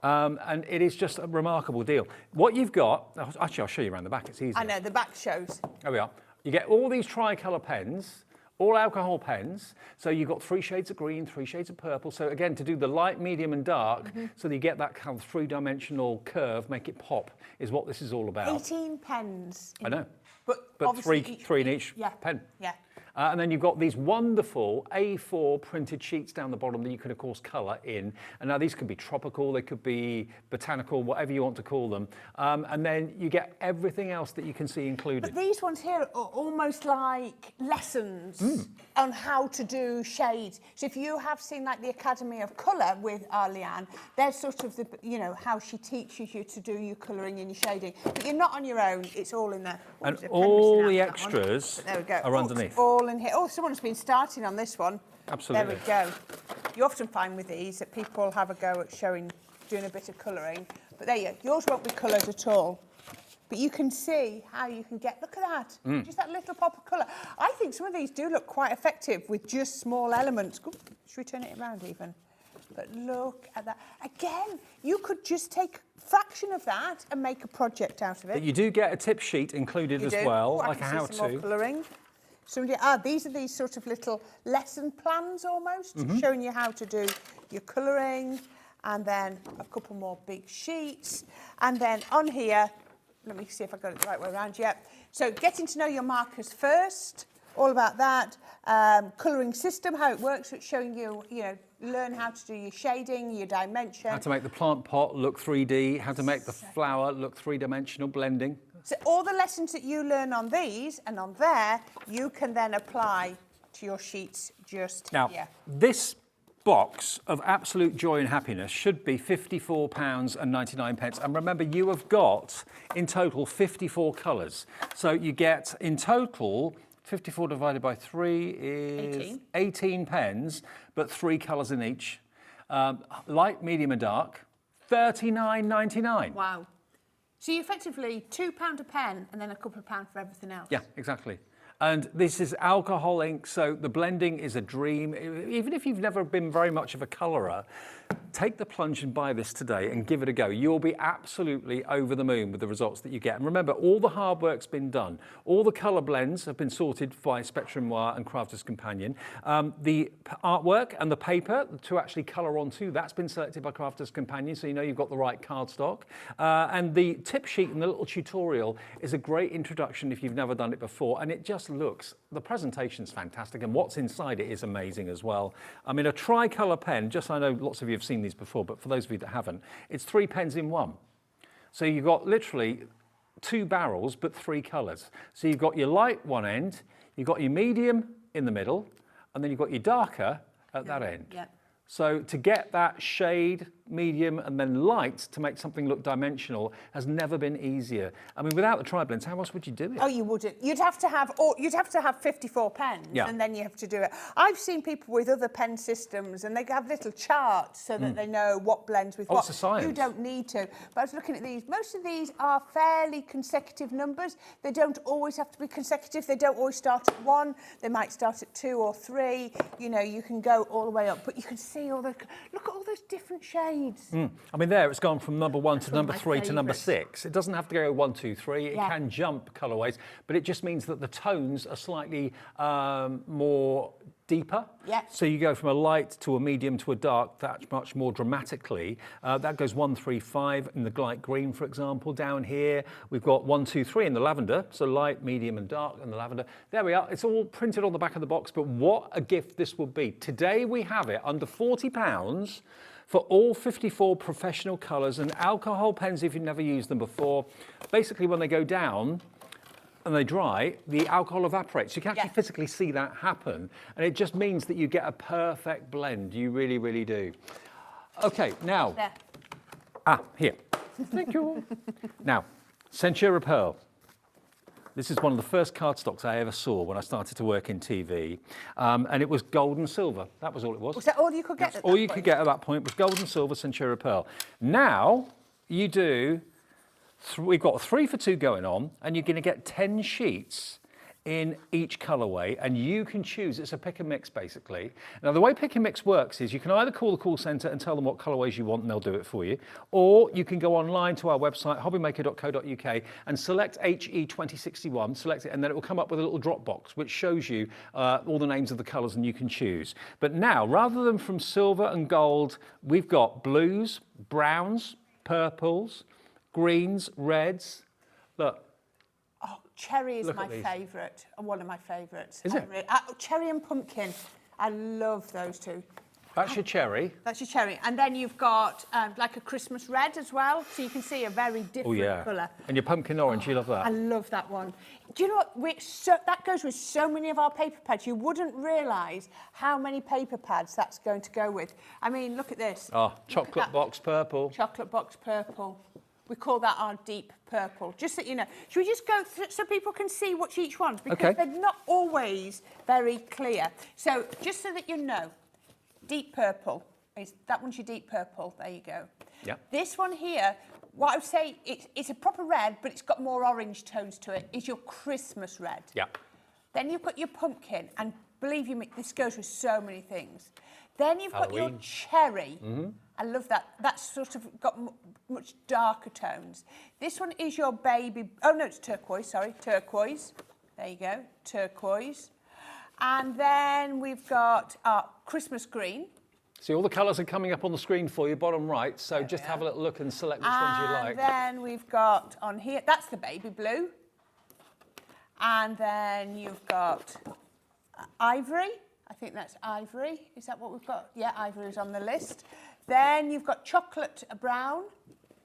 And it is just a remarkable deal. What you've got, actually I'll show you around the back, it's easy. I know, the back shows. There we are. You get all these tricolour pens, all alcohol pens. So you've got 3 shades of green, 3 shades of purple. So again, to do the light, medium and dark, so that you get that kind of 3-dimensional curve, make it pop, is what this is all about. 18 pens. I know. But three obviously in each pen. Yeah. And then you've got these wonderful A4 printed sheets down the bottom that you can, of course, colour in. And now these could be tropical, they could be botanical, whatever you want to call them. And then you get everything else that you can see included. But these ones here are almost like lessons on how to do shades. So if you have seen like the Academy of Colour with Arleanne, they're sort of the, you know, how she teaches you to do your colouring and your shading. But you're not on your own, it's all in there. Oh, And there's a pen all missing the out of that one. extras But there we go. are underneath. All in here. Oh, someone's been starting on this one. Absolutely. There we go. You often find with these that people have a go at doing a bit of colouring. But there you go. Yours won't be coloured at all. But you can see how you can get, look at that, just that little pop of colour. I think some of these do look quite effective with just small elements. Good. Should we turn it around even? But look at that. Again, you could just take a fraction of that and make a project out of it. But you do get a tip sheet included as well, I like a can see some more how-to. colouring. These are these sort of little lesson plans almost, showing you how to do your colouring, and then a couple more big sheets. And then on here, let me see if I got it the right way around. Yeah. So getting to know your markers first, all about that. Colouring system, how it works, it's showing you, learn how to do your shading, your dimension. How to make the plant pot look 3D, how to make the flower look 3-dimensional, blending. So all the lessons that you learn on these and on there, you can then apply to your sheets just Now, here. this box of absolute joy and happiness should be £54.99. And remember, you have got, in total, 54 colours. So you get, in total, 54 divided by 3 is 18 pens, but 3 colours in each. Light, medium and dark, £39.99. Wow. So you effectively £2 a pen and then a couple of pounds for everything else. Yeah, exactly. And this is alcohol ink, so the blending is a dream. Even if you've never been very much of a colourer, take the plunge and buy this today and give it a go. You'll be absolutely over the moon with the results that you get. And remember, all the hard work's been done. All the colour blends have been sorted by Spectrum Noir and Crafter's Companion. The artwork and the paper to actually colour onto, that's been selected by Crafter's Companion, so you know you've got the right cardstock. And the tip sheet and the little tutorial is a great introduction if you've never done it before. And it just looks, the presentation's fantastic, and what's inside it is amazing as well. I mean, a tricolour pen, just I know lots of you have seen these before, but for those of you that haven't, it's 3 pens in one. So you've got literally 2 barrels, but 3 colours. So you've got your light one end, you've got your medium in the middle, and then you've got your darker at that end. Yep. So to get that shade, medium, and then light to make something look dimensional has never been easier. I mean, without the tri-blends, how else would you do it? Oh, you wouldn't. You'd have to have 54 pens, Yeah. and then you have to do it. I've seen people with other pen systems, and they have little charts so that they know what blends with what. It's a science. You don't need to. But I was looking at these. Most of these are fairly consecutive numbers. They don't always have to be consecutive. They don't always start at 1. They might start at 2 or 3. You know, you can go all the way up, but you can see all the. Look at all those different shades. I mean, there it's gone from number 1 to one of number my 3 to number favourites. 6. It doesn't have to go 1, 2, 3. It Yeah. can jump colourways, but it just means that the tones are slightly more deeper. Yeah. So you go from a light to a medium to a dark that much more dramatically. That goes 1, 3, 5 in the light green, for example. Down here, we've got 1, 2, 3 in the lavender. So light, medium and dark in the lavender. There we are. It's all printed on the back of the box, but what a gift this would be. Today we have it under £40 for all 54 professional colours and alcohol pens if you've never used them before. Basically, when they go down and they dry, the alcohol evaporates. You can actually Yeah. physically see that happen. And it just means that you get a perfect blend. You really, really do. Okay, now, There. here. Thank you. Now, Centura Pearl. This is one of the first cardstocks I ever saw when I started to work in TV, and it was gold and silver. That was all it was. Was that all you could get? That's all you could get at that point was gold and silver Centura Pearl. Now you do. We've got 3 for 2 going on, and you're going to get 10 sheets in each colourway, and you can choose. It's a pick and mix, basically. Now, the way pick and mix works is you can either call the call centre and tell them what colourways you want, and they'll do it for you, or you can go online to our website, hobbymaker.co.uk, and select HE2061, select it, and then it will come up with a little drop box, which shows you all the names of the colours, and you can choose. But now, rather than from silver and gold, we've got blues, browns, purples, greens, reds. Look. Oh, cherry is Look my favourite, one of my favourites. Is it? Cherry and pumpkin. I love those two. That's your cherry. That's your cherry. And then you've got like a Christmas red as well, so you can see a very different colour. And your pumpkin orange, you love that. I love that one. Do you know what? That goes with so many of our paper pads. You wouldn't realise how many paper pads that's going to go with. I mean, look at this. Oh, chocolate box purple. Chocolate box purple. We call that our deep purple, just so you know. Should we just go so people can see what each one's? Because they're not always very clear. So just so that you know, deep purple, that one's your deep purple. There you go. Yeah. This one here, what I would say, it's a proper red, but it's got more orange tones to it, is your Christmas red. Yeah. Then you've got your pumpkin, and believe you me, this goes with so many things. Then you've got your cherry. Mm-hmm. I love that. That's sort of got much darker tones. This one is your baby... Oh, no, it's turquoise, sorry. Turquoise. There you go. Turquoise. And then we've got our Christmas green. See, all the colours are coming up on the screen for you, bottom right, so just have a little look and select which ones you like. And then we've got on here... That's the baby blue. And then you've got ivory. I think that's ivory. Is that what we've got? Yeah, ivory is on the list. Then you've got chocolate brown,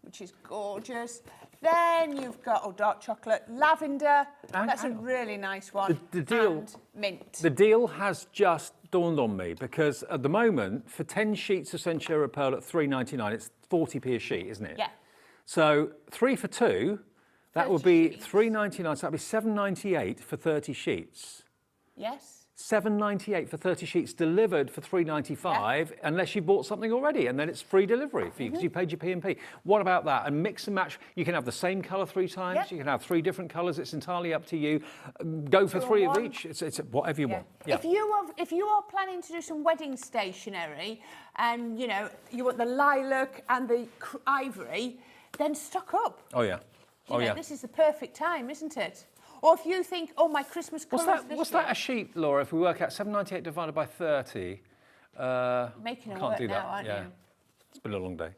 which is gorgeous. Then you've got dark chocolate, lavender. That's a really nice one. The deal, and mint. The deal has just dawned on me because at the moment, for 10 sheets of Centura Pearl at $3.99, it's 40p a sheet, isn't it? Yeah. So 3 for 2, that would 30 be sheets. $3.99, so that'd be $7.98 for 30 sheets. Yes. $7.98 for 30 sheets delivered for $3.95 unless you bought something already, and then it's free delivery for you because you paid your P&P. What about that? And mix and match. You can have the same colour 3 times. Yep. You can have 3 different colours. It's entirely up to you. Go for 3 of each. It's whatever you want. Yeah. If you are planning to do some wedding stationery, and you want the lilac and the ivory, then stock up. Oh yeah. This is the perfect time, isn't it? Or if you think, oh, my Christmas colours What's that a sheet, Laura? If we work out $7.98 divided by 30, making it can't work do that. now, aren't you? It's been a long day.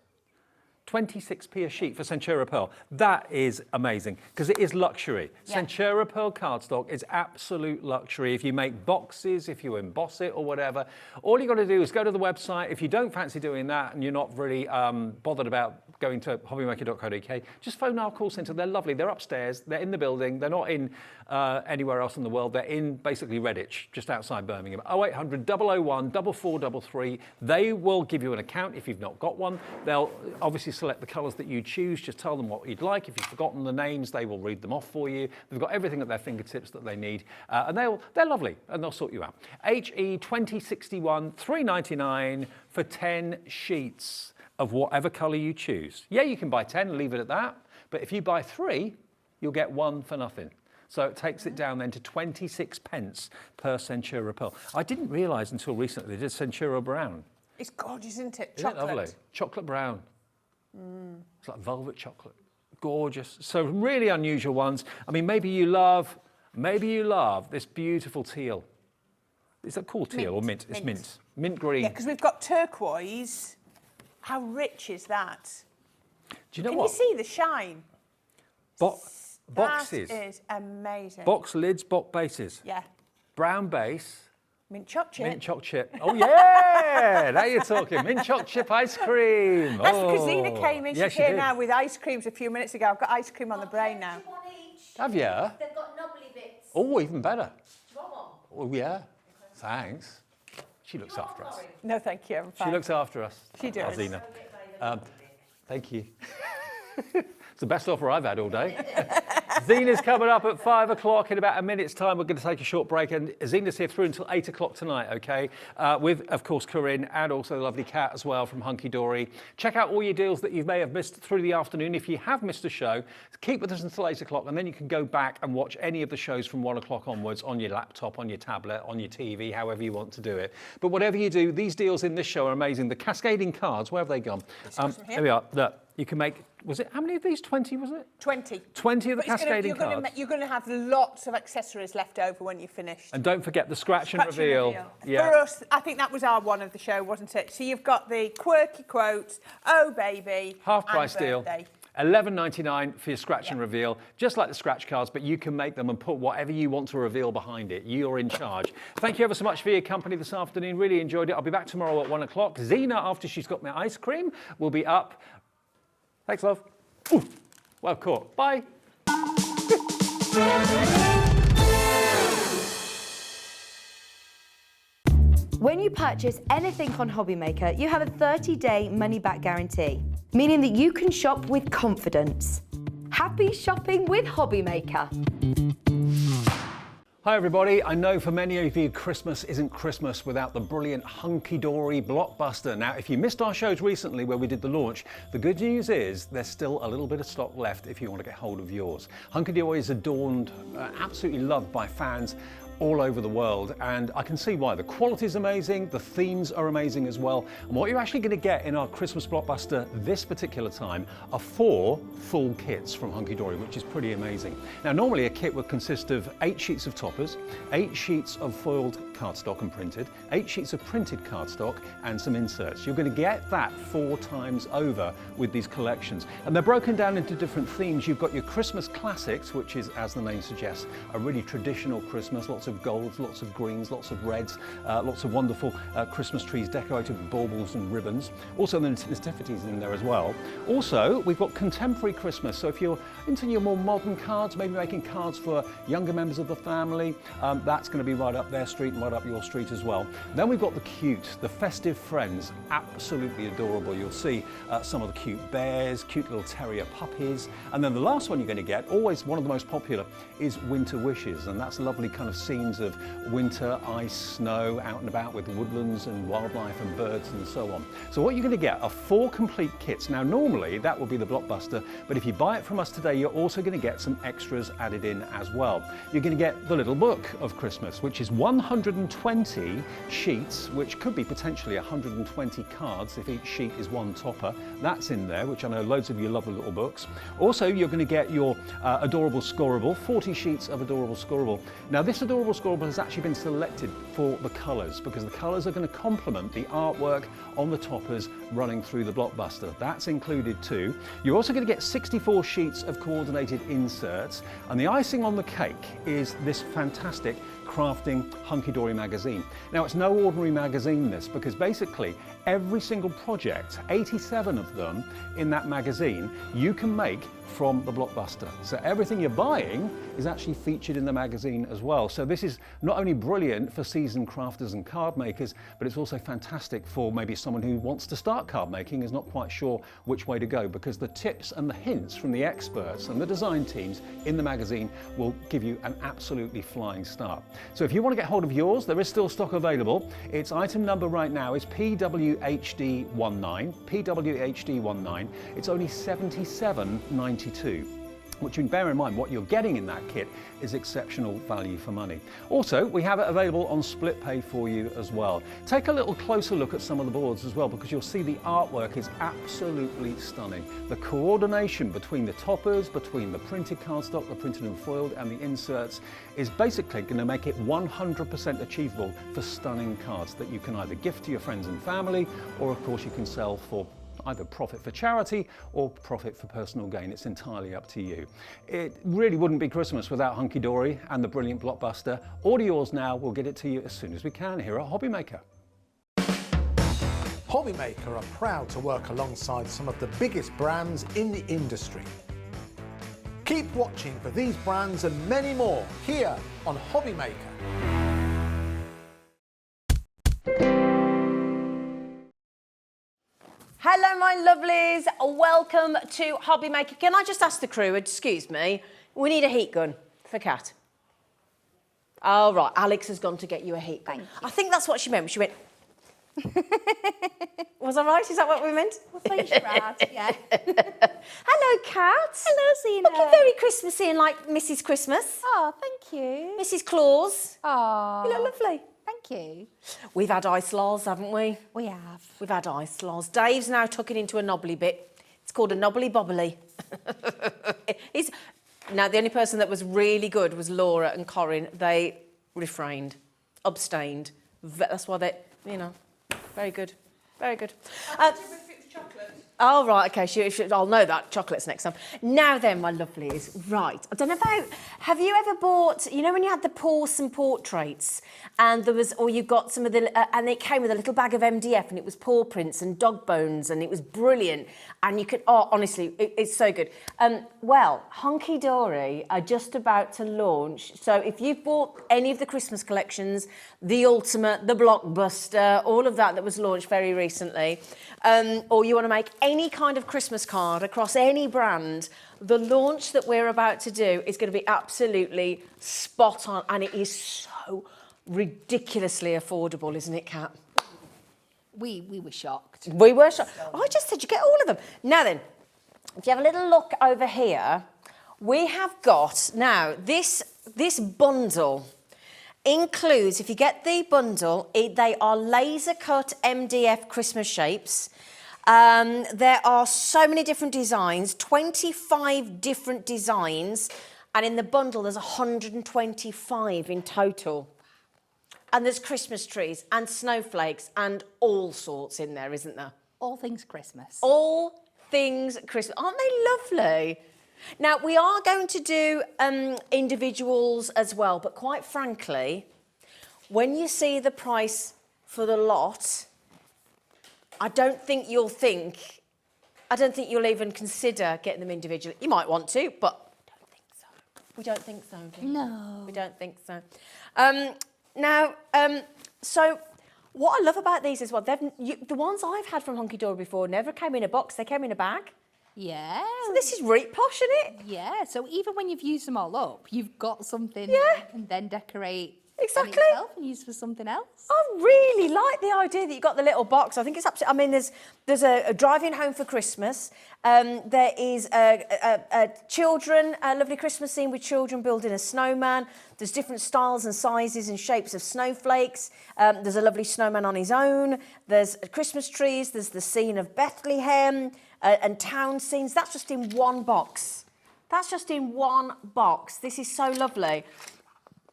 26p a sheet for Centura Pearl. That is amazing because it is luxury. Yeah. Centura Pearl cardstock is absolute luxury. If you make boxes, if you emboss it or whatever, all you got to do is go to the website. If you don't fancy doing that and you're not really bothered about going to hobbymaker.co.uk, just phone our call centre. They're lovely. They're upstairs. They're in the building. They're not in anywhere else in the world. They're in basically Redditch, just outside Birmingham. 0800 001 4433. They will give you an account if you've not got one. They'll obviously select the colours that you choose. Just tell them what you'd like. If you've forgotten the names, they will read them off for you. They've got everything at their fingertips that they need, and they're lovely, and they'll sort you out. HE2061 $3.99 for 10 sheets of whatever colour you choose. Yeah, you can buy 10 and leave it at that, but if you buy 3, you'll get 1 for nothing. So it takes it down then to 26 pence per Centura Pearl. I didn't realise until recently they did Centura Brown. It's gorgeous, isn't it? Isn't Chocolate. it lovely? Chocolate brown. It's like velvet chocolate. Gorgeous. So really unusual ones. I mean, maybe you love this beautiful teal. Is that called teal or mint? It's mint. Mint green. Yeah, because we've got turquoise. How rich is that? Do you know Can what? you see the shine? Boxes. That is amazing. Box lids, box bases. Yeah. Brown base. Mint choc chip. Mint choc chip. Oh yeah, now you're talking. Mint choc chip ice cream. That's because Zena came in. Yes, She's she here did. now with ice creams a few minutes ago. I've got ice cream on the brain now. Have you? They've got knobbly bits. Oh, even better. Do you want one? Oh yeah. Thanks. She looks after us. No, thank you. I'm fine. She looks after us. She does. Zena. Thank you. It's the best offer I've had all day. Zena's coming up at 5 o'clock. In about a minute's time, we're going to take a short break. And Zena's here through until 8 o'clock tonight, OK? With, of course, Corinne and also the lovely Kat as well from Hunkydory. Check out all your deals that you may have missed through the afternoon. If you have missed a show, keep with us until 8 o'clock, and then you can go back and watch any of the shows from 1 o'clock onwards on your laptop, on your tablet, on your TV, however you want to do it. But whatever you do, these deals in this show are amazing. The cascading cards, where have they gone? Here we are. Look, you can make, was it, how many of these? 20, was it? 20. 20 of the cascading cards. You're going to have lots of accessories left over when you're finished. And don't forget the scratch and reveal. Yeah. For us, I think that was our one of the show, wasn't it? So you've got the quirky quotes, oh baby, half price deal. Birthday. $11.99 for your scratch and reveal, just like the scratch cards, but you can make them and put whatever you want to reveal behind it. You're in charge. Thank you ever so much for your company this afternoon. Really enjoyed it. I'll be back tomorrow at 1 o'clock. Zena, after she's got my ice cream, will be up. Thanks, love. Ooh, well caught. Bye. When you purchase anything on Hobbymaker, you have a 30-day money-back guarantee, meaning that you can shop with confidence. Happy shopping with Hobbymaker. Hi everybody, I know for many of you Christmas isn't Christmas without the brilliant Hunkydory blockbuster. Now if you missed our shows recently where we did the launch, the good news is there's still a little bit of stock left if you want to get hold of yours. Hunkydory is adorned, absolutely loved by fans all over the world, and I can see why. The quality is amazing, the themes are amazing as well, and what you're actually going to get in our Christmas blockbuster this particular time are 4 full kits from Hunkydory, which is pretty amazing. Now normally a kit would consist of 8 sheets of toppers, 8 sheets of foiled cardstock and printed, 8 sheets of printed cardstock and some inserts. You're going to get that 4 times over with these collections, and they're broken down into different themes. You've got your Christmas classics, which is, as the name suggests, a really traditional Christmas, lots of golds, lots of greens, lots of reds, lots of wonderful Christmas trees decorated with baubles and ribbons. Also the nativities in there as well. Also, we've got contemporary Christmas. So if you're into your more modern cards, maybe making cards for younger members of the family, that's going to be right up their street and right up your street as well. Then we've got the cute, the festive friends, absolutely adorable. You'll see some of the cute bears, cute little terrier puppies. And then the last one you're going to get, always one of the most popular, is Winter Wishes. And that's lovely kind of scenes of winter, ice, snow, out and about with woodlands and wildlife and birds and so on. So what you're going to get are 4 complete kits. Now normally that will be the blockbuster, but if you buy it from us today, you're also going to get some extras added in as well. You're going to get the little book of Christmas, which is 120 sheets, which could be potentially 120 cards if each sheet is 1 topper. That's in there, which I know loads of you love the little books. Also, you're going to get your adorable scoreable, 40 sheets of adorable scoreable. Now this adorable scoreable has actually been selected for the colours, because the colours are going to complement the artwork on the toppers running through the blockbuster. That's included too. You're also going to get 64 sheets of coordinated inserts, and the icing on the cake is this fantastic crafting Hunkydory magazine. Now it's no ordinary magazine this, because basically every single project, 87 of them in that magazine, you can make from the blockbuster. So everything you're buying is actually featured in the magazine as well. So this is not only brilliant for seasoned crafters and card makers, but it's also fantastic for maybe someone who wants to start card making, is not quite sure which way to go, because the tips and the hints from the experts and the design teams in the magazine will give you an absolutely flying start. So if you want to get hold of yours, there is still stock available. Its item number right now is PWHD19. PWHD19. It's only $77.92. Which, you bear in mind, what you're getting in that kit is exceptional value for money. Also, we have it available on split pay for you as well. Take a little closer look at some of the boards as well, because you'll see the artwork is absolutely stunning. The coordination between the toppers, between the printed cardstock, the printed and foiled, and the inserts is basically going to make it 100% achievable for stunning cards that you can either gift to your friends and family, or of course you can sell for either profit for charity or profit for personal gain. It's entirely up to you. It really wouldn't be Christmas without Hunkydory and the brilliant blockbuster. Order yours now. We'll get it to you as soon as we can here at Hobbymaker. Hobbymaker are proud to work alongside some of the biggest brands in the industry. Keep watching for these brands and many more here on Hobbymaker. Hello, my lovelies. Welcome to Hobbymaker. Can I just ask the crew, excuse me, We need a heat gun for Kat. Oh, right. Alex has gone to get you a heat gun. I think that's what she meant. She went... Was I right? Is that what we meant? Well, thanks, Brad. Yeah. Hello, Kat. Hello, Zena. Looking very Christmassy and like Mrs. Christmas. Oh, thank you. Mrs. Claus. Oh, You look lovely. thank you. We've had ice laws, haven't we? We have. We've had ice laws. Dave's now tucking into a knobbly bit. It's called a knobbly bobbly. Now, the only person that was really good was Laura and Corinne. They refrained, abstained. That's why they, you know, very good. Very good. Oh, right, OK, I'll know that. Chocolates next time. Now then, my lovelies, right. I don't know about... Have you ever bought... You know when you had the porcelain portraits and there was... Or you got some of the... and it came with a little bag of MDF and it was paw prints and dog bones and it was brilliant. And you could... Oh, honestly, it's so good. Well, Hunkydory are just about to launch. So if you've bought any of the Christmas collections, the Ultimate, the Blockbuster, all of that was launched very recently, or you want to make any kind of Christmas card across any brand, the launch that we're about to do is going to be absolutely spot on, and it is so ridiculously affordable, isn't it, Kat? We were shocked. We were shocked. I just said you get all of them. Now then, if you have a little look over here, we have got now this bundle includes, if you get the bundle, they are laser cut MDF Christmas shapes. There are so many different designs, 25 different designs, and in the bundle there's 125 in total. And there's Christmas trees and snowflakes and all sorts in there, isn't there? All things Christmas. All things Christmas. Aren't they lovely? Now, we are going to do individuals as well, but quite frankly, when you see the price for the lot, I don't think you'll even consider getting them individually. You might want to, but we don't think so. Do we? No. We don't think so. So what I love about these is, well, the ones I've had from Hunkydory before never came in a box, they came in a bag. Yeah. So this is really posh, isn't it? Yeah, so even when you've used them all up, you've got something Yeah. that you can then decorate Exactly. on itself and use for something else. I really like the idea that you got the little box. I think it's absolutely... I mean, there's a driving home for Christmas. There is a lovely Christmas scene with children building a snowman. There's different styles and sizes and shapes of snowflakes. There's a lovely snowman on his own. There's Christmas trees. There's the scene of Bethlehem and town scenes. That's just in one box. That's just in one box. This is so lovely.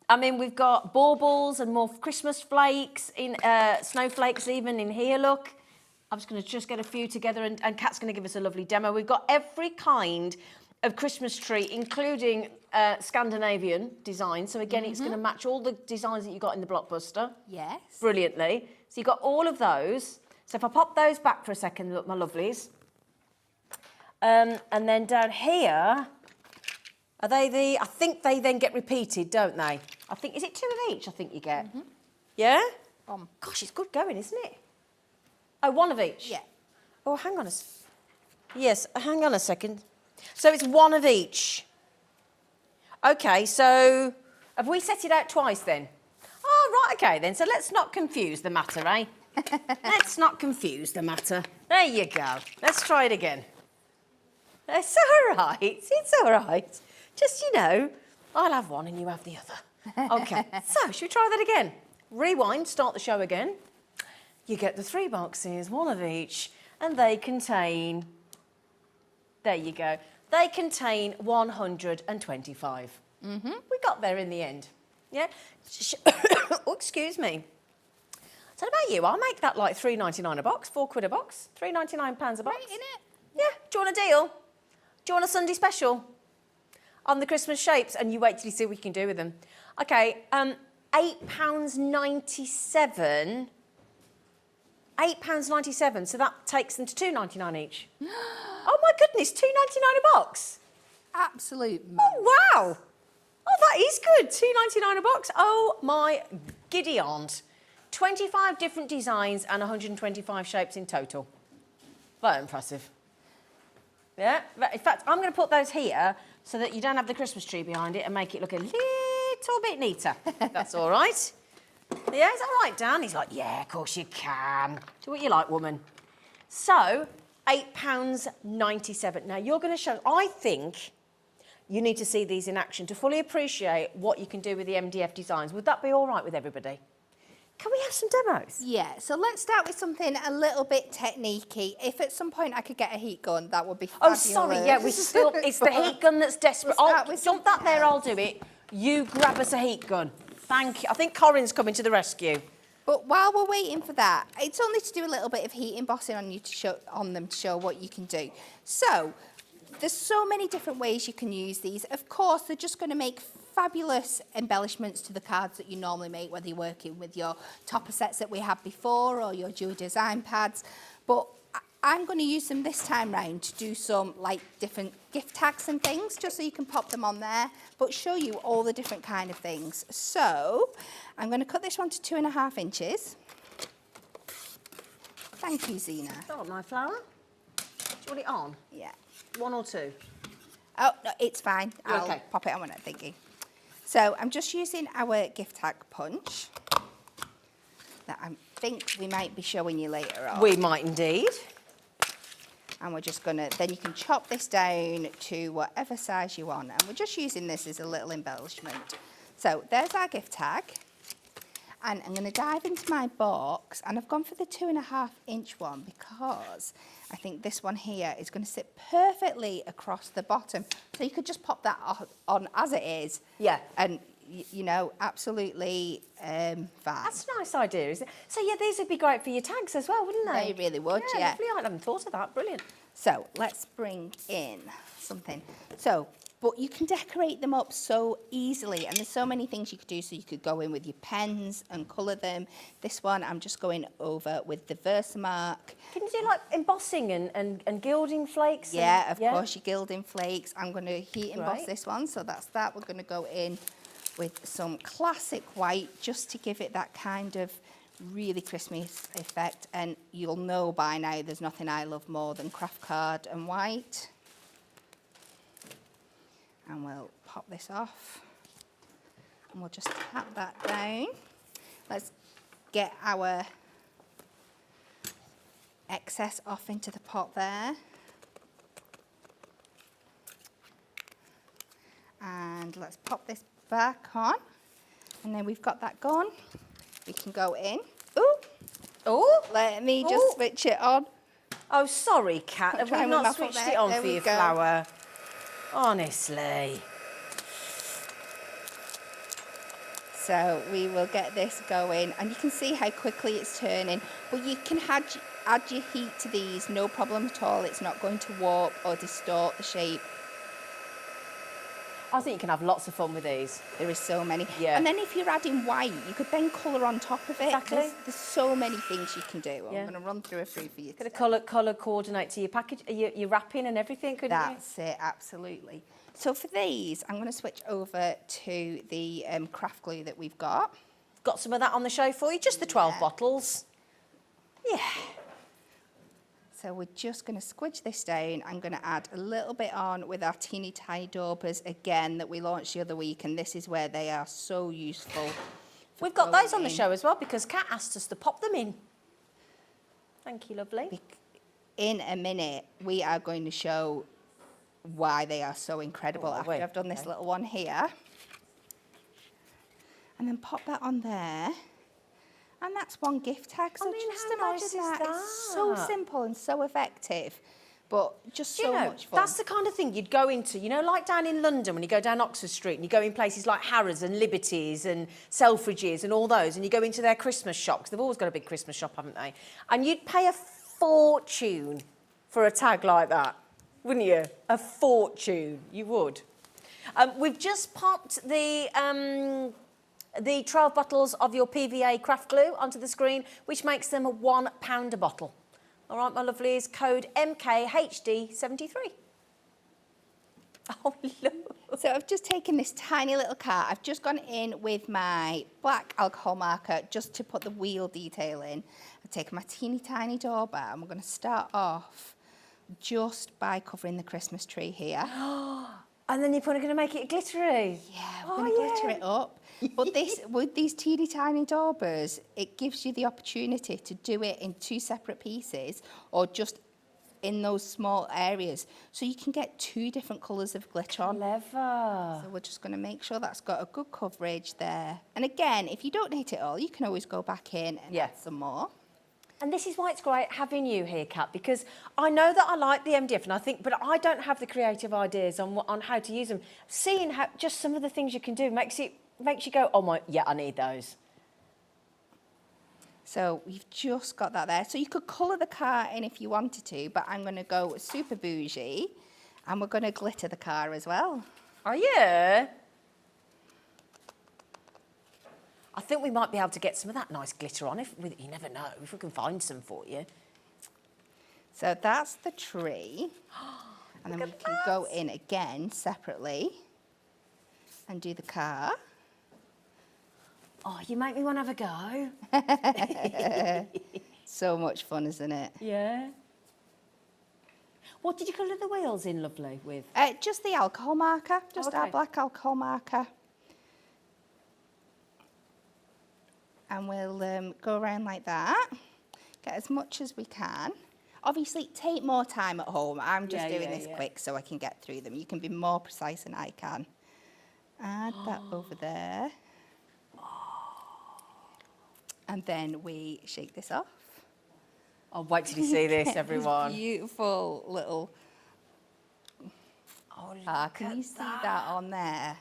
I mean, we've got baubles and more Christmas flakes, snowflakes even in here, look. I'm just going to get a few together and Kat's going to give us a lovely demo. We've got every kind of Christmas tree, including Scandinavian design. So again, it's going to match all the designs that you got in the Blockbuster. Yes. Brilliantly. So you've got all of those. So if I pop those back for a second, look, my lovelies. And then down here... Are they I think they then get repeated, don't they? I think, is it 2 of each I think you get? Mm-hmm. Yeah? Gosh, it's good going, isn't it? Oh, 1 of each? Yeah. Oh, hang on a second. So it's 1 of each. OK, so have we set it out twice then? Oh, right, OK then. So let's not confuse the matter, eh? Let's not confuse the matter. There you go. Let's try it again. It's all right. It's all right. Just, I'll have one and you have the other. OK, so should we try that again? Rewind, start the show again. You get the 3 boxes, 1 of each, and they contain... There you go. They contain 125. Mm-hmm. We got there in the end. Yeah? Oh, excuse me. So about you, I'll make that like £3.99 a box, £4 a box, £3.99 a box. Right, innit? Yeah, do you want a deal? Do you want a Sunday special on the Christmas shapes? And you wait till you see what you can do with them. OK, £8.97. £8.97, so that takes them to £2.99 each. Oh my goodness, £2.99 a box? Absolute. Oh wow! Oh, that is good. £2.99 a box. Oh my giddy aunt. 25 different designs and 125 shapes in total. Very impressive. Yeah, in fact, I'm going to put those here so that you don't have the Christmas tree behind it and make it look a little bit neater. That's all right. Yeah, is that right, Dan? He's like, yeah, of course you can. Do what you like, woman. So, £8.97. Now, you're going to show... I think you need to see these in action to fully appreciate what you can do with the MDF designs. Would that be all right with everybody? Can we have some demos? Yeah, so let's start with something a little bit techniquey. If at some point I could get a heat gun, that would be Oh, fabulous. sorry, yeah, we still... It's the heat gun that's desperate. We'll start Oh, with jump that something there, else. I'll do it. You grab us a heat gun. Thank you. I think Corinne's coming to the rescue. But while we're waiting for that, it's only to do a little bit of heat embossing on you to show on them to show what you can do. So there's so many different ways you can use these. Of course, they're just going to make fabulous embellishments to the cards that you normally make, whether you're working with your topper sets that we had before or your dual design pads. But I'm going to use them this time round to do some like different gift tags and things, just so you can pop them on there, but show you all the different kind of things. So I'm going to cut this one to 2.5 inches. Thank you, Zena. Oh, my flower. Do you want it on? Yeah. 1 or 2? Oh, no, it's fine. I'll Okay. pop it on when I'm thinking. So I'm just using our gift tag punch that I think we might be showing you later on. We might indeed. And we're just gonna, then you can chop this down to whatever size you want. And we're just using this as a little embellishment. So there's our gift tag. And I'm gonna dive into my box, and I've gone for the 2.5 inch one because I think this one here is gonna sit perfectly across the bottom. So you could just pop that on as it is. Yeah. And you know, absolutely fine. That's a nice idea, isn't it? So, yeah, these would be great for your tags as well, wouldn't they? They really would, yeah. Lovely. I haven't thought of that. Brilliant. So let's bring in something. So, but you can decorate them up so easily, and there's so many things you could do. So you could go in with your pens and colour them. This one I'm just going over with the Versamark. Can you do, like, embossing and gilding flakes? Yeah, of course, your gilding flakes. I'm going to heat emboss Right. this one, so that's that. We're going to go in with some classic white just to give it that kind of really Christmas effect. And you'll know by now there's nothing I love more than craft card and white. And we'll pop this off. And we'll just tap that down. Let's get our excess off into the pot there. And let's pop this back on. And then we've got that gone. We can go in. Ooh, Oh, let me just Ooh. switch it on. oh, sorry, Kat. Have Try we and not muffle switched there. it on There for we your go. flower? Honestly. So we will get this going, and you can see how quickly it's turning. But you can add your heat to these, no problem at all. It's not going to warp or distort the shape. I think you can have lots of fun with these. There is so many. Yeah. And then if you're adding white, you could then colour on top of it. Exactly. There's so many things you can do. Yeah. I'm going to run through a few for you. Could a today. colour coordinate to your package, your wrapping and everything, couldn't That's it, absolutely. So for these, I'm going to switch over to the craft glue that we've got. you? Got some of that on the show for you? Just the 12 bottles. Yeah. So we're just going to squidge this down. I'm going to add a little bit on with our teeny tiny daubers again that we launched the other week, and this is where they are so useful. for We've got going those on the in. show as well because Kat asked us to pop them in. Thank you, lovely. In a minute, we are going to show why they are so incredible Oh, after wait, I've done this okay. little one here. And then pop that on there. And that's one gift tag. So I mean, just how nice imagine is that. It's so that? simple and so effective, but just Do so you know, much fun. that's the kind of thing you'd go into, you know, like down in London when you go down Oxford Street and you go in places like Harrods and Liberties and Selfridges and all those, and you go into their Christmas shops. They've always got a big Christmas shop, haven't they? And you'd pay a fortune for a tag like that, wouldn't you? A fortune, you would. We've just popped the 12 bottles of your PVA craft glue onto the screen, which makes them a £1 a bottle. All right, my lovelies, code MKHD73. Oh, look. So I've just taken this tiny little card. I've just gone in with my black alcohol marker just to put the wheel detail in. I've taken my teeny tiny dauber, and we're going to start off just by covering the Christmas tree here. And then you're going to make it glittery. Yeah, we're going to glitter it up. But with these teeny tiny daubers, it gives you the opportunity to do it in 2 separate pieces or just in those small areas. So you can get 2 different colours of glitter on. Clever. So we're just going to make sure that's got a good coverage there. And again, if you don't need it all, you can always go back in and add some more. And this is why it's great having you here, Kat, because I know that I like the MDF, and I think, but I don't have the creative ideas on how to use them. Seeing how just some of the things you can do makes you go, oh my, yeah, I need those. So we've just got that there. So you could colour the car in if you wanted to, but I'm going to go super bougie, and we're going to glitter the car as well. Oh, yeah? I think we might be able to get some of that nice glitter on. You never know, if we can find some for you. So that's the tree. And then we can go in again separately and do the car. Oh, you make me want to have a go. So much fun, isn't it? Yeah. What did you colour the wheels in, lovely, with? Just the alcohol marker, just our Okay. black alcohol marker. And we'll go around like that, get as much as we can. Obviously, take more time at home. I'm just doing this quick so I can get through them. You can be more precise than I can. Add that over there. And then we shake this off. Oh, wait till you see this, Get everyone. beautiful little... Oh, can you see that on there?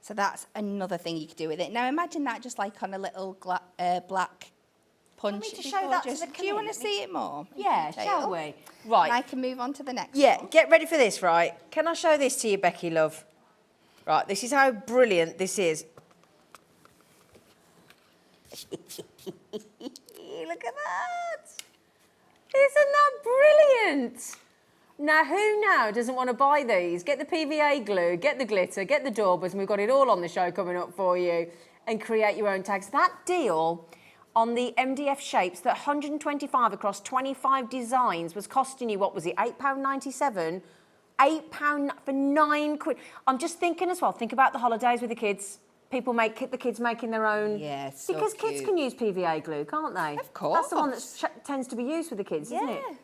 So that's another thing you could do with it. Now imagine that just like on a little black punch. me to show that to the Do you want to see it more? Yeah, Detail? shall we? Right. And I can move on to the next Yeah, one. get ready for this, right? Can I show this to you, Becky, love? Right, this is how brilliant this is. Look at that. Isn't that brilliant? Now, who now doesn't want to buy these? Get the PVA glue, get the glitter, get the daubers, and we've got it all on the show coming up for you, and create your own tags. That deal on the MDF shapes, that 125 across 25 designs, was costing you, what was it, £8.97? £8 for £9. I'm just thinking as well, think about the holidays with the kids. The kids making their own. Yeah, so because kids cute. can use PVA glue, can't they? Of course. That's the one that tends to be used with the kids, isn't it? Yeah.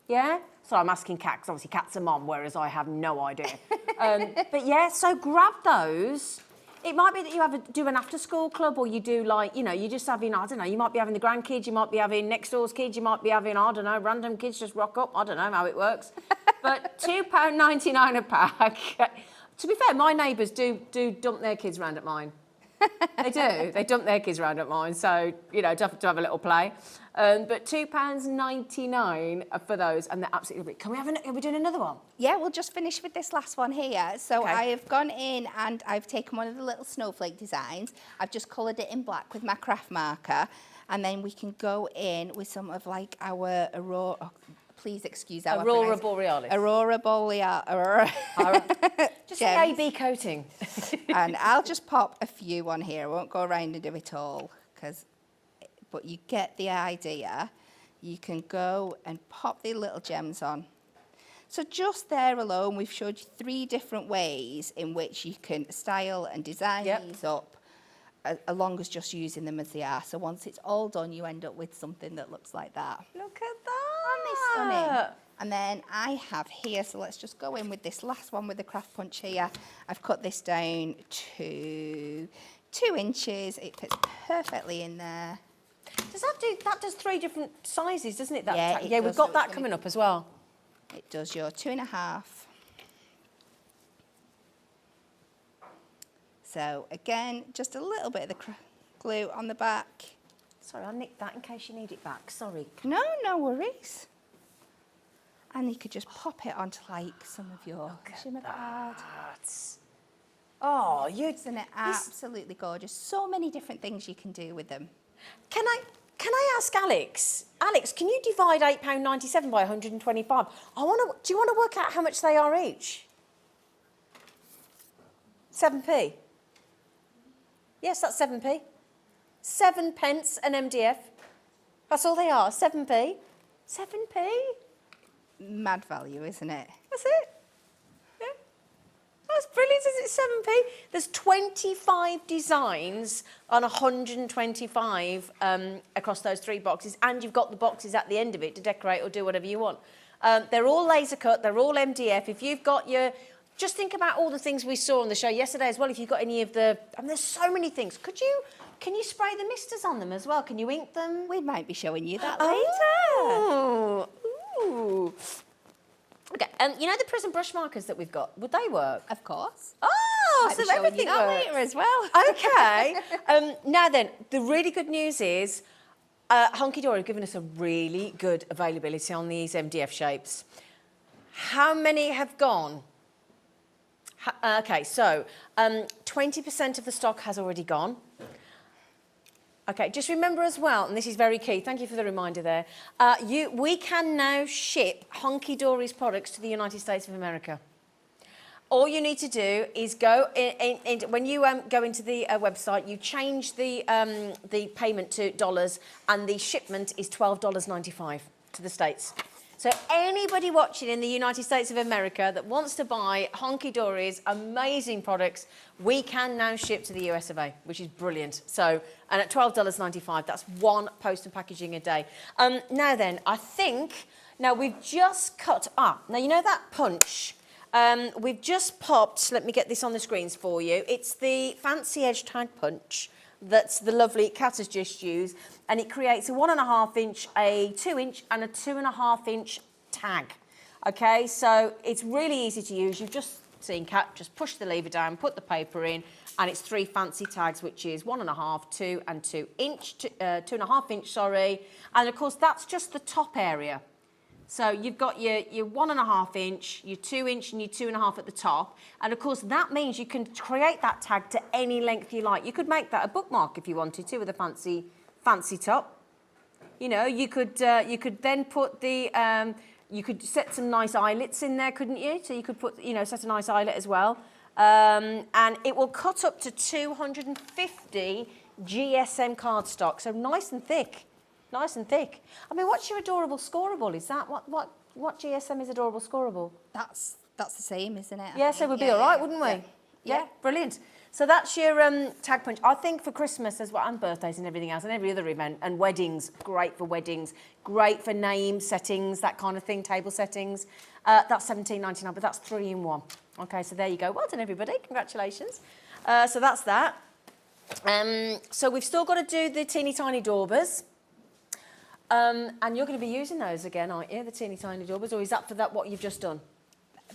Yeah? So I'm asking Kat, because obviously Kat's a mom, whereas I have no idea. But yeah, so grab those. It might be that you do an after-school club, or you do like, you're just having, I don't know, you might be having the grandkids, you might be having next door's kids, you might be having, I don't know, random kids just rock up. I don't know how it works. But £2.99 a pack. To be fair, my neighbours do dump their kids round at mine. They do. They dump their kids round at mine, so, to have a little play. But £2.99 for those, and they're absolutely brilliant. Are we doing another one? Yeah, we'll just finish with this last one here. So Okay. I have gone in and I've taken one of the little snowflake designs. I've just coloured it in black with my craft marker. And then we can go in with some of like our Aurora... Please excuse our... Aurora Borealis. Aurora Borealis. Just the AB coating. And I'll just pop a few on here. I won't go around and do it all, but you get the idea. You can go and pop the little gems on. So just there alone, we've showed you 3 different ways in which you can style and design these up, along as just using them as they are. So once it's all done, you end up with something that looks like that. Look at that. Aren't they stunning? And then I have here, so let's just go in with this last one with the craft punch here. I've cut this down to 2 inches. It fits perfectly in there. That does 3 different sizes, doesn't it? Yeah, it we've does, got so that it's coming up as well. It does your 2.5. So again, just a little bit of the glue on the back. Sorry, I nicked that in case you need it back. Sorry. No worries. And you could just pop it onto like some of your shimmer card. Oh, Isn't it absolutely gorgeous? So many different things you can do with them. Can I ask Alex? Alex, can you divide £8.97 by 125? Do you want to work out how much they are each? 7p. Yes, that's 7p. 7 pence an MDF. That's all they are, 7p. 7p? mad value, isn't it? That's it. Yeah. That's brilliant, isn't it? 7p. There's 25 designs on 125 across those 3 boxes, and you've got the boxes at the end of it to decorate or do whatever you want. They're all laser cut, they're all MDF. If you've got your... Just think about all the things we saw on the show yesterday as well. If you've got any of the... I mean, there's so many things. Can you spray the misters on them as well? Can you ink them? We might be showing you that later. Oh. Ooh. Okay, you know the prism brush markers that we've got? Would they work? Of course. Oh, Might so be showing everything you that works. later as well. Okay. Now then, the really good news is Hunkydory have given us a really good availability on these MDF shapes. How many have gone? Okay, so 20% of the stock has already gone. Okay, just remember as well, and this is very key, thank you for the reminder there, we can now ship Hunkydory's products to the United States of America. All you need to do is go when you go into the website, you change the payment to dollars, and the shipment is $12.95 to the States. So anybody watching in the United States of America that wants to buy Hunkydory's amazing products, we can now ship to the US of A, which is brilliant. So, and at $12.95, that's 1 post and packaging a day. Now then, I think, now we've just cut up. Now, you know that punch? We've just popped, let me get this on the screens for you. It's the Fancy Edge Tag Punch that's the lovely Kat has just used, and it creates a 1.5 inch, a 2 inch and a 2.5 inch tag. Okay, so it's really easy to use. You've just seen Kat just push the lever down, put the paper in, and it's 3 fancy tags, which is 1.5, 2 and 2 inch, 2.5 inch, sorry. And of course, that's just the top area. So you've got your 1.5 inch, your 2 inch and your 2.5 at the top. And of course, that means you can create that tag to any length you like. You could make that a bookmark if you wanted to with a fancy top. You know, you could then put the, you could set some nice eyelets in there, couldn't you? So you could put, you know, set a nice eyelet as well. And it will cut up to 250 GSM cardstock, so nice and thick. Nice and thick. I mean, what's your adorable scoreable? Is that what GSM is adorable scoreable? That's the same, isn't it? Yeah, so we'd be all right, wouldn't we? Yeah, brilliant. So that's your tag punch. I think for Christmas as well, and birthdays and everything else, and every other event, and weddings, great for weddings, great for name settings, that kind of thing, table settings. That's $17.99, but that's 3 in 1. Okay, so there you go. Well done, everybody. Congratulations. So that's that. So we've still got to do the teeny tiny daubers. And you're going to be using those again, aren't you, the teeny tiny daubers, or is that for that what you've just done?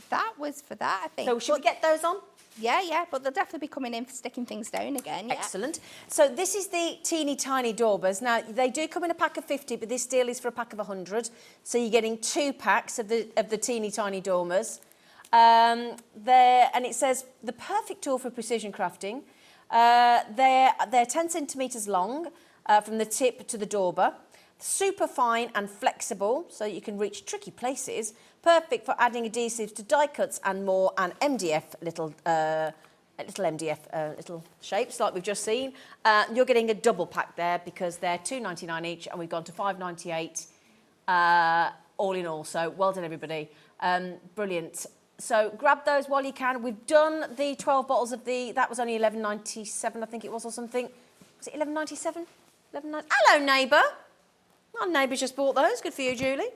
That was for that, I think. So should we get those on? Yeah, but they'll definitely be coming in for sticking things down again. Yeah. Excellent. So this is the teeny tiny daubers. Now, they do come in a pack of 50, but this deal is for a pack of 100. So you're getting 2 packs of the teeny tiny daubers. And it says, the perfect tool for precision crafting. They're 10 centimetres long from the tip to the dauber. Super fine and flexible, so you can reach tricky places. Perfect for adding adhesives to die cuts and more, and MDF little shapes like we've just seen. You're getting a double pack there because they're $2.99 each, and we've gone to $5.98 all in all. So well done, everybody. Brilliant. So grab those while you can. We've done the 12 bottles of that was only $11.97, I think it was, or something. Was it $11.97? Hello, neighbour. Our neighbour's just bought those. Good for you, Julie.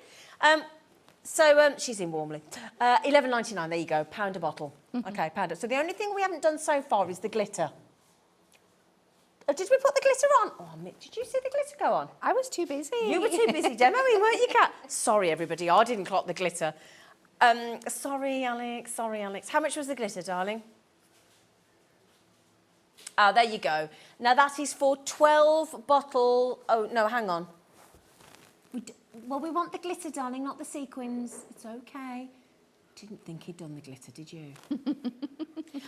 She's in warmly. $11.99, there you go, £1 a bottle. Okay, £1. So the only thing we haven't done so far is the glitter. Did we put the glitter on? Oh, did you see the glitter go on? I was too busy. You were too busy demoing, weren't you, Kat? Sorry, everybody, I didn't clock the glitter. Sorry, Alex. How much was the glitter, darling? Ah, there you go. Now that is for 12 bottle... Oh, no, hang on. Well, we want the glitter, darling, not the sequins. It's okay. Didn't think he'd done the glitter, did you?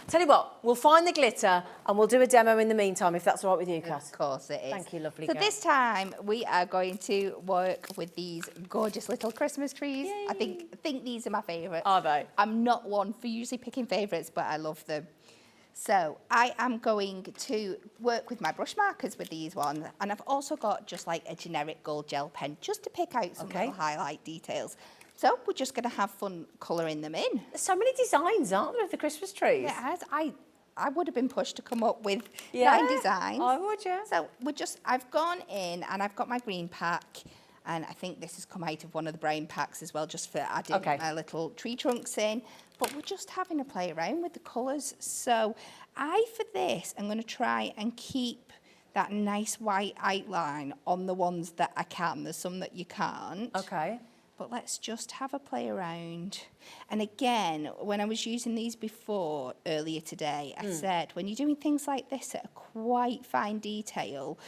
Tell you what, we'll find the glitter and we'll do a demo in the meantime, if that's all right with you, Kat. Of course it is. Thank you, lovely So girl. this time we are going to work with these gorgeous little Christmas trees. Yay. I think these are my favourites. Are they? I'm not one for usually picking favourites, but I love them. So I am going to work with my brush markers with these ones, and I've also got just like a generic gold gel pen just to pick out some little highlight details. So we're just going to have fun colouring them in. There's so many designs, aren't there, of the Christmas trees? Yeah, I would have been pushed to come up with Yeah, 9 designs. I would, yeah. So I've gone in and I've got my green pack, and I think this has come out of one of the brown packs as well, just for adding my little tree trunks in. But we're just having a play around with the colours. So for this, I'm going to try and keep that nice white outline on the ones that I can. There's some that you can't. Okay. But let's just have a play around. And again, when I was using these before earlier today, I said, when you're doing things like this at a quite fine detail,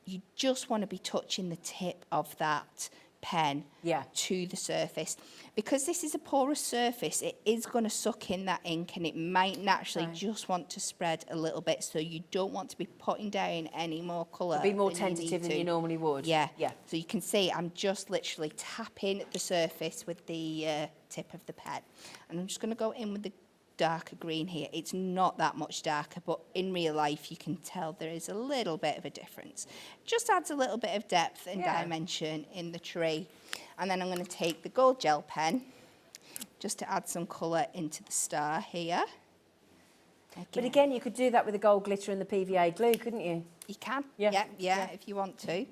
you just want to be touching the tip of that pen to the surface. Because this is a porous surface, it is going to suck in that ink, and it might naturally just want to spread a little bit, so you don't want to be putting down any more colour. Be more tentative than you normally would. Yeah. So you can see I'm just literally tapping the surface with the tip of the pen. And I'm just going to go in with the darker green here. It's not that much darker, but in real life you can tell there is a little bit of a difference. Just adds a little bit of depth and dimension in the tree. And then I'm going to take the gold gel pen just to add some colour into the star here. But again, you could do that with the gold glitter and the PVA glue, couldn't you? You can, yeah, if you want to.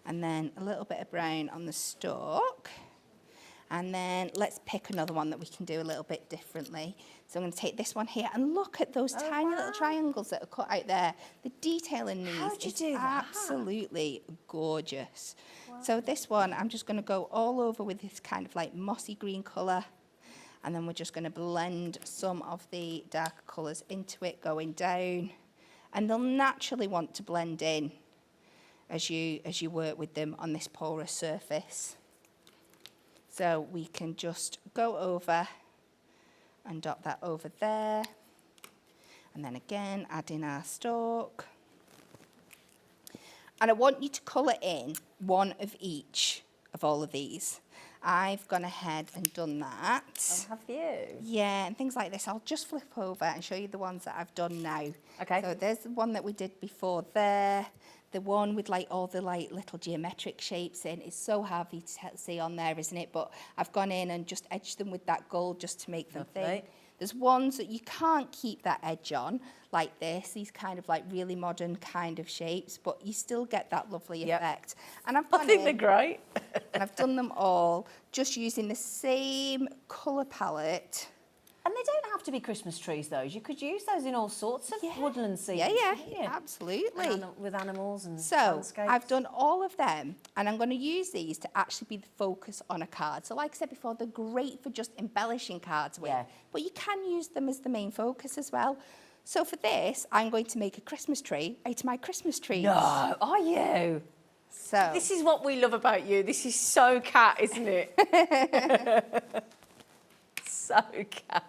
And then a little bit of brown on the stalk. And then let's pick another one that we can do a little bit differently. So I'm going to take this one here, and look at those tiny little triangles that are cut out there. The detail in these is absolutely gorgeous. Wow. So this one, I'm just going to go all over with this kind of like mossy green colour. And then we're just going to blend some of the darker colours into it, going down. And they'll naturally want to blend in as you work with them on this porous surface. So we can just go over and dot that over there. And then again, add in our stalk. And I want you to colour in one of each of all of these. I've gone ahead and done that. Oh, have you? Yeah, and things like this. I'll just flip over and show you the ones that I've done now. Okay. So there's the one that we did before there. The one with like all the like little geometric shapes in. It's so hard to see on there, isn't it? But I've gone in and just edged them with that gold just to make them thin. There's ones that you can't keep that edge on, like this, these kind of like really modern kind of shapes, but you still get that lovely effect. And I've gone they're great. and I've done them all just using the same colour palette. And they don't have to be Christmas trees, those. You could use those in all sorts of woodland scenes. Yeah, absolutely. With animals and so landscapes. I've done all of them, and I'm going to use these to actually be the focus on a card. So like I said before, they're great for just embellishing cards with, but you can use them as the main focus as well. So for this, I'm going to make a Christmas tree out of my Christmas trees. No, are you? So this is what we love about you. This is so cat, isn't it? So cat.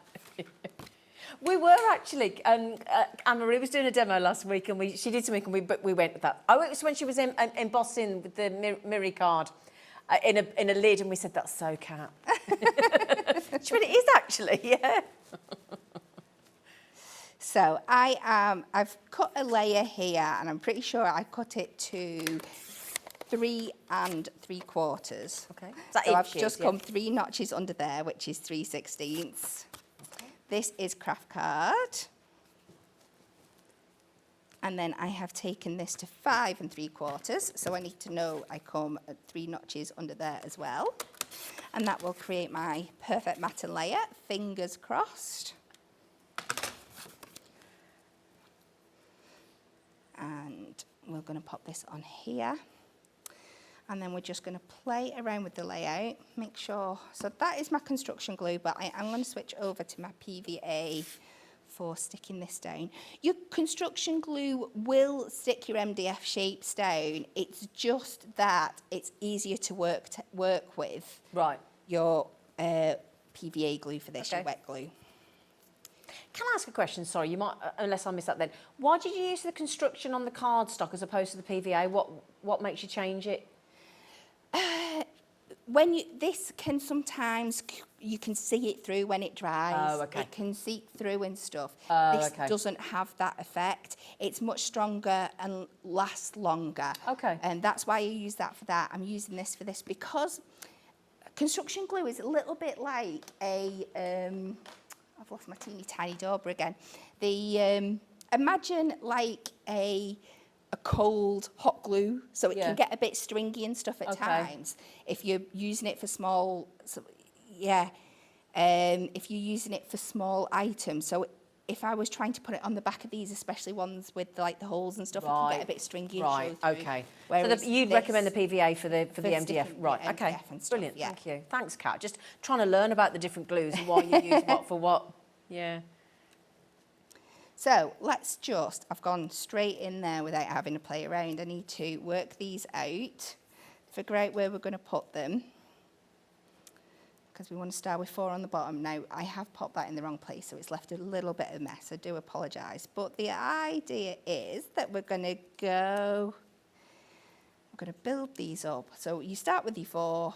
We were actually, Anne-Marie was doing a demo last week, and she did something, and we went with that. Oh, it was when she was embossing with the Miri card in a lid, and we said, that's so cat. She went, it is actually, yeah. So I've cut a layer here, and I'm pretty sure I cut it to 3 3/4. Okay. So I've just come 3 notches under there, which is 3/16. This is craft card. And then I have taken this to 5 3/4. So I need to know I come at 3 notches under there as well. And that will create my perfect matte layer, fingers crossed. And we're going to pop this on here. And then we're just going to play around with the layout, make sure. So that is my construction glue, but I am going to switch over to my PVA for sticking this down. Your construction glue will stick your MDF shapes down. It's just that it's easier to work with. Right. Your PVA glue for this, your wet glue. Can I ask a question? Sorry, you might, unless I missed that then. Why did you use the construction on the cardstock as opposed to the PVA? What makes you change it? This can sometimes, you can see it through when it dries. Oh, okay. It can seep through and stuff. Oh, this okay. doesn't have that effect. It's much stronger and lasts longer. Okay. And that's why I use that for that. I'm using this for this because construction glue is a little bit like a, I've lost my teeny tiny dauber again. Imagine like a cold hot glue, so it can get a bit stringy and stuff at times. If you're using it for small, if you're using it for small items. So if I was trying to put it on the back of these, especially ones with like the holes and stuff, it can get a bit stringy. Right. And Okay. Whereas So you'd recommend the PVA for the MDF, sticking, right? yeah, Okay. MDF and stuff, Brilliant. yeah. Thank you. Thanks, Kat. Just trying to learn about the different glues and why you use what for what. Yeah. So I've gone straight in there without having to play around. I need to work these out, figure out where we're going to put them, because we want to start with 4 on the bottom. Now, I have popped that in the wrong place, so it's left a little bit of a mess. I do apologise. But the idea is that we're going to build these up. So you start with your 4,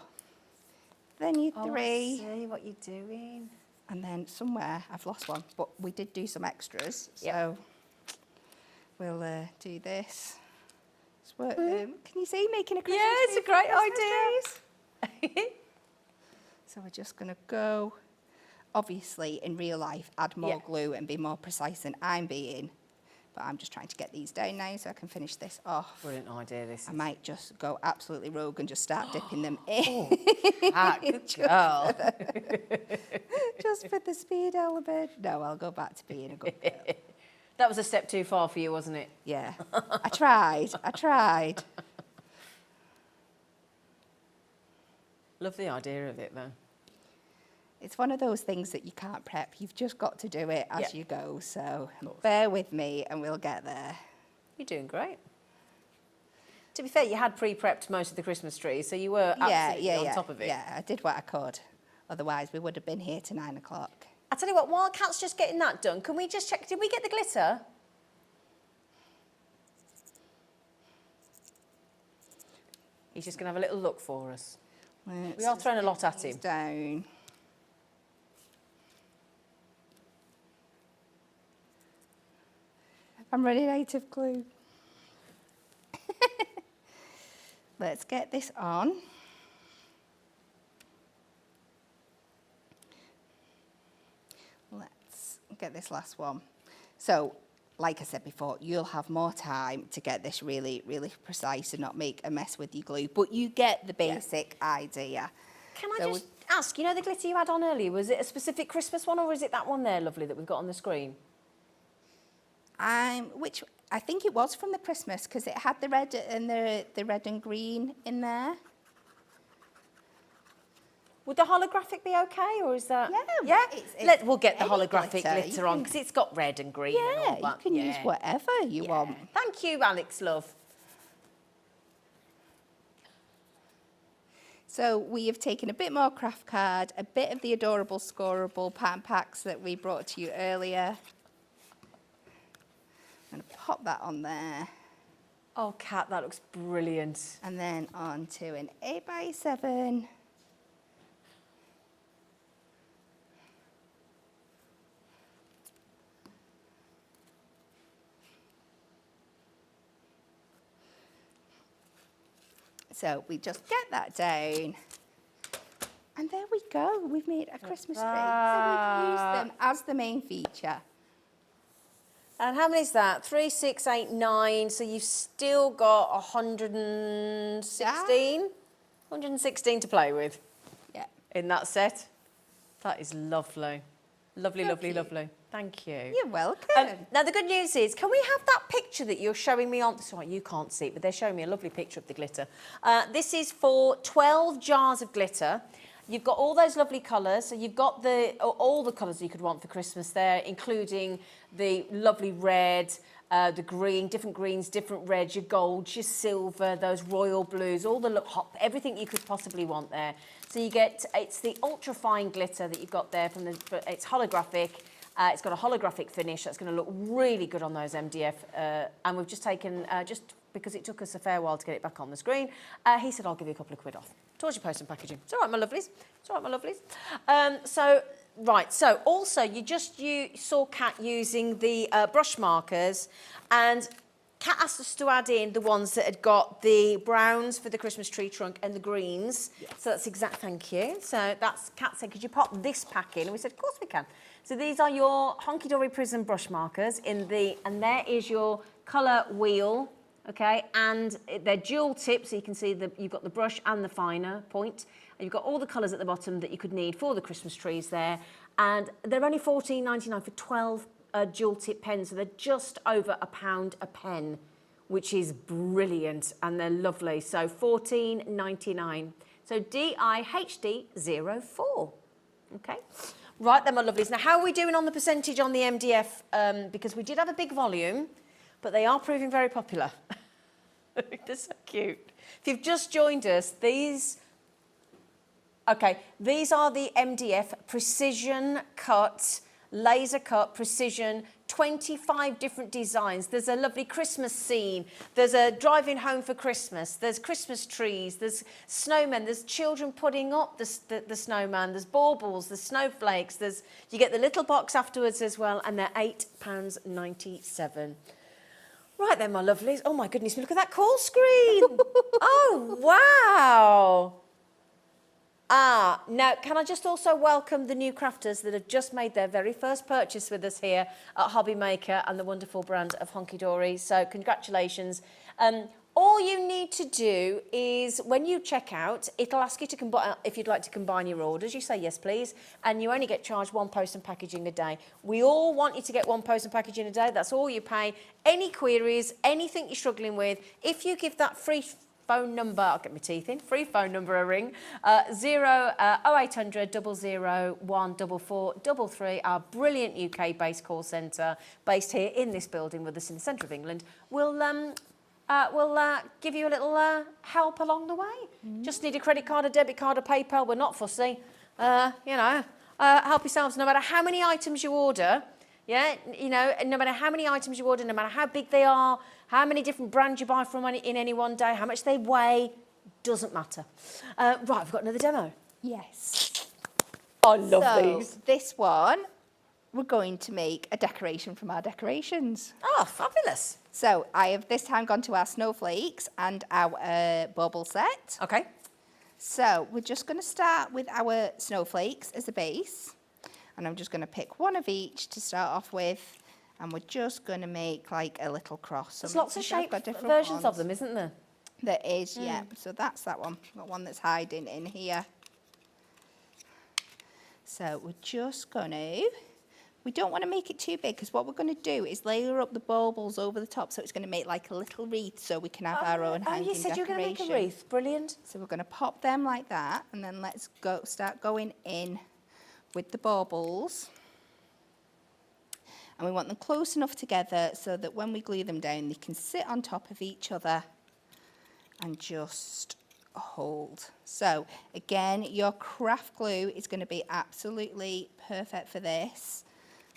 then your 3. I see what you're doing. And then somewhere, I've lost one, but we did do some extras. So we'll do this. Let's work them. Can you see making a Christmas Yeah, it's a tree for great Christmas idea. So we're just going to go, obviously, in real life, add more glue and be more precise than I'm being. But I'm just trying to get these down now so I can finish this off. Brilliant idea, this. I might just go absolutely rogue and just start dipping them in. Good girl. Just for the speed element. No, I'll go back to being a good girl. That was a step too far for you, wasn't it? Yeah, I tried. Love the idea of it, though. It's one of those things that you can't prep. You've just got to do it as you go. So bear with me and we'll get there. You're doing great. To be fair, you had pre-prepped most of the Christmas trees, so you were absolutely on top of it. Yeah, I did what I could. Otherwise, we would have been here to 9 o'clock. I tell you what, while Kat's just getting that done, can we just check, did we get the glitter? He's just going to have a little look for us. We are throwing a lot at him. Down. I'm running out of glue. Let's get this on. Let's get this last one. So, like I said before, you'll have more time to get this really, really precise and not make a mess with your glue, but you get the basic idea. Can I just ask, you know the glitter you had on earlier, was it a specific Christmas one or is it that one there, lovely, that we've got on the screen? Which I think it was from the Christmas because it had the red and the red and green in there. Would the holographic be okay, or is that? Yeah. We'll get the any holographic glitter on because it's got red and green and all that. You can use whatever you want. Thank you, Alex, love. So we have taken a bit more craft card, a bit of the adorable scoreable pattern packs that we brought to you earlier. I'm going to pop that on there. Oh, Kat, that looks brilliant. And then on to an 8x7. So we just get that down. And there we go. We've made a Christmas tree. So we've used them as the main feature. And how many is that? 3, 6, 8, 9. So you've still got 116? 116 to play with. Yeah. In that set. That is lovely. Lovely, lovely, lovely. Thank you. You're welcome. Now, the good news is, can we have that picture that you're showing me on... Sorry, you can't see it, but they're showing me a lovely picture of the glitter. This is for 12 jars of glitter. You've got all those lovely colours. So you've got all the colours you could want for Christmas there, including the lovely red, the green, different greens, different reds, your golds, your silver, those royal blues, all the everything you could possibly want there. So you get, it's the ultra fine glitter that you've got there it's holographic. It's got a holographic finish that's going to look really good on those MDF. And we've just taken, just because it took us a fair while to get it back on the screen, he said, I'll give you a couple of quid off. Towards your post and packaging. It's all right, my lovelies. It's all right, my lovelies. So also you saw Kat using the brush markers, and Kat asked us to add in the ones that had got the browns for the Christmas tree trunk and the greens. Yes. So that's exact, thank you. So that's Kat said, could you pop this pack in? And we said, of course we can. So these are your Hunkydory Prism brush markers and there is your colour wheel, okay? And they're dual tip, so you can see you've got the brush and the finer point. And you've got all the colours at the bottom that you could need for the Christmas trees there. And they're only $14.99 for 12 dual tip pens, so they're just over £1 a pen, which is brilliant, and they're lovely. So $14.99. So DIHD04. Okay. Right then, my lovelies. Now, how are we doing on the percentage on the MDF? Because we did have a big volume, but they are proving very popular. They're so cute. If you've just joined us, these are the MDF precision cut, laser cut, precision, 25 different designs. There's a lovely Christmas scene. There's a driving home for Christmas. There's Christmas trees. There's snowmen. There's children putting up the snowman. There's baubles. There's snowflakes. You get the little box afterwards as well, and they're £8.97. Right then, my lovelies. Oh my goodness, look at that call screen. Oh, wow. Now, can I just also welcome the new crafters that have just made their very first purchase with us here at Hobby Maker and the wonderful brand of Hunkydory. So congratulations. All you need to do is when you check out, it'll ask you to combine, if you'd like to combine your orders, you say yes please, and you only get charged one post and packaging a day. We all want you to get one post and packaging a day. That's all you pay. Any queries, anything you're struggling with, if you give that free phone number, I'll get my teeth in, free phone number a ring, 0800 001 4433, our brilliant UK-based call centre, based here in this building with us in the centre of England, will give you a little help along the way. Just need a credit card, a debit card, a PayPal. We're not fussy. Help yourselves. No matter how many items you order, no matter how many items you order, no matter how big they are, how many different brands you buy from in any one day, how much they weigh, doesn't matter. Right, I've got another demo. Yes. I love these. So this one, we're going to make a decoration from our decorations. Oh, fabulous. So I have this time gone to our snowflakes and our bauble set. Okay. So we're just going to start with our snowflakes as a base. And I'm just going to pick one of each to start off with. And we're just going to make like a little cross. There's lots of shape versions of them, isn't there? There is, yeah. So that's that one. Got one that's hiding in here. So we're just going to... We don't want to make it too big because what we're going to do is layer up the baubles over the top, so it's going to make like a little wreath so we can have our own hanging decoration. Oh, you said you were going to make a wreath. Brilliant. So we're going to pop them like that, and then let's start going in with the baubles. And we want them close enough together so that when we glue them down, they can sit on top of each other and just hold. So again, your craft glue is going to be absolutely perfect for this.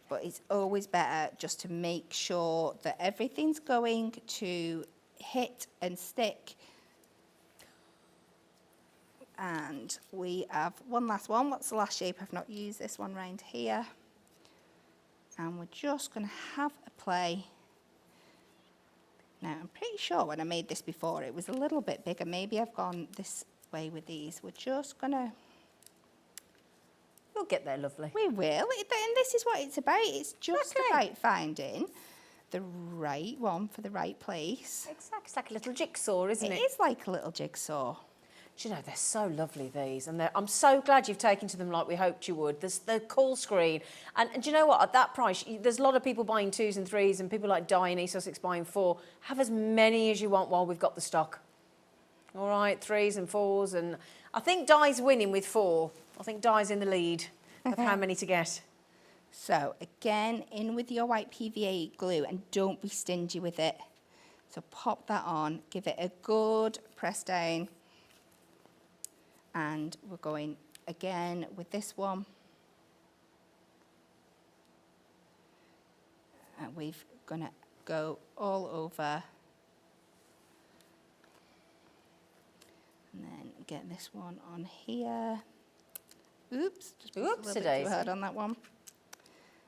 But it's always better just to make sure that everything's going to hit and stick. And we have one last one. What's the last shape? I've not used this one round here. And we're just going to have a play. Now, I'm pretty sure when I made this before, it was a little bit bigger. Maybe I've gone this way with these. We're just going to... We'll get there, lovely. We will. And this is what it's about. It's just about finding the right one for the right place. Exactly. It's like a little jigsaw, isn't it? It is like a little jigsaw. Do you know, they're so lovely, these. And I'm so glad you've taken to them like we hoped you would. There's the call screen. And do you know what? At that price, there's a lot of people buying 2s and 3s and people like Di in East Sussex buying 4. Have as many as you want while we've got the stock. All right, 3s and 4s. And I think Di's winning with 4. I think Di's in the lead of how many to get. So, again, in with your white PVA glue and don't be stingy with it. So pop that on, give it a good press down. And we're going again with this one. And we're going to go all over. And then get this one on here. Oops, just a little bit too hard on that one.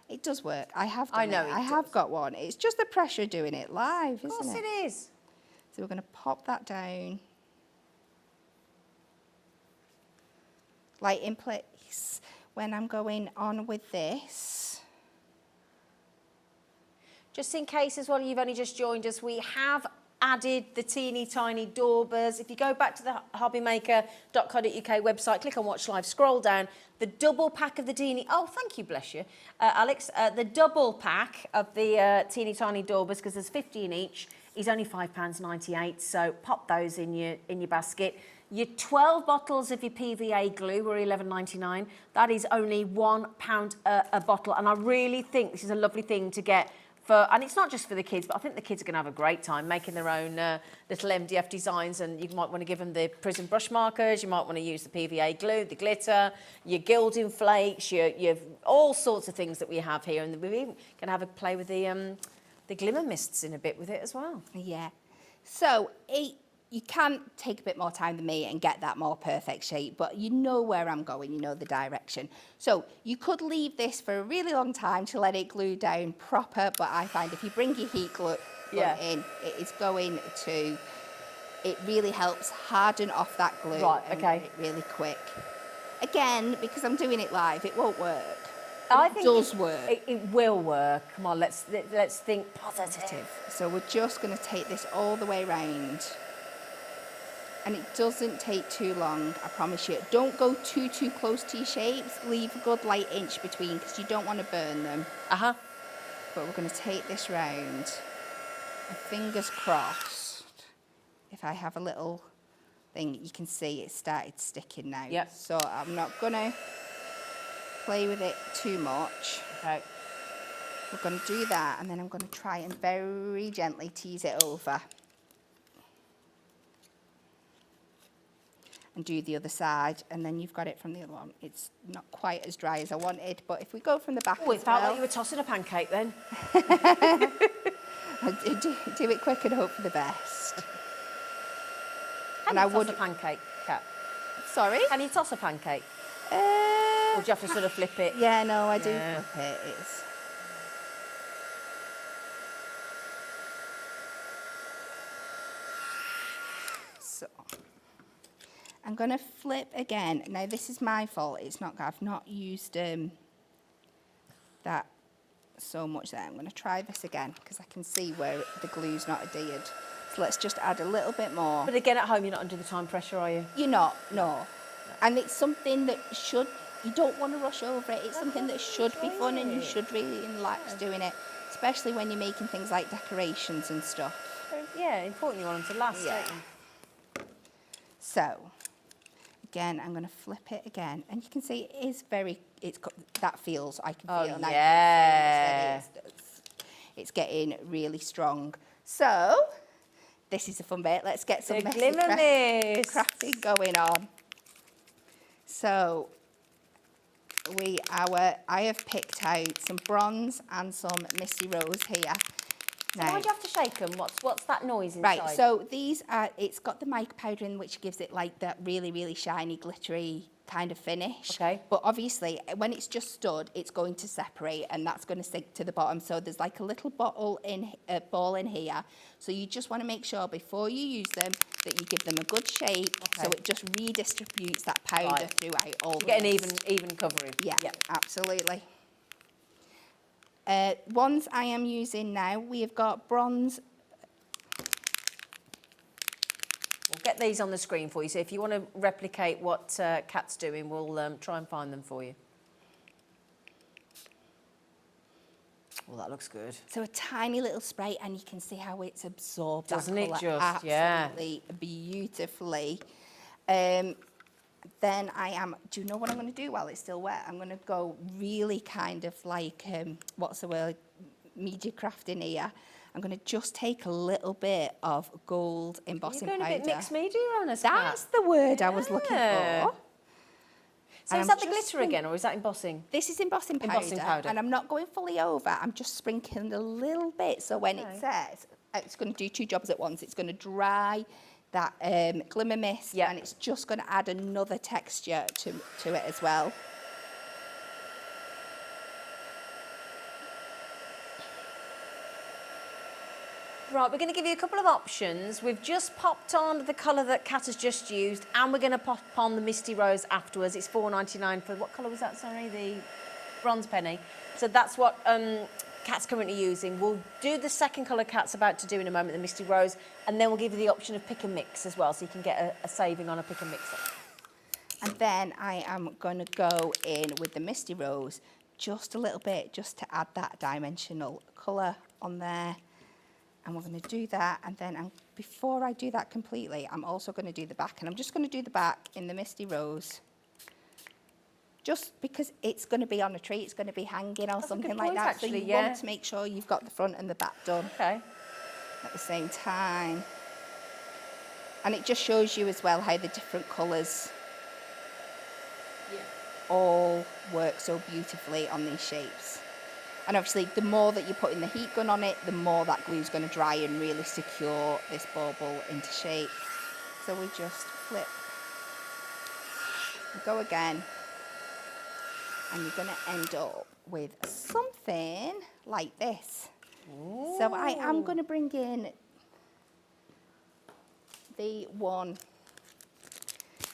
It does work. I have I done know it. it I have does. got one. It's just the pressure of doing it live, Of course isn't it? it is. So we're going to pop that down. Like in place. When I'm going on with this. Just in case as well, you've only just joined us, we have added the teeny tiny doorbers. If you go back to the hobbymaker.co.uk website, click on Watch Live, scroll down, the double pack of the teeny, oh, thank you, bless you, Alex, the double pack of the teeny tiny doorbers, because there's 50 in each, is only £5.98, so pop those in your basket. Your 12 bottles of your PVA glue were £11.99. That is only £1 a bottle, and I really think this is a lovely thing to get. And it's not just for the kids, but I think the kids are going to have a great time making their own little MDF designs, and you might want to give them the prism brush markers, you might want to use the PVA glue, the glitter, your gilding flakes, your all sorts of things that we have here, and we're even going to have a play with the glimmer mists in a bit with it as well. Yeah. So you can take a bit more time than me and get that more perfect shape, but you know where I'm going, you know the direction. So you could leave this for a really long time to let it glue down proper, but I find if you bring your heat glue in, it is going to, it really helps harden off that glue. Right, and okay. get it really quick. Again, because I'm doing it live, it won't work. I It think does work. It will work. Come on, let's think positive. So we're just going to take this all the way round. And it doesn't take too long, I promise you. Don't go too close to your shapes. Leave a good light inch between, because you don't want to burn them. Uh-huh. But we're going to take this round. And fingers crossed, if I have a little thing, you can see it started sticking now. Yep. So I'm not going to play with it too much. Okay. We're going to do that, and then I'm going to try and very gently tease it over. And do the other side, and then you've got it from the other one. It's not quite as dry as I wanted, but if we go from the back Oh, it as felt well, like you were tossing a pancake then. do it quick and hope for the best. Can And you toss a pancake, Kat? Sorry? Can you toss a pancake? Or do you have to sort of flip it? Yeah, no, I do Yeah. flip it. It's... So, I'm going to flip again. Now, this is my fault. I've not used that so much there. I'm going to try this again, because I can see where the glue's not adhered. So let's just add a little bit more. But again, at home, you're not under the time pressure, are you? You're not, no. And it's something that you don't want to rush over it. It's something that should be fun, and you should really relax doing it, especially when you're making things like decorations and stuff. Yeah, important you want them to last, Yeah. don't you? So, again, I'm going to flip it again, and you can see it is that feels, I can feel. Oh, now yeah. It's getting really strong. So, this is the fun bit. Let's get some The messy glimmer mist. crafting going on. So, I have picked out some bronze and some Misty Rose here. So why do you have to shake them? What's that noise inside? Right, so these are, it's got the mica powder in, which gives it like that really, really shiny, glittery kind of finish. Okay. But obviously, when it's just stood, it's going to separate, and that's going to sink to the bottom. So there's like a little ball in here. So you just want to make sure before you use them that you give them a good shape, so it just redistributes that powder throughout all. Get an even covering. Yeah, absolutely. Ones I am using now, we have got bronze. We'll get these on the screen for you. So if you want to replicate what Kat's doing, we'll try and find them for you. Well, that looks good. So a tiny little spray, and you can see how it's absorbed. Doesn't it that just? colour Yeah. absolutely beautifully. Then do you know what I'm going to do while it's still wet? I'm going to go really kind of like, what's the word, media craft in here. I'm going to just take a little bit of gold embossing You're powder. going a bit mixed media on us, That's the word I was looking Yeah. for. So And is I'm that the just glitter again, or is that embossing? This is embossing powder, and I'm not going fully over. I'm just sprinkling a little bit, so when it sets, it's going to do two jobs at once. It's going to dry that glimmer mist, and it's just going to add another texture to it as well. Right, we're going to give you a couple of options. We've just popped on the colour that Kat has just used, and we're going to pop on the Misty Rose afterwards. It's $4.99 for, what colour was that, sorry? The bronze penny. So that's what Kat's currently using. We'll do the second colour Kat's about to do in a moment, the Misty Rose, and then we'll give you the option of pick and mix as well, so you can get a saving on a pick and mix. And then I am going to go in with the Misty Rose just a little bit, just to add that dimensional colour on there. And we're going to do that, and then before I do that completely, I'm also going to do the back, and I'm just going to do the back in the Misty Rose, just because it's going to be on a tree, it's going to be hanging or something like that. Actually, so you want to make sure you've got the front and the back done at the same time. And it just shows you as well how the different colours all work so beautifully on these shapes. And obviously, the more that you're putting the heat gun on it, the more that glue's going to dry and really secure this bauble into shape. So we just flip, go again, and you're going to end up with something like this. Ooh. So I am going to bring in the one.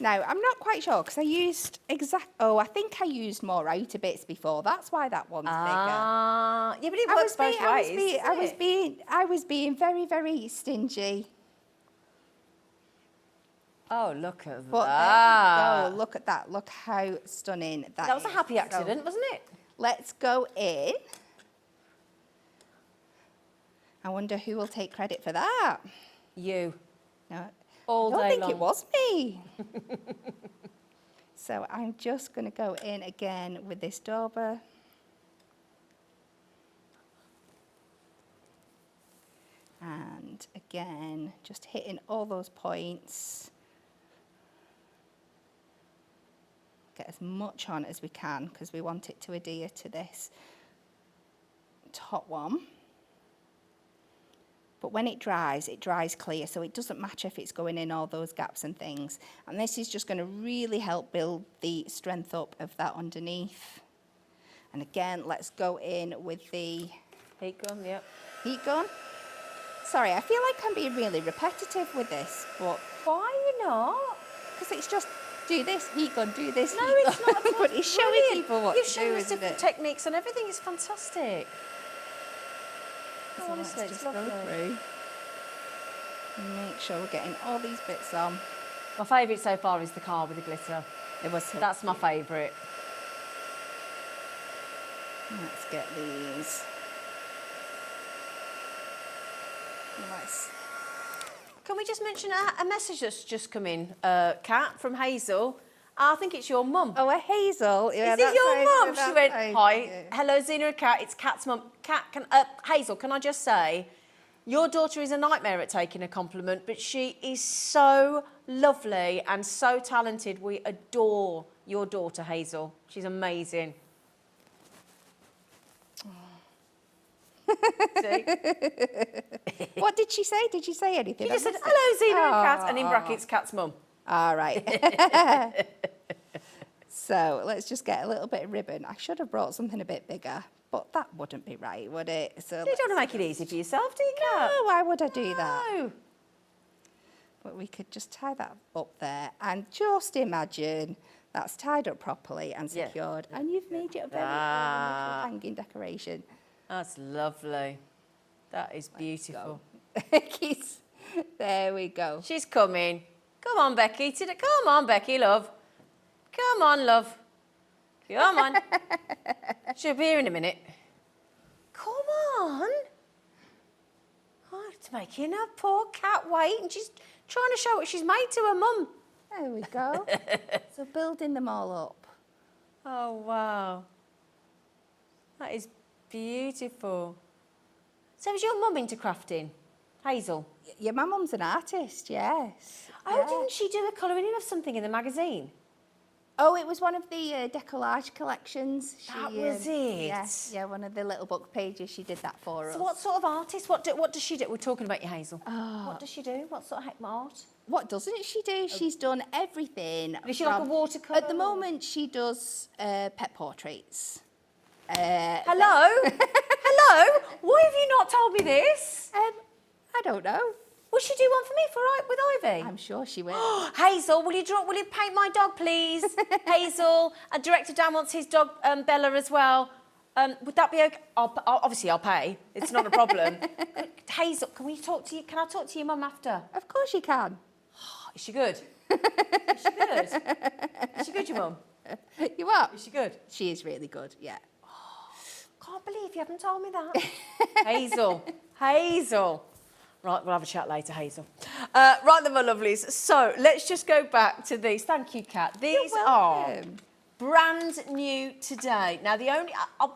Now, I'm not quite sure because I used I think I used more outer bits before. That's why that one's bigger. Yeah, but it works both ways. I was being very, very stingy. Oh, look at But that. there you go. Look at that. Look how stunning that is. That was a happy accident, wasn't it? Let's go in. I wonder who will take credit for that. You. No. All I don't day think long. it was me. So I'm just going to go in again with this dauber. And again, just hitting all those points. Get as much on as we can because we want it to adhere to this top one. But when it dries clear, so it doesn't matter if it's going in all those gaps and things. And this is just going to really help build the strength up of that underneath. And again, let's go in with the heat gun, yep. Heat gun. Sorry, I feel like I'm being really repetitive with this, but why are you not? Because it's just do this, heat gun, do this, no, heat it's gun. not. But it's showing people what You've to shown do, us isn't different it? techniques and everything. It's fantastic. So honestly, let's it's just go lovely. through and make sure we're getting all these bits on. My favourite so far is the car with the glitter. It was so That's my cute. favourite. Let's get these. Let's. Can we just mention a message that's just come in, Kat, from Hazel? I think it's your mum. Oh, a Hazel. Yeah, Is it your mum? She went, hi, Yeah. hello, Zena and Kat, it's Kat's mum. Kat, Hazel, can I just say, your daughter is a nightmare at taking a compliment, but she is so lovely and so talented. We adore your daughter, Hazel. She's amazing. See? What did she say? Did she say anything? She just said, hello, Zena and Kat, and in Aw. brackets, Kat's mum. All right. So let's just get a little bit of ribbon. I should have brought something a bit bigger, but that wouldn't be right, would it? So You don't want to make it easy for yourself, do you, Kat? no, why would I do that? No. But we could just tie that up there and just imagine that's tied up properly and Yeah. secured, and you've made it a very little hanging decoration. That's lovely. That is beautiful. Becky's, there we go. She's coming. Come on, Becky. Come on, Becky, love. Come on, love. Come on. She'll be here in a minute. Come on. Oh, it's making a poor cat wait, and she's trying to show what she's made to her mum. There we go. So building them all up. Oh, wow. That is beautiful. So is your mum into crafting, Hazel? Yeah, my mum's an artist, yes. Oh, Yeah. didn't she do a colouring in of something in the magazine? Oh, it was one of the decollage collections. That was it? Yeah, one of the little book pages. She did that for us. So what sort of artist? What does she do? We're talking about you, Hazel. What does she do? What sort of art? What doesn't she do? She's done everything. Is she like a watercolour? At the moment, she does pet portraits. Hello? Hello? Why have you not told me this? I don't know. Will she do one for me with Ivy? I'm sure she will. Hazel, will you paint my dog, please? Hazel, and Director Dan wants his dog Bella as well. Would that be okay? Obviously, I'll pay. It's not a problem. Hazel, can I talk to your mum after? Of course you can. Is she good? Is she good? Is she good, your mum? You what? Is she good? She is really good, yeah. Can't believe you haven't told me that. Hazel. Right, we'll have a chat later, Hazel. Right then, my lovelies. So let's just go back to these. Thank you, Kat. These are brand new today. Now, I'm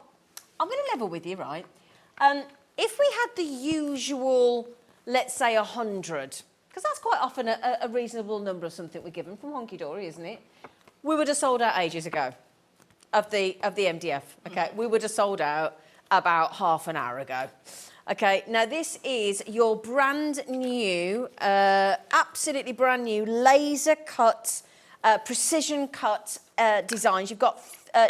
going to level with you, right? If we had the usual, let's say 100, because that's quite often a reasonable number of something we're given from Hunkydory, isn't it? We would have sold out ages ago of the MDF. Okay, we would have sold out about half an hour ago. Okay, now this is your brand new, absolutely brand new laser cut, precision cut designs. You've got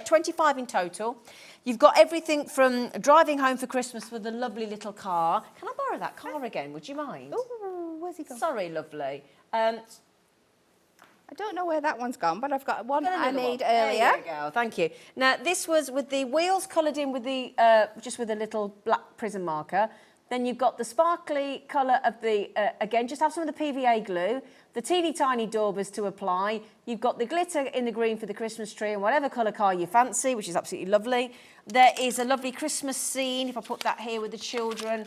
25 in total. You've got everything from driving home for Christmas with a lovely little car. Can I borrow that car again? Would you mind? Oh, where's he gone? Sorry, lovely. I don't know where that one's gone, but I've got one I made one. earlier. There you go. Thank you. Now, this was with the wheels coloured in with the just with a little black prism marker. Then you've got the sparkly colour of the, again, just have some of the PVA glue, the teeny tiny daubers to apply. You've got the glitter in the green for the Christmas tree and whatever colour car you fancy, which is absolutely lovely. There is a lovely Christmas scene, if I put that here with the children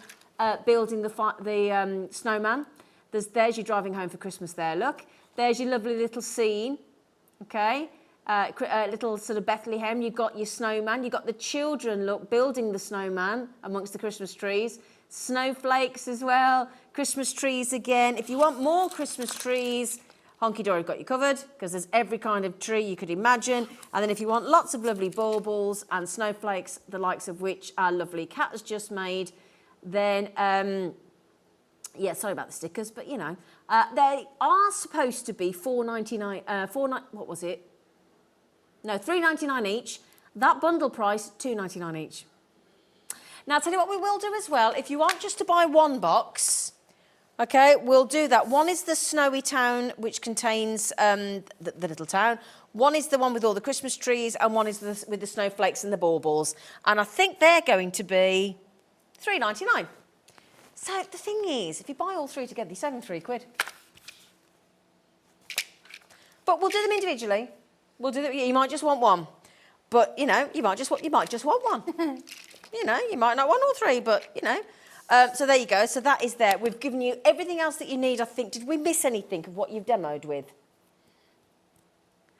building the snowman. There's you driving home for Christmas there, look. There's your lovely little scene, okay? Little sort of Bethlehem. You've got your snowman. You've got the children, look, building the snowman amongst the Christmas trees. Snowflakes as well. Christmas trees again. If you want more Christmas trees, Hunkydory got you covered because there's every kind of tree you could imagine. And then if you want lots of lovely baubles and snowflakes, the likes of which our lovely Kat has just made, then, yeah, sorry about the stickers, but you know, they are supposed to be $4.99, what was it? No, $3.99 each. That bundle price, $2.99 each. Now, I'll tell you what we will do as well. If you want just to buy one box, okay, we'll do that. One is the Snowy Town, which contains the little town. One is the one with all the Christmas trees, and one is with the snowflakes and the baubles. And I think they're going to be $3.99. So the thing is, if you buy all three together, you're saving £3. But we'll do them individually. We'll do them. You might just want one, but you know, you might just want one. You know, you might not want all three, but you know. So there you go. So that is there. We've given you everything else that you need. I think. Did we miss anything of what you've demoed with?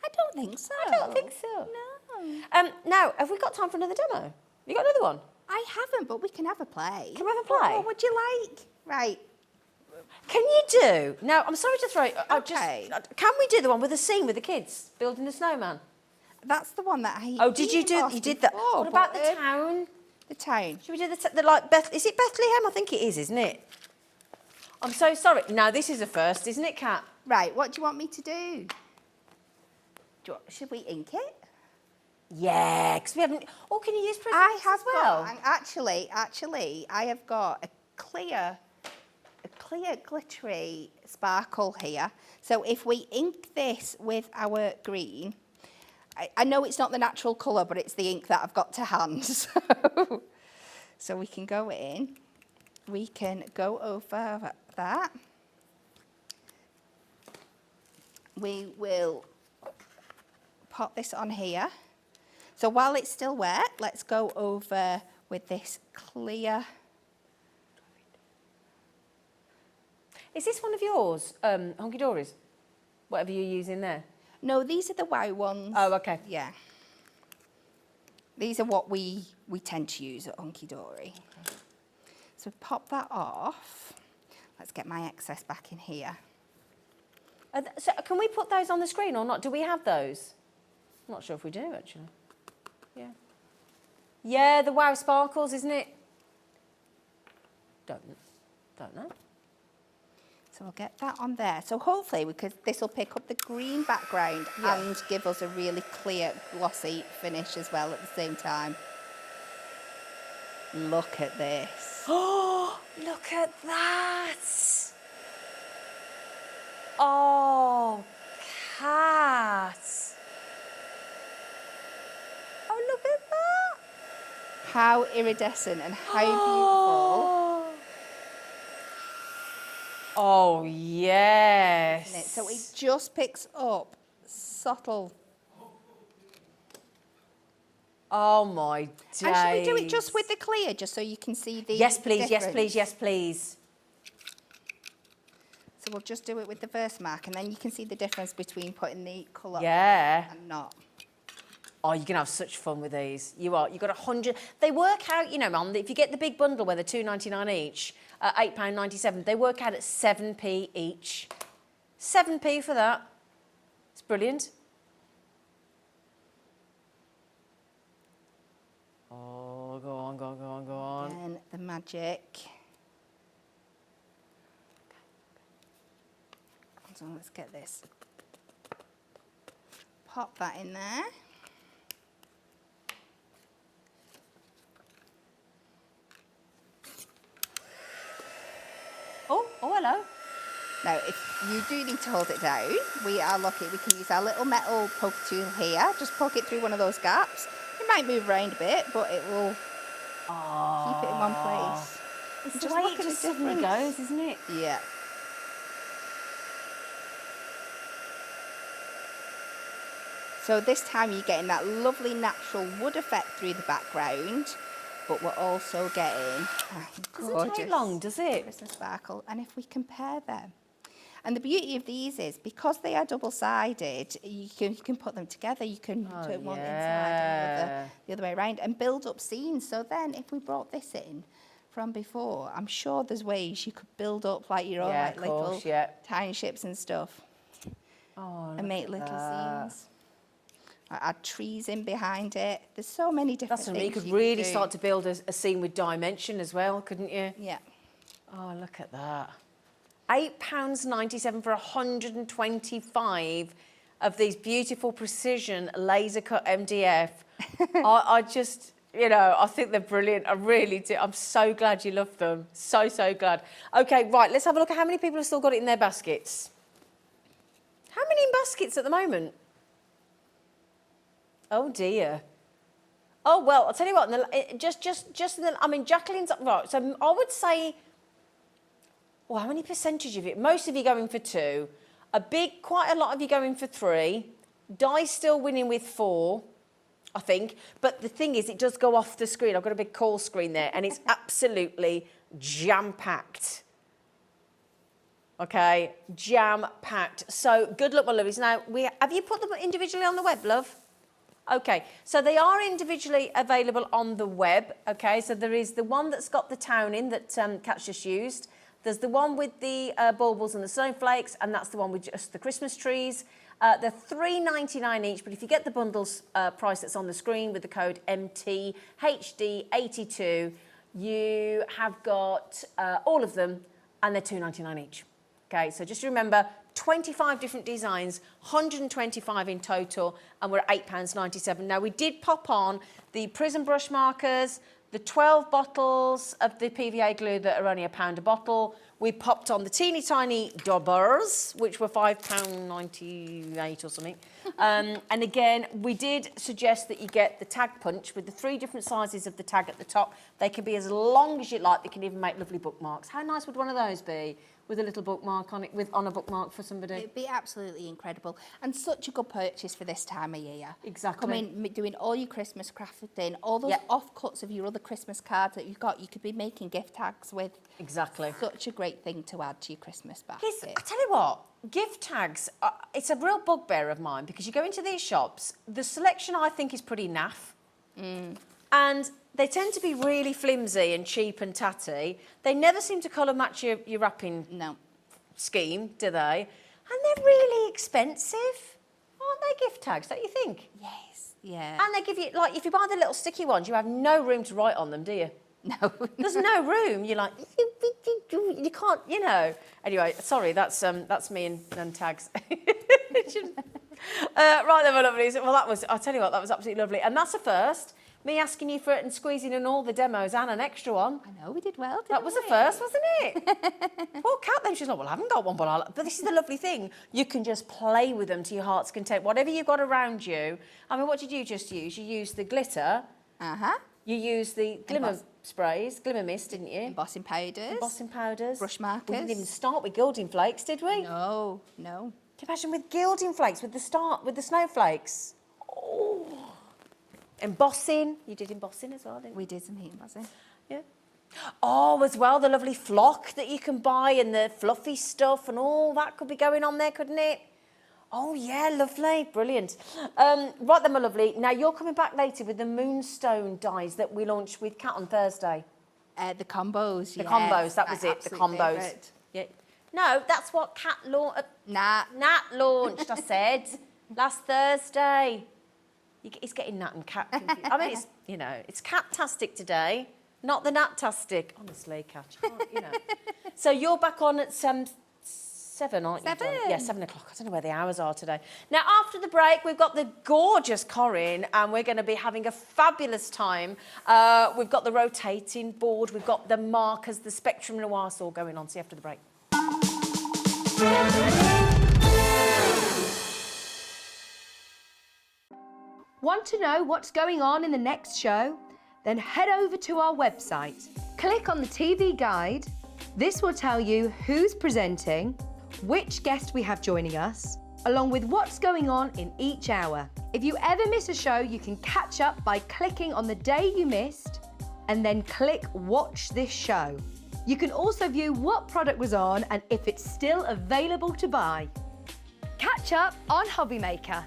I don't think so. I don't think so. No. Now, have we got time for another demo? Have you got another one? I haven't, but we can have a play. Can we have a play? What would you like? Right. Can you do? Now, I'm sorry to throw it. Okay. Can we do the one with the scene with the kids building the snowman? That's the one that I. Oh, did you do? You did that. Before, What about the town? The town. Should we do the like is it Bethlehem? I think it is, isn't it? I'm so sorry. Now this is a first, isn't it, Kat? Right. What do you want me to do? Should we ink it? Yeah, because we haven't. Oh, can you use prisms I have as well? got. Actually, I have got a clear glittery sparkle here. So if we ink this with our green. I know it's not the natural colour, but it's the ink that I've got to hand. So we can go in. We can go over that. We will pop this on here. So while it's still wet, let's go over with this clear. Is this one of yours, Hunkydory's? Whatever you're using there? No, these are the white ones. Oh, okay. Yeah. These are what we tend to use at Hunkydory. Okay. So pop that off. Let's get my excess back in here. So can we put those on the screen or not? Do we have those? I'm not sure if we do, actually. Yeah. Yeah, the wow sparkles, isn't it? Don't know. So we'll get that on there. So hopefully this will pick up the green background and give us a really clear, glossy finish as well at the same time. Look at this. Oh, look at that. Oh, Kat. Oh, look at that. How iridescent and how beautiful. Oh, yes. Isn't it? So it just picks up subtle. Oh, my days. And should we do it just with the clear, just so you can see the Yes, please, yes, difference? please, yes, please. So we'll just do it with the first mark, and then you can see the difference between putting the colour Yeah. on and not. Oh, you're going to have such fun with these. You are. You've got 100. They work out, you know, Mum, if you get the big bundle where they're £2.99 each, £8.97, they work out at 7p each. 7p for that. It's brilliant. Oh, go on, go on, go on, go on. And the magic. So let's get this. Pop that in there. Oh, hello. Now, if you do need to hold it down, we are lucky. We can use our little metal poke tool here. Just poke it through one of those gaps. It might move around a bit, but it will keep it in one place. It's Just the way look it at the just suddenly difference. goes, isn't it? Yeah. So this time you're getting that lovely natural wood effect through the background, but we're also getting Doesn't take long, does it? Christmas sparkle. And if we compare them, and the beauty of these is because they are double-sided, you can put them together. You can put one inside and the other way around and build up scenes. So then if we brought this in from before, I'm sure there's ways you could build up like your own like little tiny ships and stuff. Oh, And make little scenes. I add trees in behind it. There's so many different That's what things you could you really do. start to build a scene with dimension as well, couldn't you? Yeah. Oh, look at that. £8.97 for 125 of these beautiful precision laser cut MDF. I just, you know, I think they're brilliant. I really do. I'm so glad you love them. So, so glad. Okay, right, let's have a look at how many people have still got it in their baskets. How many in baskets at the moment? Oh, dear. Oh, well, I'll tell you what, I mean, Jacqueline's, right, so I would say, well, how many percentage of it? Most of you going for 2. Quite a lot of you going for 3. Di's still winning with 4, I think. But the thing is, it does go off the screen. I've got a big call screen there, and it's absolutely jam-packed. Okay, jam-packed. So good luck, my lovies. Now, have you put them individually on the web, love? Okay, so they are individually available on the web. Okay, so there is the one that's got the town in that Kat's just used. There's the one with the baubles and the snowflakes, and that's the one with just the Christmas trees. They're $3.99 each, but if you get the bundles price that's on the screen with the code MTHD82, you have got all of them, and they're $2.99 each. Okay, so just remember, 25 different designs, 125 in total, and we're at £8.97. Now, we did pop on the prism brush markers, the 12 bottles of the PVA glue that are only £1 a bottle. We popped on the teeny tiny daubers, which were £5.98 or something. And again, we did suggest that you get the tag punch with the 3 different sizes of the tag at the top. They can be as long as you like. They can even make lovely bookmarks. How nice would one of those be? With a little bookmark on it, on a bookmark for somebody. It'd be absolutely incredible, and such a good purchase for this time of year. Exactly. Coming, doing all your Christmas crafting, all those offcuts of your other Christmas cards that you've got, you could be making gift tags with. Exactly. Such a great thing to add to your Christmas basket. I tell you what, gift tags, it's a real bugbear of mine because you go into these shops, the selection I think is pretty naff. And they tend to be really flimsy and cheap and tatty. They never seem to colour match your wrapping scheme, do they? And they're really expensive. Aren't they gift tags, don't you think? Yes, yeah. And they give you, like, if you buy the little sticky ones, you have no room to write on them, do you? No. There's no room. You're like, you can't, you know. Anyway, sorry, that's me and tags. Right then, my lovelies. Well, I'll tell you what, that was absolutely lovely. And that's a first. Me asking you for it and squeezing in all the demos and an extra one. I know, we did well, didn't That was we? a first, wasn't it? Poor Kat then, she's like, well, I haven't got one, but this is the lovely thing. You can just play with them to your heart's content. Whatever you've got around you. I mean, what did you just use? You used the glitter. Uh-huh. You used the glimmer sprays, glimmer mist, didn't you? Embossing powders. Embossing powders. Brush We markers. didn't even start with gilding flakes, did we? No. Can you imagine with gilding flakes, with the snowflakes? Oh. Embossing. You did embossing as well, didn't you? We did some heat embossing. Yeah. Oh, as well, the lovely flock that you can buy and the fluffy stuff and all that could be going on there, couldn't it? Oh, yeah, lovely. Brilliant. Right then, my lovely. Now, you're coming back later with the moonstone dies that we launched with Kat on Thursday. The combos, The combos, that was my it, the absolute combos. favourite. Yeah. No, that's what Kat launched. Nah. Nat launched, I said, last Thursday. It's getting Nat and Cat confused. I mean, it's Cat-tastic today, not the Nat-tastic. Honestly, Kat, So you're back on at 7, aren't you? 7. Yeah, 7 o'clock. I don't know where the hours are today. Now, after the break, we've got the gorgeous Corinne, and we're going to be having a fabulous time. We've got the rotating board, we've got the markers, the Spectrum Noir, it's all going on. See you after the break. Want to know what's going on in the next show? Then head over to our website. Click on the TV guide. This will tell you who's presenting, which guest we have joining us, along with what's going on in each hour. If you ever miss a show, you can catch up by clicking on the day you missed and then click Watch This Show. You can also view what product was on and if it's still available to buy. Catch up on Hobby Maker.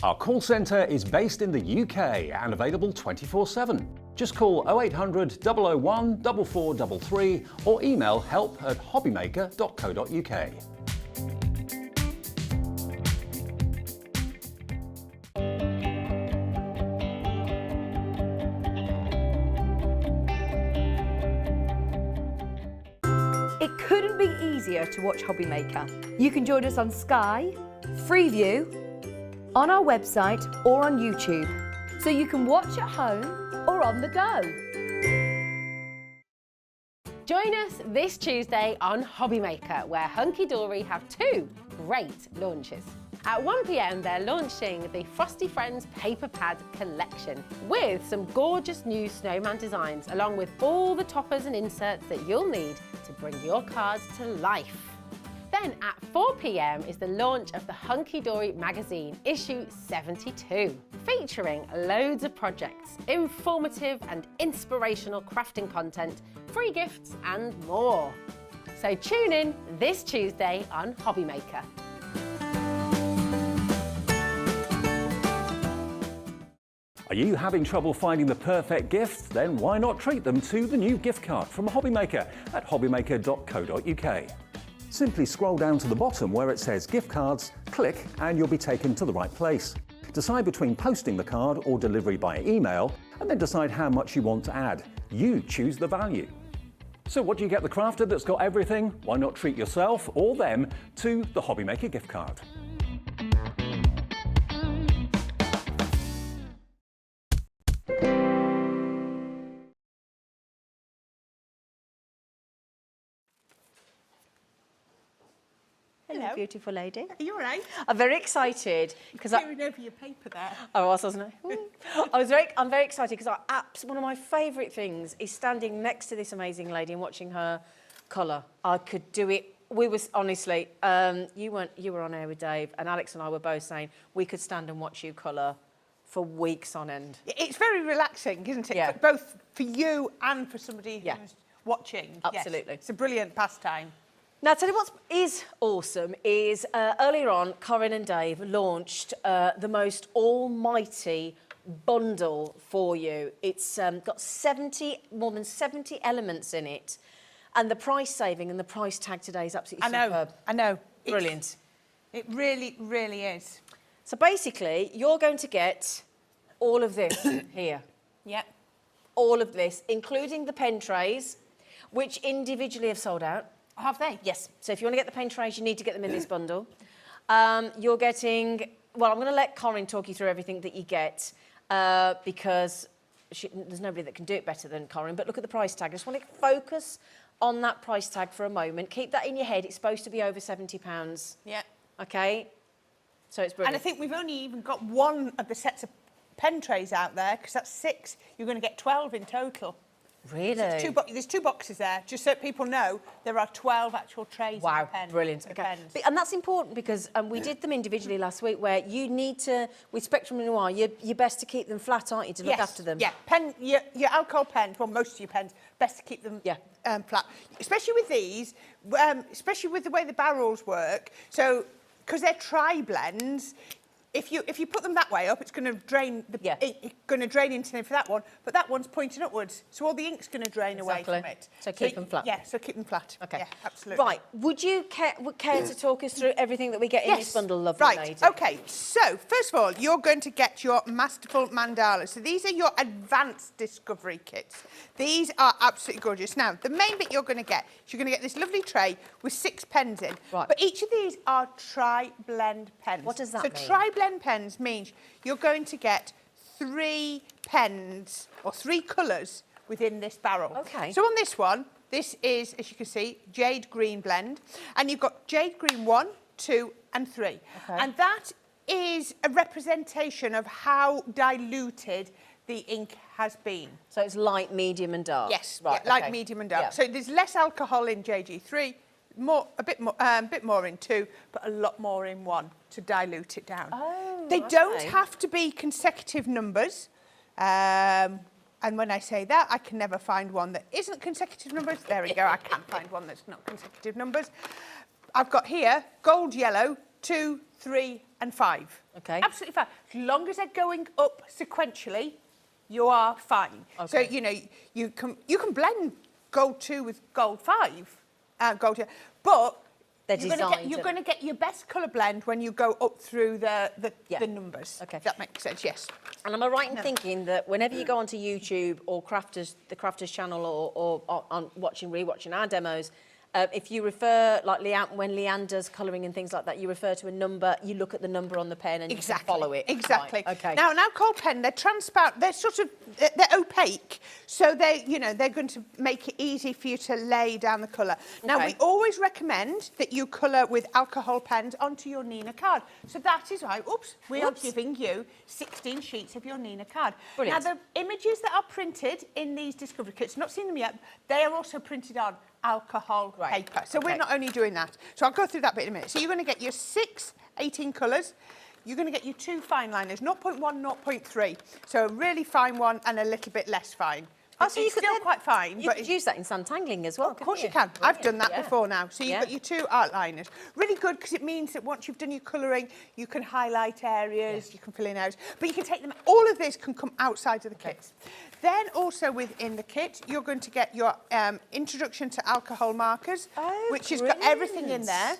Our call centre is based in the UK and available 24/7. Just call 0800 001 4433 or email help@hobbymaker.co.uk. It couldn't be easier to watch Hobby Maker. You can join us on Sky, Freeview, on our website or on YouTube, so you can watch at home or on the go. Join us this Tuesday on Hobby Maker, where Hunkydory have 2 great launches. At 1 p.m, they're launching the Frosty Friends Paper Pad Collection with some gorgeous new snowman designs, along with all the toppers and inserts that you'll need to bring your cards to life. Then at 4 p.m. is the launch of the Hunkydory magazine, issue 72, featuring loads of projects, informative and inspirational crafting content, free gifts and more. So tune in this Tuesday on Hobby Maker. Are you having trouble finding the perfect gift? Then why not treat them to the new gift card from Hobby Maker at hobbymaker.co.uk. Simply scroll down to the bottom where it says gift cards, click and you'll be taken to the right place. Decide between posting the card or delivery by email and then decide how much you want to add. You choose the value. So what do you get the crafter that's got everything? Why not treat yourself or them to the Hobby Maker gift card? Hello. beautiful lady. Are you all right? I'm very excited because Clearing over your paper there. I was, wasn't I? I'm very excited because one of my favourite things is standing next to this amazing lady and watching her colour. I could do it. We was honestly, you were on air with Dave, and Alex and I were both saying we could stand and watch you colour for weeks on end. It's very relaxing, isn't it? Yeah. Both for you and for somebody Yeah. who's watching. Absolutely. Yes. It's a brilliant pastime. Now, I'll tell you what is awesome is earlier on, Corinne and Dave launched the most almighty bundle for you. It's got more than 70 elements in it, and the price saving and the price tag today is absolutely superb. I know. Brilliant. It really, really is. So basically, you're going to get all of this here. Yeah. All of this, including the pen trays, which individually have sold out. Have they? Yes. So if you want to get the pen trays, you need to get them in this bundle. You're getting... Well, I'm going to let Corinne talk you through everything that you get because there's nobody that can do it better than Corinne. But look at the price tag. I just want to focus on that price tag for a moment. Keep that in your head. It's supposed to be over £70. Yeah. OK? So it's brilliant. And I think we've only even got one of the sets of pen trays out there because that's 6. You're going to get 12 in total. Really? So there's 2 boxes there, just so people know there are 12 actual trays. Wow, of the pen, brilliant. the Okay. pens. And that's important because we did them individually last week where you need to, with Spectrum Noir, you're best to keep them flat, aren't you, to look after them? Yeah, your alcohol pen, well, most of your pens, best to keep them flat. Especially with these, especially with the way the barrels work. So, because they're tri-blends, if you put them that way up, it's going to drain it's going to drain into them for that one, but that one's pointing upwards, so all the ink's going to drain away from it. So keep them flat. Yeah, so keep them flat. Okay. Yeah, absolutely. Right. Would you care to talk us through everything that we get in this bundle, lovely right. lady? Okay. So first of all, you're going to get your masterful mandalas. So these are your advanced discovery kits. These are absolutely gorgeous. Now, the main bit you're going to get is you're going to get this lovely tray with 6 pens in. Right. But each of these are tri-blend pens. What does that mean? So tri-blend pens means you're going to get 3 pens or 3 colours within this barrel. Okay. So on this one, this is, as you can see, jade green blend. And you've got jade green 1, 2 and 3. Okay. And that is a representation of how diluted the ink has been. So it's light, medium and dark? Yes, Right, light, okay. medium and dark. Yeah. So there's less alcohol in JG3, a bit more in 2, but a lot more in 1 to dilute it down. Oh, they don't okay. have to be consecutive numbers. And when I say that, I can never find one that isn't consecutive numbers. There we go, I can find one that's not consecutive numbers. I've got here gold, yellow, 2, 3 and 5. Okay. Absolutely fine. As long as they're going up sequentially, you are fine. Okay. So, you know, you can blend gold 2 with gold 5, gold, but you're going to get your best colour blend when you go up through the numbers. Okay. If that makes sense, yes. And am I right in thinking that whenever you go onto YouTube or the Crafters channel or on rewatching our demos, if you refer, like when Leanne does colouring and things like that, you refer to a number, you look at the number on the pen and you can follow it. Exactly. Right, okay. Now, an alcohol pen, they're transparent, they're they're opaque, so they're going to make it easy for you to lay down the colour. Now, we always recommend that you colour with alcohol pens onto your Nina card. So that is why, we are giving you 16 sheets of your Nina card. Brilliant. Now, the images that are printed in these discovery kits, not seen them yet, they are also printed on alcohol paper. So we're not only doing that. So I'll go through that bit in a minute. So you're going to get your 6 18 colours. You're going to get your 2 fine liners, 0.1, 0.3. So a really fine one and a little bit less fine. Oh, so it's still quite fine. You could use that in sandtangling as well. Of course you can. I've done that Yeah. before now. So you've Yeah. got your 2 outliners. Really good because it means that once you've done your colouring, you can highlight areas, you can fill in areas. But you can take them, all of this can come outside of the kits. Then also within the kit, you're going to get your introduction to alcohol markers, which has got everything in there.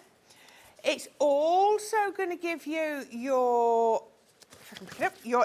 It's also going to give you your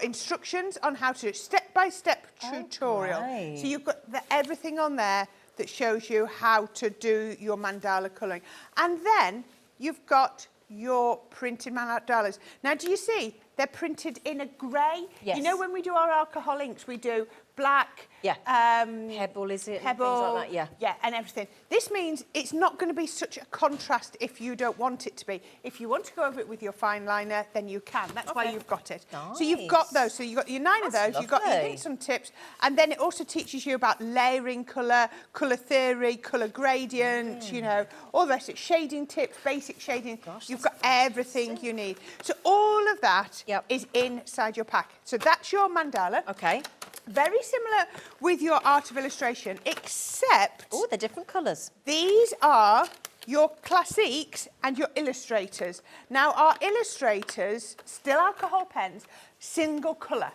instructions on how to do step-by-step tutorial. Right. So you've got everything on there that shows you how to do your mandala colouring. And then you've got your printed mandalas. Now, do you see? They're printed in a grey. Yes. You know when we do our alcohol inks, we do black. Yeah. Pebble, is it? Pebble. And things like that, yeah. Yeah, and everything. This means it's not going to be such a contrast if you don't want it to be. If you want to go over it with your fine liner, then you can. That's why you've got it. Nice. So you've got those. So you've got your 9 of those. You've got your lovely. hints and tips. And then it also teaches you about layering colour, colour theory, colour gradient, you know, all the rest of it. Shading tips, basic shading. You've got everything you need. So all of that is inside your pack. So that's your mandala. Okay. Very similar with your art of illustration, except Oh, they're different colours. these are your classiques and your illustrators. Now, our illustrators, still alcohol pens, single colour.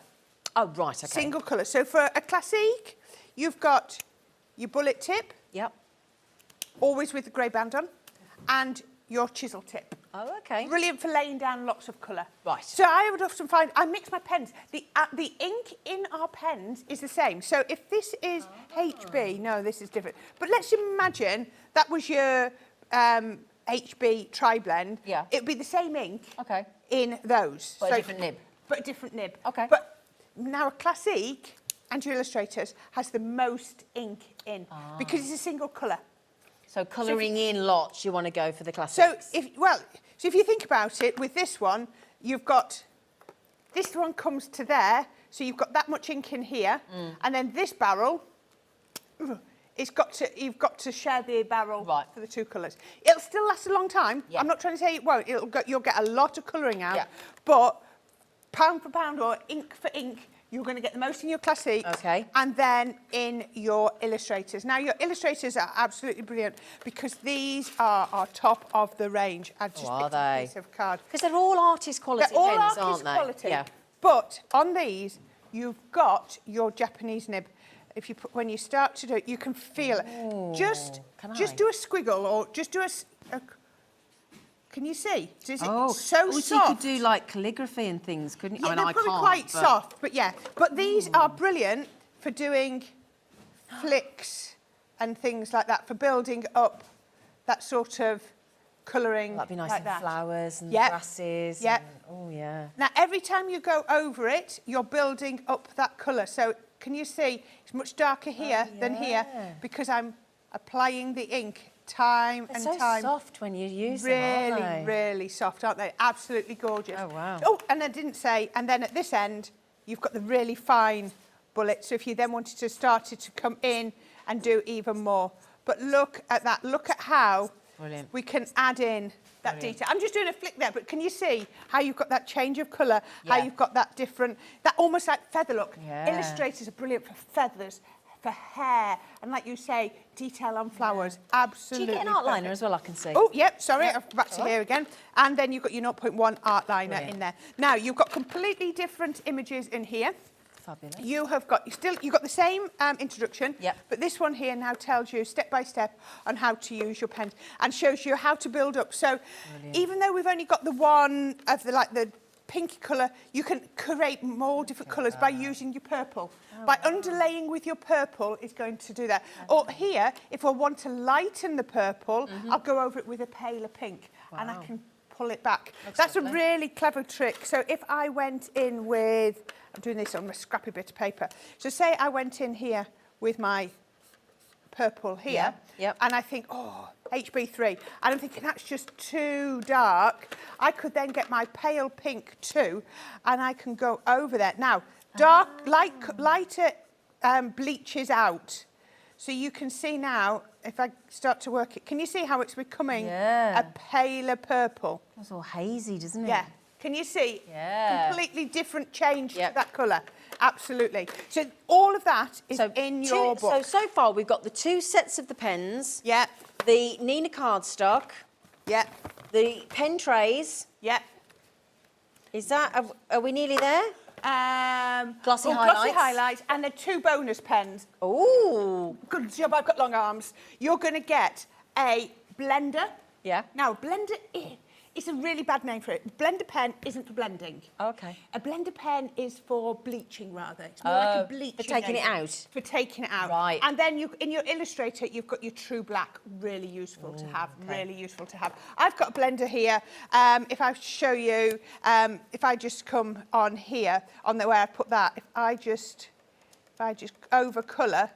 Oh, right, okay. Single colour. So for a classique, you've got your bullet tip, Yep. always with the grey band on, and your chisel tip. Oh, okay. Brilliant for laying down lots of colour. Right. So I would often find, I mix my pens. The ink in our pens is the same. So if this is HB, no, this is different. But let's imagine that was your HB tri-blend. Yeah. It would be the same ink Okay. in those. But a different nib. But a different nib. Okay. But now a classique and your illustrators has the most ink in because it's a single colour. So colouring in lots, you want to go for the So classics. if you think about it, with this one, you've got this one comes to there, so you've got that much ink in here, and then this barrel, you've got to share the barrel for the 2 colours. It'll still last a long time. Yeah. I'm not trying to say it won't. You'll get a lot of colouring out, Yeah. but pound for pound or ink for ink, you're going to get the most in your classics and then in your illustrators. Now, your illustrators are absolutely brilliant because these are our top of the range. I just picked a piece of card. Because they're all artist quality They're all pens, artist aren't they? quality. Yeah. But on these, you've got your Japanese nib. If you put, when you start to do it, you can feel it. Just do a squiggle or just do a can you see? Is it so soft? So you could do like calligraphy and things, couldn't you? Yeah, I mean, they're I probably can't, quite but... soft, but yeah. But these are brilliant for doing flicks and things like that, for building up that sort of colouring. That'd be nice like and that. flowers and Yep. grasses. Yep. And, oh, yeah. Now, every time you go over it, you're building up that colour. So can you see it's much darker here than here because I'm applying the ink time They're and so time. soft when you use them, aren't they? Really soft, aren't they? Absolutely gorgeous. Oh, wow. Oh, and I didn't say, and then at this end, you've got the really fine bullet. So if you then wanted to start it to come in and do even more. But look at that. Look at how Brilliant. we can add in that detail. I'm just doing a flick there, but can you see how you've got that change of colour, how you've got that different, that almost like feather look. Yeah. Illustrators are brilliant for feathers, for hair, and like you say, detail on flowers. Absolutely. Do you get an art liner perfect. as well, I can see? Oh, yep, sorry, I've back to here again. And then you've got your 0.1 art liner in there. Now, you've got completely different images in here. Fabulous. You have got, you've got the same introduction, but this one here now tells you step by step on how to use your pen and shows you how to build up. So even though we've only got the one of the pinky colour, you can create more different colours by using your purple. By underlaying with your purple is going to do that. Or here, if I want to lighten the purple, I'll go over it with a paler pink and I can pull it back. That's a really clever trick. So if I went in with, I'm doing this on a scrappy bit of paper. So say I went in here with my purple here, and I think, oh, HB3, and I'm thinking that's just too dark. I could then get my pale pink too, and I can go over there. Now, lighter bleaches out. So you can see now, if I start to work it, can you see how it's becoming a paler purple? It's all hazy, doesn't it? Yeah. Can you see? Yeah. Completely different change to that colour. Absolutely. So all of that is in your book. So far, we've got the 2 sets of the pens. Yeah. The Nina cardstock. Yeah. The pen trays. Yeah. Is that, are we nearly there? Glossy Glossy highlights and the 2 bonus pens. Oh. Good job, I've got long arms. You're going to get a blender. Yeah. Now, blender, it's a really bad name for it. Blender pen isn't for blending. Okay. A blender pen is for bleaching, rather. It's more like a bleaching. For taking it agent. out? For taking it out. Right. And then in your Illustrator, you've got your true black. Really useful to have. Really useful to have. I've got a blender here. If I show you, if I just come on here, on where I put that, if I just if I just over colour,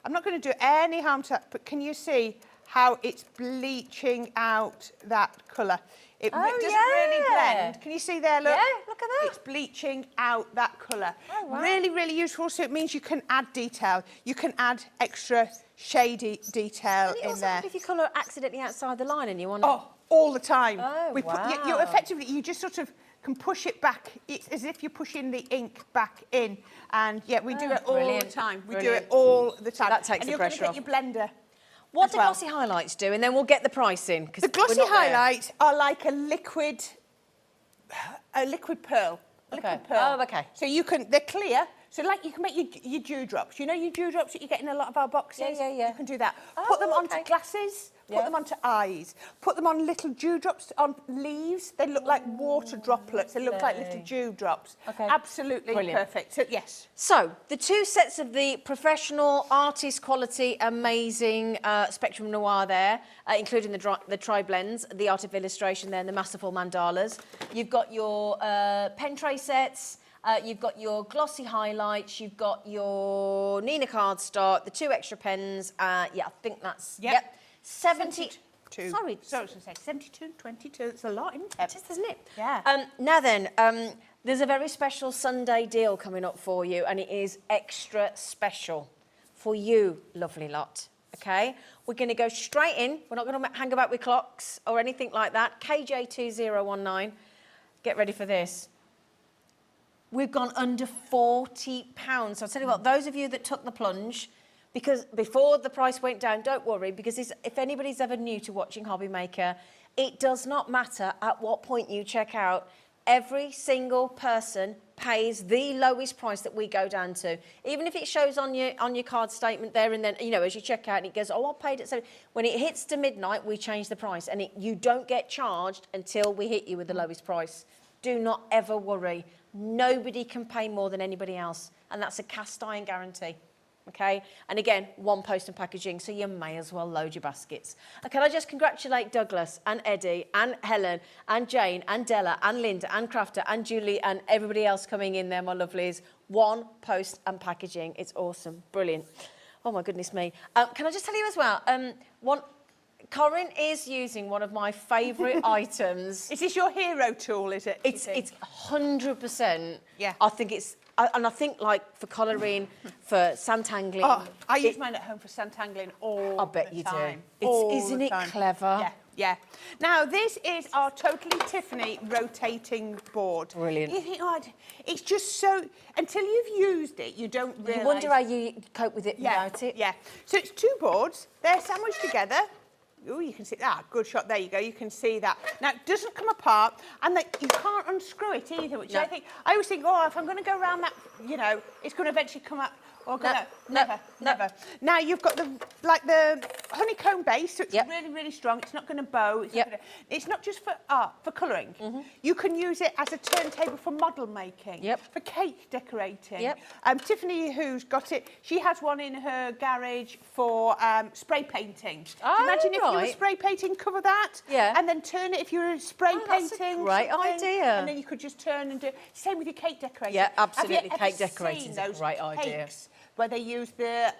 I'm not going to do any harm to that, but can you see how it's bleaching out that colour? It doesn't really blend. Can you see there, look? Yeah, look at that. It's bleaching out that colour. Oh, wow. Really, really useful. So it means you can add detail. You can add extra shady detail Can it in also there. help if you colour accidentally outside the line and you want to... Oh, all the time. Oh, You wow. effectively, you just sort of can push it back. It's as if you're pushing the ink back in. And yeah, we do it all brilliant, the time. We do brilliant. it all the time. That takes and the you're going pressure to get your blender. What as do well. glossy highlights do? And then we'll get the price in. 'cause The glossy we're not there. highlights are like a liquid pearl. Okay. Liquid pearl. Oh, okay. So they're clear. So like you can make your dewdrops. You know your dewdrops that you get in a lot of our boxes? Yeah. You can do that. Oh, Put them okay. onto glasses. Put Yeah. them onto eyes. Put them on little dewdrops on leaves. They look like water droplets. They look like little dewdrops. Okay. Absolutely Brilliant. perfect. So yes. So, the two sets of the professional, artist quality, amazing Spectrum Noir there, including the tri-blends, the Art of Illustration there, and the masterful mandalas. You've got your pen tray sets, you've got your glossy highlights, you've got your Nina cardstock, the 2 extra pens. Yeah, I think that's... Yep. 72. Sorry. So I was going to say 72, 22. It's a lot, isn't it? It is, isn't it? Yeah. Now then, there's a very special Sunday deal coming up for you, and it is extra special for you, lovely lot. Okay? We're going to go straight in. We're not going to hang about with clocks or anything like that. KJ2019. Get ready for this. We've gone under £40. So I'll tell you what, those of you that took the plunge, because before the price went down, don't worry, because if anybody's ever new to watching Hobby Maker, it does not matter at what point you check out. Every single person pays the lowest price that we go down to. Even if it shows on your card statement there and then, you know, as you check out and it goes, oh, I paid it. So when it hits to midnight, we change the price and you don't get charged until we hit you with the lowest price. Do not ever worry. Nobody can pay more than anybody else. And that's a cast iron guarantee. Okay, and again, 1 post and packaging, so you may as well load your baskets. And can I just congratulate Douglas and Eddie and Helen and Jane and Della and Linda and Crafter and Julie and everybody else coming in there, my lovelies. 1 post and packaging. It's awesome, brilliant. Oh my goodness me. Can I just tell you as well, Corinne is using one of my favourite items. Is this your hero tool, is it? It's 100%. Yeah. I think it's... And I think, like, for colouring, for sandtangling... Oh, I use mine at home for sandtangling all the time. I bet you do. Isn't it time. clever? Yeah. Now, this is our Totally Tiffany rotating board. Brilliant. You think, oh, it's just so... Until you've used it, you don't realise... You wonder how you cope with it without it? Yeah. So it's 2 boards. They're sandwiched together. Oh, you can see that. Good shot. There you go. You can see that. Now, it doesn't come apart, and you can't unscrew it either, which I always think, oh, if I'm going to go around that, you know, it's going to eventually come up. Or never. Now, you've got the honeycomb base, so it's really, really strong. It's not going to bow. It's not just for art, for colouring. You can use it as a turntable for model making, for cake decorating. Tiffany, who's got it, she has one in her garage for spray painting. Imagine if you were spray painting, cover that, and then turn it if you were spray painting. That's a great idea. And then you could just turn and do. Same with your cake decorating. Yeah, absolutely. Have you ever Cake decorating seen is a those great idea. cakes where they use the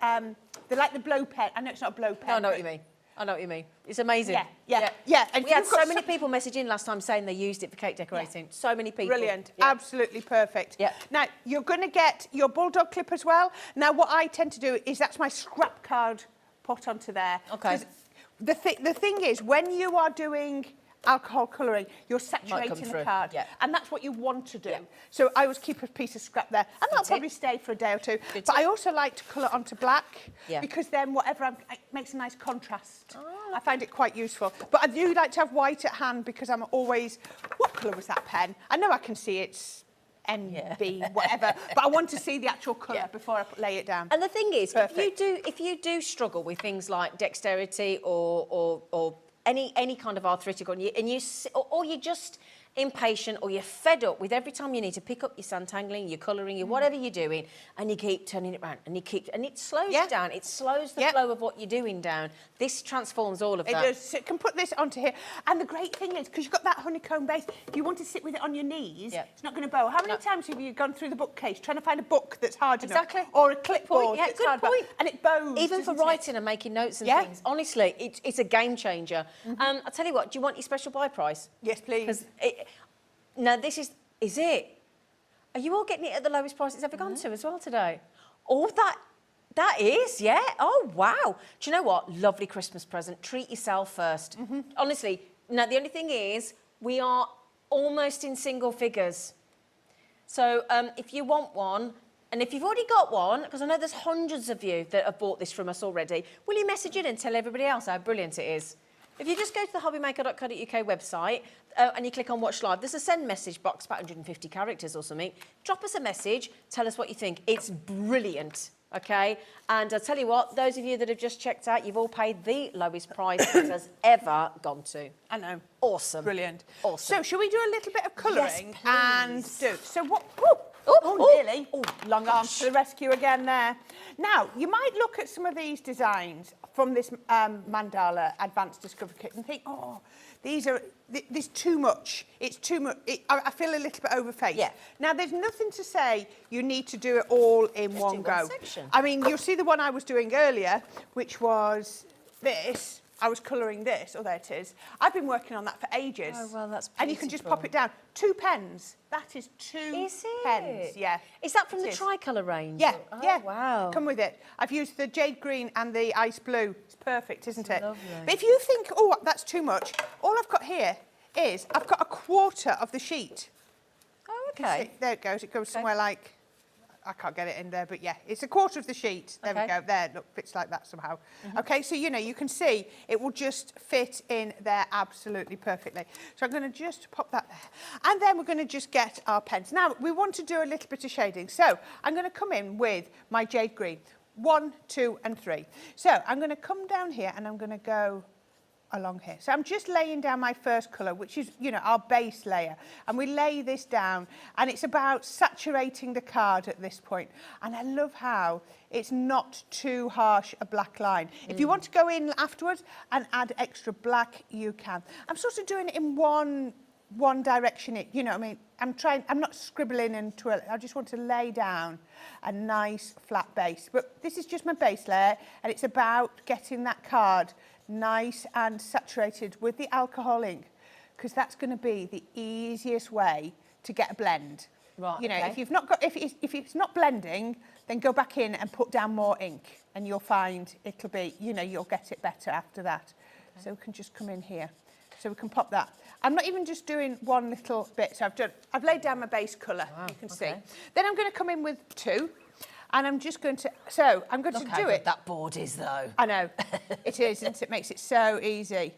like the blow pen? I know it's not a blow pen. No, I know what you mean. I know what you mean. It's amazing. Yeah. And we had so many people message in last time saying they used it for cake decorating. So many people. Brilliant. Absolutely perfect. Now, you're going to get your bulldog clip as well. Now, what I tend to do is that's my scrap card put onto there. Okay. The thing is, when you are doing alcohol colouring, you're saturating the card. And that's what you want to do. So I always keep a piece of scrap there. And that'll probably stay for a day or 2. But I also like to colour onto black because then whatever it makes a nice contrast. I find it quite useful. But I do like to have white at hand because I'm always, what colour was that pen? I know I can see it's NB, whatever, but I want to see the actual colour before I lay it down. And the thing is, if you do struggle with things like dexterity or any kind of arthritic or you just impatient or you're fed up with every time you need to pick up your sandtangling, your colouring, your whatever you're doing, and you keep turning it round and it slows you down. It slows the flow of what you're doing down. This transforms all of that. It does. So it can put this onto here. And the great thing is, because you've got that honeycomb base, if you want to sit with it on your knees, it's not going to bow. How many times have you gone through the bookcase trying to find a book that's hard enough? Or a clipboard that's hard enough? And it bows. Even for writing and making notes and things. Honestly, it's a game changer. I'll tell you what, do you want your special buy price? Yes, please. Now, this is it? Are you all getting it at the lowest price it's ever gone to as well today? All that is, yeah. Oh, wow. Do you know what? Lovely Christmas present. Treat yourself first. Honestly, now the only thing is, we are almost in single figures. So if you want one, and if you've already got one, because I know there's hundreds of you that have bought this from us already, will you message it and tell everybody else how brilliant it is? If you just go to the hobbymaker.co.uk website and you click on Watch Live, there's a send message box, about 150 characters or something. Drop us a message, tell us what you think. It's brilliant, okay? And I'll tell you what, those of you that have just checked out, you've all paid the lowest price it has ever gone to. I know. Awesome. Brilliant. Awesome. So, shall we do a little bit of colouring? Yes, and please. do. So what... Nearly. Oh, long arms to the rescue again there. Now, you might look at some of these designs from this Mandala Advanced Discovery Kit and think, oh, there's too much. It's too much. I feel a little bit overfaced. Yeah. Now, there's nothing to say you need to do it all in one go. Section. I mean, you'll see the one I was doing earlier, which was this. I was colouring this. Oh, there it is. I've been working on that for ages. Oh, well, that's And you can just beautiful. pop it down. 2 pens. That is 2 Is it? pens. Yeah. Is that from It the is. tricolour range? Yeah, Oh, yeah. wow. Come with it. I've used the jade green and the ice blue. It's perfect, isn't it? Lovely. But if you think, oh, that's too much, all I've got here is I've got a quarter of the sheet. Oh, See, okay. there it goes. It goes somewhere like, I can't get it in there, but yeah, it's a quarter of the sheet. There we Okay. go. There, look, fits like that somehow. Okay, so, you can see it will just fit in there absolutely perfectly. So I'm going to just pop that there. And then we're going to just get our pens. Now, we want to do a little bit of shading. So I'm going to come in with my jade green. 1, 2, and 3. So I'm going to come down here and I'm going to go along here. So I'm just laying down my first colour, which is, our base layer. And we lay this down, and it's about saturating the card at this point. And I love how it's not too harsh a black line. If you want to go in afterwards and add extra black, you can. I'm sort of doing it in one direction, you know what I mean? I'm not scribbling and twirling. I just want to lay down a nice flat base. But this is just my base layer, and it's about getting that card nice and saturated with the alcohol ink, because that's going to be the easiest way to get a blend. Right, if you've not got, if it's not blending, then go back in and put down more ink, and you'll find it'll be, you'll get it better after that. Okay. So we can just come in here. So we can pop that. I'm not even just doing one little bit. So I've laid down my base colour, you can see. Then I'm going to come in with 2. And I'm just going to, I'm going to do it. That board is, though. I know, it is, and it makes it so easy.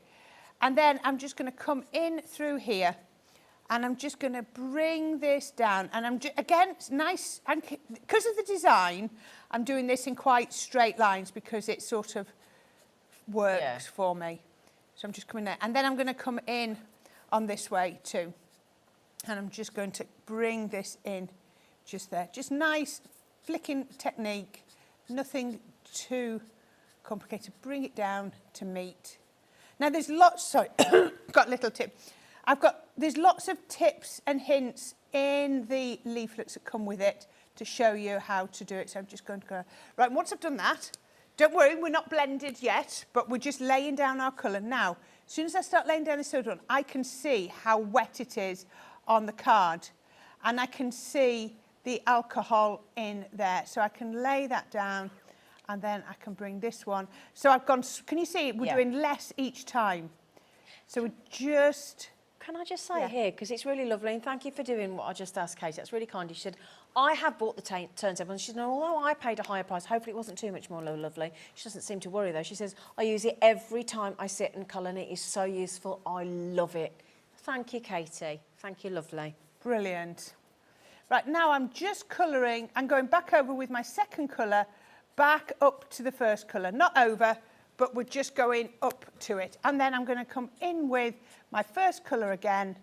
And then I'm just going to come in through here, and I'm just going to bring this down. And again, it's nice, and because of the design, I'm doing this in quite straight lines because it sort of works for me. So I'm just coming there. And then I'm going to come in on this way too. And I'm just going to bring this in just there. Just nice flicking technique, nothing too complicated. Bring it down to meet. Now there's lots, got a little tip. There's lots of tips and hints in the leaflets that come with it to show you how to do it. So I'm just going to go, right, once I've done that, don't worry, we're not blended yet, but we're just laying down our colour. Now, as soon as I start laying down the soda on, I can see how wet it is on the card, and I can see the alcohol in there. So I can lay that down, and then I can bring this one. So I've gone, can you see we're doing less each time? So we're just... Can I just say here, because it's really lovely, and thank you for doing what I just asked Kate. That's really kind. She said, I have bought the turntable, and she said, although I paid a higher price, hopefully it wasn't too much more lovely. She doesn't seem to worry, though. She says, I use it every time I sit and colour, and it is so useful. I love it. Thank you, Katie. Thank you, lovely. Brilliant. Right, now I'm just colouring and going back over with my second colour, back up to the first colour. Not over, but we're just going up to it. And then I'm going to come in with my first colour again,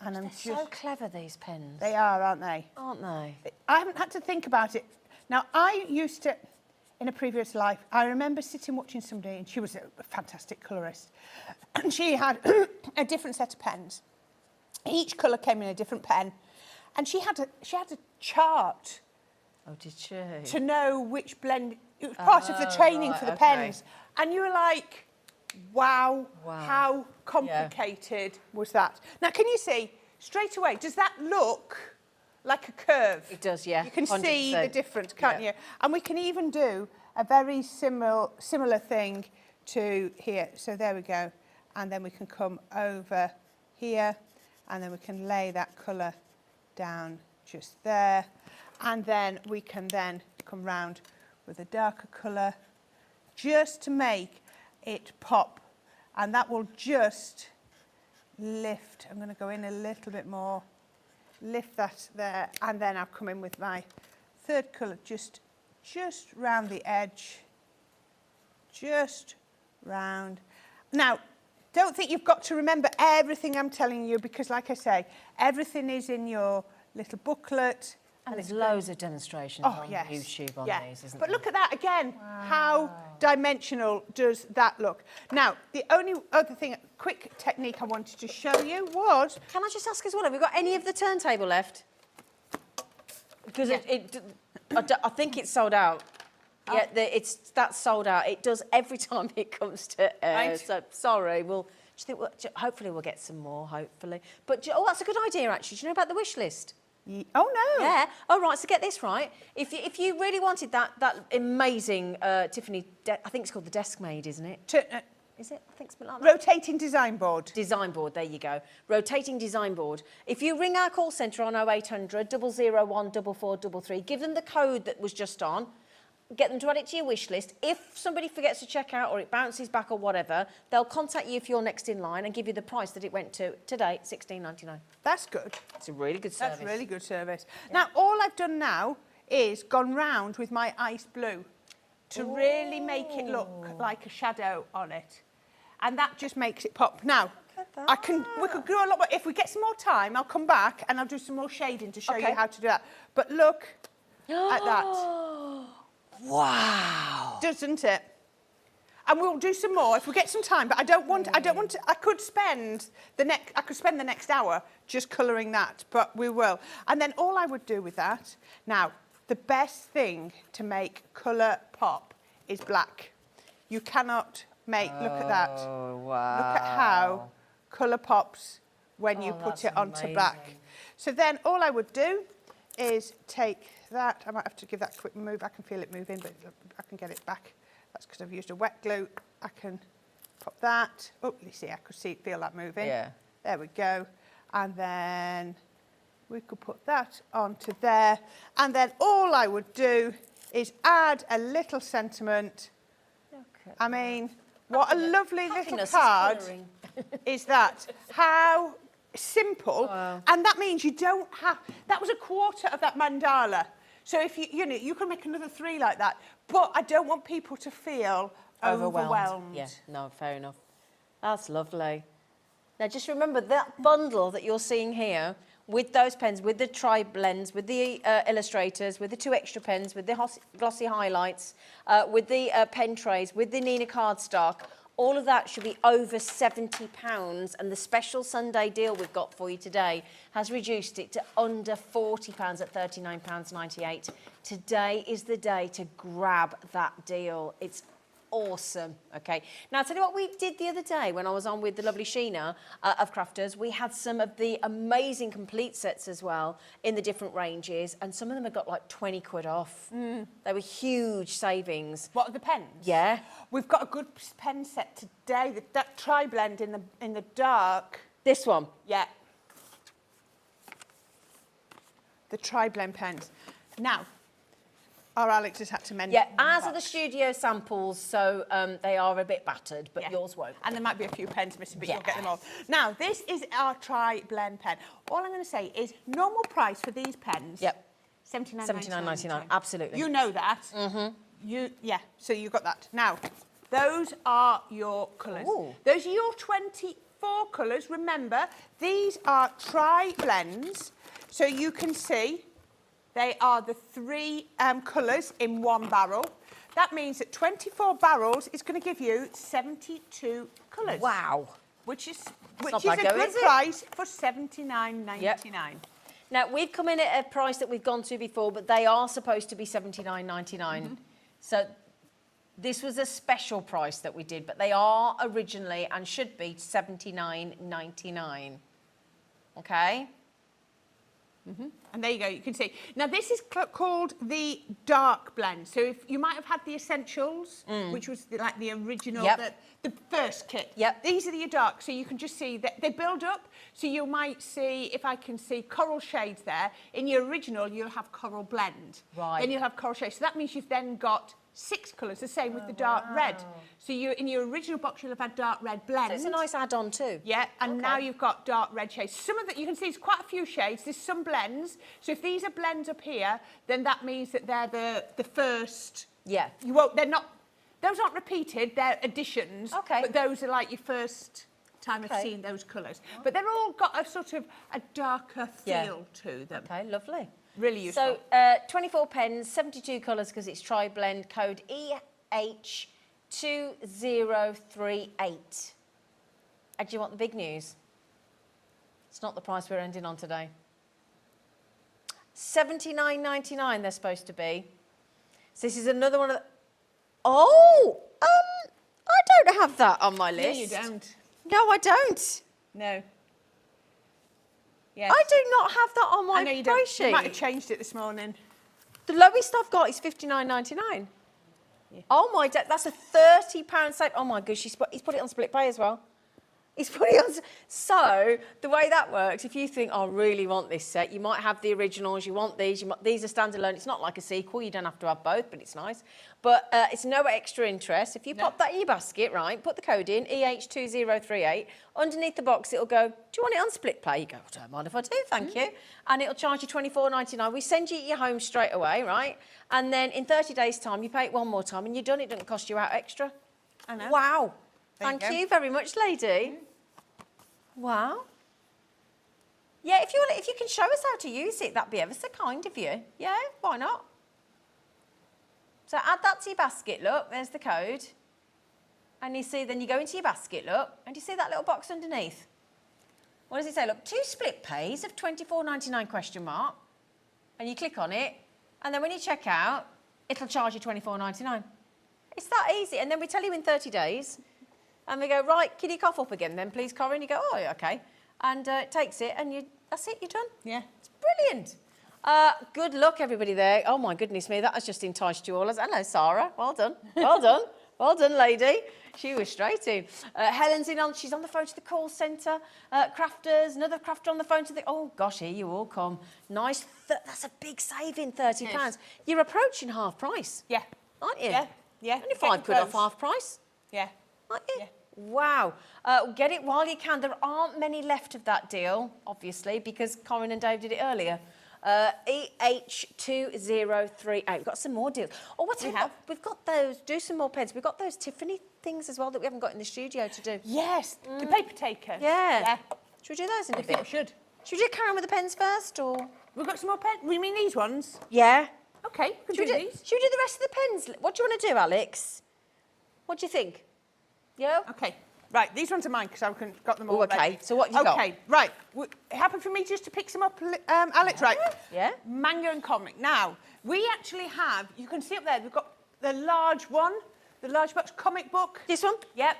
And I'm They're just... so clever, these pens. They are, aren't they? Aren't they? I haven't had to think about it. Now, I used to, in a previous life, I remember sitting watching somebody, and she was a fantastic colourist, and she had a different set of pens. Each colour came in a different pen, and she had a chart Oh, did she? to know which blend. It was part of the training right, for the okay. pens, and you were like, wow. Wow. How complicated was that? Now, can you see straight away? Does that look like a curve? It does, yeah. You can see 100%. the difference, can't Yeah. you? And we can even do a very similar thing to here. So there we go. And then we can come over here, and then we can lay that colour down just there. And then we can then come round with a darker colour just to make it pop. And that will just lift. I'm going to go in a little bit more. Lift that there, and then I'll come in with my third colour just round the edge, just round. Now, don't think you've got to remember everything I'm telling you, because like I say, everything is in your little booklet. And there's loads of demonstrations on yes. YouTube on these, isn't But there? look at that again. How dimensional does that look? Now, the only other thing, quick technique I wanted to show you was... Can I just ask as well, have we got any of the turntable left? Because I think it's sold out. Yeah, that's sold out. It does every time it comes to air. Right. So sorry, hopefully we'll get some more, hopefully. But, that's a good idea, actually. Do you know about the wish list? Oh, no. Yeah. Oh, right. So get this right. If you really wanted that amazing Tiffany, I think it's called the Desk Maid, isn't it? Is it? I think it's a bit like that. Rotating design board. Design board, there you go. Rotating design board. If you ring our call centre on 0800 001 4433, give them the code that was just on, get them to add it to your wish list. If somebody forgets to check out or it bounces back or whatever, they'll contact you if you're next in line and give you the price that it went to today, $16.99. That's good. It's a really good service. That's really good service. Yeah. Now, all I've done now is gone round with my ice blue to really make it look like a shadow on it. And that just makes it pop. Now, we could do a lot more. If we get some more time, I'll come back and I'll do some more shading to show you how to do that. But look at that. Wow. Doesn't it? And we'll do some more if we get some time, but I don't want to, I could spend the next hour just colouring that, but we will. And then all I would do with that, now, the best thing to make colour pop is black. You cannot make, look at that. Oh, wow. Look at how colour pops when you put it onto black. So then all I would do is take that. I might have to give that a quick move. I can feel it moving, but I can get it back. That's because I've used a wet glue. I can pop that. Oh, you see, I could feel that moving. Yeah. There we go. And then we could put that onto there. And then all I would do is add a little sentiment. I mean, what a lovely little card is that. How simple. Wow. And that means you don't have... That was a quarter of that mandala. So if you can make another 3 like that. But I don't want people to feel overwhelmed. Yeah, no, fair enough. That's lovely. Now, just remember that bundle that you're seeing here with those pens, with the tri-blends, with the illustrators, with the 2 extra pens, with the glossy highlights, with the pen trays, with the Nina cardstock, all of that should be over £70, and the special Sunday deal we've got for you today has reduced it to under £40 at £39.98. Today is the day to grab that deal. It's awesome. Okay, now I'll tell you what we did the other day when I was on with the lovely Sheena of Crafters. We had some of the amazing complete sets as well in the different ranges, and some of them had got like 20 quid off. They were huge savings. What are the pens? Yeah, we've got a good pen set today. That tri-blend in the dark. This one. Yeah. The tri-blend pens. Now, our Alex has had to mend. Yeah, ours are the studio samples, so they are a bit battered, but yours won't. And there might be a few pens missing, but you'll get them all. Now, this is our tri-blend pen. All I'm going to say is normal price for these pens. Yep. $79.99. Absolutely. You know that. So you got that. Now, those are your colours. Those are your 20 4 colours. Remember, these are tri-blends, so you can see they are the 3 colours in one barrel. That means that 24 barrels is going to give you 72 colours. Wow. Which is not a bad going, good is it? price for $79.99. Yep. Now, we've come in at a price that we've gone to before, but they are supposed to be $79.99. So this was a special price that we did, but they are originally and should be $79.99. Okay? And there you go, you can see. Now, this is called the dark blend. So if you might have had the Essentials, which was like the original, Yep. the first kit. Yep. These are the dark, so you can just see that they build up. So you might see, if I can see coral shades there, in your original, you'll have coral blend. Right. Then you'll have coral shades. So that means you've then got 6 colours, the same with the dark red. So in your original box, you'll have had dark red blend. So it's a nice add-on too. Yeah, and now you've got dark red shades. Some of that, you can see, it's quite a few shades. There's some blends. So if these are blends up here, then that means that they're the first. Yeah. They're not, those aren't repeated, they're additions. Okay. But those are like your first time of Okay. seeing those colours. But they're all got a sort of a darker Yeah. feel to them. Okay, lovely. Really useful. So 24 pens, 72 colours because it's tri-blend, code EH2038. And do you want the big news? It's not the price we're ending on today. $79.99 they're supposed to be. So this is another one of the... Oh! I don't have that on my list. No, you don't. No, I don't. No. Yes. I do not have that on my I know you price don't. sheet. You might have changed it this morning. The lowest I've got is $59.99. Yeah. Oh my, that's a £30 save. Oh my gosh, he's put it on split pay as well. He's put it on. So the way that works, if you think, I really want this set, you might have the originals, you want these, these are standalone. It's not like a sequel, you don't have to have both, but it's nice. But it's no extra interest. If you pop that in your basket, right, put the code in, EH2038, underneath the box it'll go, do you want it on split pay? You go, I don't mind if I do, thank you. And it'll charge you $24.99. We send you your home straight away, right? And then in 30 days' time, you pay it one more time and you're done. It doesn't cost you out extra. I know. Wow. There you Thank go. you very much, lady. Wow. Yeah, if you can show us how to use it, that'd be ever so kind of you. Yeah, why not? So add that to your basket, look, there's the code. And you see, then you go into your basket, look, and you see that little box underneath. What does it say? Look, 2 split pays of $24.99 question mark. And you click on it, and then when you check out, it'll charge you $24.99. It's that easy. And then we tell you in 30 days, and we go, right, can you cough up again then, please, Corinne? You go, oh, yeah, okay. And it takes it, and that's it, you're done. Yeah. It's brilliant. Good luck, everybody there. Oh, my goodness me, that has just enticed you all. Hello, Sarah. Well done. Well done. Well done, lady. She was straight in. Helen's she's on the phone to the call centre. Crafters, another crafter on the phone to the... Oh, gosh, here you all come. Nice. That's a big saving, £30. You're approaching half price. Yeah. Aren't you? Yeah. Yeah. Only £5 off half price. Yeah. Aren't you? Yeah. Wow. Get it while you can. There aren't many left of that deal, obviously, because Corinne and Dave did it earlier. EH2038. We've got some more deals. Oh, what's we've got those. Do some more pens. We've got those Tiffany things as well that we haven't got in the studio to do. Yes. The paper taker. Yeah. Should we do those in a I think we bit? should. Should we do carry on with the pens first, or? We've got some more pens. We mean these ones? Yeah. Okay, we Should can we do these. should we do the rest of the pens? What do you want to do, Alex? What do you think? Yeah? Okay. Right, these ones are mine because I've got them all Oh, okay. ready. So what have you got? Okay, right. Happy for me just to pick some up, Alex? Right. Yeah. Manga and comic. Now, we actually have, you can see up there, we've got the large one, the large box comic book. This one? Yep.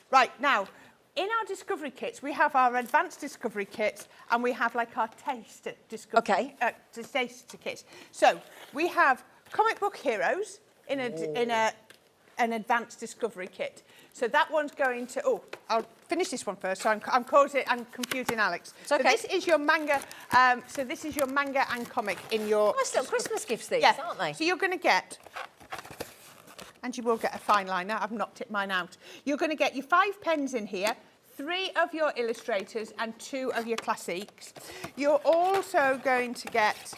Right, now, in our discovery kits, we have our advanced discovery kits and we have like our taste discovery taste kits. So, we have comic book heroes in an advanced discovery kit. So that one's going to... Oh, I'll finish this one first. So I'm confusing Alex. It's okay. So this is your manga. This is your manga and comic in your... Nice little Christmas gifts, these, yeah. aren't they? So you're going to get... And you will get a fine liner. I've knocked mine out. You're going to get your 5 pens in here, 3 of your illustrators and 2 of your classics. You're also going to get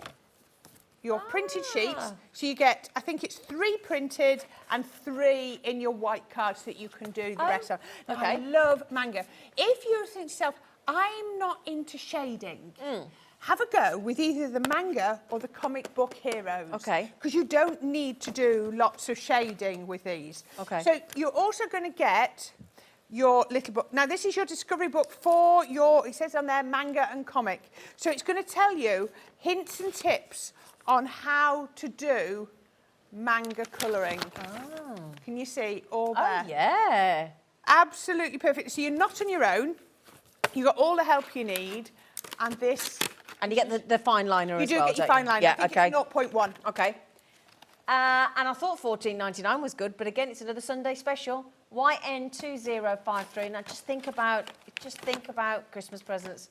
your printed sheets. So you get, I think it's 3 printed and 3 in your white cards that you can do the rest of. Now, I love manga. If you're thinking to yourself, I'm not into shading, have a go with either the manga or the comic book heroes. Okay. Because you don't need to do lots of shading with these. Okay. So you're also going to get your little book. Now, this is your discovery book for your, it says on there, manga and comic. So it's going to tell you hints and tips on how to do manga colouring. Oh. Can you see all there? Oh, yeah. Absolutely perfect. So you're not on your own. You've got all the help you need. And this... And you get the fine liner as well, You do get your fine liner. Yeah, I think okay. it's 0.1. Okay. And I thought $14.99 was good, but again, it's another Sunday special. YN2053. Now just think about Christmas presents.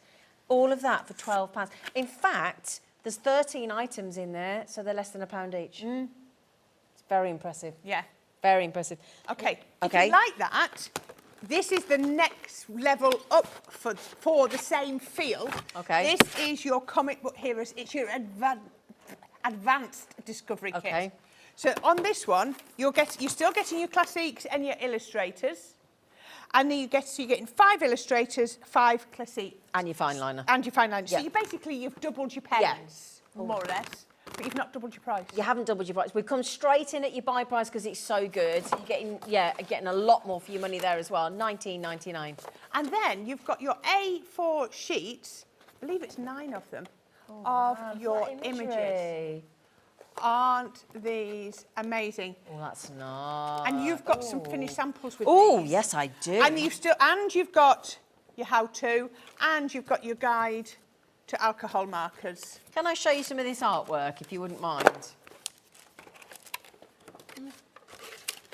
All of that for £12. In fact, there's 13 items in there, so they're less than £1 each. It's very impressive. Yeah. Very impressive. Okay. Okay. If you like that, this is the next level up for the same field. Okay. This is your comic book heroes. It's your advanced discovery kit. Okay. So on this one, you're still getting your classics and your illustrators. And then you're getting 5 illustrators, 5 classics. And your fine liner. And your fine liner. Yeah. So you've doubled your pens, Yeah. more or less. But you've not doubled your price. You haven't doubled your price. We've come straight in at your buy price because it's so good. You're getting a lot more for your money there as well. $19.99. And then you've got your A4 sheets. I believe it's 9 of them. Of your images. Aren't these amazing? Oh, that's nice. And you've got some finished samples with Oh, these. yes, I do. And you've got your how-to, and you've got your guide to alcohol markers. Can I show you some of this artwork, if you wouldn't mind?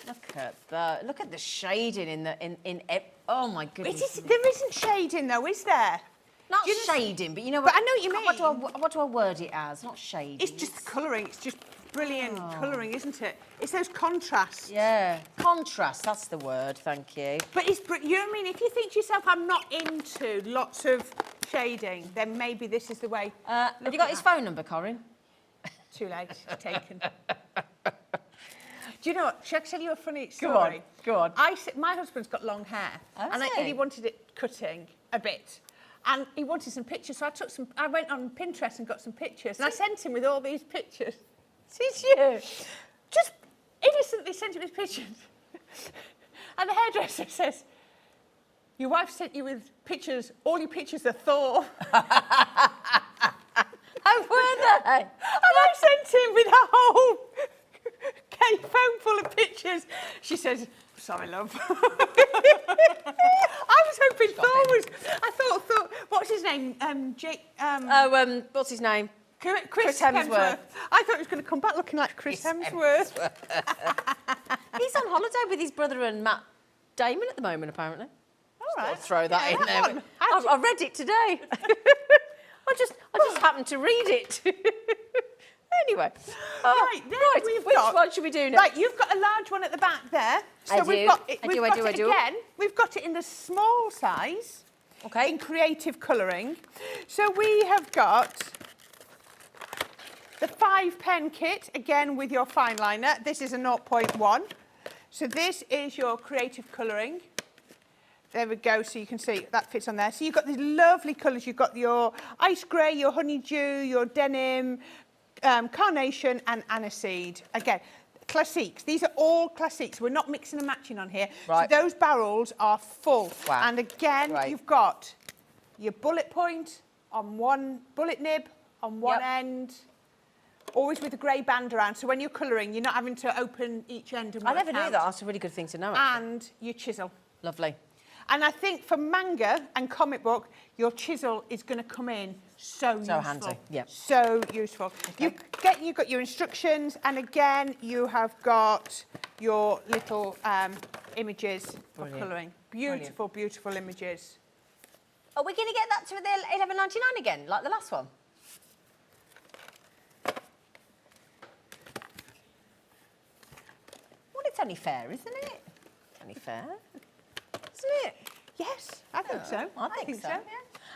Look at the shading in oh my goodness. There isn't shading though, is there? Not shading, but you know But what? I know what you mean. What do I word it as? Not shading. It's just colouring. It's just brilliant colouring, isn't it? It's those contrasts. Yeah, contrast. That's the word. Thank you. But you know what I mean? If you think to yourself, I'm not into lots of shading, then maybe this is the way. Have you got his phone number, Corinne? Too late. Taken. Do you know what? Shall I tell you a funny story? Go on. My husband's got long hair, and he wanted it cutting a bit. And he wanted some pictures, so I went on Pinterest and got some pictures. And I sent him with all these pictures. Did you? Just innocently sent him his pictures. And the hairdresser says, your wife sent you with pictures, all your pictures are Thor. How were they? And I sent him with a whole phone full of pictures. She says, sorry, love. I was hoping Thor was... I thought Thor... What's his name? What's his name? Chris Hemsworth. I thought he was going to come back looking like Chris Hemsworth. He's on holiday with his brother and Matt Damon at the moment, apparently. All right. I'll throw that in there. on. I read it today. I just happened to read it. Anyway. Right, then which one should we do next? Right, you've got a large one at the back there. So I we've do. got it, I we've do, I got do, it I do. again. We've got it in the small size. Okay. In creative colouring. So we have got the 5-pen kit, again with your fine liner. This is a 0.1. So this is your creative colouring. There we go, so you can see that fits on there. So you've got these lovely colours. You've got your ice grey, your honeydew, your denim, carnation and aniseed. Again, classiques. These are all classiques. We're not mixing and matching on here. Right. So those barrels are full. Wow. And again, Right. you've got your bullet point on one, bullet nib on one Yep. end, always with a grey band around. So when you're colouring, you're not having to open each end and I work never knew out. that. That's a really good thing to know. Actually. And your chisel. Lovely. And I think for manga and comic book, your chisel is going to come in so useful. handy, yeah. So useful. You've got your instructions, and again, you have got your little images for colouring. Beautiful, beautiful images. Are we going to get that to the $11.99 again, like the last one? Well, it's only fair, isn't it? It's only fair. Isn't it? Yes, I think so. I think so. Yeah.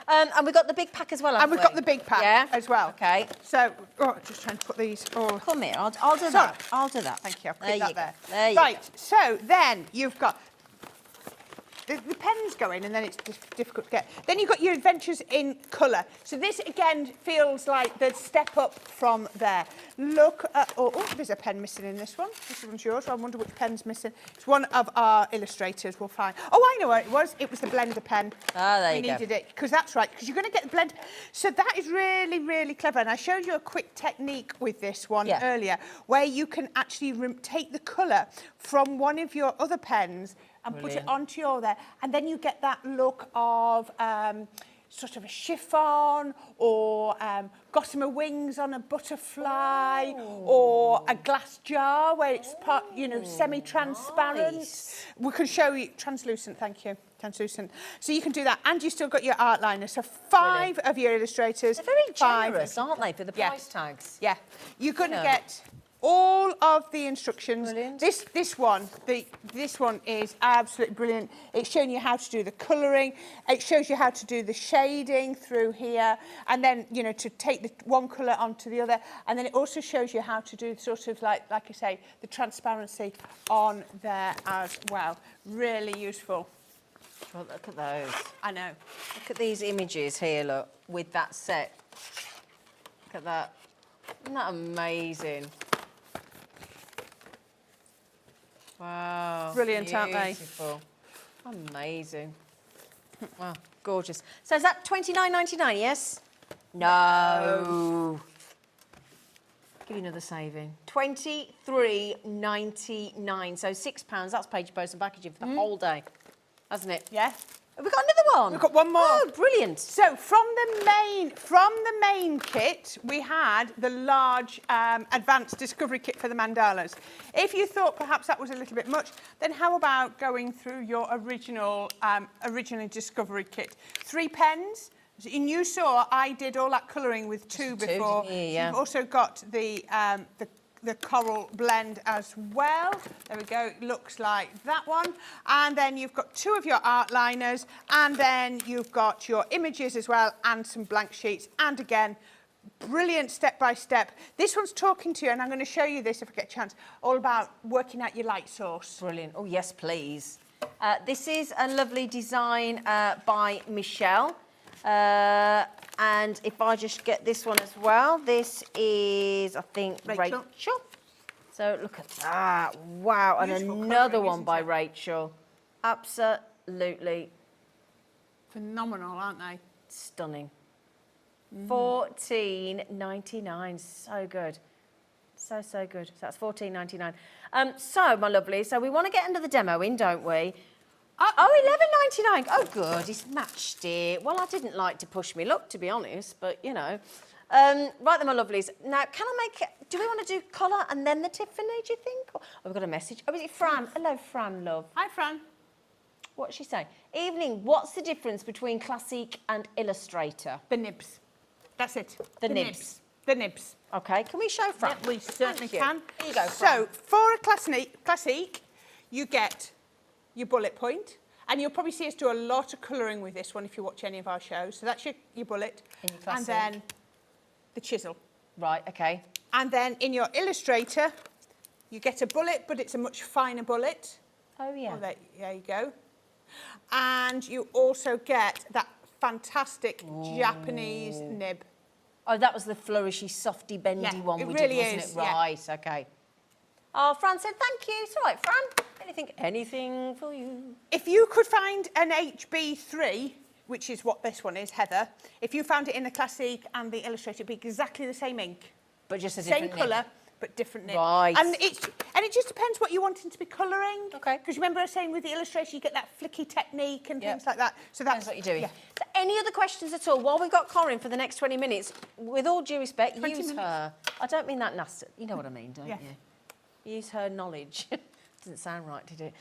And we've got the big pack as well, haven't And we've got the big pack as well. Okay. So, just trying to put these all... Come here, I'll do that. I'll do that. Thank you, I'll There put that you go. there. There you Right, so then you've got... The pens go in and then it's difficult to get. Then you've got your adventures in colour. So this again feels like the step up from there. Look at, oh, there's a pen missing in this one. This one's yours. I wonder which pen's missing. It's one of our illustrators we'll find. Oh, I know what it was. It was the blender pen. Ah, there you go. We needed it, because that's right, because you're going to get the blender. So that is really, really clever. And I showed you a quick technique with this one earlier, where you can actually take the colour from one of your other pens and put it onto your there, and then you get that look of sort of a chiffon or gossamer wings on a butterfly or a glass jar where it's part, you know, semi-transparent. Nice. We can show you translucent. Thank you. Translucent. So you can do that, and you still got your art liner. So 5 of your illustrators. They're very 5. generous, aren't they, for the Yeah. price tags? Yeah, you're going to get all of the instructions. Brilliant. This one is absolutely brilliant. It's showing you how to do the colouring. It shows you how to do the shading through here, and then, you know, to take the one colour onto the other, and then it also shows you how to do sort of like I say, the transparency on there as well. Really useful. Well, look at those. I know. Look at these images here, look, with that set. Look at that. Isn't that amazing? Wow. Brilliant, aren't they? Beautiful. Amazing. Wow, gorgeous. So is that £29.99, yes? No. Give you another saving. £23.99. So £6. That's paid your post and packaging for the whole day, hasn't it? Yeah. Have we got another one? We've got one more. Oh, brilliant. So from the main kit, we had the large advanced discovery kit for the mandalas. If you thought perhaps that was a little bit much, then how about going through your original discovery kit? 3 pens. And you saw I did all that colouring with 2 before. didn't you? Yeah. You've also got the coral blend as well. There we go, it looks like that one. And then you've got 2 of your art liners, and then you've got your images as well, and some blank sheets. And again, brilliant step-by-step. This one's talking to you, and I'm going to show you this if I get a chance, all about working out your light source. Brilliant. Oh, yes, please. This is a lovely design by Michelle. And if I just get this one as well, this is, I think, Rachel. So look at that. Wow. Beautiful and another colouring, one isn't by it? Rachel. Absolutely Phenomenal, aren't they? stunning. $14.99. So good. So good. So that's $14.99. So, my lovely, so we want to get under the demo in, don't we? $11.99. Oh, good. He's matched it. Well, I didn't like to push me luck, to be honest, but, you know. Right then, my lovelies. Now, can I make... Do we want to do colour and then the Tiffany, do you think? Oh, we've got a message. Oh, is it Fran? Hello, Fran, love. Hi, Fran. What's she saying? Evening, what's the difference between Classic and Illustrator? The nibs. That's it. The nibs. The nibs. OK, can we show Fran? Yeah, we certainly Thank you. can. Here you go, So, Fran. for a classic, you get your bullet point, and you'll probably see us do a lot of colouring with this one if you watch any of our shows. So that's your bullet, In your and classic. then the chisel. Right, OK. And then in your Illustrator, you get a bullet, but it's a much finer bullet. Oh, yeah. Oh, there you go. And you also get that fantastic Japanese nib. Oh, that was the flourishy, softy, bendy Yeah, one it we really did, wasn't is, it? yeah. Right, OK. Oh, Fran said thank you. It's all right, Fran. Anything for you. If you could find an HB3, which is what this one is, Heather, if you found it in the Classic and the Illustrator, it'd be exactly the same ink. But just a Same different colour, nib. but different nib. Right. And it just depends what you want it to be colouring. OK. Because remember I was saying with the Illustrator, you get that flicky technique and Yep. things like that. So that's Depends what you're doing. Yeah. So any other questions at all? While we've got Corinne for the next 20 minutes, with all due respect, 20 use minutes. her. I don't mean that nasty. You know what I mean, don't Yeah. you? Use her knowledge Didn't sound right, did it?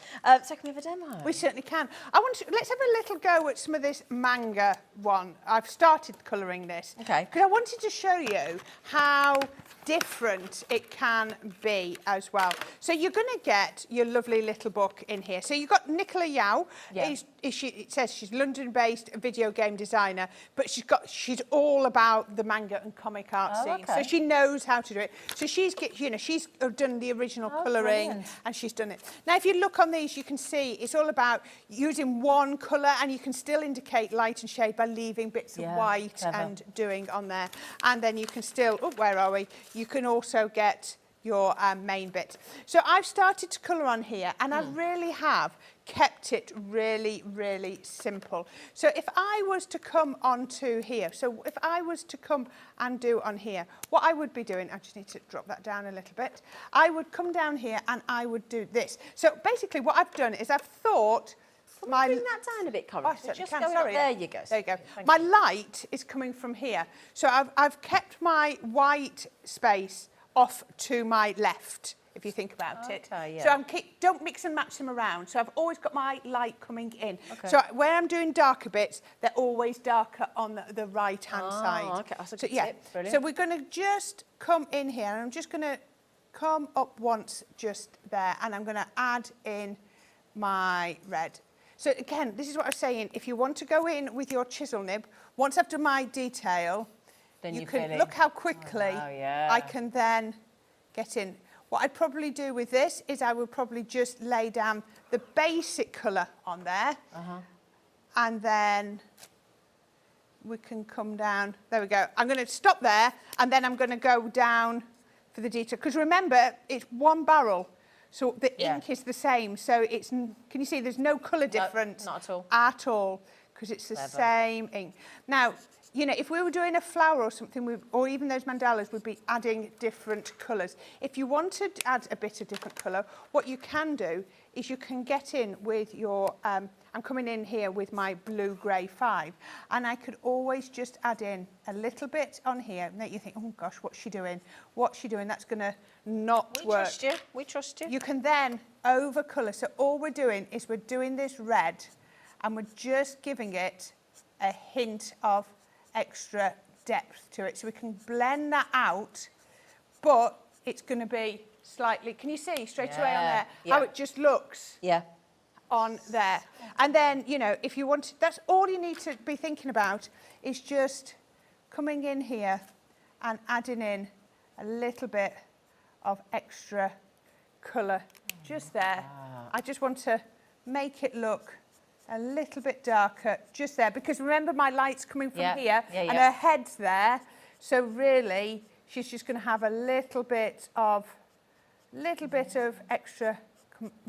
So can we have a demo? We certainly can. Let's have a little go at some of this manga one. I've started colouring this. Okay. Because I wanted to show you how different it can be as well. So you're going to get your lovely little book in here. So you've got Nicola Yao. Yeah. It says she's London-based video game designer, but she's all about the manga and comic art scene. okay. So she knows how to do it. So she's done the original colouring, brilliant. and she's done it. Now, if you look on these, you can see it's all about using one colour, and you can still indicate light and shade by leaving bits of white clever. and doing on there. And then you can still, where are we? You can also get your main bit. So I've started to colour on here, and I really have kept it really, really simple. So if I was to come onto here, so if I was to come and do on here, what I would be doing, I just need to drop that down a little bit. I would come down here and I would do this. So basically what I've done is I've thought Bring that down a bit, Corinne. I certainly Just can, going up. sorry. There you go. There you go. Thank My you. light is coming from here. So I've kept my white space off to my left, if you think about it. Okay, yeah. So don't mix and match them around. So I've always got my light coming in. Okay. So where I'm doing darker bits, they're always darker on the right-hand side. Okay, that's a So good yeah. tip. Brilliant. So we're going to just come in here, and I'm just going to come up once just there, and I'm going to add in my red. So again, this is what I was saying. If you want to go in with your chisel nib, once I've done my detail, Then you you fill can in. look how quickly Oh, yeah. I can then get in. What I'd probably do with this is I would probably just lay down the basic colour on there, and then we can come down. There we go. I'm going to stop there, and then I'm going to go down for the detail. Because remember, it's one barrel. So the ink is the same. So it's, can you see there's no colour difference? not at all. At all, because it's the same ink. Now, you know, if we were doing a flower or something, or even those mandalas, we'd be adding different colours. If you want to add a bit of different colour, what you can do is you can get in with your, I'm coming in here with my blue grey 5, and I could always just add in a little bit on here, and then you think, oh gosh, what's she doing? What's she doing? That's going to not We work. trust you. We trust you. You can then over colour. So all we're doing is we're doing this red, and we're just giving it a hint of extra depth to it. So we can blend that out, but it's going to be slightly, can you see straight away on there how it just looks on there? And then, you know, if you want to, that's all you need to be thinking about, is just coming in here and adding in a little bit of extra colour just there. I just want to make it look a little bit darker just there, because remember my light's coming from here and her head's there, so really she's just going to have a little bit of extra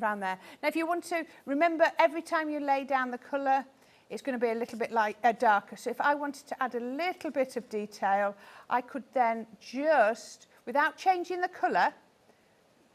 around there. Now if you want to, remember every time you lay down the colour, it's going to be a little bit darker. So if I wanted to add a little bit of detail, I could then just, without changing the colour,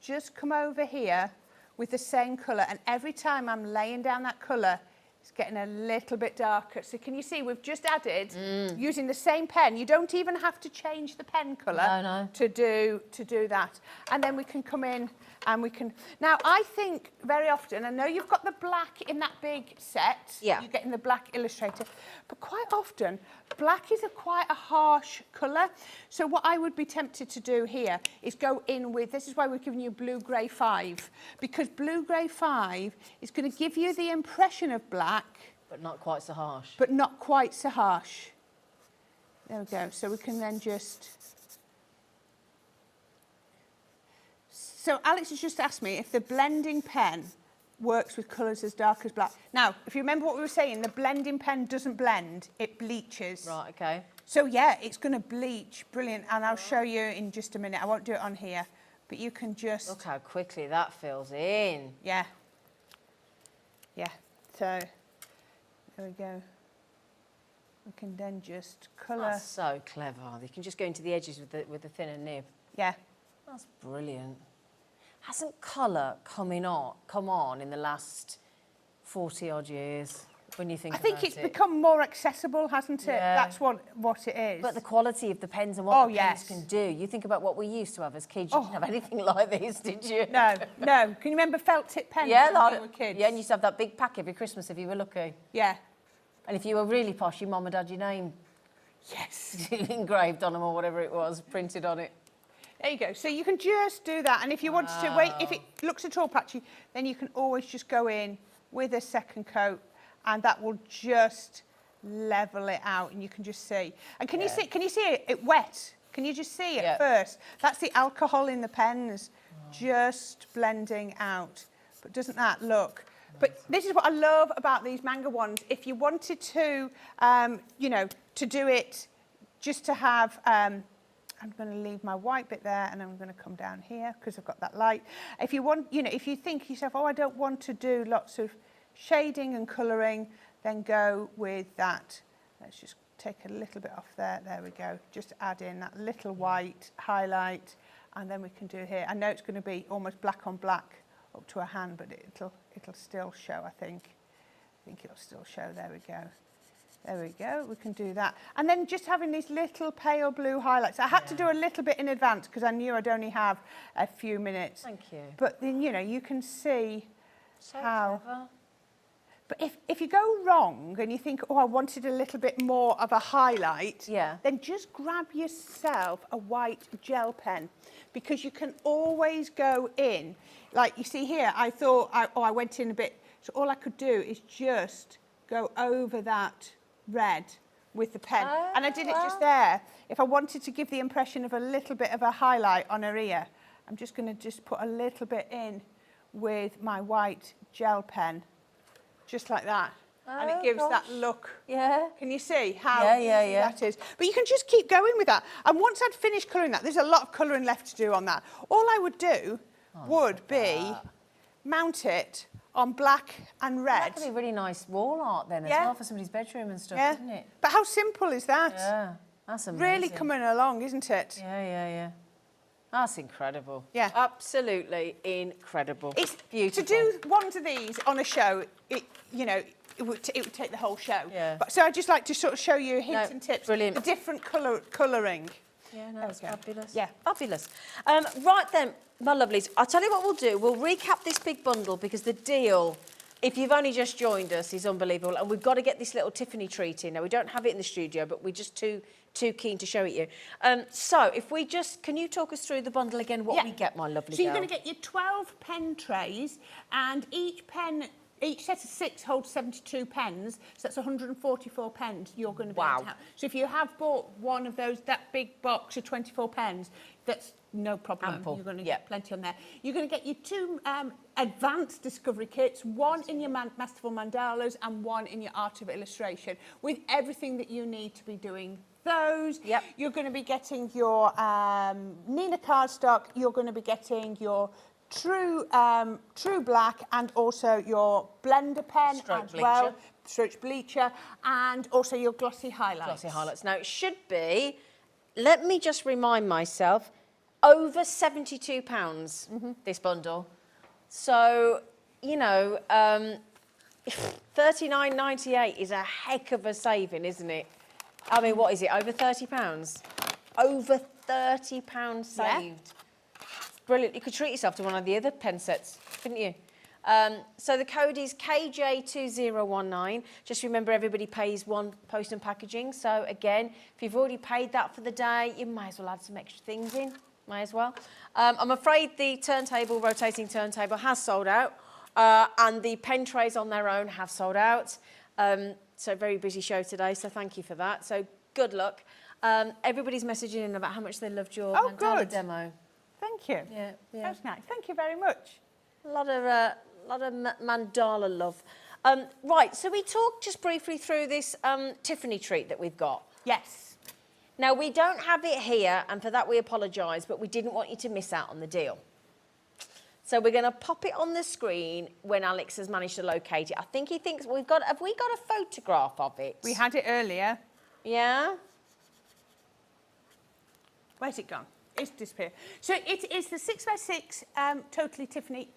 just come over here with the same colour, and every time I'm laying down that colour, it's getting a little bit darker. So can you see we've just added, using the same pen, you don't even have to change the pen colour to do that. And then we can come in and we can, now I think very often, I know you've got the black in that big set, you're getting the black illustrator, but quite often black is quite a harsh colour. So what I would be tempted to do here is go in with, this is why we're giving you blue grey 5, because blue grey 5 is going to give you the impression of black, but not quite so harsh. but not quite so harsh. There we go. So we can then just, so Alex has just asked me if the blending pen works with colours as dark as black. Now, if you remember what we were saying, the blending pen doesn't blend, it bleaches. Right, okay. So yeah, it's going to bleach. Brilliant. And I'll show you in just a minute. I won't do it on here, but you can just... Look how quickly that fills in. Yeah. Yeah. So, there we go. We can then just colour... That's so clever. You can just go into the edges with the thinner nib. Yeah. That's brilliant. Hasn't colour come on in the last 40 odd years? when you think I think about it's it. become more accessible, hasn't it? Yeah. That's what it is. But the quality of the pens and what the pens yes. can do. You think about what we used to have as kids. You didn't have anything like this, did you? No. Can you remember felt tip pens Yeah, when we were kids? yeah, and you used to have that big pack every Christmas if you were lucky. Yeah. And if you were really posh, your mum and dad, your name engraved on them or whatever it was, printed on it. There you go. So you can just do that. And if you wanted to wait, if it looks at all patchy, then you can always just go in with a second coat and that will just level it out and you can just see. And can you see it wet? Can you just see it first? That's the alcohol in the pens just blending out. But doesn't that look? But this is what I love about these manga ones. If you wanted to, you know, to do it just to have, I'm going to leave my white bit there and I'm going to come down here because I've got that light. If you want, you know, if you think to yourself, oh, I don't want to do lots of shading and colouring, then go with that. Let's just take a little bit off there. There we go. Just add in that little white highlight and then we can do here. I know it's going to be almost black on black up to a hand, but it'll still show, I think. I think it'll still show. There we go. There we go. We can do that. And then just having these little pale blue highlights. I had to do a little bit in advance because I knew I'd only have a few minutes. Thank you. But then, you know, you can see how... Clever. But if you go wrong and you think, oh, I wanted a little bit more of a highlight, then just grab yourself a white gel pen because you can always go in. Like you see here, I thought, I went in a bit. So all I could do is just go over that red with the pen. And I did it just there. If I wanted to give the impression of a little bit of a highlight on her ear, I'm just going to just put a little bit in with my white gel pen. Just like that. And it gives that look. Yeah. Can you see how easy that is? But you can just keep going with that. And once I'd finished colouring that, there's a lot of colouring left to do on that. All I would do would be mount it on black and red. That could be really nice wall art then as well for somebody's bedroom and stuff, isn't it? But how simple is that? Yeah, that's amazing. Really coming along, isn't it? Yeah. That's incredible. Yeah. Absolutely incredible. It's beautiful. To do one of these on a show, it would take the whole show. Yeah. But, so I'd just like to sort of show you hints and tips. Brilliant. The different colouring. Yeah, no, that's fabulous. Yeah. Fabulous. Right then, my lovelies, I'll tell you what we'll do. We'll recap this big bundle because the deal, if you've only just joined us, is unbelievable. And we've got to get this little Tiffany treat in. Now, we don't have it in the studio, but we're just too keen to show it you. So if we just, can you talk us through the bundle again, what we get, my lovely So you're girl? going to get your 12 pen trays, and each set of 6 holds 72 pens, so that's 144 pens you're going to be able to have. So if you have bought one of those, that big box of 24 pens, that's no problem. Ample. You're going to get plenty on there. You're going to get your 2 advanced discovery kits, one in your Masterful Mandalas and one in your Art of Illustration, with everything that you need to be doing those. Yep. You're going to be getting your Nina cardstock, you're going to be getting your True Black and also your blender pen stroke bleacher, and also your glossy highlights. Now, it should be, let me just remind myself, over £72, this bundle. So, you know, $39.98 is a heck of a saving, isn't it? I mean, what is it, over £30? Over £30 saved. Brilliant. You could treat yourself to one of the other pen sets, couldn't you? So the code is KJ2019. Just remember, everybody pays one post and packaging. So again, if you've already paid that for the day, you might as well add some extra things in. May as well. I'm afraid the rotating turntable has sold out, and the pen trays on their own have sold out. So very busy show today, so thank you for that. So good luck. Everybody's messaging in about how much they loved your mandala demo. Thank you. Yeah. That's nice. Thank you very much. A lot of mandala love. Right, so we talked just briefly through this Tiffany treat that we've got. Yes. Now, we don't have it here, and for that we apologise, but we didn't want you to miss out on the deal. So we're going to pop it on the screen when Alex has managed to locate it. I think he thinks have we got a photograph of it? We had it earlier. Yeah? Where's it gone? It's disappeared. So it is the 6x6 Totally Tiffany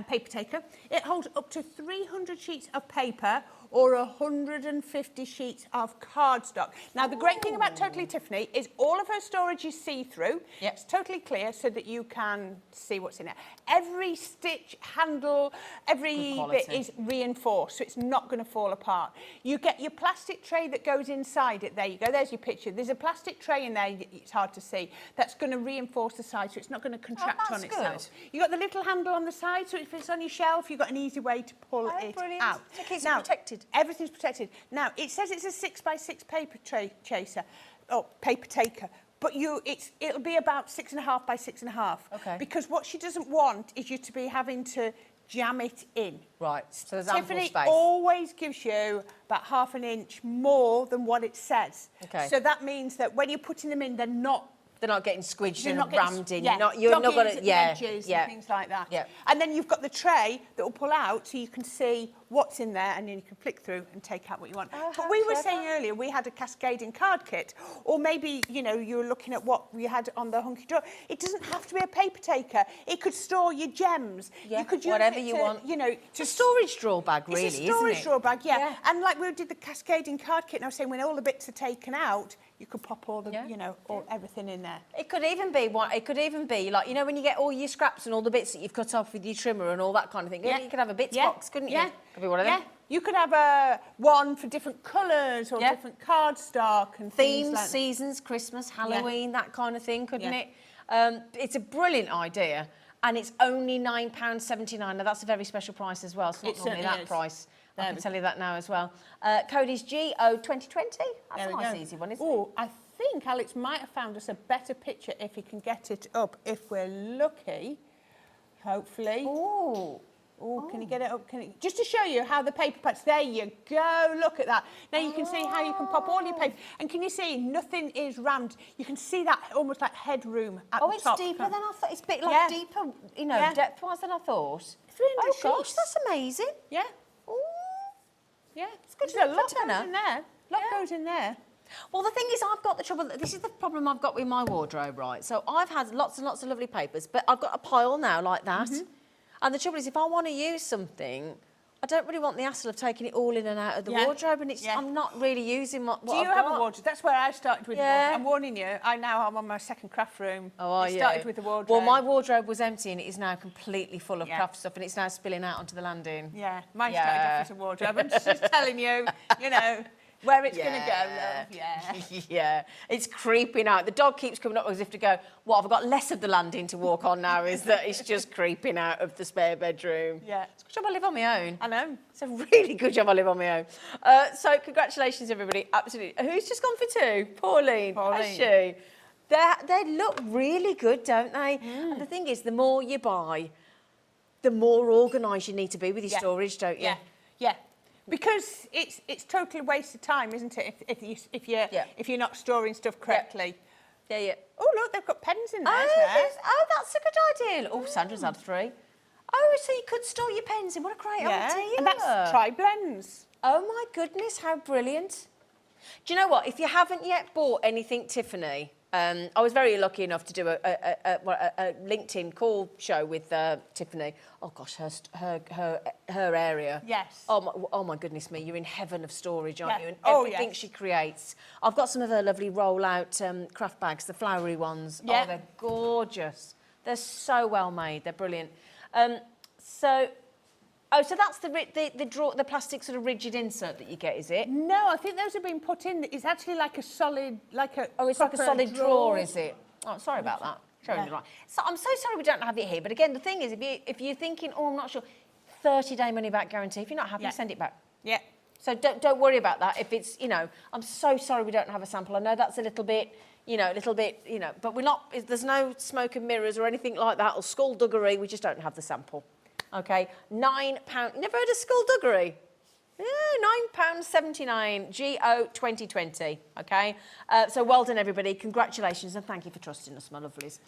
paper taker. It holds up to 300 sheets of paper, or 150 sheets of cardstock. Now, the great thing about Totally Tiffany is all of her storage is see-through. Yep. It's totally clear so that you can see what's in it. Every stitch, handle, every bit is reinforced, so it's not going to fall apart. You get your plastic tray that goes inside it. There you go. There's your picture. There's a plastic tray in there, it's hard to see, that's going to reinforce the side so it's not going to contract on itself. You got the little handle on the side, so if it's on your shelf, you've got an easy way to pull it out. So it keeps it protected. Everything's protected. Now, it says it's a 6x6 paper chaser, or paper taker, but it'll be about 6.5 by 6.5. Okay. Because what she doesn't want is you to be having to jam it in. Right, so there's ample Tiffany space. always gives you about 1/2 inch more than what it says. Okay. So that means that when you're putting them in, they're not getting squidged They're and not getting- rammed in. yeah, You're not dog going ears to, at the edges and things like that. Yeah. And then you've got the tray that will pull out so you can see what's in there and then you can flick through and take out what you want. Oh, But how we were clever. saying earlier we had a cascading card kit, or maybe, you know, you were looking at what we had on the Hunkydory. It doesn't have to be a paper taker. It could store your gems. Yeah, you could use whatever it you to, want. You know, It's a storage drawer bag, really, it's a storage isn't it? drawer bag, yeah. Yeah. And like we did the cascading card kit, and I was saying when all the bits are taken out, you could pop all the, you know, everything in there. It could even be like, you know, when you get all your scraps and all the bits that you've cut off with your trimmer and all that kind of thing. Yeah. You could have a bits Yeah. box, couldn't you? Yeah. Could be one of them. Yeah. You could have one for different colours or Yeah. different cardstock and things Themes, like that. seasons, Christmas, Halloween, that kind of thing, couldn't Yeah. it? It's a brilliant idea, and it's only £9.79. Now, that's a very special price as well. It's not It normally certainly that is. price. I There can we tell you that now as well. Code is GO2020. That's There a we nice, go. easy one, isn't it? Oh, I think Alex might have found us a better picture if he can get it up, if we're lucky. Hopefully. Oh, can you get it up? Just to show you how the paper pads, there you go, look at that. Now you can see how you can pop all your paper. And can you see, nothing is rammed. You can see that almost like headroom at the Oh, it's top. deeper than I thought. It's a bit like Yeah. deeper, you know, Yeah. depth-wise than I thought. 300 Oh, gosh, sheets. that's amazing. Yeah, Ooh. yeah. It's good There's to a know lot for tenner. goes in there. A lot Yeah. goes in there. Well, the thing is, I've got the trouble. This is the problem I've got with my wardrobe, right? So I've had lots and lots of lovely papers, but I've got a pile now like that. And the trouble is, if I want to use something, I don't really want the hassle of taking it all in and out of the Yeah. wardrobe, and Yeah. I'm not really using what Do you I've have got. a wardrobe? That's where I started with the Yeah. wardrobe. I'm warning you, I'm on my second craft room. Oh, are I you? started with the wardrobe. Well, my wardrobe was empty, and it is now completely full of Yeah. craft stuff, and it's now spilling out onto the landing. Yeah, mine Yeah. started off as a wardrobe. I'm just telling you, you know, where it's going to go, Yeah. love. Yeah. Yeah, it's creeping out. The dog keeps coming up as if to go, what, have I got less of the landing to walk on now? Is that it's just creeping out of the spare bedroom. Yeah. It's a good job I live on my own. I know. It's a really good job I live on my own. So congratulations, everybody. Absolutely. Who's just gone for two? Pauline. Has she? They look really good, don't they? And the thing is, the more you buy, the more organised you need to be with your storage, don't you? Yeah, yeah. Because it's totally a waste of time, isn't it? If you're not storing stuff correctly. Yeah. Oh look, they've got pens in there. Oh, that's a good idea. Oh, Sandra's had three. Oh, so you could store your pens in. What a great idea. And that's tri-blends. Oh, my goodness, how brilliant. Do you know what? If you haven't yet bought anything Tiffany, I was very lucky enough to do a LinkedIn call show with Tiffany. Oh, gosh, her area. Yes. Oh, my goodness me, you're in heaven of storage, aren't Yeah. you? And Oh, everything yes. she creates. I've got some of her lovely roll-out craft bags, the flowery ones. Yeah. Oh, they're gorgeous. They're so well made. They're brilliant. So that's the plastic sort of rigid insert that you get, is it? No, I think those have been put in. It's actually like a solid, It's like a solid drawer, is it? Oh, sorry about that. Showing you right. So I'm so sorry we don't have it here. But again, the thing is, if you're thinking, oh, I'm not sure, 30-day money back guarantee. If you're not happy, send it back. Yeah. So don't worry about that. If it's, I'm so sorry we don't have a sample. I know that's a little bit, but we're not. There's no smoke and mirrors or anything like that or skullduggery. We just don't have the sample. Okay, £9. Never heard of skullduggery? Yeah, £9.79, GO 2020, okay? So well done, everybody. Congratulations, and thank you for trusting us, my lovelies.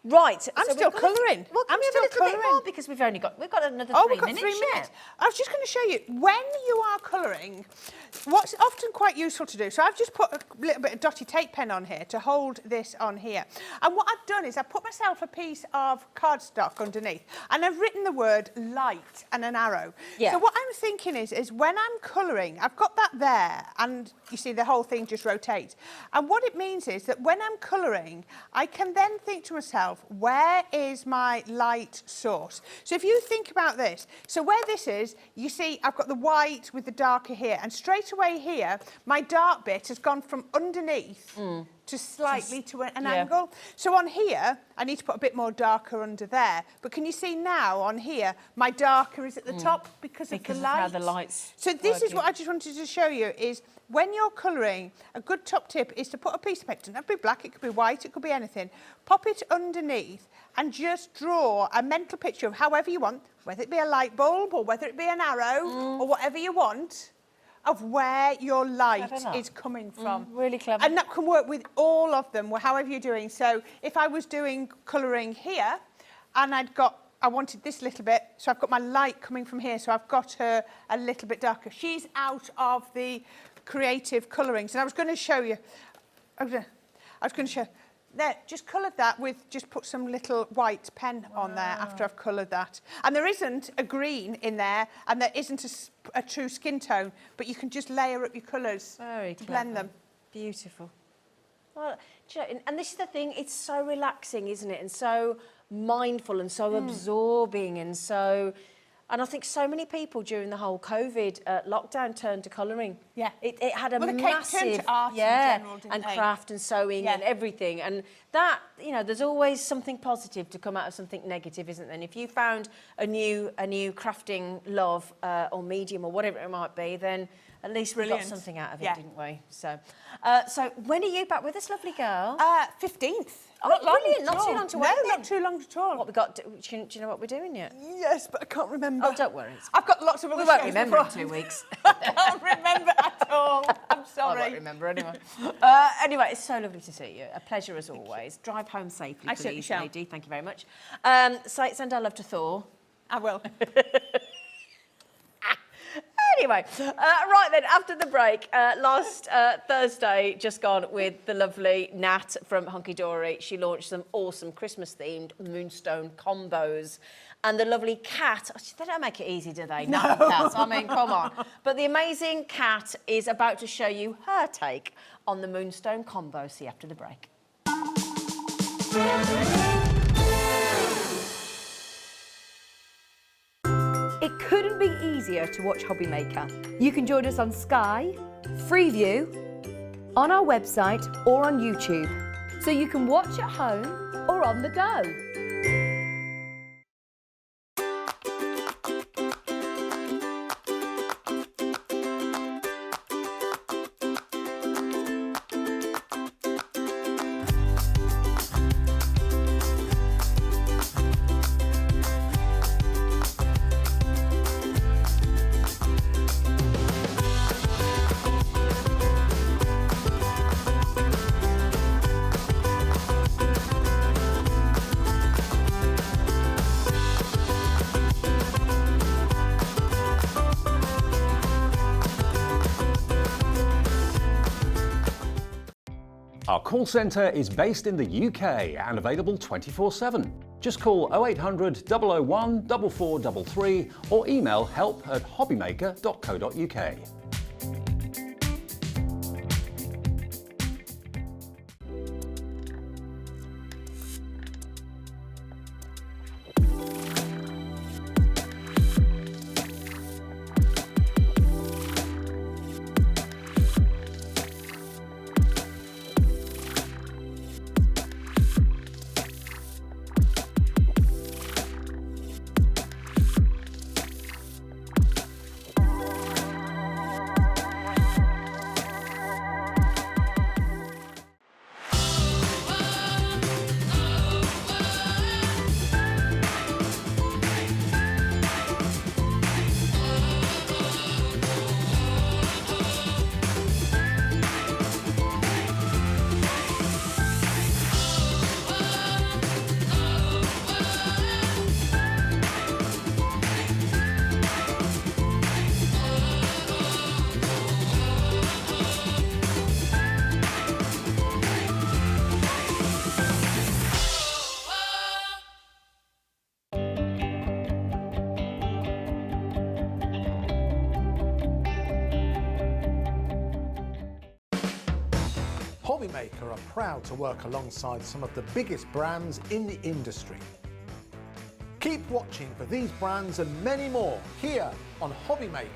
Right. I'm so still we've got a- colouring. Well, can I'm we have still a little bit colouring. more because we've got another Oh, 3 we've got minutes. 3 minutes. Yeah. I was just going to show you, when you are colouring, what's often quite useful to do, so I've just put a little bit of dotty tape pen on here to hold this on here. And what I've done is I've put myself a piece of cardstock underneath and I've written the word light and an arrow. Yeah. So what I'm thinking is when I'm colouring, I've got that there and you see the whole thing just rotates. And what it means is that when I'm colouring, I can then think to myself, where is my light source? So if you think about this, so where this is, you see I've got the white with the darker here, and straight away here, my dark bit has gone from underneath to slightly to an angle. So on here, I need to put a bit more darker under there. But can you see now on here, my darker is at the top because of the Because of light. how the light's So this is working. what I just wanted to show you is when you're colouring, a good top tip is to put a piece of paper, it doesn't have to be black, it could be white, it could be anything, pop it underneath and just draw a mental picture of however you want, whether it be a light bulb or whether it be an arrow or whatever you want, of where your light Clever, that. is coming from. Really clever. And that can work with all of them, however you're doing. So if I was doing colouring here and I wanted this little bit, so I've got my light coming from here, so I've got her a little bit darker. She's out of the creative colourings. And I was going to show you, there, just coloured that with, just put some little white pen on there after I've coloured that. And there isn't a green in there, and there isn't a true skin tone, but you can just layer up your colours Very to clever. blend them. Beautiful. Well, do you know, and this is the thing, it's so relaxing, isn't it? And so mindful and so absorbing and so... And I think so many people during the whole COVID lockdown turned to colouring. Yeah. It had a Well, they turned massive... to art in yeah, general, didn't and they? craft and sewing Yeah. and everything. And that, you know, there's always something positive to come out of something negative, isn't there? And if you found a new crafting love or medium or whatever it might be, then at least we got Brilliant. something out of it, Yeah. didn't we? So, so when are you back with us, lovely girl? 15th. Oh, Not long brilliant. at Not too all. long to No, wait then. not too long at all. What we got? Do you know what we're doing yet? Yes, but I can't remember. Oh, don't worry. I've got lots of other We won't shows remember in before. 2 weeks. I can't remember at all. I'm I sorry. won't remember anyway. Anyway, it's so lovely to see you. A pleasure as always. Drive home safely, I certainly please, shall. lady. Thank you very much. Send our love to Thor. I will. Anyway, right then, after the break, last Thursday, just gone with the lovely Nat from Hunkydory. She launched some awesome Christmas-themed Moonstone combos. And the lovely Kat, they don't make it easy, do they? No, Kat, I mean, come on. But the amazing Kat is about to show you her take on the Moonstone combo. See you after the break. It couldn't be easier to watch Hobby Maker. You can join us on Sky, Freeview, on our website or on YouTube. So you can watch at home or on the go. Our call centre is based in the UK and available 24/7. Just call 0800 001 4433 or email help@hobbymaker.co.uk. Hobbymaker are proud to work alongside some of the biggest brands in the industry. Keep watching for these brands and many more here on Hobbymaker.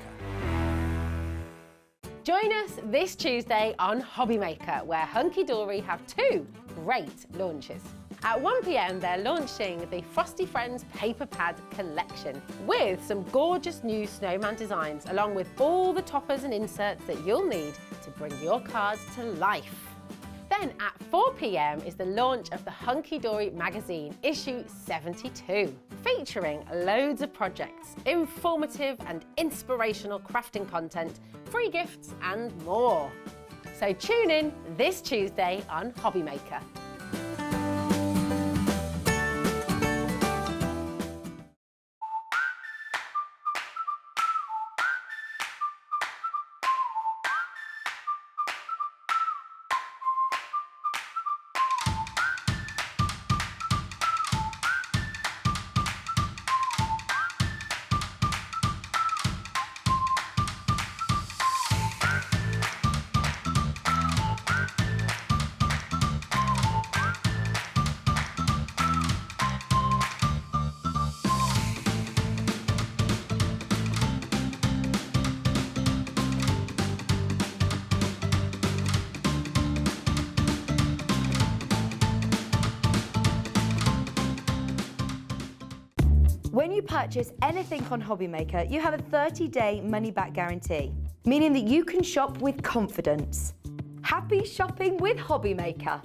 Join us this Tuesday on Hobbymaker, where Hunkydory have two great launches. At 1 p.m, they're launching the Frosty Friends Paper Pad Collection with some gorgeous new snowman designs, along with all the toppers and inserts that you'll need to bring your cards to life. Then at 4 p.m. is the launch of the Hunkydory magazine, issue 72, featuring loads of projects, informative and inspirational crafting content, free gifts and more. So tune in this Tuesday on Hobbymaker. When you purchase anything on Hobbymaker, you have a 30-day money-back guarantee, meaning that you can shop with confidence. Happy shopping with Hobbymaker.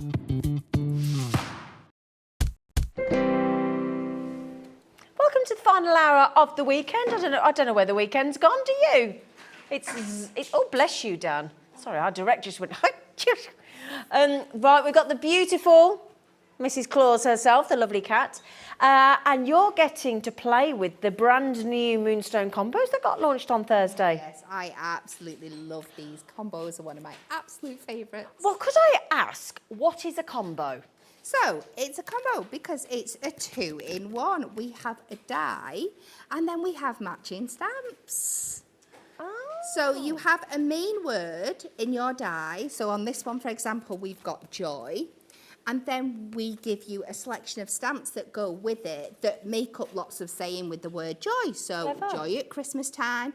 Welcome to the final hour of the weekend. I don't know where the weekend's gone, do you? It's oh, bless you, Dan. Sorry, our director just went, right, we've got the beautiful Mrs. Claus herself, the lovely cat, and you're getting to play with the brand new Moonstone combos that got launched on Thursday. Yes, I absolutely love these. Combos are one of my absolute favourites. Well, could I ask, what is a combo? So, it's a combo because it's a 2-in-1. We have a die and then we have matching stamps. Oh. So you have a main word in your die. So on this one, for example, we've got joy. And then we give you a selection of stamps that go with it that make up lots of saying with the word joy. So Clever. Joy at Christmas time,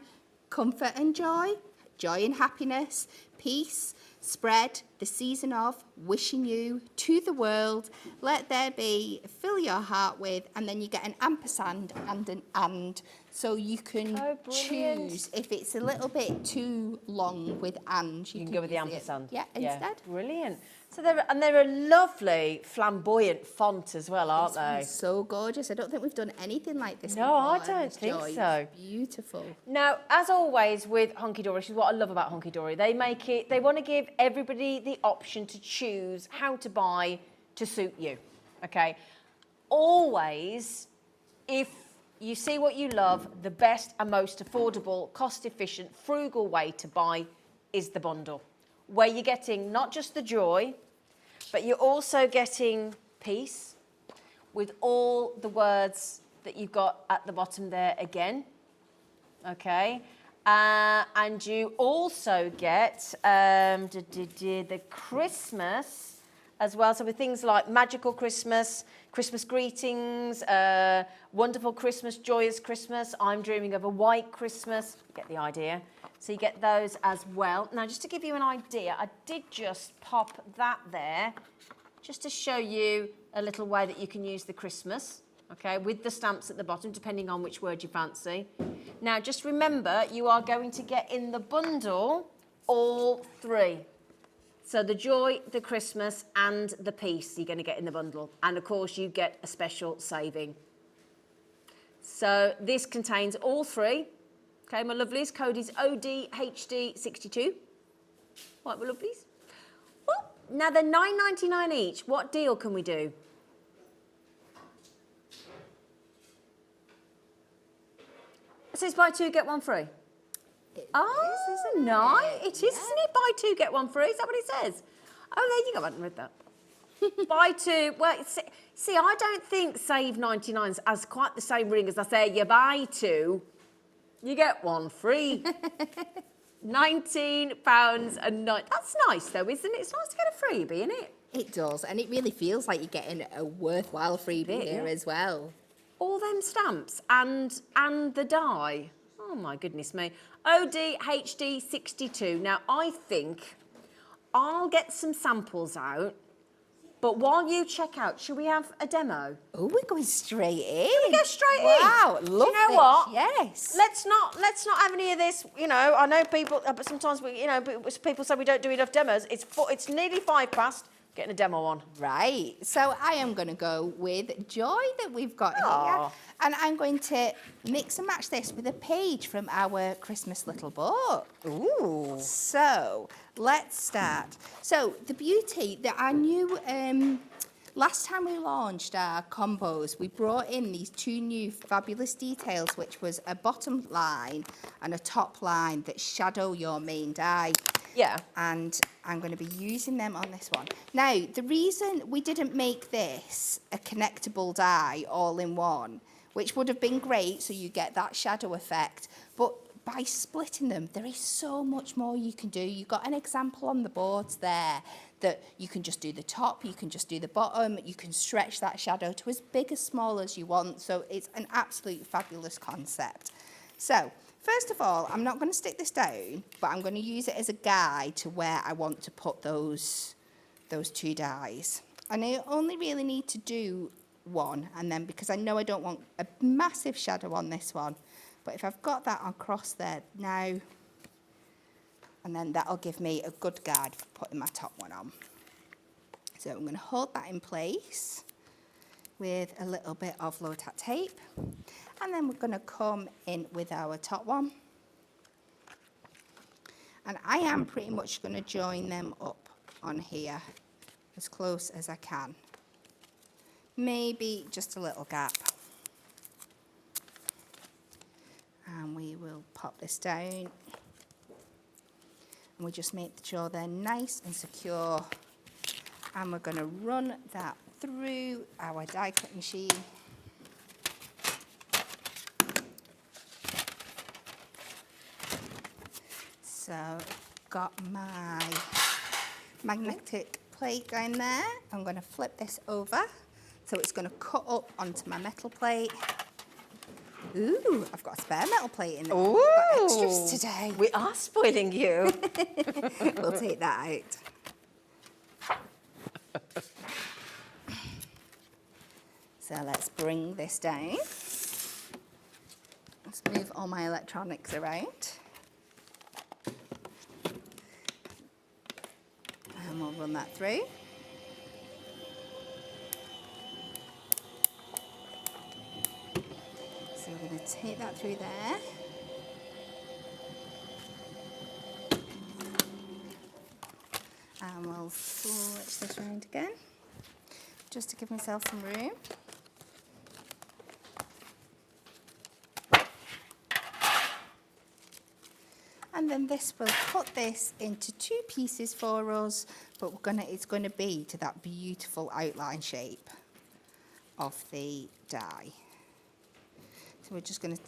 comfort and joy, joy and happiness, peace, spread, the season of, wishing you, to the world, let there be, fill your heart with, and then you get an ampersand and an and. So you can choose if it's a little bit too long with and. You can go with the use it. ampersand. Yeah, instead. Brilliant. So they're a lovely flamboyant font as well, aren't they? So gorgeous. I don't think we've done anything like this No, before. I and don't it's think joy. so. It's beautiful. Now, as always with Hunkydory, which is what I love about Hunkydory, they want to give everybody the option to choose how to buy to suit you, okay? Always, if you see what you love, the best and most affordable, cost-efficient, frugal way to buy is the bundle, where you're getting not just the joy, but you're also getting peace with all the words that you've got at the bottom there again, okay? And you also get the Christmas as well. So with things like Magical Christmas, Christmas Greetings, Wonderful Christmas, Joyous Christmas, I'm Dreaming of a White Christmas, you get the idea. So you get those as well. Now, just to give you an idea, I did just pop that there just to show you a little way that you can use the Christmas, okay, with the stamps at the bottom, depending on which word you fancy. Now, just remember, you are going to get in the bundle all three. So the joy, the Christmas, and the peace you're going to get in the bundle. And, of course, you get a special saving. So this contains all three. Okay, my lovelies, code is ODHD62. Right, my lovelies. Well, now they're $9.99 each. What deal can we do? It says buy two, get one free. Oh, isn't nice. it? It is, isn't it? Buy two, get one free. Is that what it says? Oh, there you go. I hadn't read that. Buy two. Well, see, I don't think Save 99 has quite the same ring as I say you buy two, you get one free. £19 a night. That's nice though, isn't it? It's nice to get a freebie, isn't it? It does, and it really feels like you're getting a worthwhile freebie here as well. All them stamps and the die. Oh my goodness me. ODHD62. Now I think I'll get some samples out, but while you check out, should we have a demo? Oh, we're going straight in. Can we go straight in? Wow, love Do you know it. what? Yes. Let's not have any of this. You know, I know people, but sometimes people say we don't do enough demos. It's nearly 5 past. Getting a demo on. Right, so I am going to go with Joy that we've got here, and I'm going to mix and match this with a page from our Christmas little book. Ooh. So let's start. So the beauty that I knew, last time we launched our combos, we brought in these 2 new fabulous details, which was a bottom line and a top line that shadow your main die. Yeah. And I'm going to be using them on this one. Now, the reason we didn't make this a connectable die all in one, which would have been great, so you get that shadow effect, but by splitting them, there is so much more you can do. You've got an example on the boards there that you can just do the top, you can just do the bottom, you can stretch that shadow to as big or small as you want. So it's an absolute fabulous concept. So, first of all, I'm not going to stick this down, but I'm going to use it as a guide to where I want to put those 2 dies. And I only really need to do one, and then because I know I don't want a massive shadow on this one, but if I've got that across there now, and then that'll give me a good guide for putting my top one on. So I'm going to hold that in place with a little bit of low tack tape, and then we're going to come in with our top one, and I am pretty much going to join them up on here as close as I can, maybe just a little gap, and we will pop this down, and we just make sure they're nice and secure, and we're going to run that through our die cut machine. So got my magnetic plate going there. I'm going to flip this over so it's going to cut up onto my metal plate. Ooh, I've got a spare metal plate in there. Ooh, I've got extras today. We are spoiling you. We'll take that out. So let's bring this down. Let's move all my electronics around. And we'll run that through. So we're going to take that through there. And we'll switch this around again, just to give myself some room. And then this will cut this into 2 pieces for us, but it's going to be to that beautiful outline shape of the die. So we're just going to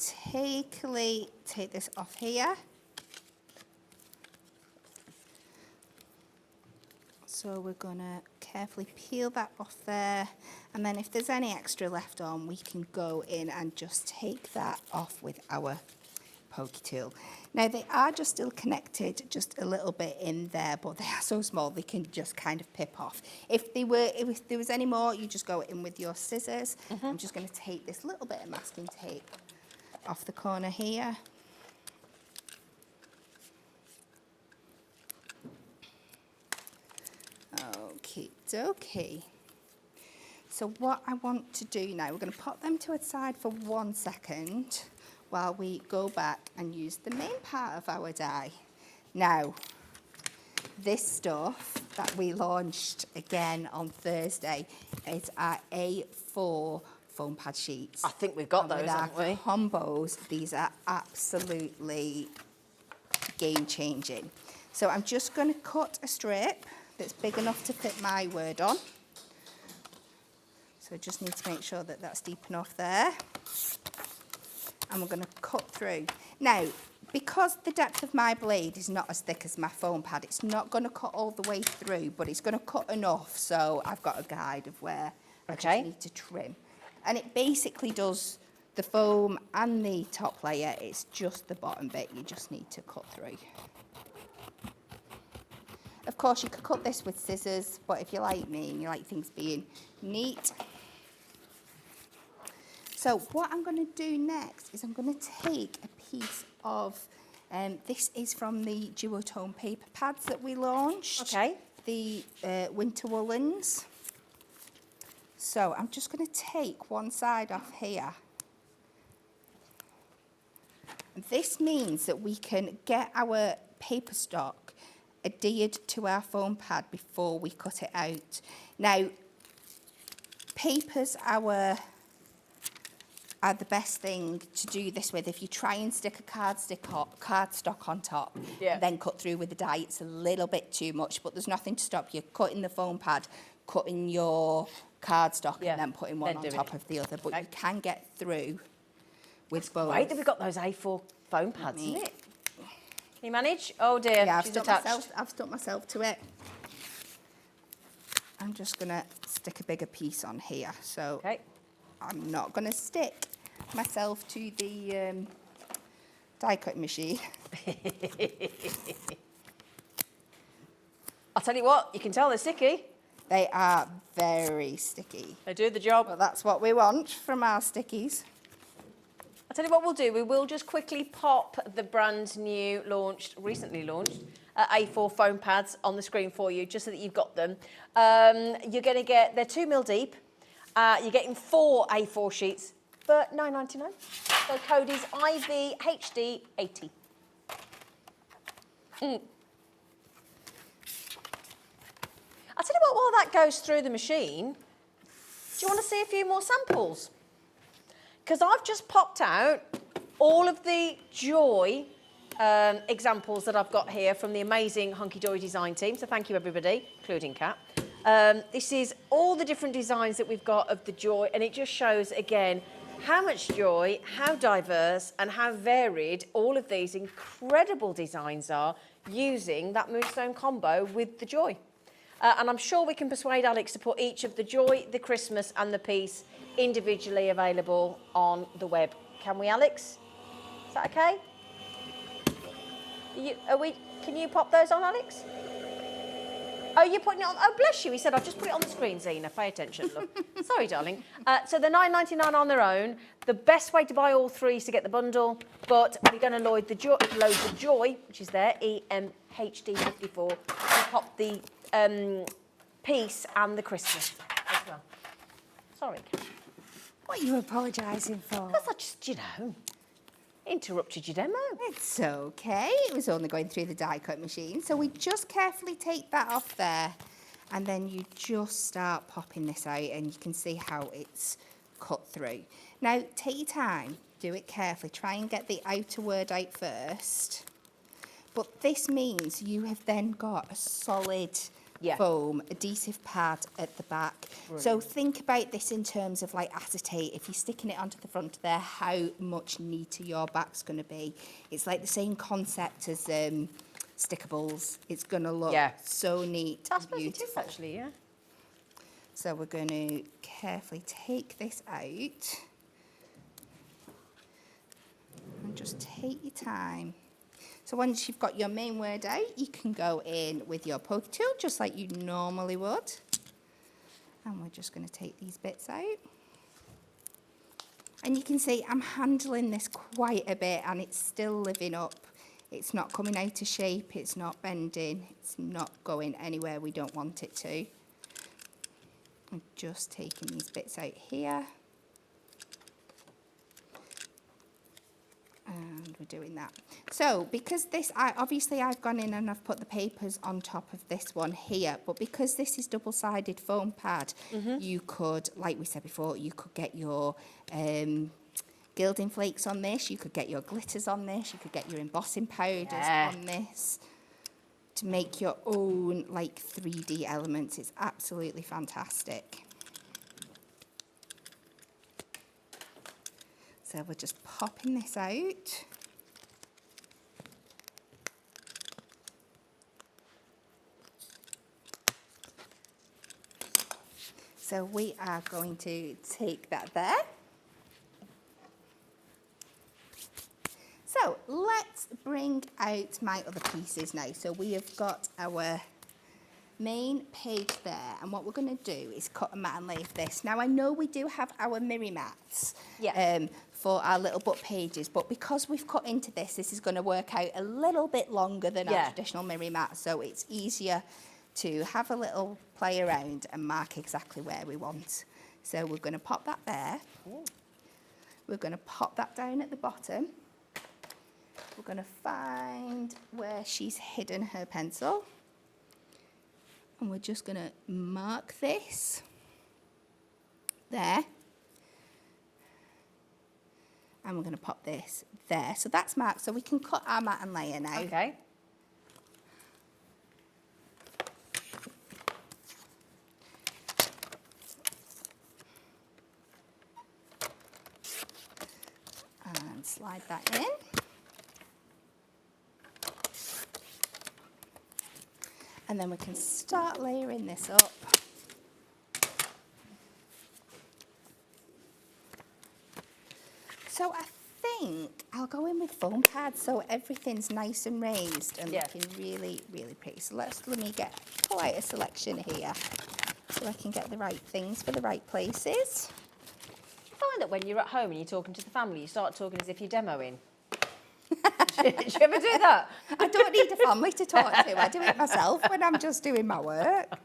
take this off here. So we're going to carefully peel that off there, and then if there's any extra left on, we can go in and just take that off with our pokey tool. Now they are just still connected just a little bit in there, but they are so small they can just kind of pip off. If there was any more, you just go in with your scissors. I'm just going to take this little bit of masking tape off the corner here. Okie dokie. So what I want to do now, we're going to pop them to a side for 1 second while we go back and use the main part of our die. Now, this stuff that we launched again on Thursday is our A4 foam pad sheets. I think we've got And those, with haven't our we? combos, these are absolutely game-changing. So I'm just going to cut a strip that's big enough to fit my word on. So I just need to make sure that that's deep enough there. And we're going to cut through. Now, because the depth of my blade is not as thick as my foam pad, it's not going to cut all the way through, but it's going to cut enough, so I've got a guide of where I just need to trim. And it basically does the foam and the top layer, it's just the bottom bit you just need to cut through. Of course, you could cut this with scissors, but if you're like me and you like things being neat. So what I'm going to do next is I'm going to take a piece of, this is from the duotone paper pads that we launched. Okay. The winter woolens. So I'm just going to take one side off here. This means that we can get our paper stock adhered to our foam pad before we cut it out. Now, papers are the best thing to do this with. If you try and stick a cardstock on top, and then cut through with the die, it's a little bit too much, but there's nothing to stop you cutting the foam pad, cutting your cardstock, and then putting one on top of the other. But you can get through with both. Great that we've got those A4 foam pads, isn't it? Can you manage? Oh dear, Yeah, she's attached. I've stuck myself to it. I'm just going to stick a bigger piece on here. So I'm not going to stick myself to the die cutting machine. I'll tell you what, you can tell they're sticky. They are very sticky. They do the job. Well, that's what we want from our stickies. I'll tell you what we'll do. We will just quickly pop the brand new recently launched A4 foam pads on the screen for you, just so that you've got them. You're going to get, they're 2 mil deep. You're getting 4 A4 sheets for $9.99. So code is IVHD80. I'll tell you what, while that goes through the machine, do you want to see a few more samples? Because I've just popped out all of the Joy examples that I've got here from the amazing Hunkydory design team. So thank you, everybody, including Kat. This is all the different designs that we've got of the Joy, and it just shows, again, how much joy, how diverse, and how varied all of these incredible designs are using that Moonstone combo with the Joy. And I'm sure we can persuade Alex to put each of the Joy, the Christmas, and the Peace individually available on the web. Can we, Alex? Is that okay? Can you pop those on, Alex? Oh, you're putting it on. Oh, bless you. He said, I've just put it on the screen, Zena. Pay attention, look. Sorry, darling. So they're $9.99 on their own. The best way to buy all 3 is to get the bundle, but we're going to load the Joy, which is there, EMHD54, and pop the Peace and the Christmas as well. Sorry, Kat. What are you apologising for? Because I just, interrupted your demo. It's okay. It was only going through the die cut machine. So we just carefully take that off there, and then you just start popping this out, and you can see how it's cut through. Now, take your time. Do it carefully. Try and get the outer word out first. But this means you have then got a solid foam adhesive pad at the back. Brilliant. So think about this in terms of like acetate. If you're sticking it onto the front there, how much neater your back's going to be. It's like the same concept as stickables. It's going to look so neat and beautiful. It is actually, yeah. So we're going to carefully take this out. And just take your time. So once you've got your main word out, you can go in with your poke tool, just like you normally would. And we're just going to take these bits out. And you can see I'm handling this quite a bit, and it's still living up. It's not coming out of shape, it's not bending, it's not going anywhere we don't want it to. I'm just taking these bits out here. And we're doing that. So because this, obviously I've gone in and I've put the papers on top of this one here, but because this is double-sided foam pad, you could, like we said before, you could get your gilding flakes on this, you could get your glitters on this, you could get your embossing powders on this to make your own like 3D elements. It's absolutely fantastic. So we're just popping this out. So we are going to take that there. So let's bring out my other pieces now. So we have got our main page there, and what we're going to do is cut a mat and lay of this. Now I know we do have our mirror mats for our little book pages, but because we've cut into this, this is going to work out a little bit longer than our traditional mirror mat, so it's easier to have a little play around and mark exactly where we want. So we're going to pop that there. Ooh. We're going to pop that down at the bottom. We're going to find where she's hidden her pencil. And we're just going to mark this there. And we're going to pop this there. So that's marked, so we can cut our mat and layer now. Okay. And slide that in. And then we can start layering this up. So I think I'll go in with foam pads so everything's nice and raised and looking really, really pretty. So let me pull out a selection here so I can get the right things for the right places. You find that when you're at home and you're talking to the family, you start talking as if you're demoing? Do you ever do that? I don't need a family to talk to. I do it myself when I'm just doing my work.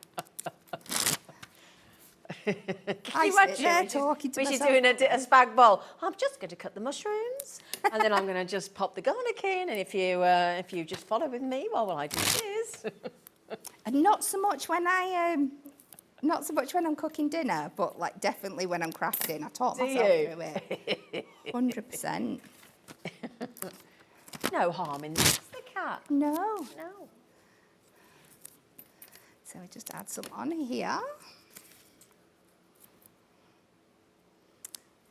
I sit there talking to myself. She's doing a spag bowl. I'm just going to cut the mushrooms, and then I'm going to just pop the garlic in. And if you just follow with me while I do this. And not so much when I'm cooking dinner, but like definitely when I'm crafting. I taught myself through it. 100%. No harm in this, the cat. No. No. So we just add some on here.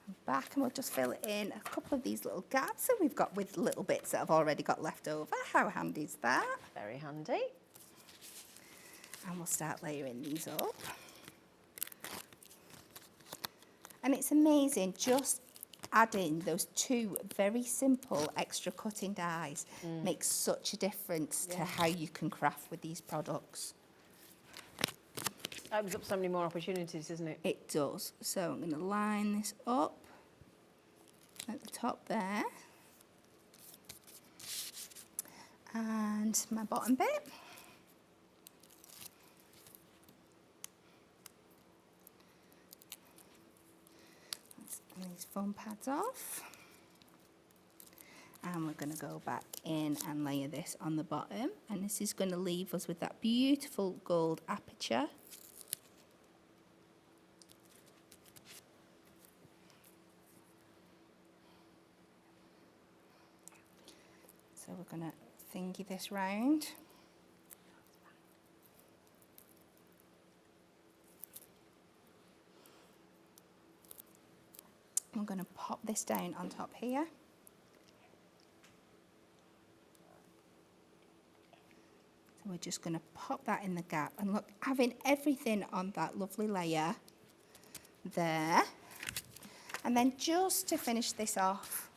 And back, and we'll just fill in a couple of these little gaps that we've got with little bits that I've already got left over. How handy is that? Very handy. And we'll start layering these up. And it's amazing, just adding those two very simple extra cutting dies makes such a difference to how you can craft with these products. Opens up so many more opportunities, doesn't it? It does. So I'm going to line this up at the top there. And my bottom bit. These foam pads off, and we're going to go back in and layer this on the bottom, and this is going to leave us with that beautiful gold aperture. So we're going to thingy this round. I'm going to pop this down on top here. So we're just going to pop that in the gap. And look, having everything on that lovely layer there. And then just to finish this off,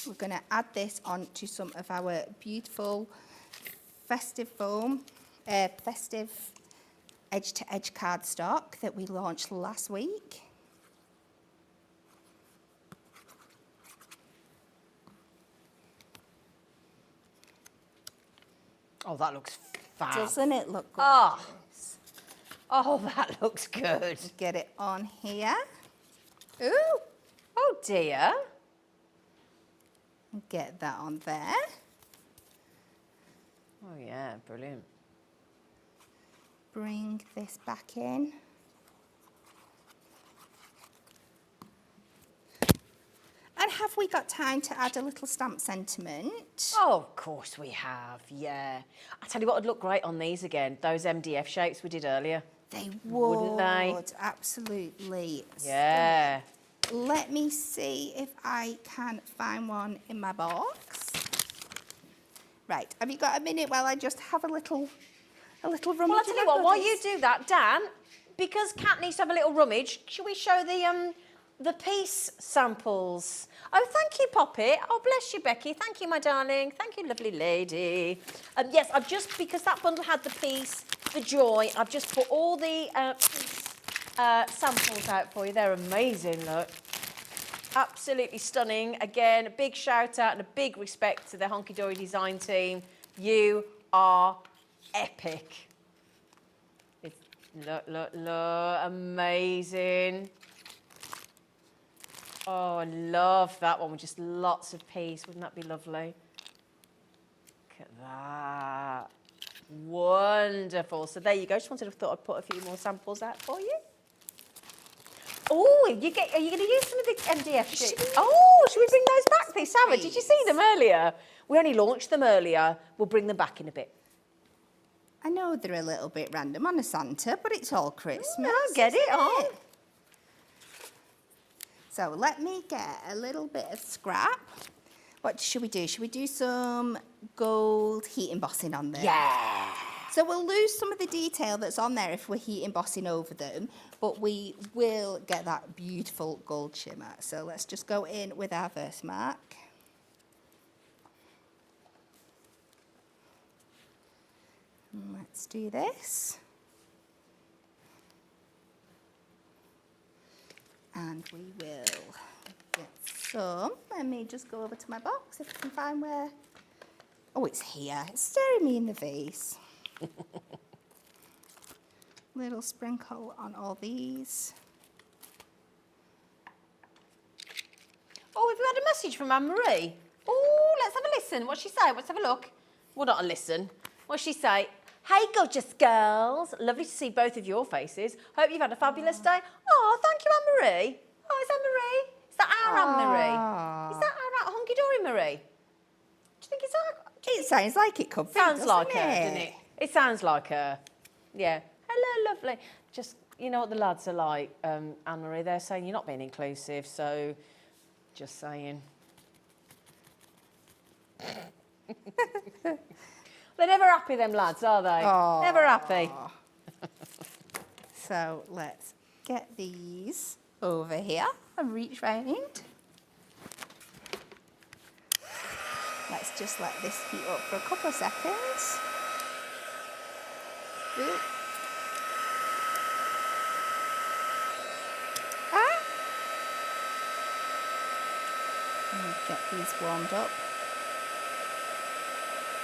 we're going to add this onto some of our beautiful festive foam, festive edge-to-edge cardstock that we launched last week. Oh, that looks fab. Doesn't it look good? Oh, that looks good. Get it on here. Ooh. Oh, dear. Get that on there. Oh, yeah, brilliant. Bring this back in. And have we got time to add a little stamp sentiment? Oh, of course we have, yeah. I tell you what would look great on these again, those MDF shapes we did earlier. They would. Wouldn't they? Absolutely. Yeah. So, let me see if I can find one in my box. Right, have you got a minute while I just have a little a little rummage. Well, I'll tell you what, while you do that, Dan, because Kat needs to have a little rummage, shall we show the piece samples? Oh, thank you, Poppy. Oh, bless you, Becky. Thank you, my darling. Thank you, lovely lady. Yes, I've just, because that bundle had the piece, the joy, I've just put all the samples out for you. They're amazing, look. Absolutely stunning. Again, a big shout out and a big respect to the Hunkydory design team. You are epic. Look, amazing. Oh, I love that one with just lots of piece. Wouldn't that be lovely? Look at that. Wonderful. So there you go. Just thought I'd put a few more samples out for you. Oh, are you going to use some of the MDF sheets? Oh, should we bring those back, please, Sarah? Did you see them earlier? We only launched them earlier. We'll bring them back in a bit. I know they're a little bit random on a Santa, but it's all Christmas. I get it on. So let me get a little bit of scrap. What should we do? Should we do some gold heat embossing on there? Yeah. So we'll lose some of the detail that's on there if we're heat embossing over them, but we will get that beautiful gold shimmer. So let's just go in with our Versamark. And let's do this. And we will get some. Let me just go over to my box if I can find where. Oh, it's here. It's staring me in the face. Little sprinkle on all these. Oh, we've had a message from Anne-Marie. Oh, let's have a listen. What's she say? Let's have a look. Well, not a listen. What's she say? Hey, gorgeous girls. Lovely to see both of your faces. Hope you've had a fabulous day. Oh, thank you, Anne-Marie. Oh, it's Anne-Marie. Is that our Anne-Marie? Is that our Hunkydory Marie? Do you think it's our... It sounds like it could be, Sounds like doesn't her, doesn't it? It sounds like her. Yeah. Hello, lovely. Just, you know what the lads are like, Anne-Marie? They're saying you're not being inclusive, so just saying. They're never happy, them lads, are they? Oh. Never happy. So let's get these over here and reach round. Let's just let this heat up for a couple of seconds. Ooh. And get these warmed up.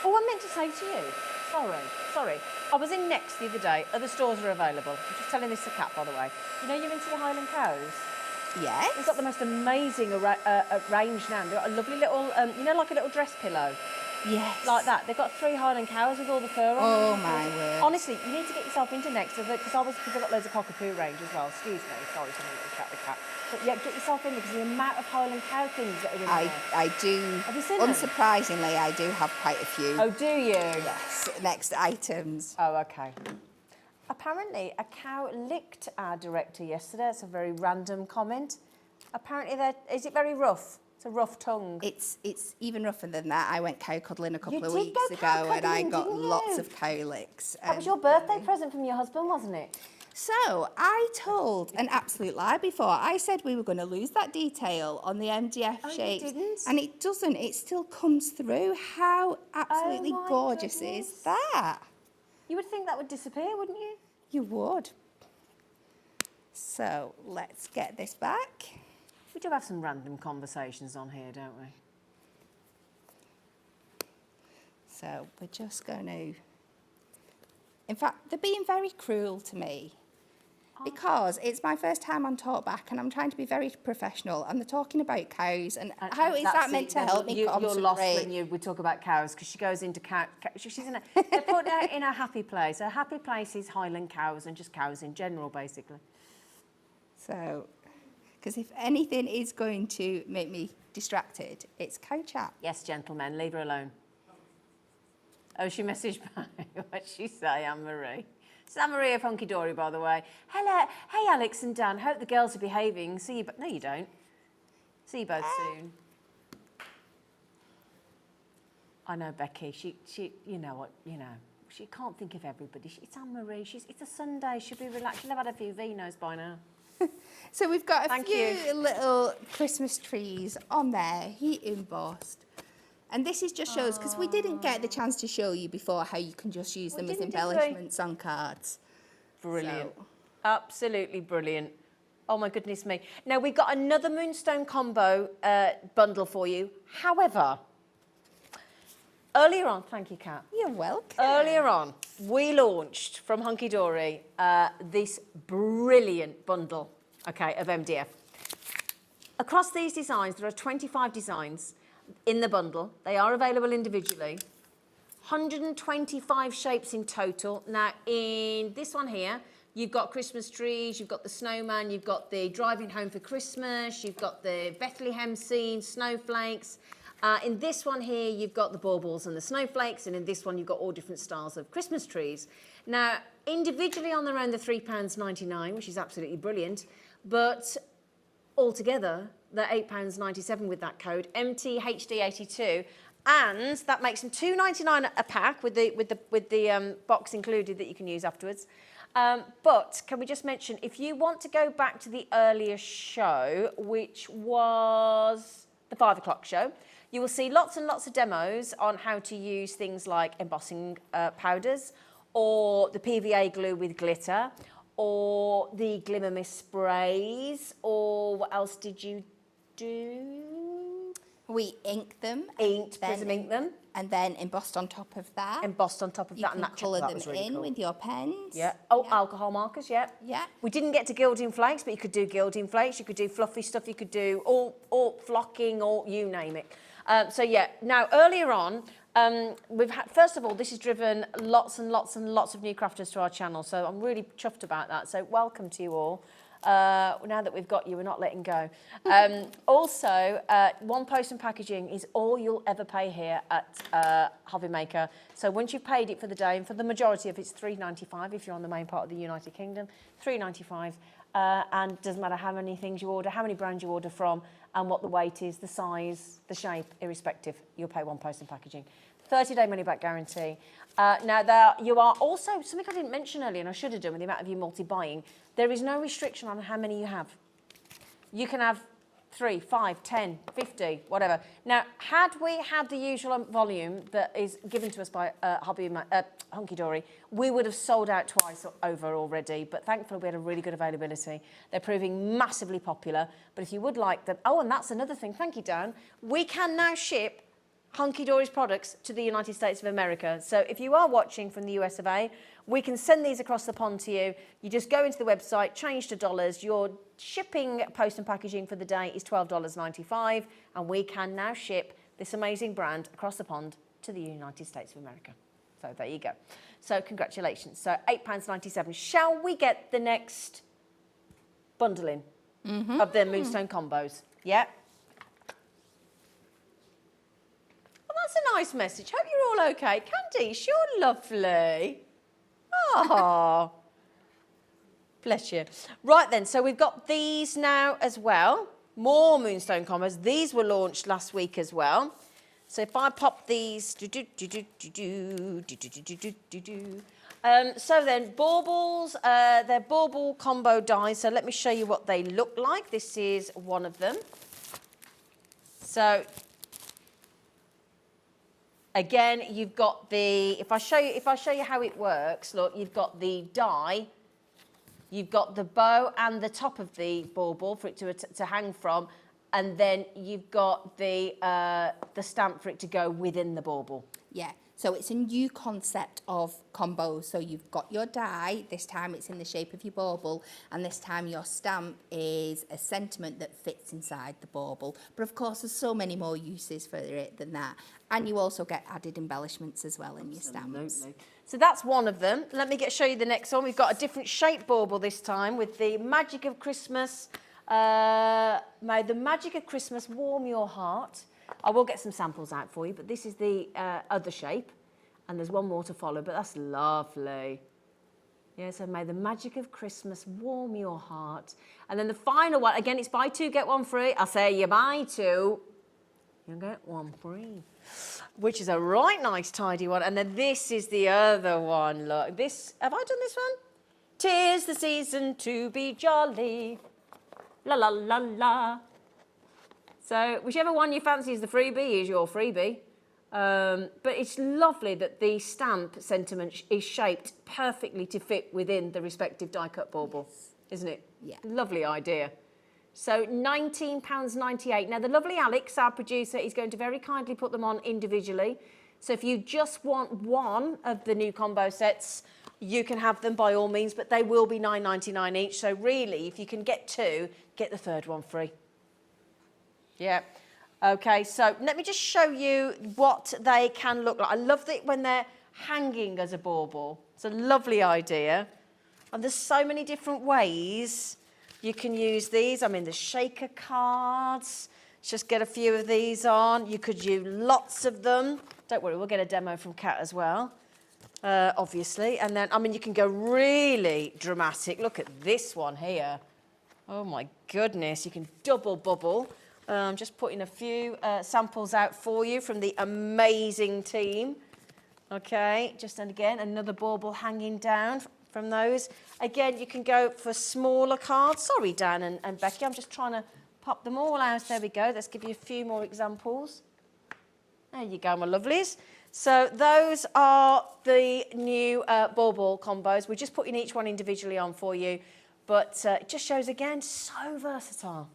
Oh, I meant to say to you, sorry. I was in Next the other day. Other stores are available. I'm just telling this to Kat, by the way. You know you're into the Highland cows? Yes. They've got the most amazing range now. They've got a lovely little, you know, like a little dress pillow. Yes. Like that. They've got 3 Highland cows with all the fur on. Oh, my word. Honestly, you need to get yourself into Next because they've got loads of cockapoo range as well. Excuse me. Sorry to have a little chat with Kat. But yeah, get yourself in because the amount of Highland cow things that are in there. I do. Have you seen them? Unsurprisingly, I do have quite a few. Oh, do you? Yes. Next items. Oh, okay. Apparently, a cow licked our director yesterday. It's a very random comment. Apparently, is it very rough? It's a rough tongue. It's even rougher than that. I went cow cuddling a couple of did weeks go cow ago and I cuddling, got didn't you? lots of cow licks. That was your birthday present from your husband, wasn't it? So I told an absolute lie before. I said we were going to lose that detail on the MDF shapes. You didn't? And it doesn't. It still comes through. How absolutely my gorgeous goodness. is that? You would think that would disappear, wouldn't you? You would. So let's get this back. We do have some random conversations on here, don't we? So we're just going to... In fact, they're being very cruel to me because it's my first time on Talkback and I'm trying to be very professional and they're talking about cows and how is that meant to help me concentrate? You're lost when we talk about cows because she goes into she's in a, they put her in a happy place. Her happy place is Highland cows and just cows in general, basically. So, because if anything is going to make me distracted, it's cow chat. Yes, gentlemen, leave her alone. Oh, she messaged back. What'd she say, Anne-Marie? It's Anne-Marie of Hunkydory, by the way. Hello. Hey, Alex and Dan. Hope the girls are behaving. See you... No, you don't. See you both soon. I know, Becky. She... You know what? You know. she can't think of everybody. It's Anne-Marie. It's a Sunday. She'll be relaxed. She'll have had a few vinos by now. So we've got a Thank few you. little Christmas trees on there, heat embossed. And this is just shows, because we didn't get the chance to show you before how you can just use them as didn't, did we? embellishments on cards. Brilliant. So- Absolutely brilliant. Oh my goodness me. Now we've got another Moonstone combo bundle for you. However, earlier on, thank you, Kat. You're welcome. Earlier on, we launched from Hunkydory this brilliant bundle, okay, of MDF. Across these designs, there are 25 designs in the bundle. They are available individually. 125 shapes in total. Now, in this one here, you've got Christmas trees, you've got the snowman, you've got the driving home for Christmas, you've got the Bethlehem scene, snowflakes. In this one here, you've got the baubles and the snowflakes, and in this one, you've got all different styles of Christmas trees. Now, individually on their own, they're £3.99, which is absolutely brilliant, but altogether, they're £8.97 with that code, MTHD82, and that makes them £2.99 a pack with the box included that you can use afterwards. But can we just mention, if you want to go back to the earlier show, which was the 5 o'clock show, you will see lots and lots of demos on how to use things like embossing powders, or the PVA glue with glitter, or the glimmer mist sprays, or what else did you do? We inked them. Prism inked them. And then embossed on top of that. Embossed on top of You that, can and that colour that them was really in cool. with your pens. Yeah. Oh, alcohol markers, yeah. Yeah. We didn't get to gilding flakes, but you could do gilding flakes, you could do fluffy stuff, you could do all flocking, or you name it. So yeah, now earlier on, we've had, first of all, this has driven lots and lots and lots of new crafters to our channel, so I'm really chuffed about that. So welcome to you all. Now that we've got you, we're not letting go. Also, one post and packaging is all you'll ever pay here at Hobby Maker. So once you've paid it for the day, and for the majority of it's £3.95 if you're on the main part of the United Kingdom, £3.95, and it doesn't matter how many things you order, how many brands you order from, and what the weight is, the size, the shape, irrespective, you'll pay one post and packaging. 30-day money-back guarantee. Now, you are also, something I didn't mention earlier, and I should have done with the amount of you multi-buying, there is no restriction on how many you have. You can have 3, 5, 10, 50, whatever. Now, had we had the usual volume that is given to us by Hunkydory, we would have sold out twice over already, but thankfully we had a really good availability. They're proving massively popular, but if you would like them, oh, and that's another thing, thank you, Dan, we can now ship Hunkydory's products to the United States of America. So if you are watching from the US of A, we can send these across the pond to you. You just go into the website, change to dollars. Your shipping, post and packaging for the day is $12.95, and we can now ship this amazing brand across the pond to the United States of America. So there you go. So congratulations. So £8.97. Shall we get the next bundle in of the Moonstone combos? Yeah. That's a nice message. Hope you're all okay. Candice, you're lovely. Oh, bless you. Right then, so we've got these now as well. More Moonstone combos. These were launched last week as well. So if I pop these... So then, baubles, they're bauble combo dies. So let me show you what they look like. This is one of them. So... Again, you've got the, if I show you how it works, look, you've got the die, you've got the bow and the top of the bauble for it to hang from, and then you've got the stamp for it to go within the bauble. Yeah, so it's a new concept of combos. So you've got your die, this time it's in the shape of your bauble, and this time your stamp is a sentiment that fits inside the bauble. But of course, there's so many more uses for it than that. And you also get added embellishments as well in your stamps. So that's one of them. Let me show you the next one. We've got a different shape bauble this time with the Magic of Christmas. May the magic of Christmas warm your heart. I will get some samples out for you, but this is the other shape. And there's one more to follow, but that's lovely. Yeah, so may the magic of Christmas warm your heart. And then the final one, again, it's buy two, get one free. I'll say you buy two. You get one free, which is a right nice tidy one. And then this is the other one. Look, this, have I done this one? 'Tis the season to be jolly. La la la la. So whichever one you fancy as the freebie is your freebie. But it's lovely that the stamp sentiment is shaped perfectly to fit within the respective die-cut bauble, isn't it? Yeah. Lovely idea. So £19.98. Now, the lovely Alex, our producer, is going to very kindly put them on individually. So if you just want one of the new combo sets, you can have them by all means, but they will be £9.99 each. So really, if you can get two, get the third one free. Yeah. Okay, so let me just show you what they can look like. I love it when they're hanging as a bauble. It's a lovely idea. And there's so many different ways you can use these. I mean, the shaker cards. Let's just get a few of these on. You could use lots of them. Don't worry, we'll get a demo from Kat as well, obviously. And then, I mean, you can go really dramatic. Look at this one here. Oh, my goodness. You can double bubble. I'm just putting a few samples out for you from the amazing team. Okay, and again, another bauble hanging down from those. Again, you can go for smaller cards. Sorry, Dan and Becky, I'm just trying to pop them all out. There we go. Let's give you a few more examples. There you go, my lovelies. So those are the new bauble combos. We're just putting each one individually on for you, but it just shows, again, so versatile,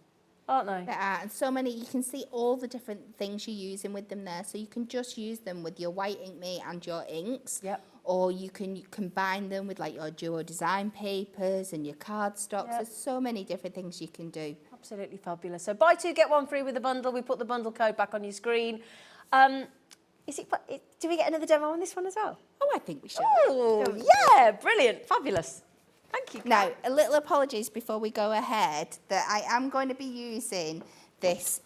aren't they? They are, and so many, you can see all the different things you're using with them there. So you can just use them with your white ink mate and your inks. Yep. Or you can combine them with like your duo design papers and your cardstocks. Yep. There's so many different things you can do. Absolutely fabulous. So buy two, get one free with the bundle. We put the bundle code back on your screen. Do we get another demo on this one as well? Oh, I think we should. Oh, yeah, brilliant, fabulous. Thank you. Now, a little apologies before we go ahead that I am going to be using this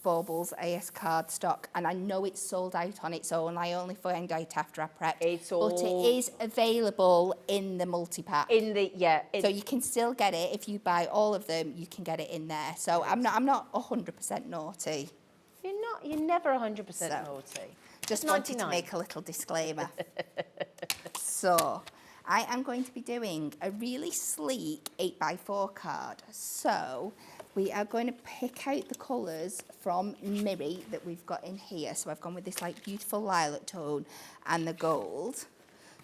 Baubles AS cardstock, and I know it's sold out on its own. I only found out after I prepped. But it is available in the multi-pack. So you can still get it. If you buy all of them, you can get it in there. So I'm not 100% naughty. You're never 100% naughty. Just wanted to make a little disclaimer. So I am going to be doing a really sleek 8x4 card. So we are going to pick out the colours from Miri that we've got in here. So I've gone with this like beautiful lilac tone and the gold.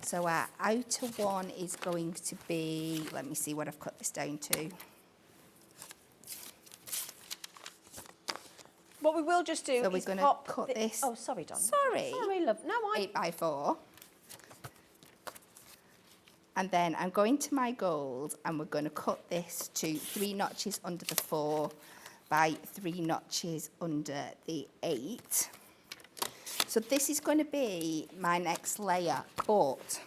So our outer one is going to be, let me see what I've cut this down to. What we will just do So we're is going to pop cut this. Oh, sorry, Don. Sorry. Sorry, love. No, 8x4. And then I'm going to my gold and we're going to cut this to 3 notches under the 4 by 3 notches under the 8. So this is going to be my next layer, but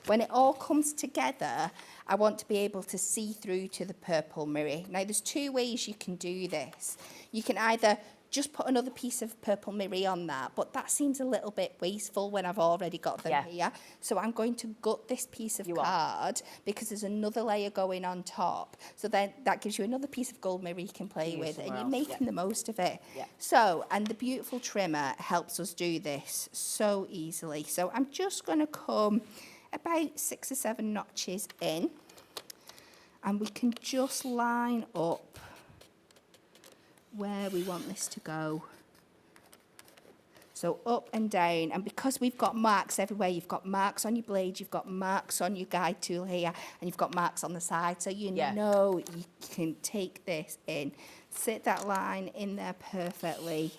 when it all comes together, I want to be able to see through to the purple mirror. Now there's 2 ways you can do this. You can either just put another piece of purple mirror on that, but that seems a little bit wasteful when I've already got them here. So I'm going to gut this piece of card because there's another layer going on top. So then that gives you another piece of gold mirror you can play with, and you're making the most of it. So, and the beautiful trimmer helps us do this so easily. So I'm just going to come about 6 or 7 notches in, and we can just line up where we want this to go. So up and down, and because we've got marks everywhere, you've got marks on your blade, you've got marks on your guide tool here, and you've got marks on the side, so you know you can take this in. Sit that line in there perfectly.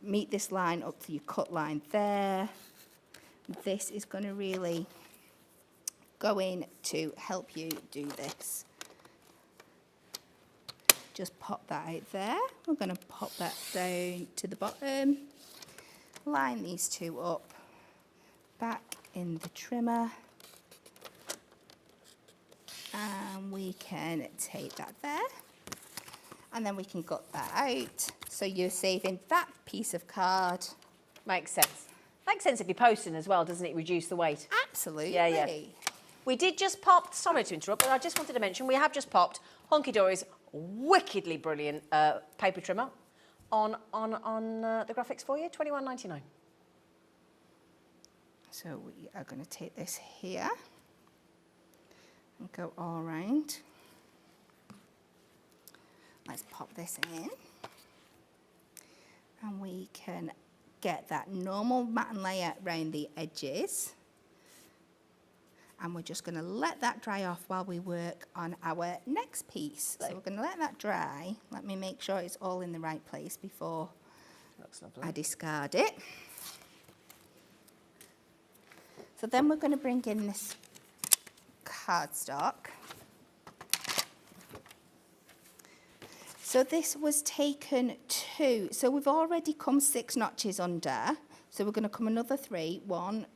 Meet this line up to your cut line there. This is going to really go in to help you do this. Just pop that out there. We're going to pop that down to the bottom. Line these 2 up. Back in the trimmer. And we can take that there. And then we can gut that out. So you're saving that piece of card. Makes sense. Makes sense if you're posting as well, doesn't it? Reduce the weight. Absolutely. Yeah. We did just pop, sorry to interrupt, but I just wanted to mention we have just popped Hunkydory's wickedly brilliant paper trimmer. on the graphics for you, $21.99. So we are going to take this here and go all round. Let's pop this in. And we can get that normal matting layer around the edges. And we're just going to let that dry off while we work on our next piece. So we're going to let that dry. Let me make sure it's all in the right place before I discard it. So then we're going to bring in this cardstock. So this was taken 2. So we've already come 6 notches under. So we're going to come another 3. 1,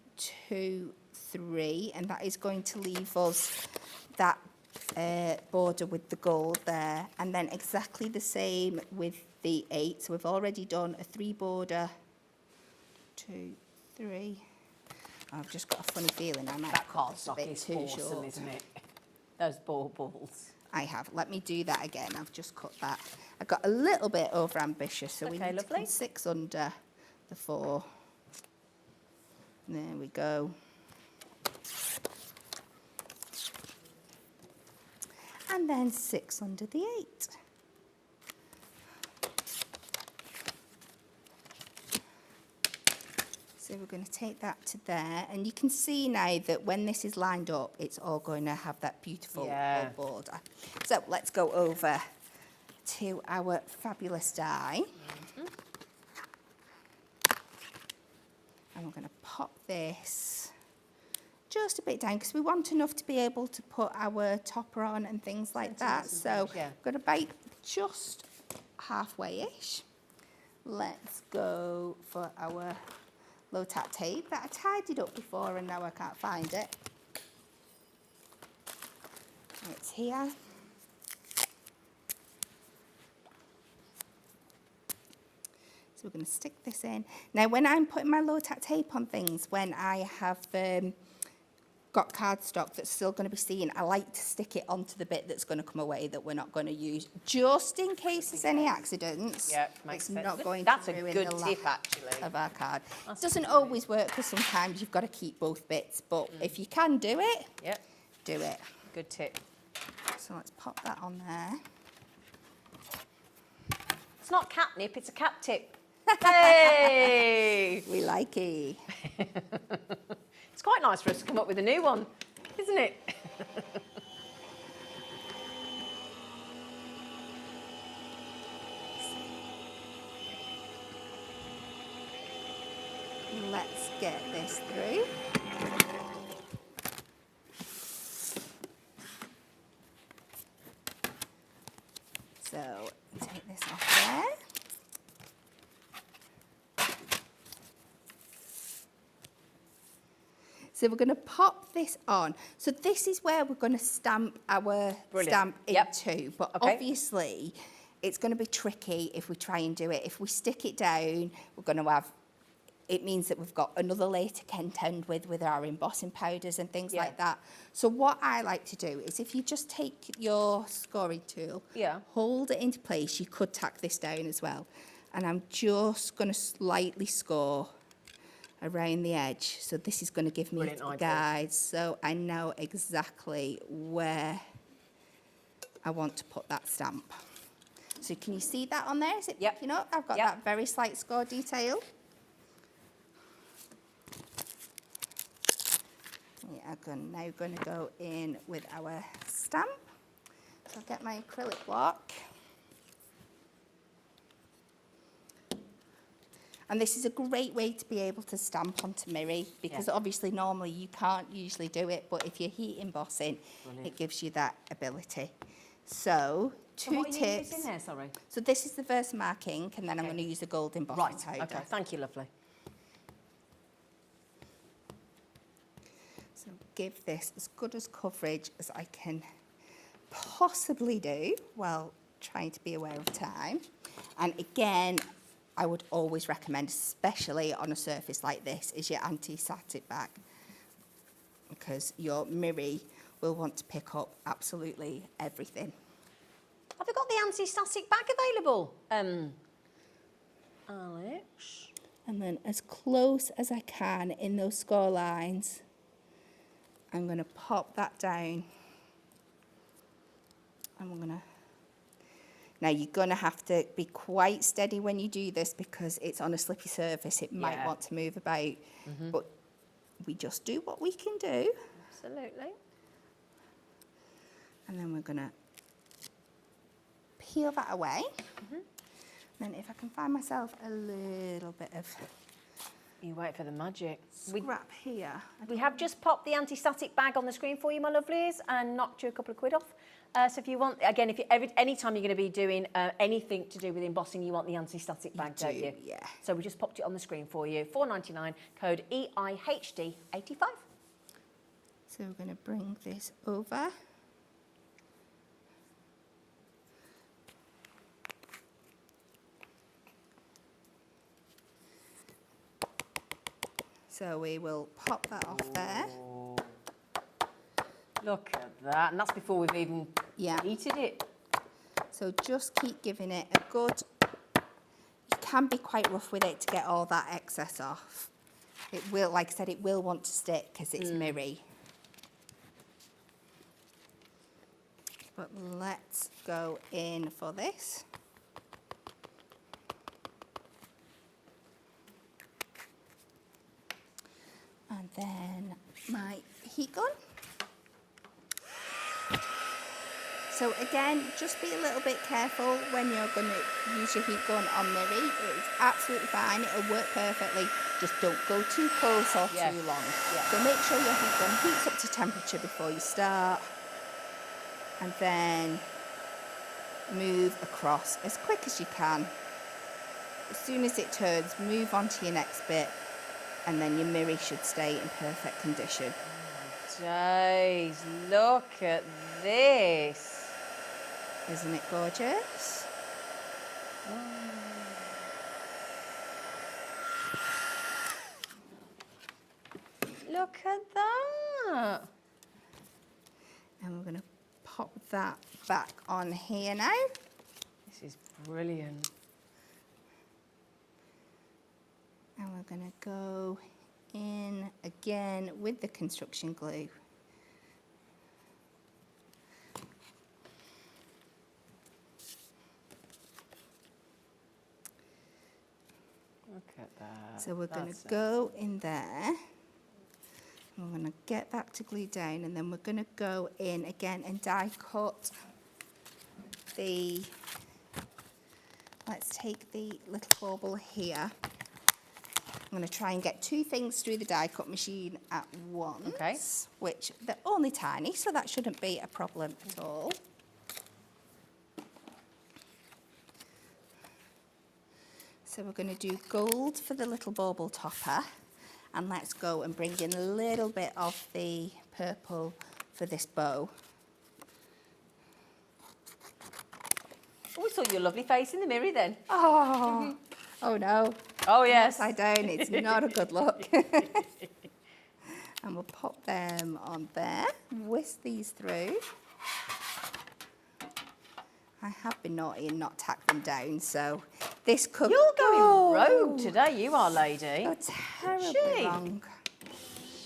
2, 3, and that is going to leave us that border with the gold there, and then exactly the same with the 8. So we've already done a 3 border, 2, 3. I've just got a funny feeling I might That cut this a cardstock bit is too awesome, short. isn't it? Those baubles. I have. Let me do that again. I've just cut that. I got a little bit over ambitious, so we Okay, need to lovely. come 6 under the 4. There we go. And then 6 under the 8. So we're going to take that to there, and you can see now that when this is lined up, it's all going to have that beautiful gold border. So let's go over to our fabulous die. And we're going to pop this just a bit down because we want enough to be able to put our topper on and things like that. So I'm going to bite just halfway-ish. Let's go for our low tack tape that I tidied up before and now I can't find it. It's here. So we're going to stick this in. Now when I'm putting my low tack tape on things, when I have got cardstock that's still going to be seen, I like to stick it onto the bit that's going to come away that we're not going to use, just in case there's any accidents. Yep, makes sense. Not going That's to a ruin good the tip, life actually. of our card. That's Doesn't great. always work because sometimes you've got to keep both bits, but if you can do it, Yep, do it. good tip. So let's pop that on there. It's not catnip, it's a cat tip. Hey! We like it. It's quite nice for us to come up with a new one, isn't it? Let's get this through. So take this off there. So we're going to pop this on. So this is where we're going to stamp our stamp into. But obviously, it's going to be tricky if we try and do it. If we stick it down, we're going to have, it means that we've got another layer to contend with our embossing powders and things like that. So what I like to do is if you just take your scoring tool, hold it into place, you could tack this down as well. And I'm just going to slightly score around the edge. So this is going to give me the guides. So I know exactly where I want to put that stamp. So can you see that on there? Is it picking up? I've got that very slight score detail. We are now going to go in with our stamp. So I'll get my acrylic block. And this is a great way to be able to stamp onto mirror because obviously normally you can't usually do it, but if you're heat embossing, it gives you that ability. So two tips. What are you using there, sorry? So this is the Versamark ink, and then I'm going to use a gold embossing powder. Okay, thank you, lovely. So give this as good as coverage as I can possibly do while trying to be aware of time. And again, I would always recommend, especially on a surface like this, is your anti-static bag, because your mirror will want to pick up absolutely everything. Have you got the anti-static bag available? Alex. And then as close as I can in those score lines, I'm going to pop that down. And we're going to... Now, you're going to have to be quite steady when you do this because it's on a slippy surface. It might want to move about, but we just do what we can do. Absolutely. And then we're going to peel that away. Then if I can find myself a little bit of You wait for the magic. scrap here. We have just popped the anti-static bag on the screen for you, my lovelies, and knocked you a couple of quid off. So if you want, again, if you anytime you're going to be doing anything to do with embossing, you want the anti-static bag, don't you? Yeah. So we just popped it on the screen for you. $4.99, code EIHD85. So we're going to bring this over. So we will pop that off there. Look at that, and that's before we've even heated it. So just keep giving it a good... You can be quite rough with it to get all that excess off. It will, like I said, it will want to stick because it's mirry. But let's go in for this. And then my heat gun. So again, just be a little bit careful when you're going to use your heat gun on mirri. It's absolutely fine, it'll work perfectly. Just don't go too close or too long. So make sure your heat gun heats up to temperature before you start. And then move across as quick as you can. As soon as it turns, move on to your next bit. And then your mirri should stay in perfect condition. Jeez, look at this. Isn't it gorgeous? Look at that. And we're going to pop that back on here now. This is brilliant. And we're going to go in again with the construction glue. Look at that. So we're going to go in there. We're going to get that to glue down, and then we're going to go in again and die cut the... Let's take the little bauble here. I'm going to try and get two things through the die cut machine at once, which they're only tiny, so that shouldn't be a problem at all. So we're going to do gold for the little bauble topper, and let's go and bring in a little bit of the purple for this bow. Oh, we saw your lovely face in the mirror then. Oh, oh no. Oh, yes. Upside down, it's not a good look. And we'll pop them on there, whisk these through. I have been naughty and not tacked them down, so this could You're going go. rogue today, you are, lady. Go terribly wrong.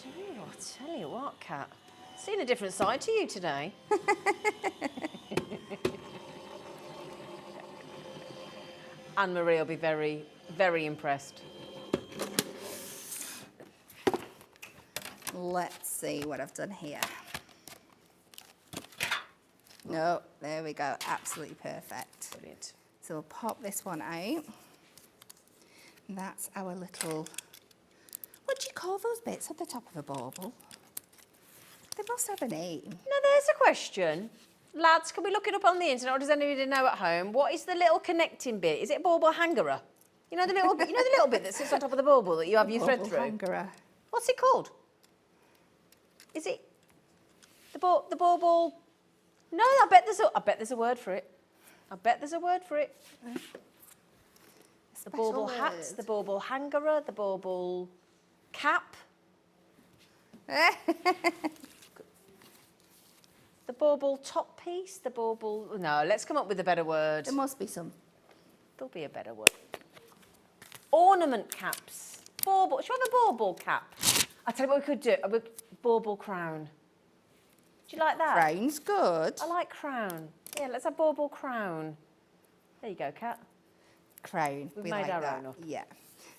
Gee, I'll tell you what, Kat. Seen a different side to you today. Anne-Marie will be very, very impressed. Let's see what I've done here. No, there we go, absolutely perfect. Brilliant. So we'll pop this one out. That's our little, what do you call those bits at the top of a bauble? They must have a name. Now, there's a question. Lads, can we look it up on the internet, or does anybody know at home? What is the little connecting bit? Is it a bauble hangerer? You know the little bit, that sits on top of the bauble that you have your thread through? Hangerer. What's it called? Is it the bauble? No, I bet there's a word for it. I bet there's a word for it. The bauble hat, the bauble hangerer, the bauble cap. The bauble top piece, the bauble... No, let's come up with a better word. There must be some. There'll be a better word. ornament caps. Bauble. Should we have a bauble cap? I'll tell you what we could do. A bauble crown. Do you like that? Crown's good. I like crown. Yeah, let's have bauble crown. There you go, Kat. Crown. We've we made like our that. own up. Yeah.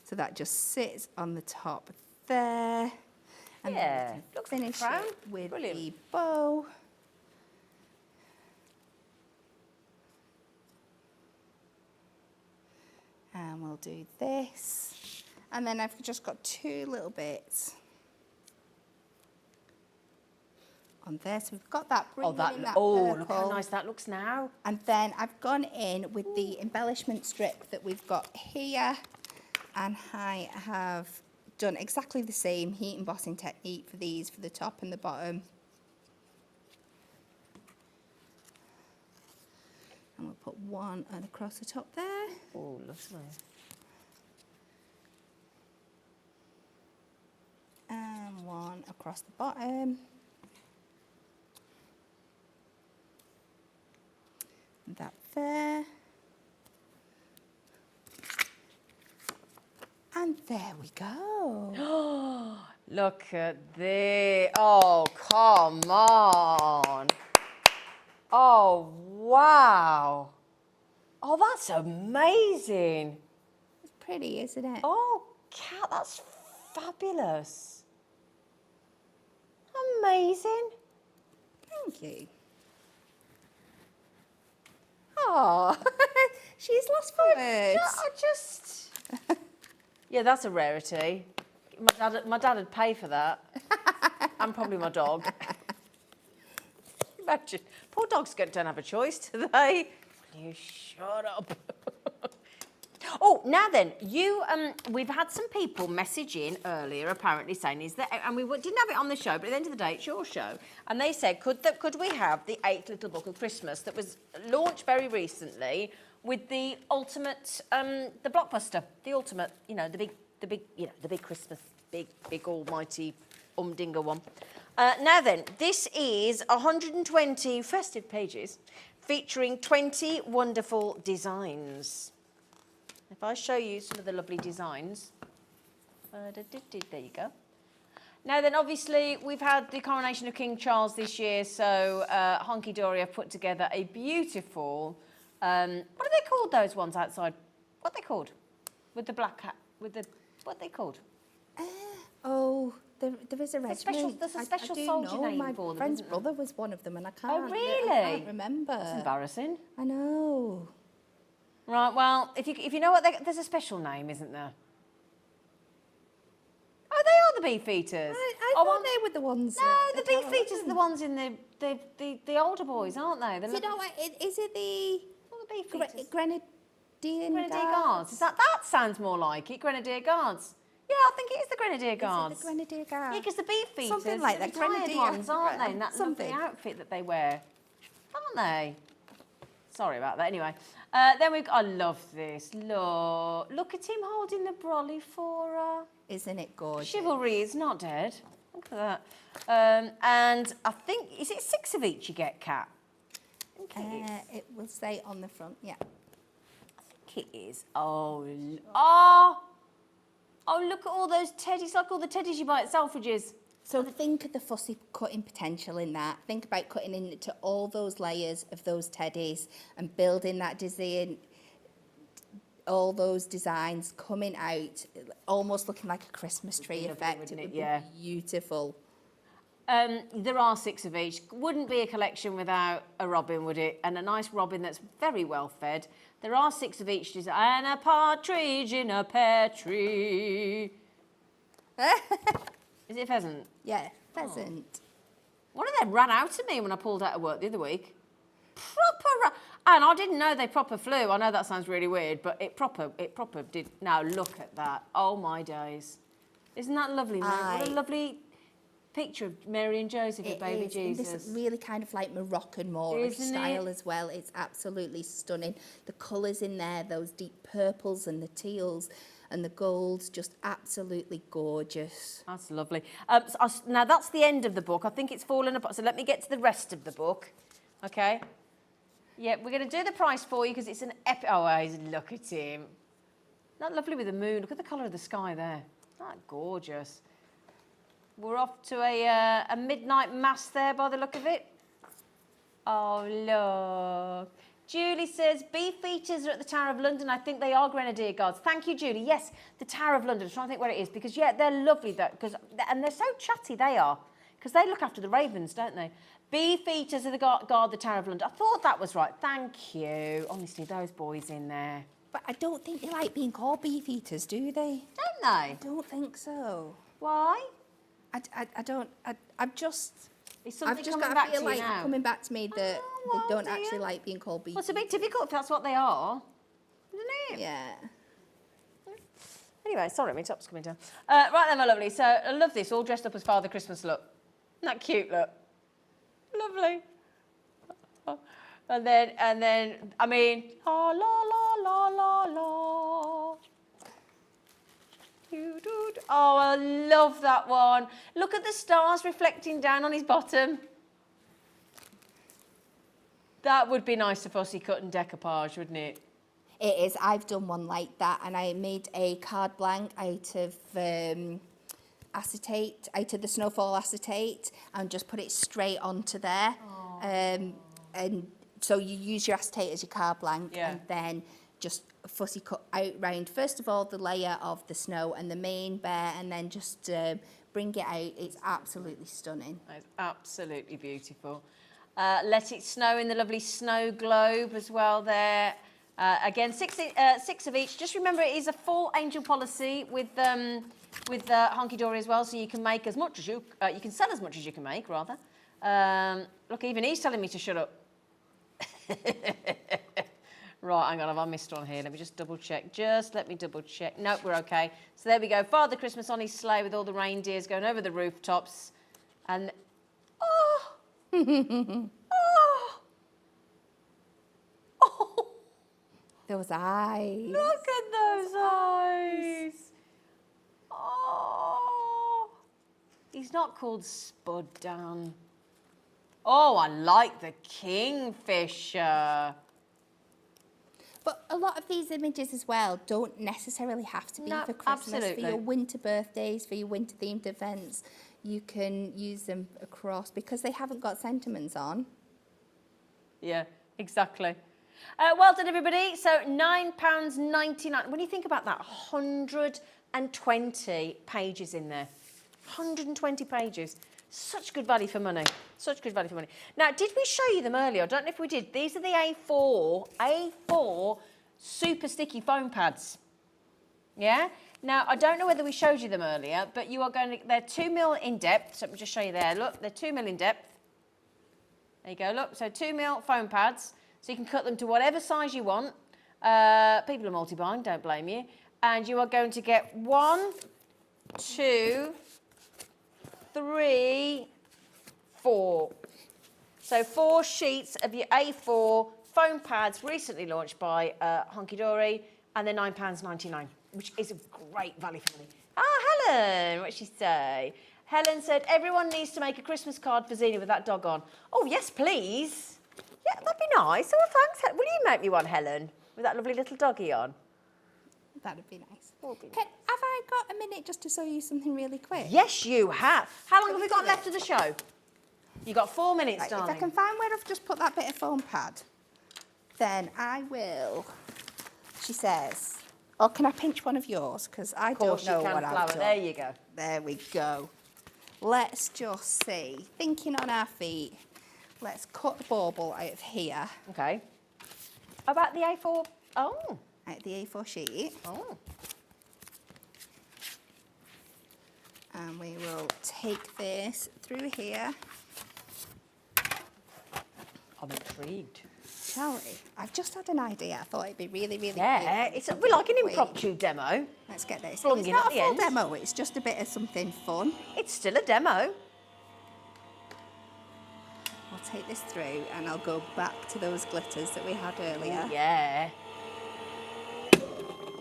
So that just sits on the top there. And Yeah, then we can looks like a finish crown. it with Brilliant. the bow. And we'll do this. And then I've just got 2 little bits on there. So we've got that bringing in that look how purple. nice that looks now. And then I've gone in with the embellishment strip that we've got here. And I have done exactly the same heat embossing technique for these, for the top and the bottom. And we'll put one across the top there. Oh, lovely. And one across the bottom. That there. And there we go. Look at this. Oh, come on. Oh, wow. Oh, that's amazing. It's pretty, isn't it? Oh, Kat, that's fabulous. Amazing. Thank you. Oh, she's lost for words. Yeah, that's a rarity. My dad would pay for that. And probably my dog. Imagine. Poor dogs don't have a choice, do they? You shut up. Oh, now then, we've had some people message in earlier, apparently saying, and we didn't have it on the show, but at the end of the day, it's your show, and they said, could we have the 8th Little Book of Christmas that was launched very recently with the ultimate, the blockbuster, the ultimate, the big Christmas, big almighty umdinger one. Now then, this is 120 festive pages featuring 20 wonderful designs. If I show you some of the lovely designs, there you go. Now then, obviously, we've had the coronation of King Charles this year, so Hunkydory have put together a beautiful, what are they called, those ones outside? What are they called? With the black hat, what are they called? Oh, there is a regiment. There's a special I do soldier know. name My for them, friend's isn't there? brother was one of them, and I can't. Oh, really? I can't remember. That's embarrassing. I know. Right, well, if you know what, there's a special name, isn't there? Oh, they are the beef eaters. I thought they were the ones. No, the that beef are eaters are the ones in the older boys, aren't they? Do you know what? Is it the What are the beef eaters? Grenadier Guards. That sounds more like it. Grenadier Guards. Yeah, I think it is the Grenadier Guards. Is it the Grenadier Guards? Yeah, because the beef eaters, Something like the that. retired Grenadier ones, aren't they? And that something. lovely outfit that they wear, aren't they? Sorry about that. Anyway, then I love this. Look at him holding the brolly for her. Isn't it gorgeous? Chivalry is not dead. Look at that. And I think, is it 6 of each you get, Kat? I think it is. It will say on the front, yeah. I think it is. Oh, look at all those teddies. Like all the teddies you buy at Selfridges. So think of the fussy cutting potential in that. Think about cutting into all those layers of those teddies and building that design, all those designs coming out, almost looking like a Christmas tree effect. wouldn't It it? would Yeah. be beautiful. There are 6 of each. Wouldn't be a collection without a robin, would it? And a nice robin that's very well fed. There are 6 of each design. And a partridge in a pear tree. Is it a pheasant? Yeah, pheasant. One of them ran out of me when I pulled out of work the other week. And I didn't know they proper flew. I know that sounds really weird, but it proper did. Now look at that. Oh my days. Isn't that lovely, Mary? What a lovely picture of Mary and Joseph with baby It is in Jesus. this really kind of like Moroccan Moorish Isn't style it? as well. It's absolutely stunning. The colours in there, those deep purples and the teals and the golds, just absolutely gorgeous. That's lovely. Now that's the end of the book. I think it's fallen apart. So let me get to the rest of the book. Okay. Yeah, we're going to do the price for you because it's an epic. Oh, look at him. Isn't that lovely with the moon? Look at the colour of the sky there. Isn't that gorgeous? We're off to a midnight mass there by the look of it. Oh, look. Julie says, Beefeaters are at the Tower of London. I think they are Grenadier Guards. Thank you, Julie. Yes, the Tower of London. I'm trying to think where it is because, yeah, they're lovely, though, and they're so chatty, they are, because they look after the ravens, don't they? Beefeaters are the guard the Tower of London. I thought that was right. Thank you. Honestly, those boys in there. But I don't think they like being called beefeaters, do they? Don't they? I don't think so. Why? I've just Something got coming to back feel to you like now? coming back to me that well, they don't dear. actually like being called beefeaters. Well, it's a bit difficult if that's what they are, isn't it? Yeah. Anyway, sorry, my top's coming down. Right then, my lovely. So I love this, all dressed up as Father Christmas look. Isn't that cute look? Lovely. And then, I mean, la la la la la. Oh, I love that one. Look at the stars reflecting down on his bottom. That would be nice to fussy cut and decoupage, wouldn't it? It is. I've done one like that, and I made a card blank out of acetate, out of the snowfall acetate, and just put it straight onto there. And so you use your acetate as your card blank, and then just fussy cut out round, first of all, the layer of the snow and the main bear, and then just bring it out. It's absolutely stunning. It's absolutely beautiful. Let it snow in the lovely snow globe as well there. Again, six of each. Just remember, it is a full angel policy with Hunkydory as well, so you can make as much as you can sell as much as you can make, rather. Look, even he's telling me to shut up. Right, hang on, have I missed one here? Let me just double check. Just let me double check. Nope, we're okay. So there we go. Father Christmas on his sleigh with all the reindeers going over the rooftops. And, oh! Oh! Oh! Those eyes. Look at those eyes. Oh! He's not called Spud, Dan. Oh, I like the kingfisher. But a lot of these images as well don't necessarily have to be for Christmas. Absolutely. For your winter birthdays, for your winter themed events, you can use them across because they haven't got sentiments on. Yeah, exactly. Well done, everybody. So £9.99. When you think about that, 120 pages in there. 120 pages. Such good value for money. Such good value for money. Now, did we show you them earlier? I don't know if we did. These are the A4 super sticky foam pads. Yeah? Now, I don't know whether we showed you them earlier, but you are going to, they're 2mm in depth. So let me just show you there. Look, they're 2mm in depth. There you go, look. So 2mm foam pads. So you can cut them to whatever size you want. People are multi-buying, don't blame you. And you are going to get 1, 2, 3, 4. So 4 sheets of your A4 foam pads recently launched by Hunkydory, and they're £9.99, which is a great value for money. Ah, Helen, what'd she say? Helen said, everyone needs to make a Christmas card for Zena with that dog on. Oh, yes, please. Yeah, that'd be nice. Oh, thanks. Will you make me one, Helen, with that lovely little doggy on? That'd be nice. Would be nice. Have I got a minute just to show you something really quick? Yes, you have. How long have we got left of the show? You got 4 minutes, Right, darling. if I can find where I've just put that bit of foam pad, then I will. She says, "Oh, can I pinch one of yours? Because I Of course don't know you can, what Flower. I've done." There you go. There we go. Let's just see. Thinking on our feet. Let's cut the bauble out of here. Okay. About the A4. Oh. Out of the A4 sheet. Oh. And we will take this through here. I'm intrigued. Shall we? I've just had an idea. I thought it'd be really, really Yeah, cute. we like an Wait. impromptu demo. Let's get this. Flung It's in not at a the full end. demo, it's just a bit of something fun. It's still a demo. I'll take this through and I'll go back to those glitters that we had earlier. Yeah.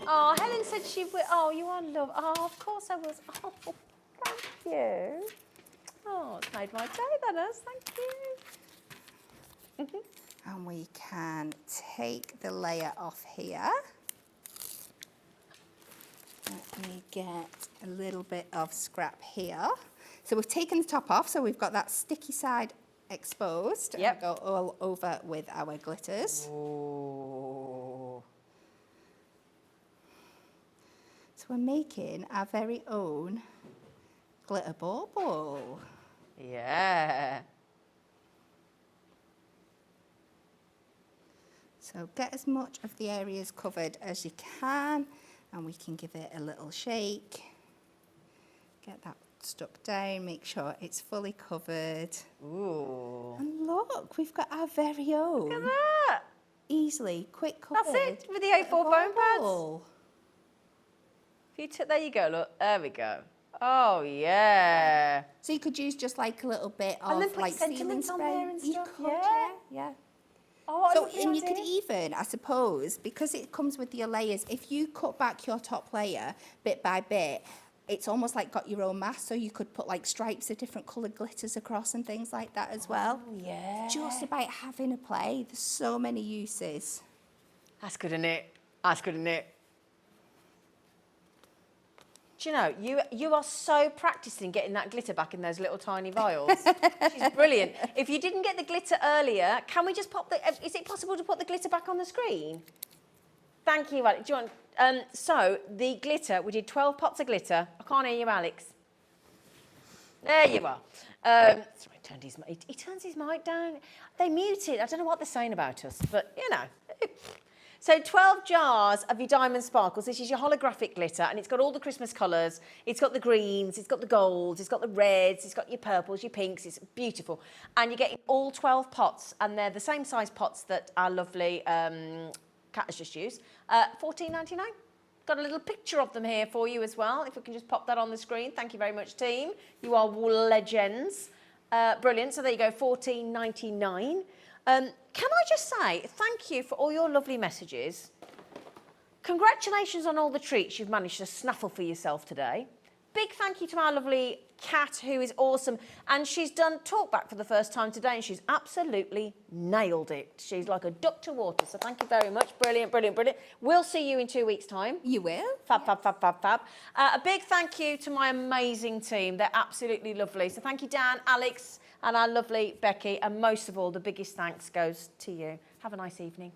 Oh, Helen said she would. Oh, you are love. Oh, of course I was. Oh, thank you. Oh, it's made my day, that has. Thank you. And we can take the layer off here. Let me get a little bit of scrap here. So we've taken the top off, so we've got that sticky side exposed. Yep. And go all over with our glitters. Ooh. So we're making our very own glitter bauble. Yeah. So get as much of the areas covered as you can, and we can give it a little shake. Get that stuck down, make sure it's fully covered. Ooh. And look, we've got our very own. Look at that. Easily, quick covered. That's it, with the A4 foam pads. bauble. If you took, there you go, look, there we go. Oh, yeah. So you could use just like a little bit of And then put like sealing sentiments on spray. there and You stuff, could, yeah. Oh, So, I love and you the could idea. even, I suppose, because it comes with your layers, if you cut back your top layer bit by bit, it's almost like got your own mask, so you could put like stripes of different coloured glitters across and things like that as well. Oh, yeah. Just about having a play. There's so many uses. That's good, isn't it? That's good, isn't it? Do you know, you are so practising getting that glitter back in those little tiny vials. She's brilliant. If you didn't get the glitter earlier, can we just pop the... Is it possible to put the glitter back on the screen? Thank you, Alex. Do you want... so, the glitter, we did 12 pots of glitter. I can't hear you, Alex. There you are. Sorry, he turns his mic down. They mute it. I don't know what they're saying about us, but, you know... So 12 jars of your diamond sparkles. This is your holographic glitter, and it's got all the Christmas colours. It's got the greens, it's got the golds, it's got the reds, it's got your purples, your pinks. It's beautiful. And you're getting all 12 pots, and they're the same size pots that our lovely Kat has just used. $14.99. Got a little picture of them here for you as well. If we can just pop that on the screen. Thank you very much, team. You are legends. Brilliant. So there you go, $14.99. Can I just say thank you for all your lovely messages. Congratulations on all the treats you've managed to snaffle for yourself today. Big thank you to our lovely Kat, who is awesome. And she's done talkback for the first time today, and she's absolutely nailed it. She's like a duck to water. So thank you very much. Brilliant, brilliant, brilliant. We'll see you in 2 weeks' time. You will. Fab, fab, fab, fab, fab. A big thank you to my amazing team. They're absolutely lovely. So thank you, Dan, Alex, and our lovely Becky. And most of all, the biggest thanks goes to you. Have a nice evening.